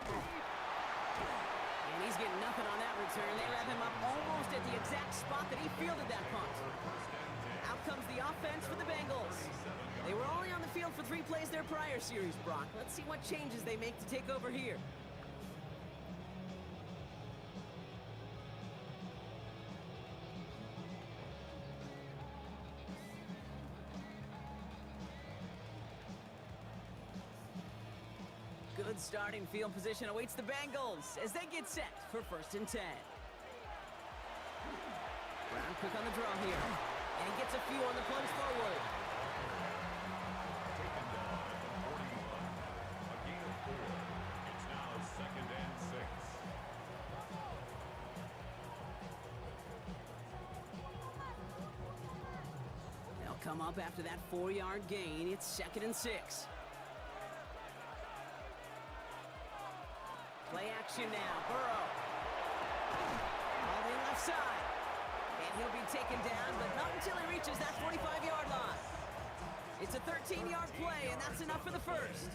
And he's getting nothing on that return. They wrap him up almost at the exact spot that he fielded that punt. Out comes the offense for the Bengals. They were only on the field for 3 plays their prior series, Brock. Let's see what changes they make to take over here. Good starting field position awaits the Bengals as they get set for 1st and 10. Brown quick on the draw here. And gets a few on the plunge forward. Taken down at the 41. A gain of 4. It's now 2nd and 6. They'll come up after that 4-yard gain. It's 2nd and 6. Play action now. Burrow. All the left side. And he'll be taken down, but not until he reaches that 45-yard line. It's a 13-yard play, and that's enough for the first.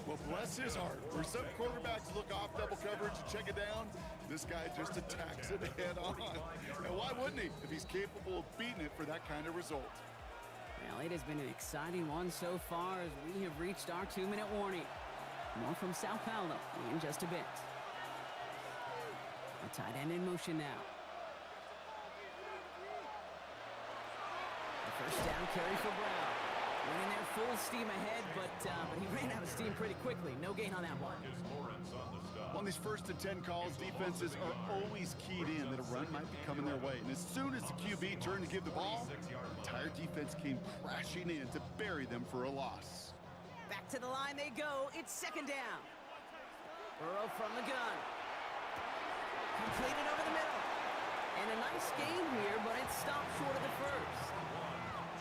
Well, bless his heart. Where some quarterbacks look off double coverage and check it down, this guy just attacks it head on. And why wouldn't he if he's capable of beating it for that kind of result? Well, it has been an exciting one so far as we have reached our 2-minute warning. More from Sao Paulo in just a bit. A tight end in motion now. The first down carry for Brown. Running there full steam ahead, but he ran out of steam pretty quickly. No gain on that one. On these 1st and 10 calls, defenses are always keyed in that a run might be coming their way. And as soon as the QB turned to give the ball, the entire defense came crashing in to bury them for a loss. Back to the line they go. It's 2nd down. Burrow from the gun. Completed over the middle. And a nice gain here, but it stopped short of the first.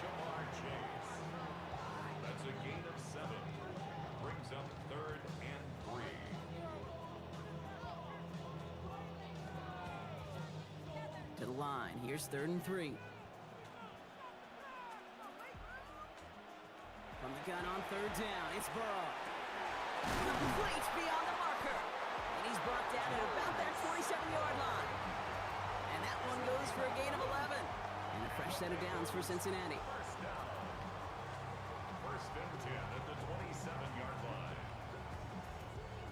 Jamar Chase. That's a gain of 7. Brings up 3rd and 3. To the line. Here's 3rd and 3. From the gun on 3rd down, it's Burrow. Complete beyond the marker. And he's brought down at about that 27-yard line. And that one goes for a gain of 11. And a fresh set of downs for Cincinnati. First down. 1st and 10 at the 27-yard line.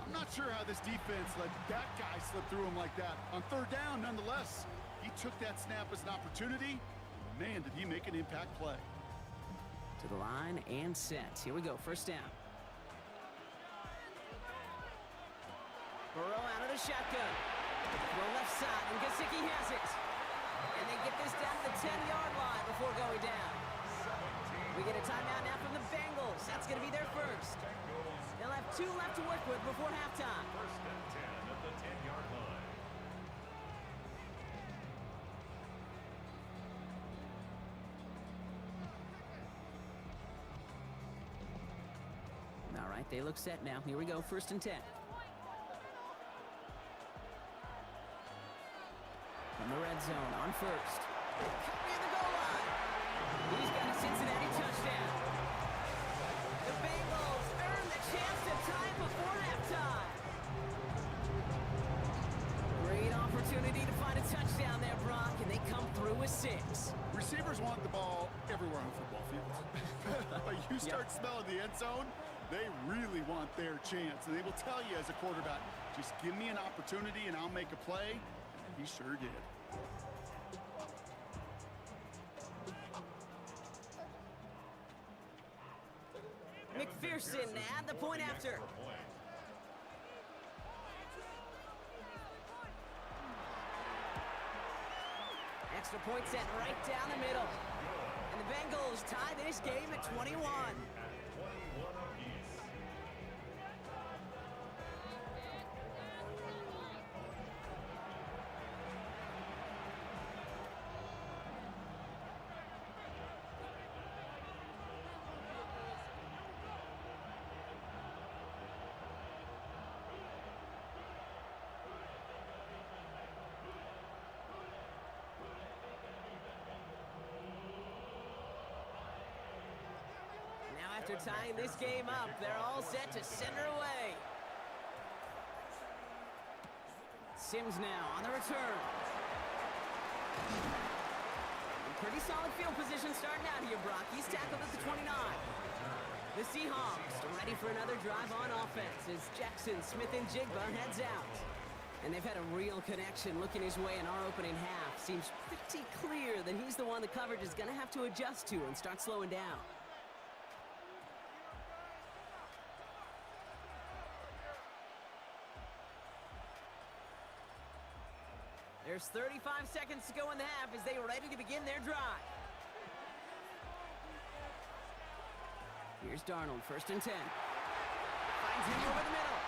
I'm not sure how this defense let that guy slip through him like that. On 3rd down, nonetheless, he took that snap as an opportunity. Man, did he make an impact play. To the line and set. Here we go, 1st down. Burrow out of the shotgun. Throw left side, and Gesicki has it. And they get this down to the 10-yard line before going down. We get a timeout now from the Bengals. That's going to be their first. They'll have 2 left to work with before halftime. 1st and 10 at the 10-yard line. All right, they look set now. Here we go, 1st and 10. From the red zone on 1st. Cut near the goal line. He's got a Cincinnati touchdown. The Bengals earn the chance to tie it before halftime. Great opportunity to find a touchdown there, Brock, and they come through with 6. Receivers want the ball everywhere on football fields. But you start smelling the end zone, they really want their chance. And they will tell you as a quarterback, just give me an opportunity and I'll make a play. And he sure did. McPherson at the point after. Extra point set right down the middle. And the Bengals tie this game at 21. Now after tying this game up, they're all set to send her away. Sims now on the return. Pretty solid field position starting out here, Brock. He's tackled at the 29. The Seahawks ready for another drive on offense as Jackson, Smith, and Jigba heads out. And they've had a real connection looking his way in our opening half. Seems pretty clear that he's the one the coverage is going to have to adjust to and start slowing down. There's 35 seconds to go in the half as they are ready to begin their drive. Here's Darnold, 1st and 10. Finds him over the middle.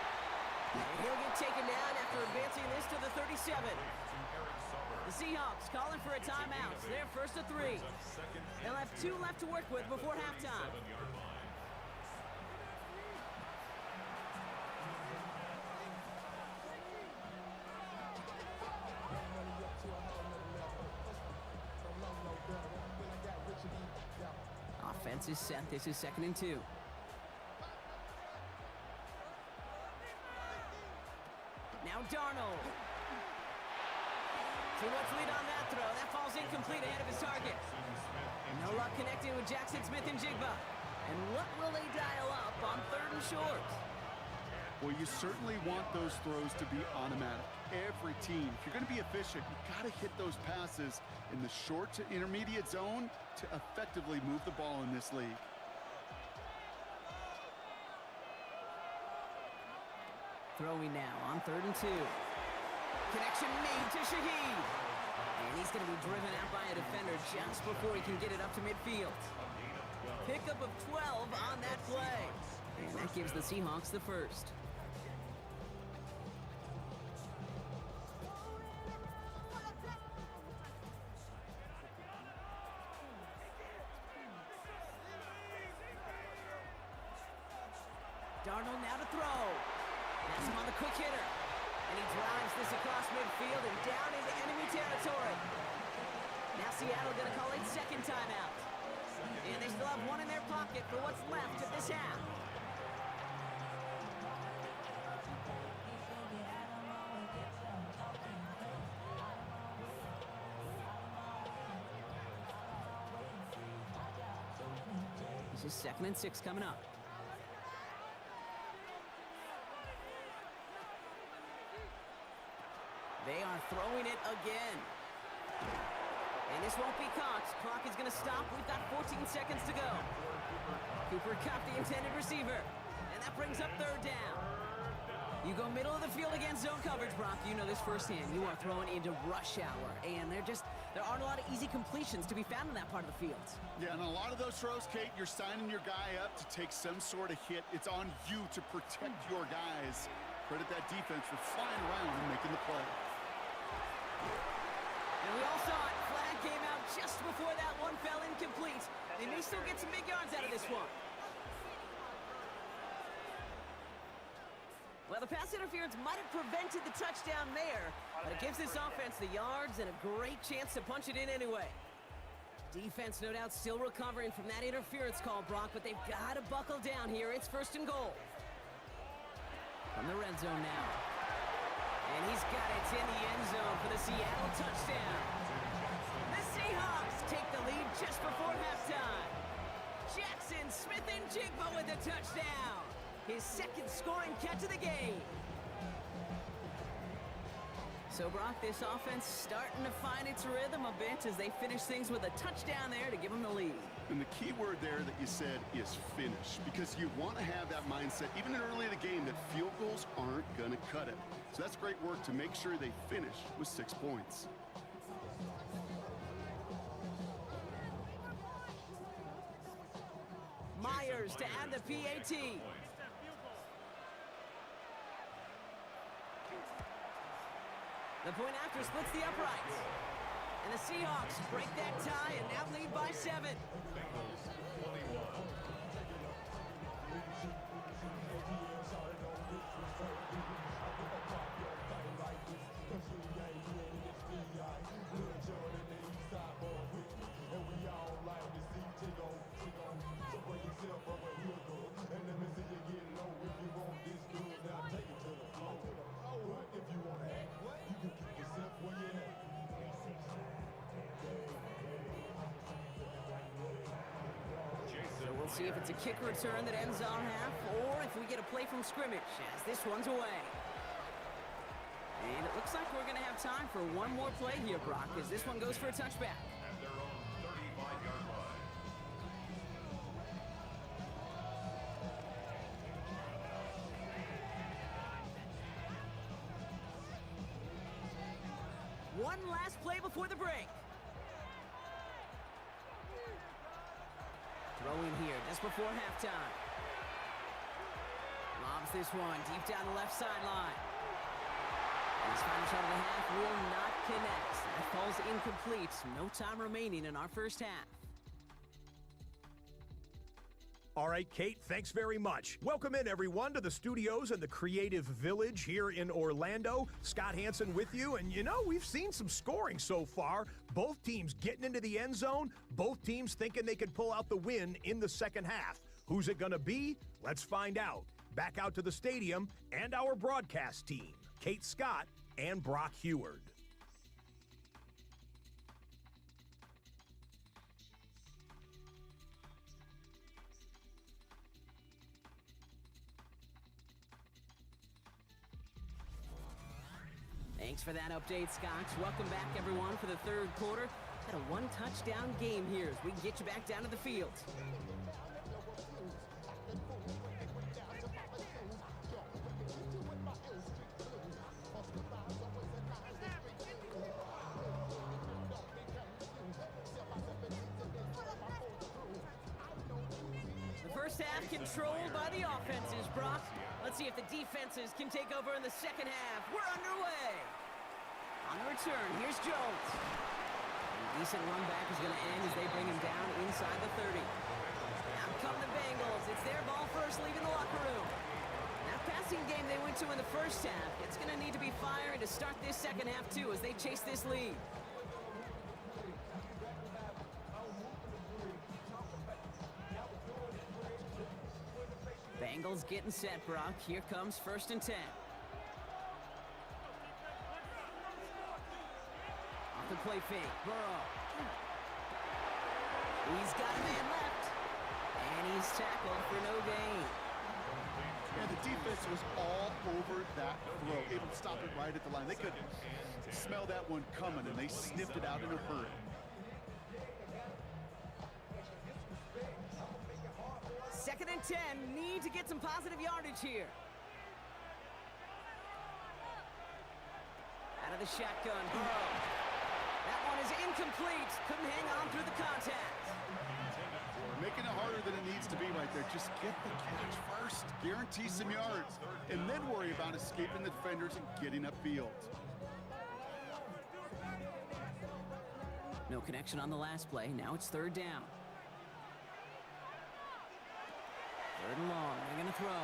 And he'll get taken down after advancing this to the 37. The Seahawks calling for a timeout. They're 1st and 3. They'll have 2 left to work with before halftime. Offense is set. This is 2nd and 2. Now Darnold. Too much lead on that throw. That falls incomplete ahead of his target. No luck connecting with Jackson, Smith, and Jigba. And what will they dial up on 3rd and short? Well, you certainly want those throws to be automatic. Every team, if you're going to be efficient, you've got to hit those passes in the short to intermediate zone to effectively move the ball in this league. Throwing now on 3rd and 2. Connection made to Shaheed. And he's going to be driven out by a defender just before he can get it up to midfield. Pickup of 12 on that play. And that gives the Seahawks the first. Darnold now to throw. That's him on the quick hitter. And he drives this across midfield and down into enemy territory. Now Seattle going to call a 2nd timeout. And they still have 1 in their pocket for what's left of this half. This is 2nd and 6 coming up. They are throwing it again. And this won't be caught. Clock is going to stop. We've got 14 seconds to go. Cooper caught the intended receiver. And that brings up 3rd down. You go middle of the field against zone coverage, Brock. You know this firsthand. You are throwing into rush hour. And there aren't a lot of easy completions to be found in that part of the field. Yeah, and a lot of those throws, Kate, you're signing your guy up to take some sort of hit. It's on you to protect your guys. Credit that defense for flying around and making the play. And we all saw it. Flag came out just before that one fell incomplete. They may still get some big yards out of this one. Well, the pass interference might have prevented the touchdown there, but it gives this offense the yards and a great chance to punch it in anyway. Defense, no doubt, still recovering from that interference call, Brock, but they've got to buckle down here. It's 1st and goal. From the red zone now. And he's got it in the end zone for the Seattle touchdown. The Seahawks take the lead just before halftime. Jackson, Smith, and Jigba with the touchdown. His 2nd scoring catch of the game. So, Brock, this offense starting to find its rhythm a bit as they finish things with a touchdown there to give them the lead. And the key word there that you said is finish, because you want to have that mindset, even early in the game, that field goals aren't going to cut it. So that's great work to make sure they finish with 6 points. Myers to add the PAT. The point after splits the uprights. And the Seahawks break that tie and now lead by 7. And we all like to see Chico. So bring yourself up. Let's see if it's a kick return that ends our half, or if we get a play from scrimmage, as this one's away. And it looks like we're going to have time for one more play here, Brock, as this one goes for a touchback. At their own 35-yard line. One last play before the break. Throw in here just before halftime. Lobs this one deep down the left sideline. And his final shot of the half will not connect. That falls incomplete. No time remaining in our first half. All right, Kate, thanks very much. Welcome in, everyone, to the studios and the Creative Village here in Orlando. Scott Hansen with you, and we've seen some scoring so far. Both teams getting into the end zone, both teams thinking they could pull out the win in the second half. Who's it going to be? Let's find out. Back out to the stadium and our broadcast team, Kate Scott and Brock Heward. Thanks for that update, Scott. Welcome back, everyone, for the third quarter. Had a one-touchdown game here as we get you back down to the field. The first half controlled by the offenses, Brock. Let's see if the defenses can take over in the second half. We're underway. On the return, here's Jones. A decent run back is going to end as they bring him down inside the 30. Out come the Bengals. It's their ball first, leaving the locker room. That passing game they went to in the first half, it's going to need to be firing to start this second half, too, as they chase this lead. Bengals getting set, Brock. Here comes 1st and 10. Off the play fake, Burrow. He's got a man left. And he's tackled for no gain. Yeah, the defense was all over that throw, able to stop it right at the line. They could smell that one coming, and they sniffed it out in a hurry. Second and 10, need to get some positive yardage here. Out of the shotgun, Burrow. That one is incomplete. Couldn't hang on through the contact. We're making it harder than it needs to be right there. Just get the catch first. Guarantee some yards. And then worry about escaping the defenders and getting upfield. No connection on the last play. Now it's 3rd down. 3rd and long. They're going to throw.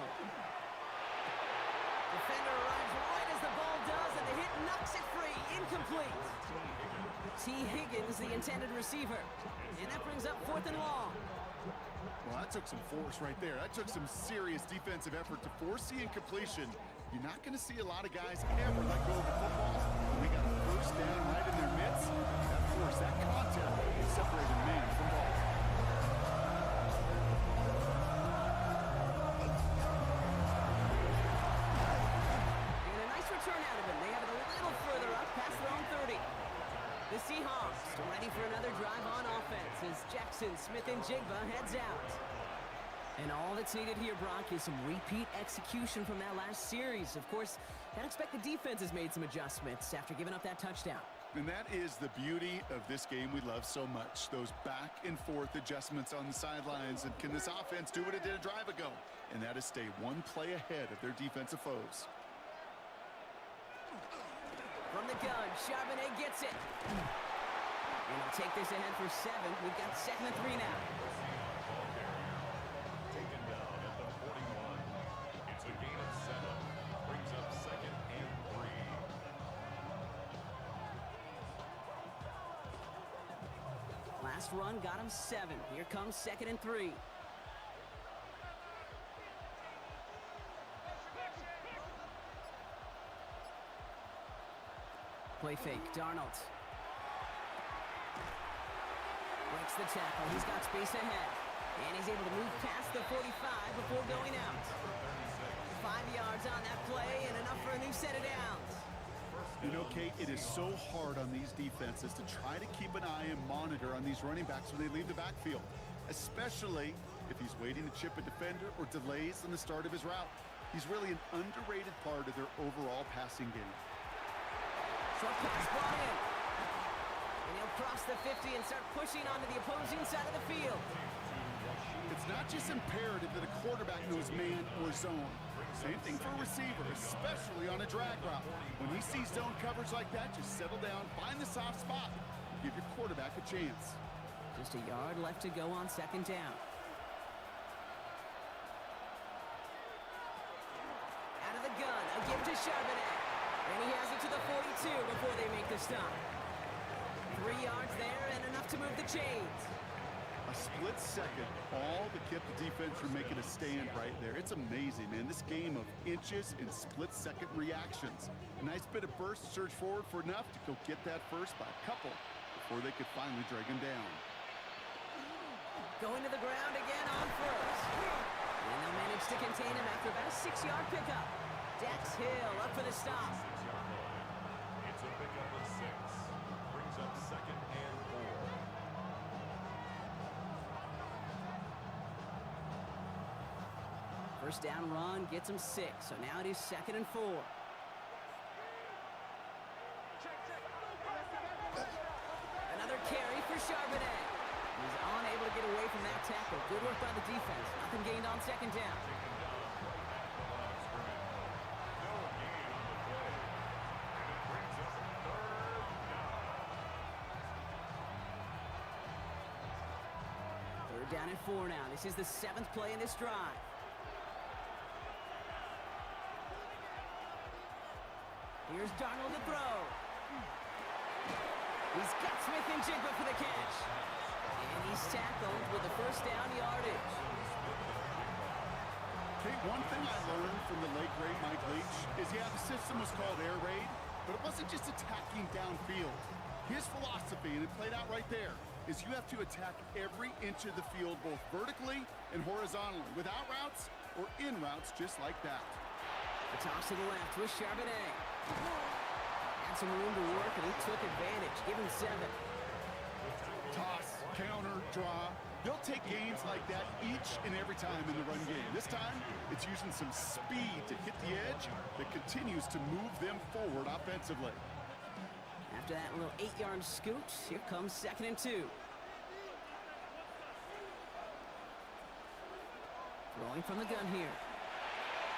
Defender arrives right as the ball does, and the hit knocks it free. Incomplete. T. Higgins, the intended receiver. And that brings up 4th and long. Well, that took some force right there. That took some serious defensive effort to force the incompletion. You're not going to see a lot of guys ever let go of the football. When we got a 1st down right in their midst, that force, that contact separated man from ball. Turn out of him. They have it a little further up past their own 30. The Seahawks ready for another drive on offense as Jackson, Smith, and Jigba heads out. And all that's needed here, Brock, is some repeat execution from that last series. Of course, I'd expect the defense has made some adjustments after giving up that touchdown. And that is the beauty of this game we love so much. Those back and forth adjustments on the sidelines. And can this offense do what it did a drive ago? And that is stay one play ahead of their defensive foes. From the gun, Charbonnet gets it. And he'll take this ahead for 7. We've got 2nd and 3 now. Taken down at the 41. It's a gain of 7. Brings up 2nd and 3. Last run got him 7. Here comes 2nd and 3. Play fake, Darnold. Breaks the tackle, he's got space ahead. And he's able to move past the 45 before going out. 5 yards on that play and enough for a new set of downs. You know, Kate, it is so hard on these defenses to try to keep an eye and monitor on these running backs when they leave the backfield, especially if he's waiting to chip a defender or delays in the start of his route. He's really an underrated part of their overall passing game. Short pass brought in. And he'll cross the 50 and start pushing onto the opposing side of the field. It's not just imperative that a quarterback knows man or zone. Same thing for a receiver, especially on a drag route. When he sees zone coverage like that, just settle down, find the soft spot, give your quarterback a chance. Just a yard left to go on second down. Out of the gun, a give to Charbonnet. And he has it to the 42 before they make the stop. 3 yards there and enough to move the chains. A split second, all that kept the defense from making a stand right there. It's amazing, man. This game of inches and split-second reactions. A nice bit of burst, surge forward for enough to go get that first by a couple before they could finally drag him down. Going to the ground again on first. And they'll manage to contain him after about a 6-yard pickup. Dax Hill up for the stop. It's a pickup of 6. Brings up second and 4. First down run gets him 6, so now it is second and 4. Another carry for Charbonnet. He's unable to get away from that tackle. Good work by the defense. Nothing gained on second down. Third down and 4 now. This is the 7th play in this drive. Here's Darnold to throw. He's got Smith and Jigba for the catch. And he's tackled with the first down yardage. Kate, one thing I learned from the late great Mike Leach is, yeah, the system was called air raid, but it wasn't just attacking downfield. His philosophy, and it played out right there, is you have to attack every inch of the field, both vertically and horizontally, without routes or in routes just like that. The toss to the left with Charbonnet. Had some room to work, and he took advantage. Give him 7. Toss, counter, draw. They'll take gains like that each and every time in the run game. This time, it's using some speed to hit the edge that continues to move them forward offensively. After that little 8-yard scoot, here comes second and 2. Throwing from the gun here.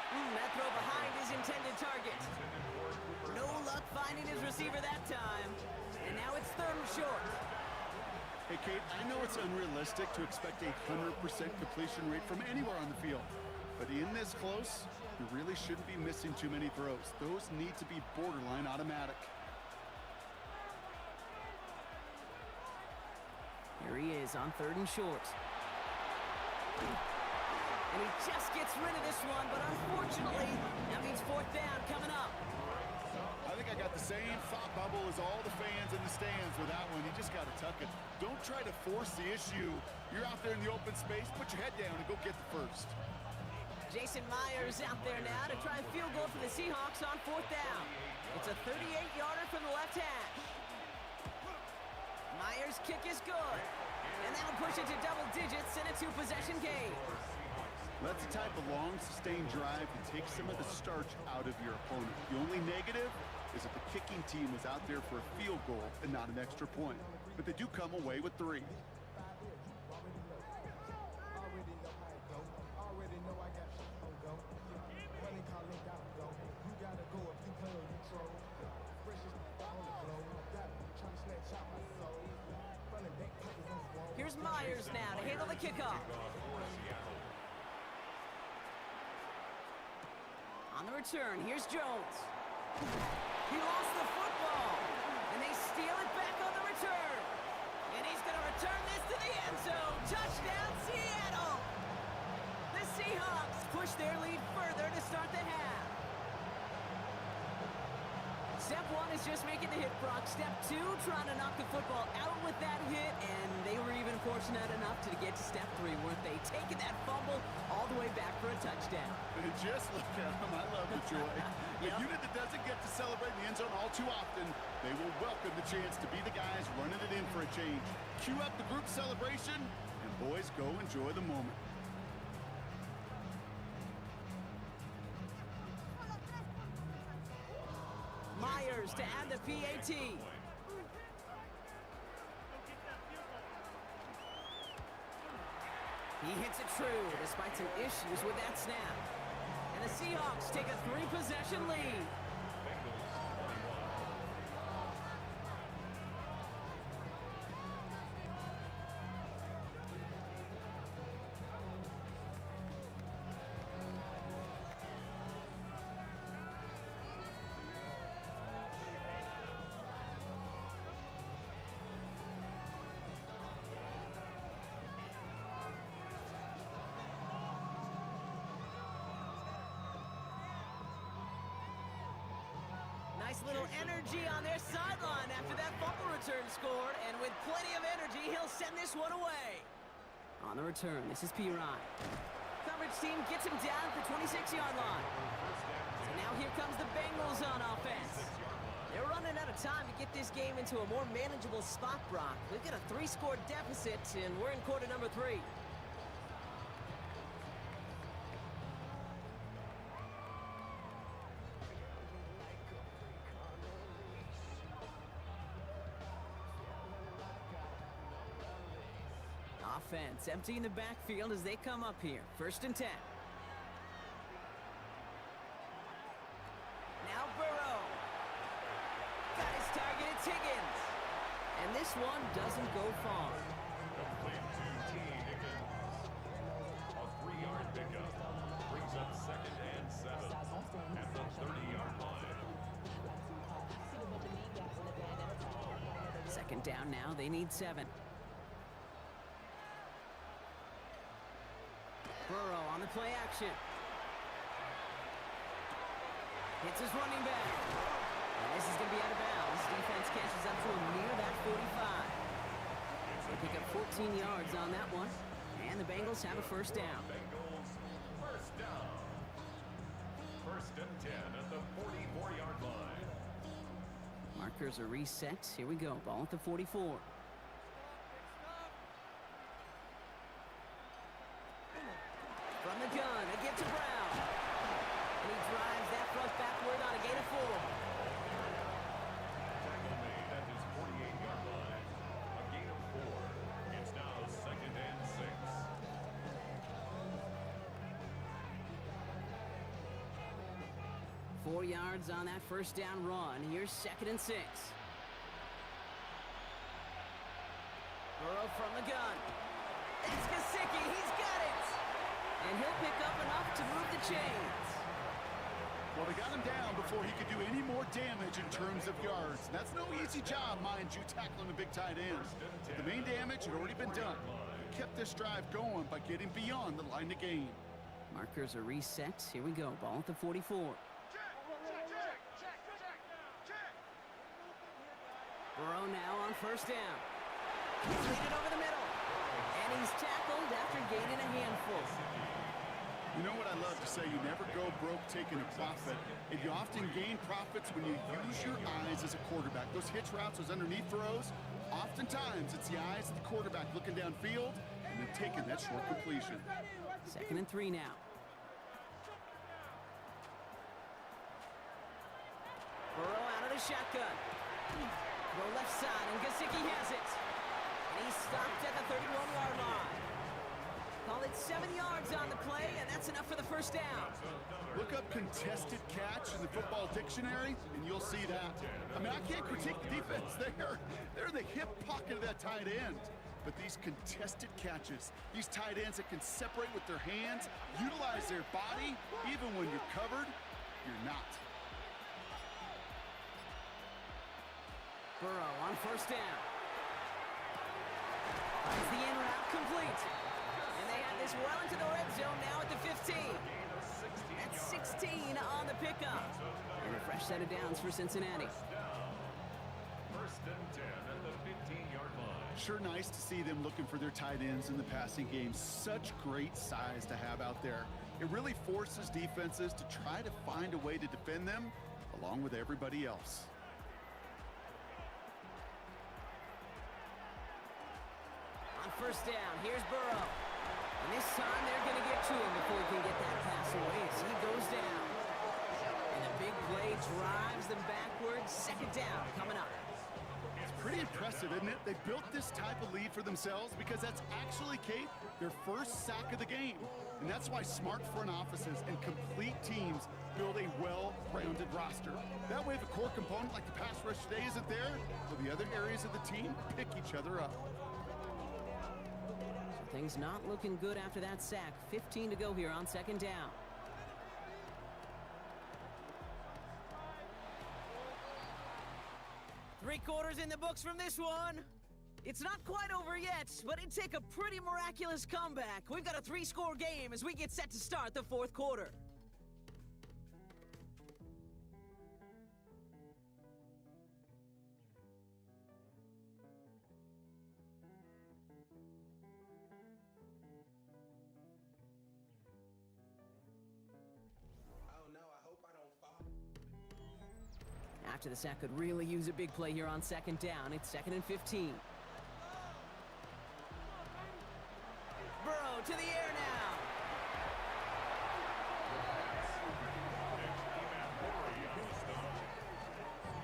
That throw behind his intended target. No luck finding his receiver that time. And now it's third and short. Hey, Kate, I know it's unrealistic to expect a 100% completion rate from anywhere on the field. But in this close, you really shouldn't be missing too many throws. Those need to be borderline automatic. Here he is on third and short. And he just gets rid of this one, but unfortunately, that means fourth down coming up. I think I got the same thought bubble as all the fans in the stands with that one. You just got to tuck it. Don't try to force the issue. You're out there in the open space, put your head down and go get the first. Jason Myers out there now to try a field goal for the Seahawks on fourth down. It's a 38-yarder from the left hash. Myers' kick is good. And that'll push it to double digits in a 2-possession game. That's the type of long, sustained drive that takes some of the starch out of your opponent. The only negative is that the kicking team was out there for a field goal and not an extra point. But they do come away with 3. Here's Myers now to handle the kickoff. On the return, here's Jones. He lost the football, and they steal it back on the return. And he's going to return this to the end zone. Touchdown, Seattle! The Seahawks push their lead further to start the half. Step 1 is just making the hit, Brock. Step 2, trying to knock the football out with that hit, and they were even forced fortunate enough to get to step 3, weren't they? Taking that fumble all the way back for a touchdown. And just look at them. I love the joy. Yep. A unit that doesn't get to celebrate in the end zone all too often, they will welcome the chance to be the guys running it in for a change. Cue up the group celebration, and boys, go enjoy the moment. Myers to add the PAT. He hits it true despite some issues with that snap. And the Seahawks take a 3-possession lead. Nice little energy on their sideline after that fumble return scored, and with plenty of energy, he'll send this one away. On the return, this is P-Ryan. Coverage team gets him down at the 26-yard line. So now here comes the Bengals on offense. They're running out of time to get this game into a more manageable spot, Brock. We've got a 3-score deficit, and we're in quarter number 3. Offense emptying the backfield as they come up here. 1st and 10. Now Burrow. Got his target, it's Higgins. And this one doesn't go far. Complete to T. Higgins. A 3-yard pickup. Brings up 2nd and 7 at the 30-yard line. 2nd down now, they need 7. Burrow on the play action. Hits his running back. And this is going to be out of bounds. Defense catches up to him near that 45. They pick up 14 yards on that one. And the Bengals have a 1st down. Bengals 1st down. 1st and 10 at the 44-yard line. Markers are reset. Here we go. Ball at the 44. From the gun, a give to Brown. And he drives that front backward on a gain of 4. Tackle made at his 48-yard line. A gain of 4. It's now 2nd and 6. 4 yards on that 1st down run. Here's 2nd and 6. Burrow from the gun. It's Gesicki. He's got it. And he'll pick up enough to move the chains. Well, they got him down before he could do any more damage in terms of yards. That's no easy job, mind you, tackling a big tight end. The main damage had already been done. Kept this drive going by getting beyond the line of gain. Markers are reset. Here we go. Ball at the 44. Burrow now on 1st down. He's leading over the middle. And he's tackled after gaining a handful. You know what I love to say? You never go broke taking a profit. And you often gain profits when you use your eyes as a quarterback. Those hitch routes, those underneath throws, oftentimes it's the eyes of the quarterback looking downfield and then taking that short completion. 2nd and 3 now. Burrow out of the shotgun. Go left side, and Gesicki has it. And he's stopped at the 31-yard line. Call it 7 yards on the play, and that's enough for the 1st down. Look up contested catch in the football dictionary, and you'll see that. I mean, I can't critique the defense. They're the hip pocket of that tight end. But these contested catches, these tight ends that can separate with their hands, utilize their body, even when you're covered, you're not. Burrow on 1st down. Finds the in route complete. And they have this well into the red zone now at the 15. That's 16 on the pickup. And a fresh set of downs for Cincinnati. First and 10 at the 15-yard line. Sure nice to see them looking for their tight ends in the passing game. Such great size to have out there. It really forces defenses to try to find a way to defend them along with everybody else. On first down, here's Burrow. And this time they're going to get to him before he can get that pass away as he goes down. And the big play drives them backwards. Second down coming up. It's pretty impressive, isn't it? They built this type of lead for themselves because that's actually, Kate, their first sack of the game. And that's why smart front offices and complete teams build a well-rounded roster. That way, if a core component like the pass rush today isn't there, well, the other areas of the team pick each other up. Things not looking good after that sack. 15 to go here on second down. Three quarters in the books from this one. It's not quite over yet, but it'd take a pretty miraculous comeback. We've got a 3-score game as we get set to start the fourth quarter. After the sack could really use a big play here on second down. It's 2nd and 15. Burrow to the air now.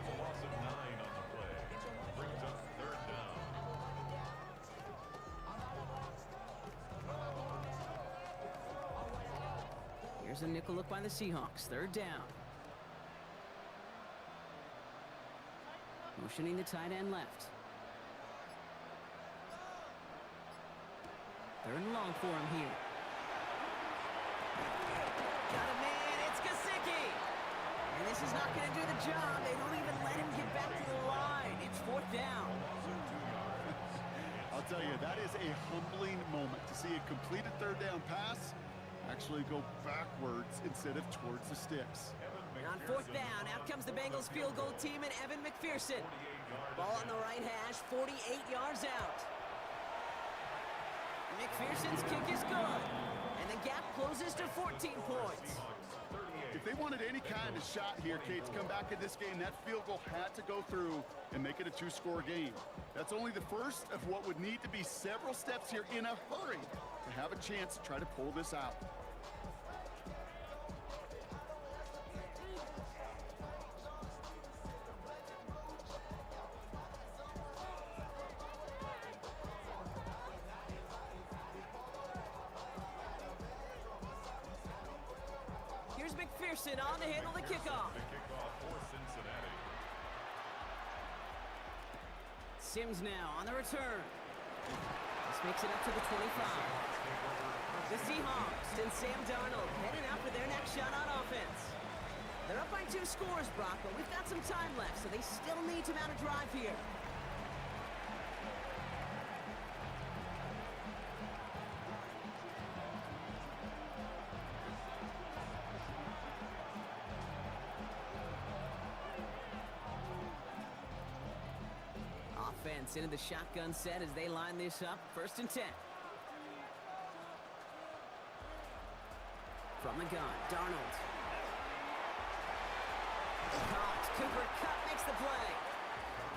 A loss of 9 on the play. Brings up third down. Here's a nickel look by the Seahawks. Third down. Motioning the tight end left. Third and long for him here. Got a man, it's Gesicki. And this is not going to do the job. They don't even let him get back to the line. It's fourth down. I'll tell you, that is a humbling moment to see a completed third down pass actually go backwards instead of towards the sticks. On fourth down, out comes the Bengals field goal team and Evan McPherson. Ball on the right hash, 48 yards out. McPherson's kick is good, and the gap closes to 14 points. If they wanted any kind of shot here, Kate, to come back in this game, that field goal had to go through and make it a 2-score game. That's only the first of what would need to be several steps here in a hurry to have a chance to try to pull this out. Here's McPherson on to handle the kickoff. The kickoff for Cincinnati. Sims now on the return. This makes it up to the 25. The Seahawks and Sam Darnold heading out for their next shot on offense. They're up by 2 scores, Brock, but we've got some time left, so they still need to mount a drive here. Offense into the shotgun set as they line this up. 1st and 10. From the gun, Darnold. Caught. Cooper Kupp makes the play.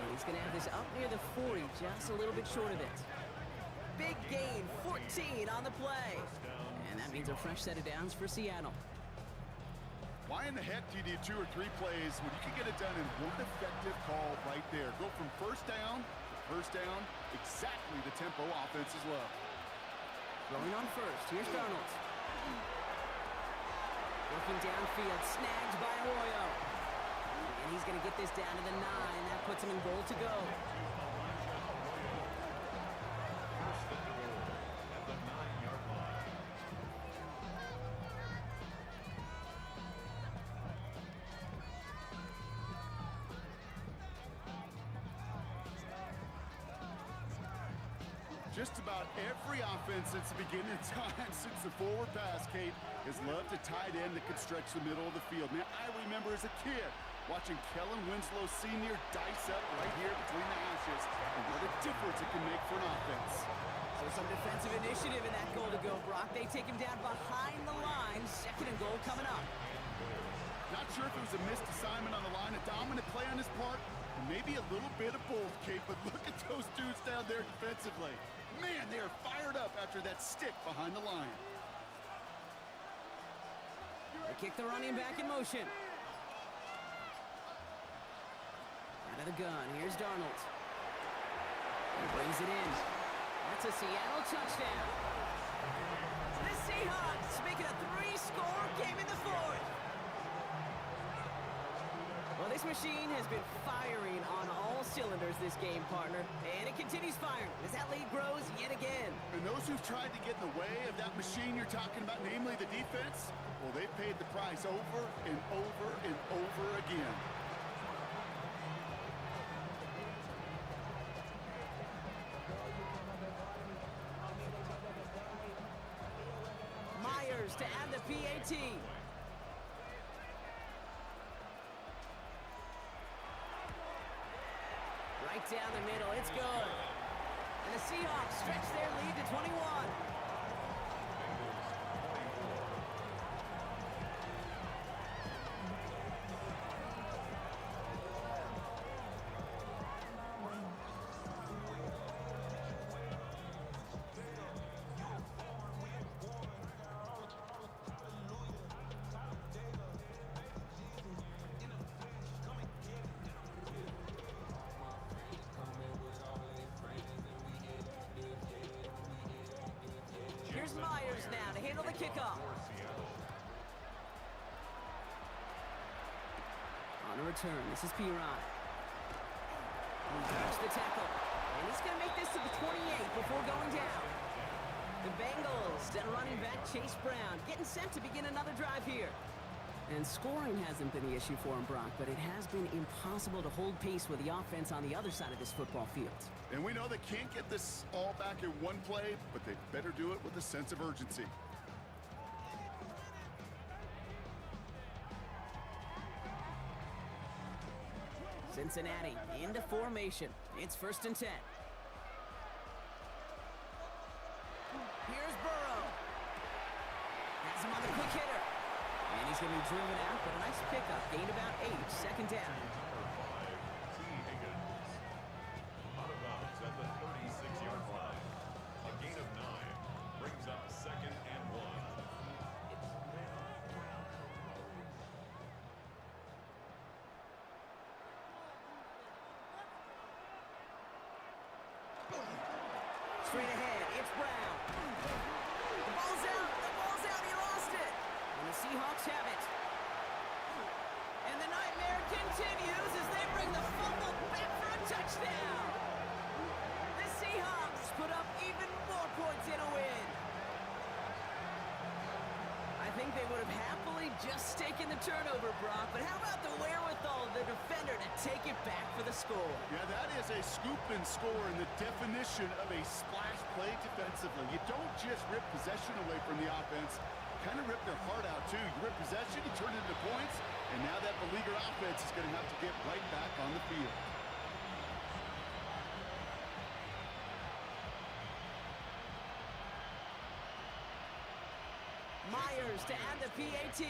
And he's going to have this up near the 40, just a little bit short of it. Big gain, 14 on the play. And that means a fresh set of downs for Seattle. Why in the heck do you need 2 or 3 plays when you can get it done in one effective call right there? Go from first down to first down, exactly the tempo offenses love. Throwing on first, here's Darnold. Working downfield, snagged by Arroyo. And he's going to get this down to the 9. That puts him in goal to go. First and goal at the 9-yard line. Just about every offense since the beginning of time, since the forward pass, Kate, has loved a tight end that could stretch the middle of the field. Man, I remember as a kid Watching Kellen Winslow Sr. dice up right here between the hashes, and what a difference it can make for an offense. So some defensive initiative in that goal to go, Brock. They take him down behind the line. 2nd and goal coming up. Not sure if it was a missed assignment on the line, a dominant play on his part, or maybe a little bit of both, Kate, but look at those dudes down there defensively. Man, they are fired up after that stick behind the line. They kick the running back in motion. Out of the gun, here's Darnold. He brings it in. That's a Seattle touchdown. The Seahawks making a 3-score game in the 4th. Well, this machine has been firing on all cylinders this game, partner. And it continues firing as that lead grows yet again. And those who've tried to get in the way of that machine you're talking about, namely the defense, well, they've paid the price over and over and over again. Myers to add the PAT. Right down the middle, it's good. And the Seahawks stretch their lead to 21. Here's Myers now to handle the kickoff. On a return, this is P-Rod. He dodged the tackle, and he's going to make this to the 28 before going down. The Bengals and running back Chase Brown getting set to begin another drive here. And scoring hasn't been the issue for him, Brock, but it has been impossible to hold pace with the offense on the other side of this football field. And we know they can't get this all back in one play, but they better do it with a sense of urgency. Cincinnati into formation. It's 1st and 10. Here's Burrow. Has him on the quick hitter. And he's going to be driven out, but a nice pickup. Gained about 8. 2nd down. Out of bounds at the 36-yard line. A gain of 9 brings up 2nd and 1. Straight ahead, it's Brown. The ball's out. The ball's out. He lost it. And the Seahawks have it. And the nightmare continues as they bring the fumble back for a touchdown. The Seahawks put up even more points in a win. I think they would have happily just taken the turnover, Brock, but how about the wherewithal of the defender to take it back for the score? Yeah, that is a scoop and score in the definition of a splash play defensively. You don't just rip possession away from the offense, kind of rip their heart out too. You rip possession, you turn it into points, and now that beleaguered offense is going to have to get right back on the field. Myers to add the PAT.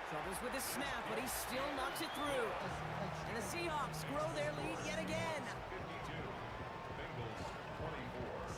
Troubles with the snap, but he still knocks it through. And the Seahawks grow their lead yet again. 52. Bengals 24.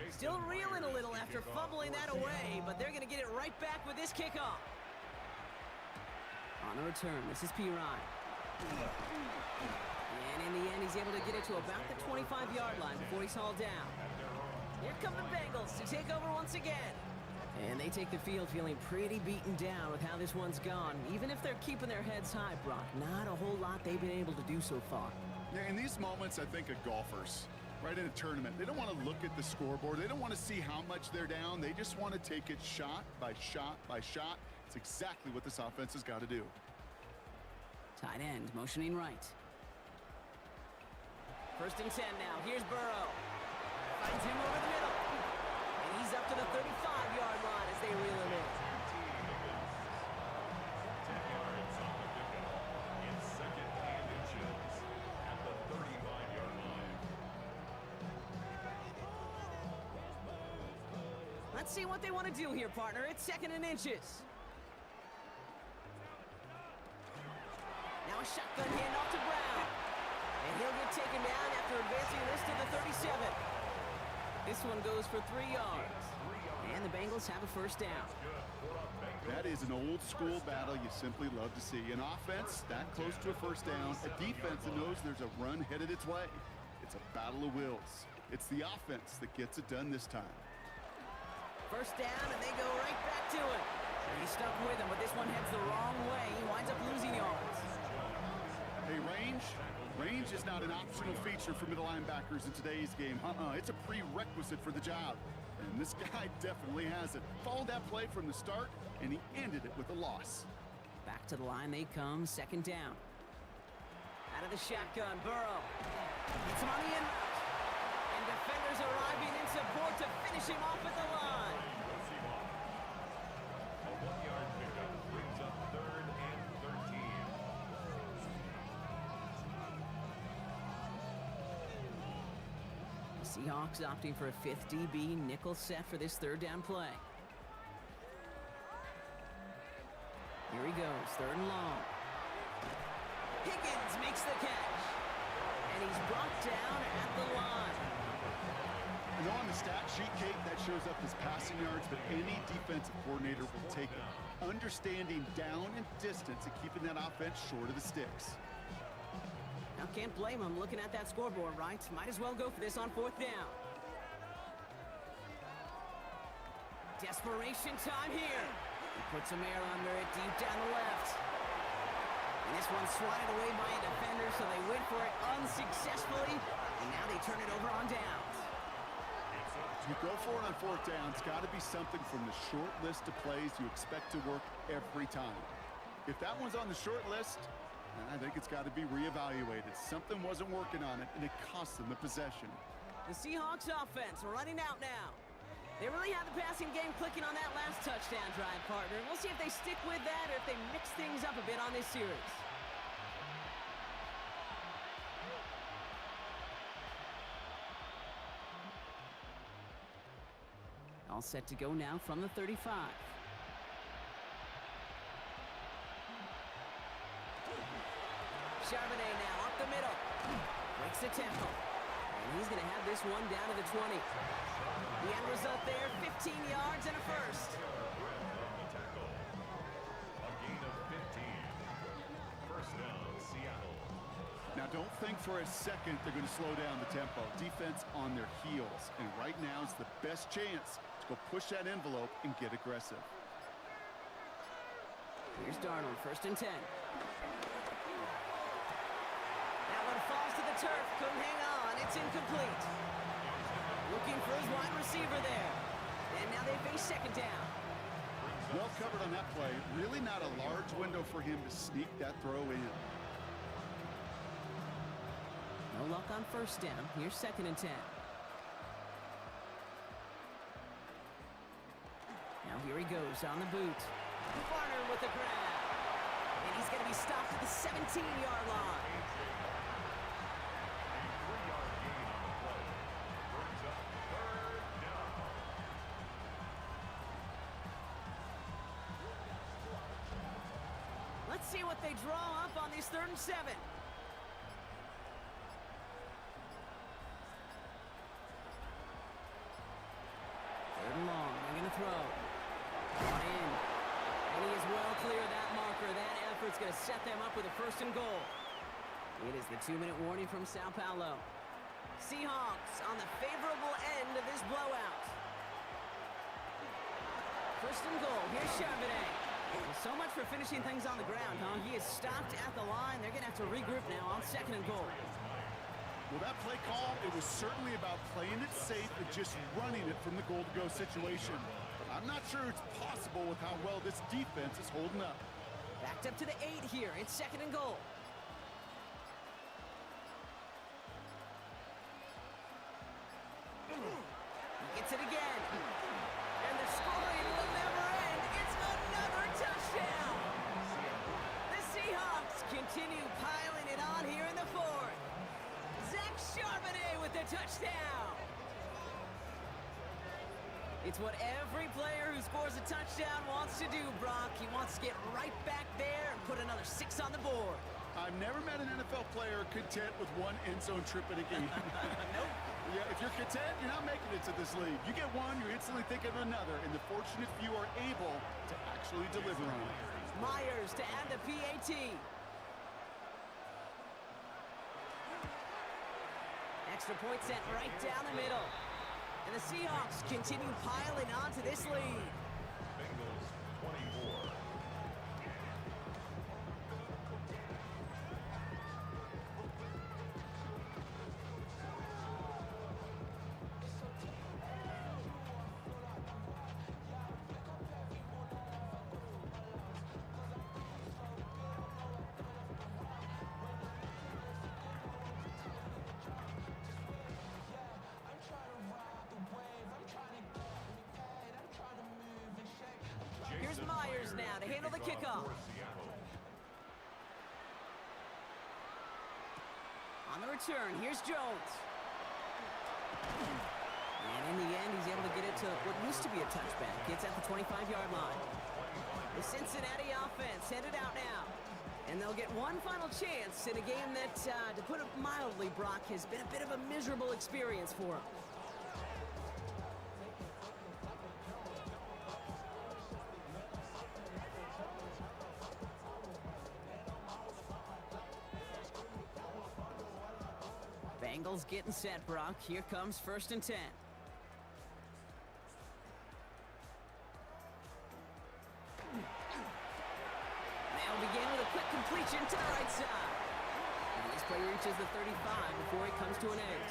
Still reeling a little after fumbling that away, but they're going to get it right back with this kickoff. On a return, this is P-Rod. And in the end, he's able to get it to about the 25-yard line before he's hauled down. Here come the Bengals to take over once again. And they take the field feeling pretty beaten down with how this one's gone. Even if they're keeping their heads high, Brock, not a whole lot they've been able to do so far. Yeah, in these moments, I think of golfers, right, in a tournament. They don't want to look at the scoreboard. They don't want to see how much they're down. They just want to take it shot by shot by shot. It's exactly what this offense has got to do. Tight end motioning right. 1st and 10 now. Here's Burrow. Finds him over the middle. And he's up to the 35-yard line as they reel him in. 10 yards on the pickup. In 2nd and inches at the 35-yard line. Let's see what they want to do here, partner. It's 2nd and inches. Now a shotgun handoff to Brown. And he'll get taken down after advancing this to the 37. This one goes for 3 yards. And the Bengals have a 1st down. That is an old-school battle you simply love to see. An offense that close to a 1st down, a defense that knows there's a run headed its way. It's a battle of wills. It's the offense that gets it done this time. 1st down, and they go right back to it. He's stuck with him, but this one heads the wrong way. He winds up losing yards. Hey, range is not an optional feature for middle linebackers in today's game. It's a prerequisite for the job. And this guy definitely has it. Followed that play from the start, and he ended it with a loss. Back to the line they come, 2nd down. Out of the shotgun, Burrow. It's on the in route. And defenders arriving in support to finish him off at the line. A 1-yard pickup brings up 3rd and 13. Seahawks opting for a 5th DB nickel set for this 3rd down play. Here he goes, 3rd and long. Higgins makes the catch. And he's brought down at the line. You know, on the stat sheet, Kate, that shows up as passing yards, but any defensive coordinator will take it. Understanding down and distance and keeping that offense short of the sticks. Now, can't blame him looking at that scoreboard, right? Might as well go for this on 4th down. Desperation time here. He puts some air under it deep down the left. And this one's swatted away by a defender, so they went for it unsuccessfully. And now they turn it over on downs. You go for it on 4th down, it's got to be something from the short list of plays you expect to work every time. If that one's on the short list, I think it's got to be reevaluated. Something wasn't working on it, and it cost them the possession. The Seahawks offense running out now. They really had the passing game clicking on that last touchdown drive, partner. We'll see if they stick with that or if they mix things up a bit on this series. All set to go now from the 35. Charbonnet now up the middle. Breaks the tempo. And he's going to have this one down to the 20. The end result there, 15 yards and a 1st. A gain of 15. 1st down, Seattle. Now, don't think for a second they're going to slow down the tempo. Defense on their heels. And right now is the best chance to go push that envelope and get aggressive. Here's Darnold, 1st and 10. That one falls to the turf. Couldn't hang on. It's incomplete. Looking for his wide receiver there. And now they face 2nd down. Well covered on that play. Really not a large window for him to sneak that throw in. No luck on 1st down. Here's 2nd and 10. Now here he goes on the boot. Barner with the grab. And he's going to be stopped at the 17-yard line. A 3-yard gain on the play. Brings up 3rd down. Let's see what they draw up on this 3rd and 7. 3rd and long. They're going to throw. Brought in. And he is well clear of that marker. That effort's going to set them up with a 1st and goal. It is the 2-minute warning from Sao Paulo. Seahawks on the favorable end of this blowout. First and goal. Here's Charbonnet. Well, so much for finishing things on the ground, huh? He is stopped at the line. They're going to have to regroup now on second and goal. Well, that play call, it was certainly about playing it safe and just running it from the goal-to-go situation. But I'm not sure it's possible with how well this defense is holding up. Backed up to the 8 here. It's second and goal. He gets it again. And the scoring will never end. It's another touchdown. The Seahawks continue piling it on here in the fourth. Zach Charbonnet with the touchdown. It's what every player who scores a touchdown wants to do, Brock. He wants to get right back there and put another 6 on the board. I've never met an NFL player content with one end zone trip in a game. Nope. Yeah, if you're content, you're not making it to this league. You get one, you're instantly thinking of another, and the fortunate few are able to actually deliver on it. Myers to add the PAT. Extra point sent right down the middle. And the Seahawks continue piling onto this lead. Bengals 24. Here's Myers now to handle the kickoff. On the return, here's Jones. And in the end, he's able to get it to what used to be a touchback. It's at the 25-yard line. The Cincinnati offense headed out now. And they'll get one final chance in a game that, to put it mildly, Brock, has been a bit of a miserable experience for them. Bengals getting set, Brock. Here comes 1st and 10. They'll begin with a quick completion to the right side. And this play reaches the 35 before it comes to an end.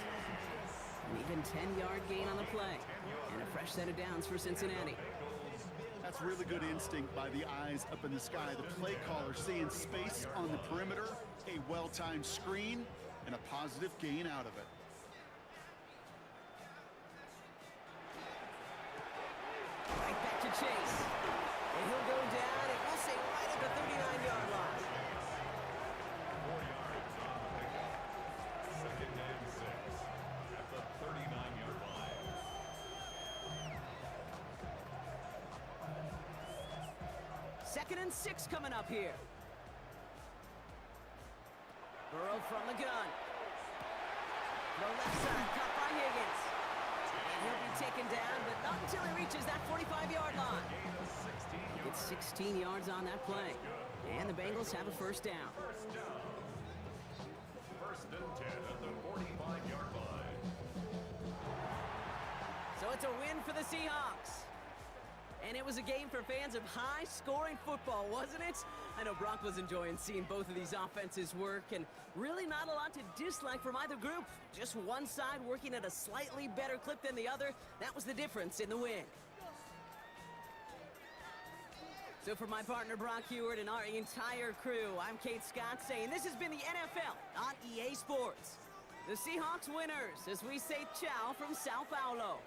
An even 10-yard gain on the play. And a fresh set of downs for Cincinnati. That's really good instinct by the eyes up in the sky. The play caller seeing space on the perimeter, a well-timed screen, and a positive gain out of it. Right back to Chase. And he'll go down, and we'll say right at the 39-yard line. 4 yards on the pickup. 2nd and 6 at the 39-yard line. Second and 6 coming up here. Burrow from the gun. The left side, cut by Higgins. And he'll be taken down, but not until he reaches that 45-yard line. He gets 16 yards on that play. And the Bengals have a first down. 1st and 10 at the 45-yard line. So it's a win for the Seahawks. And it was a game for fans of high-scoring football, wasn't it? I know Brock was enjoying seeing both of these offenses work, and really not a lot to dislike from either group. Just one side working at a slightly better clip than the other. That was the difference in the win. So for my partner Brock Heward and our entire crew, I'm Kate Scott saying this has been the NFL on EA Sports. The Seahawks winners as we say ciao from Sao Paulo.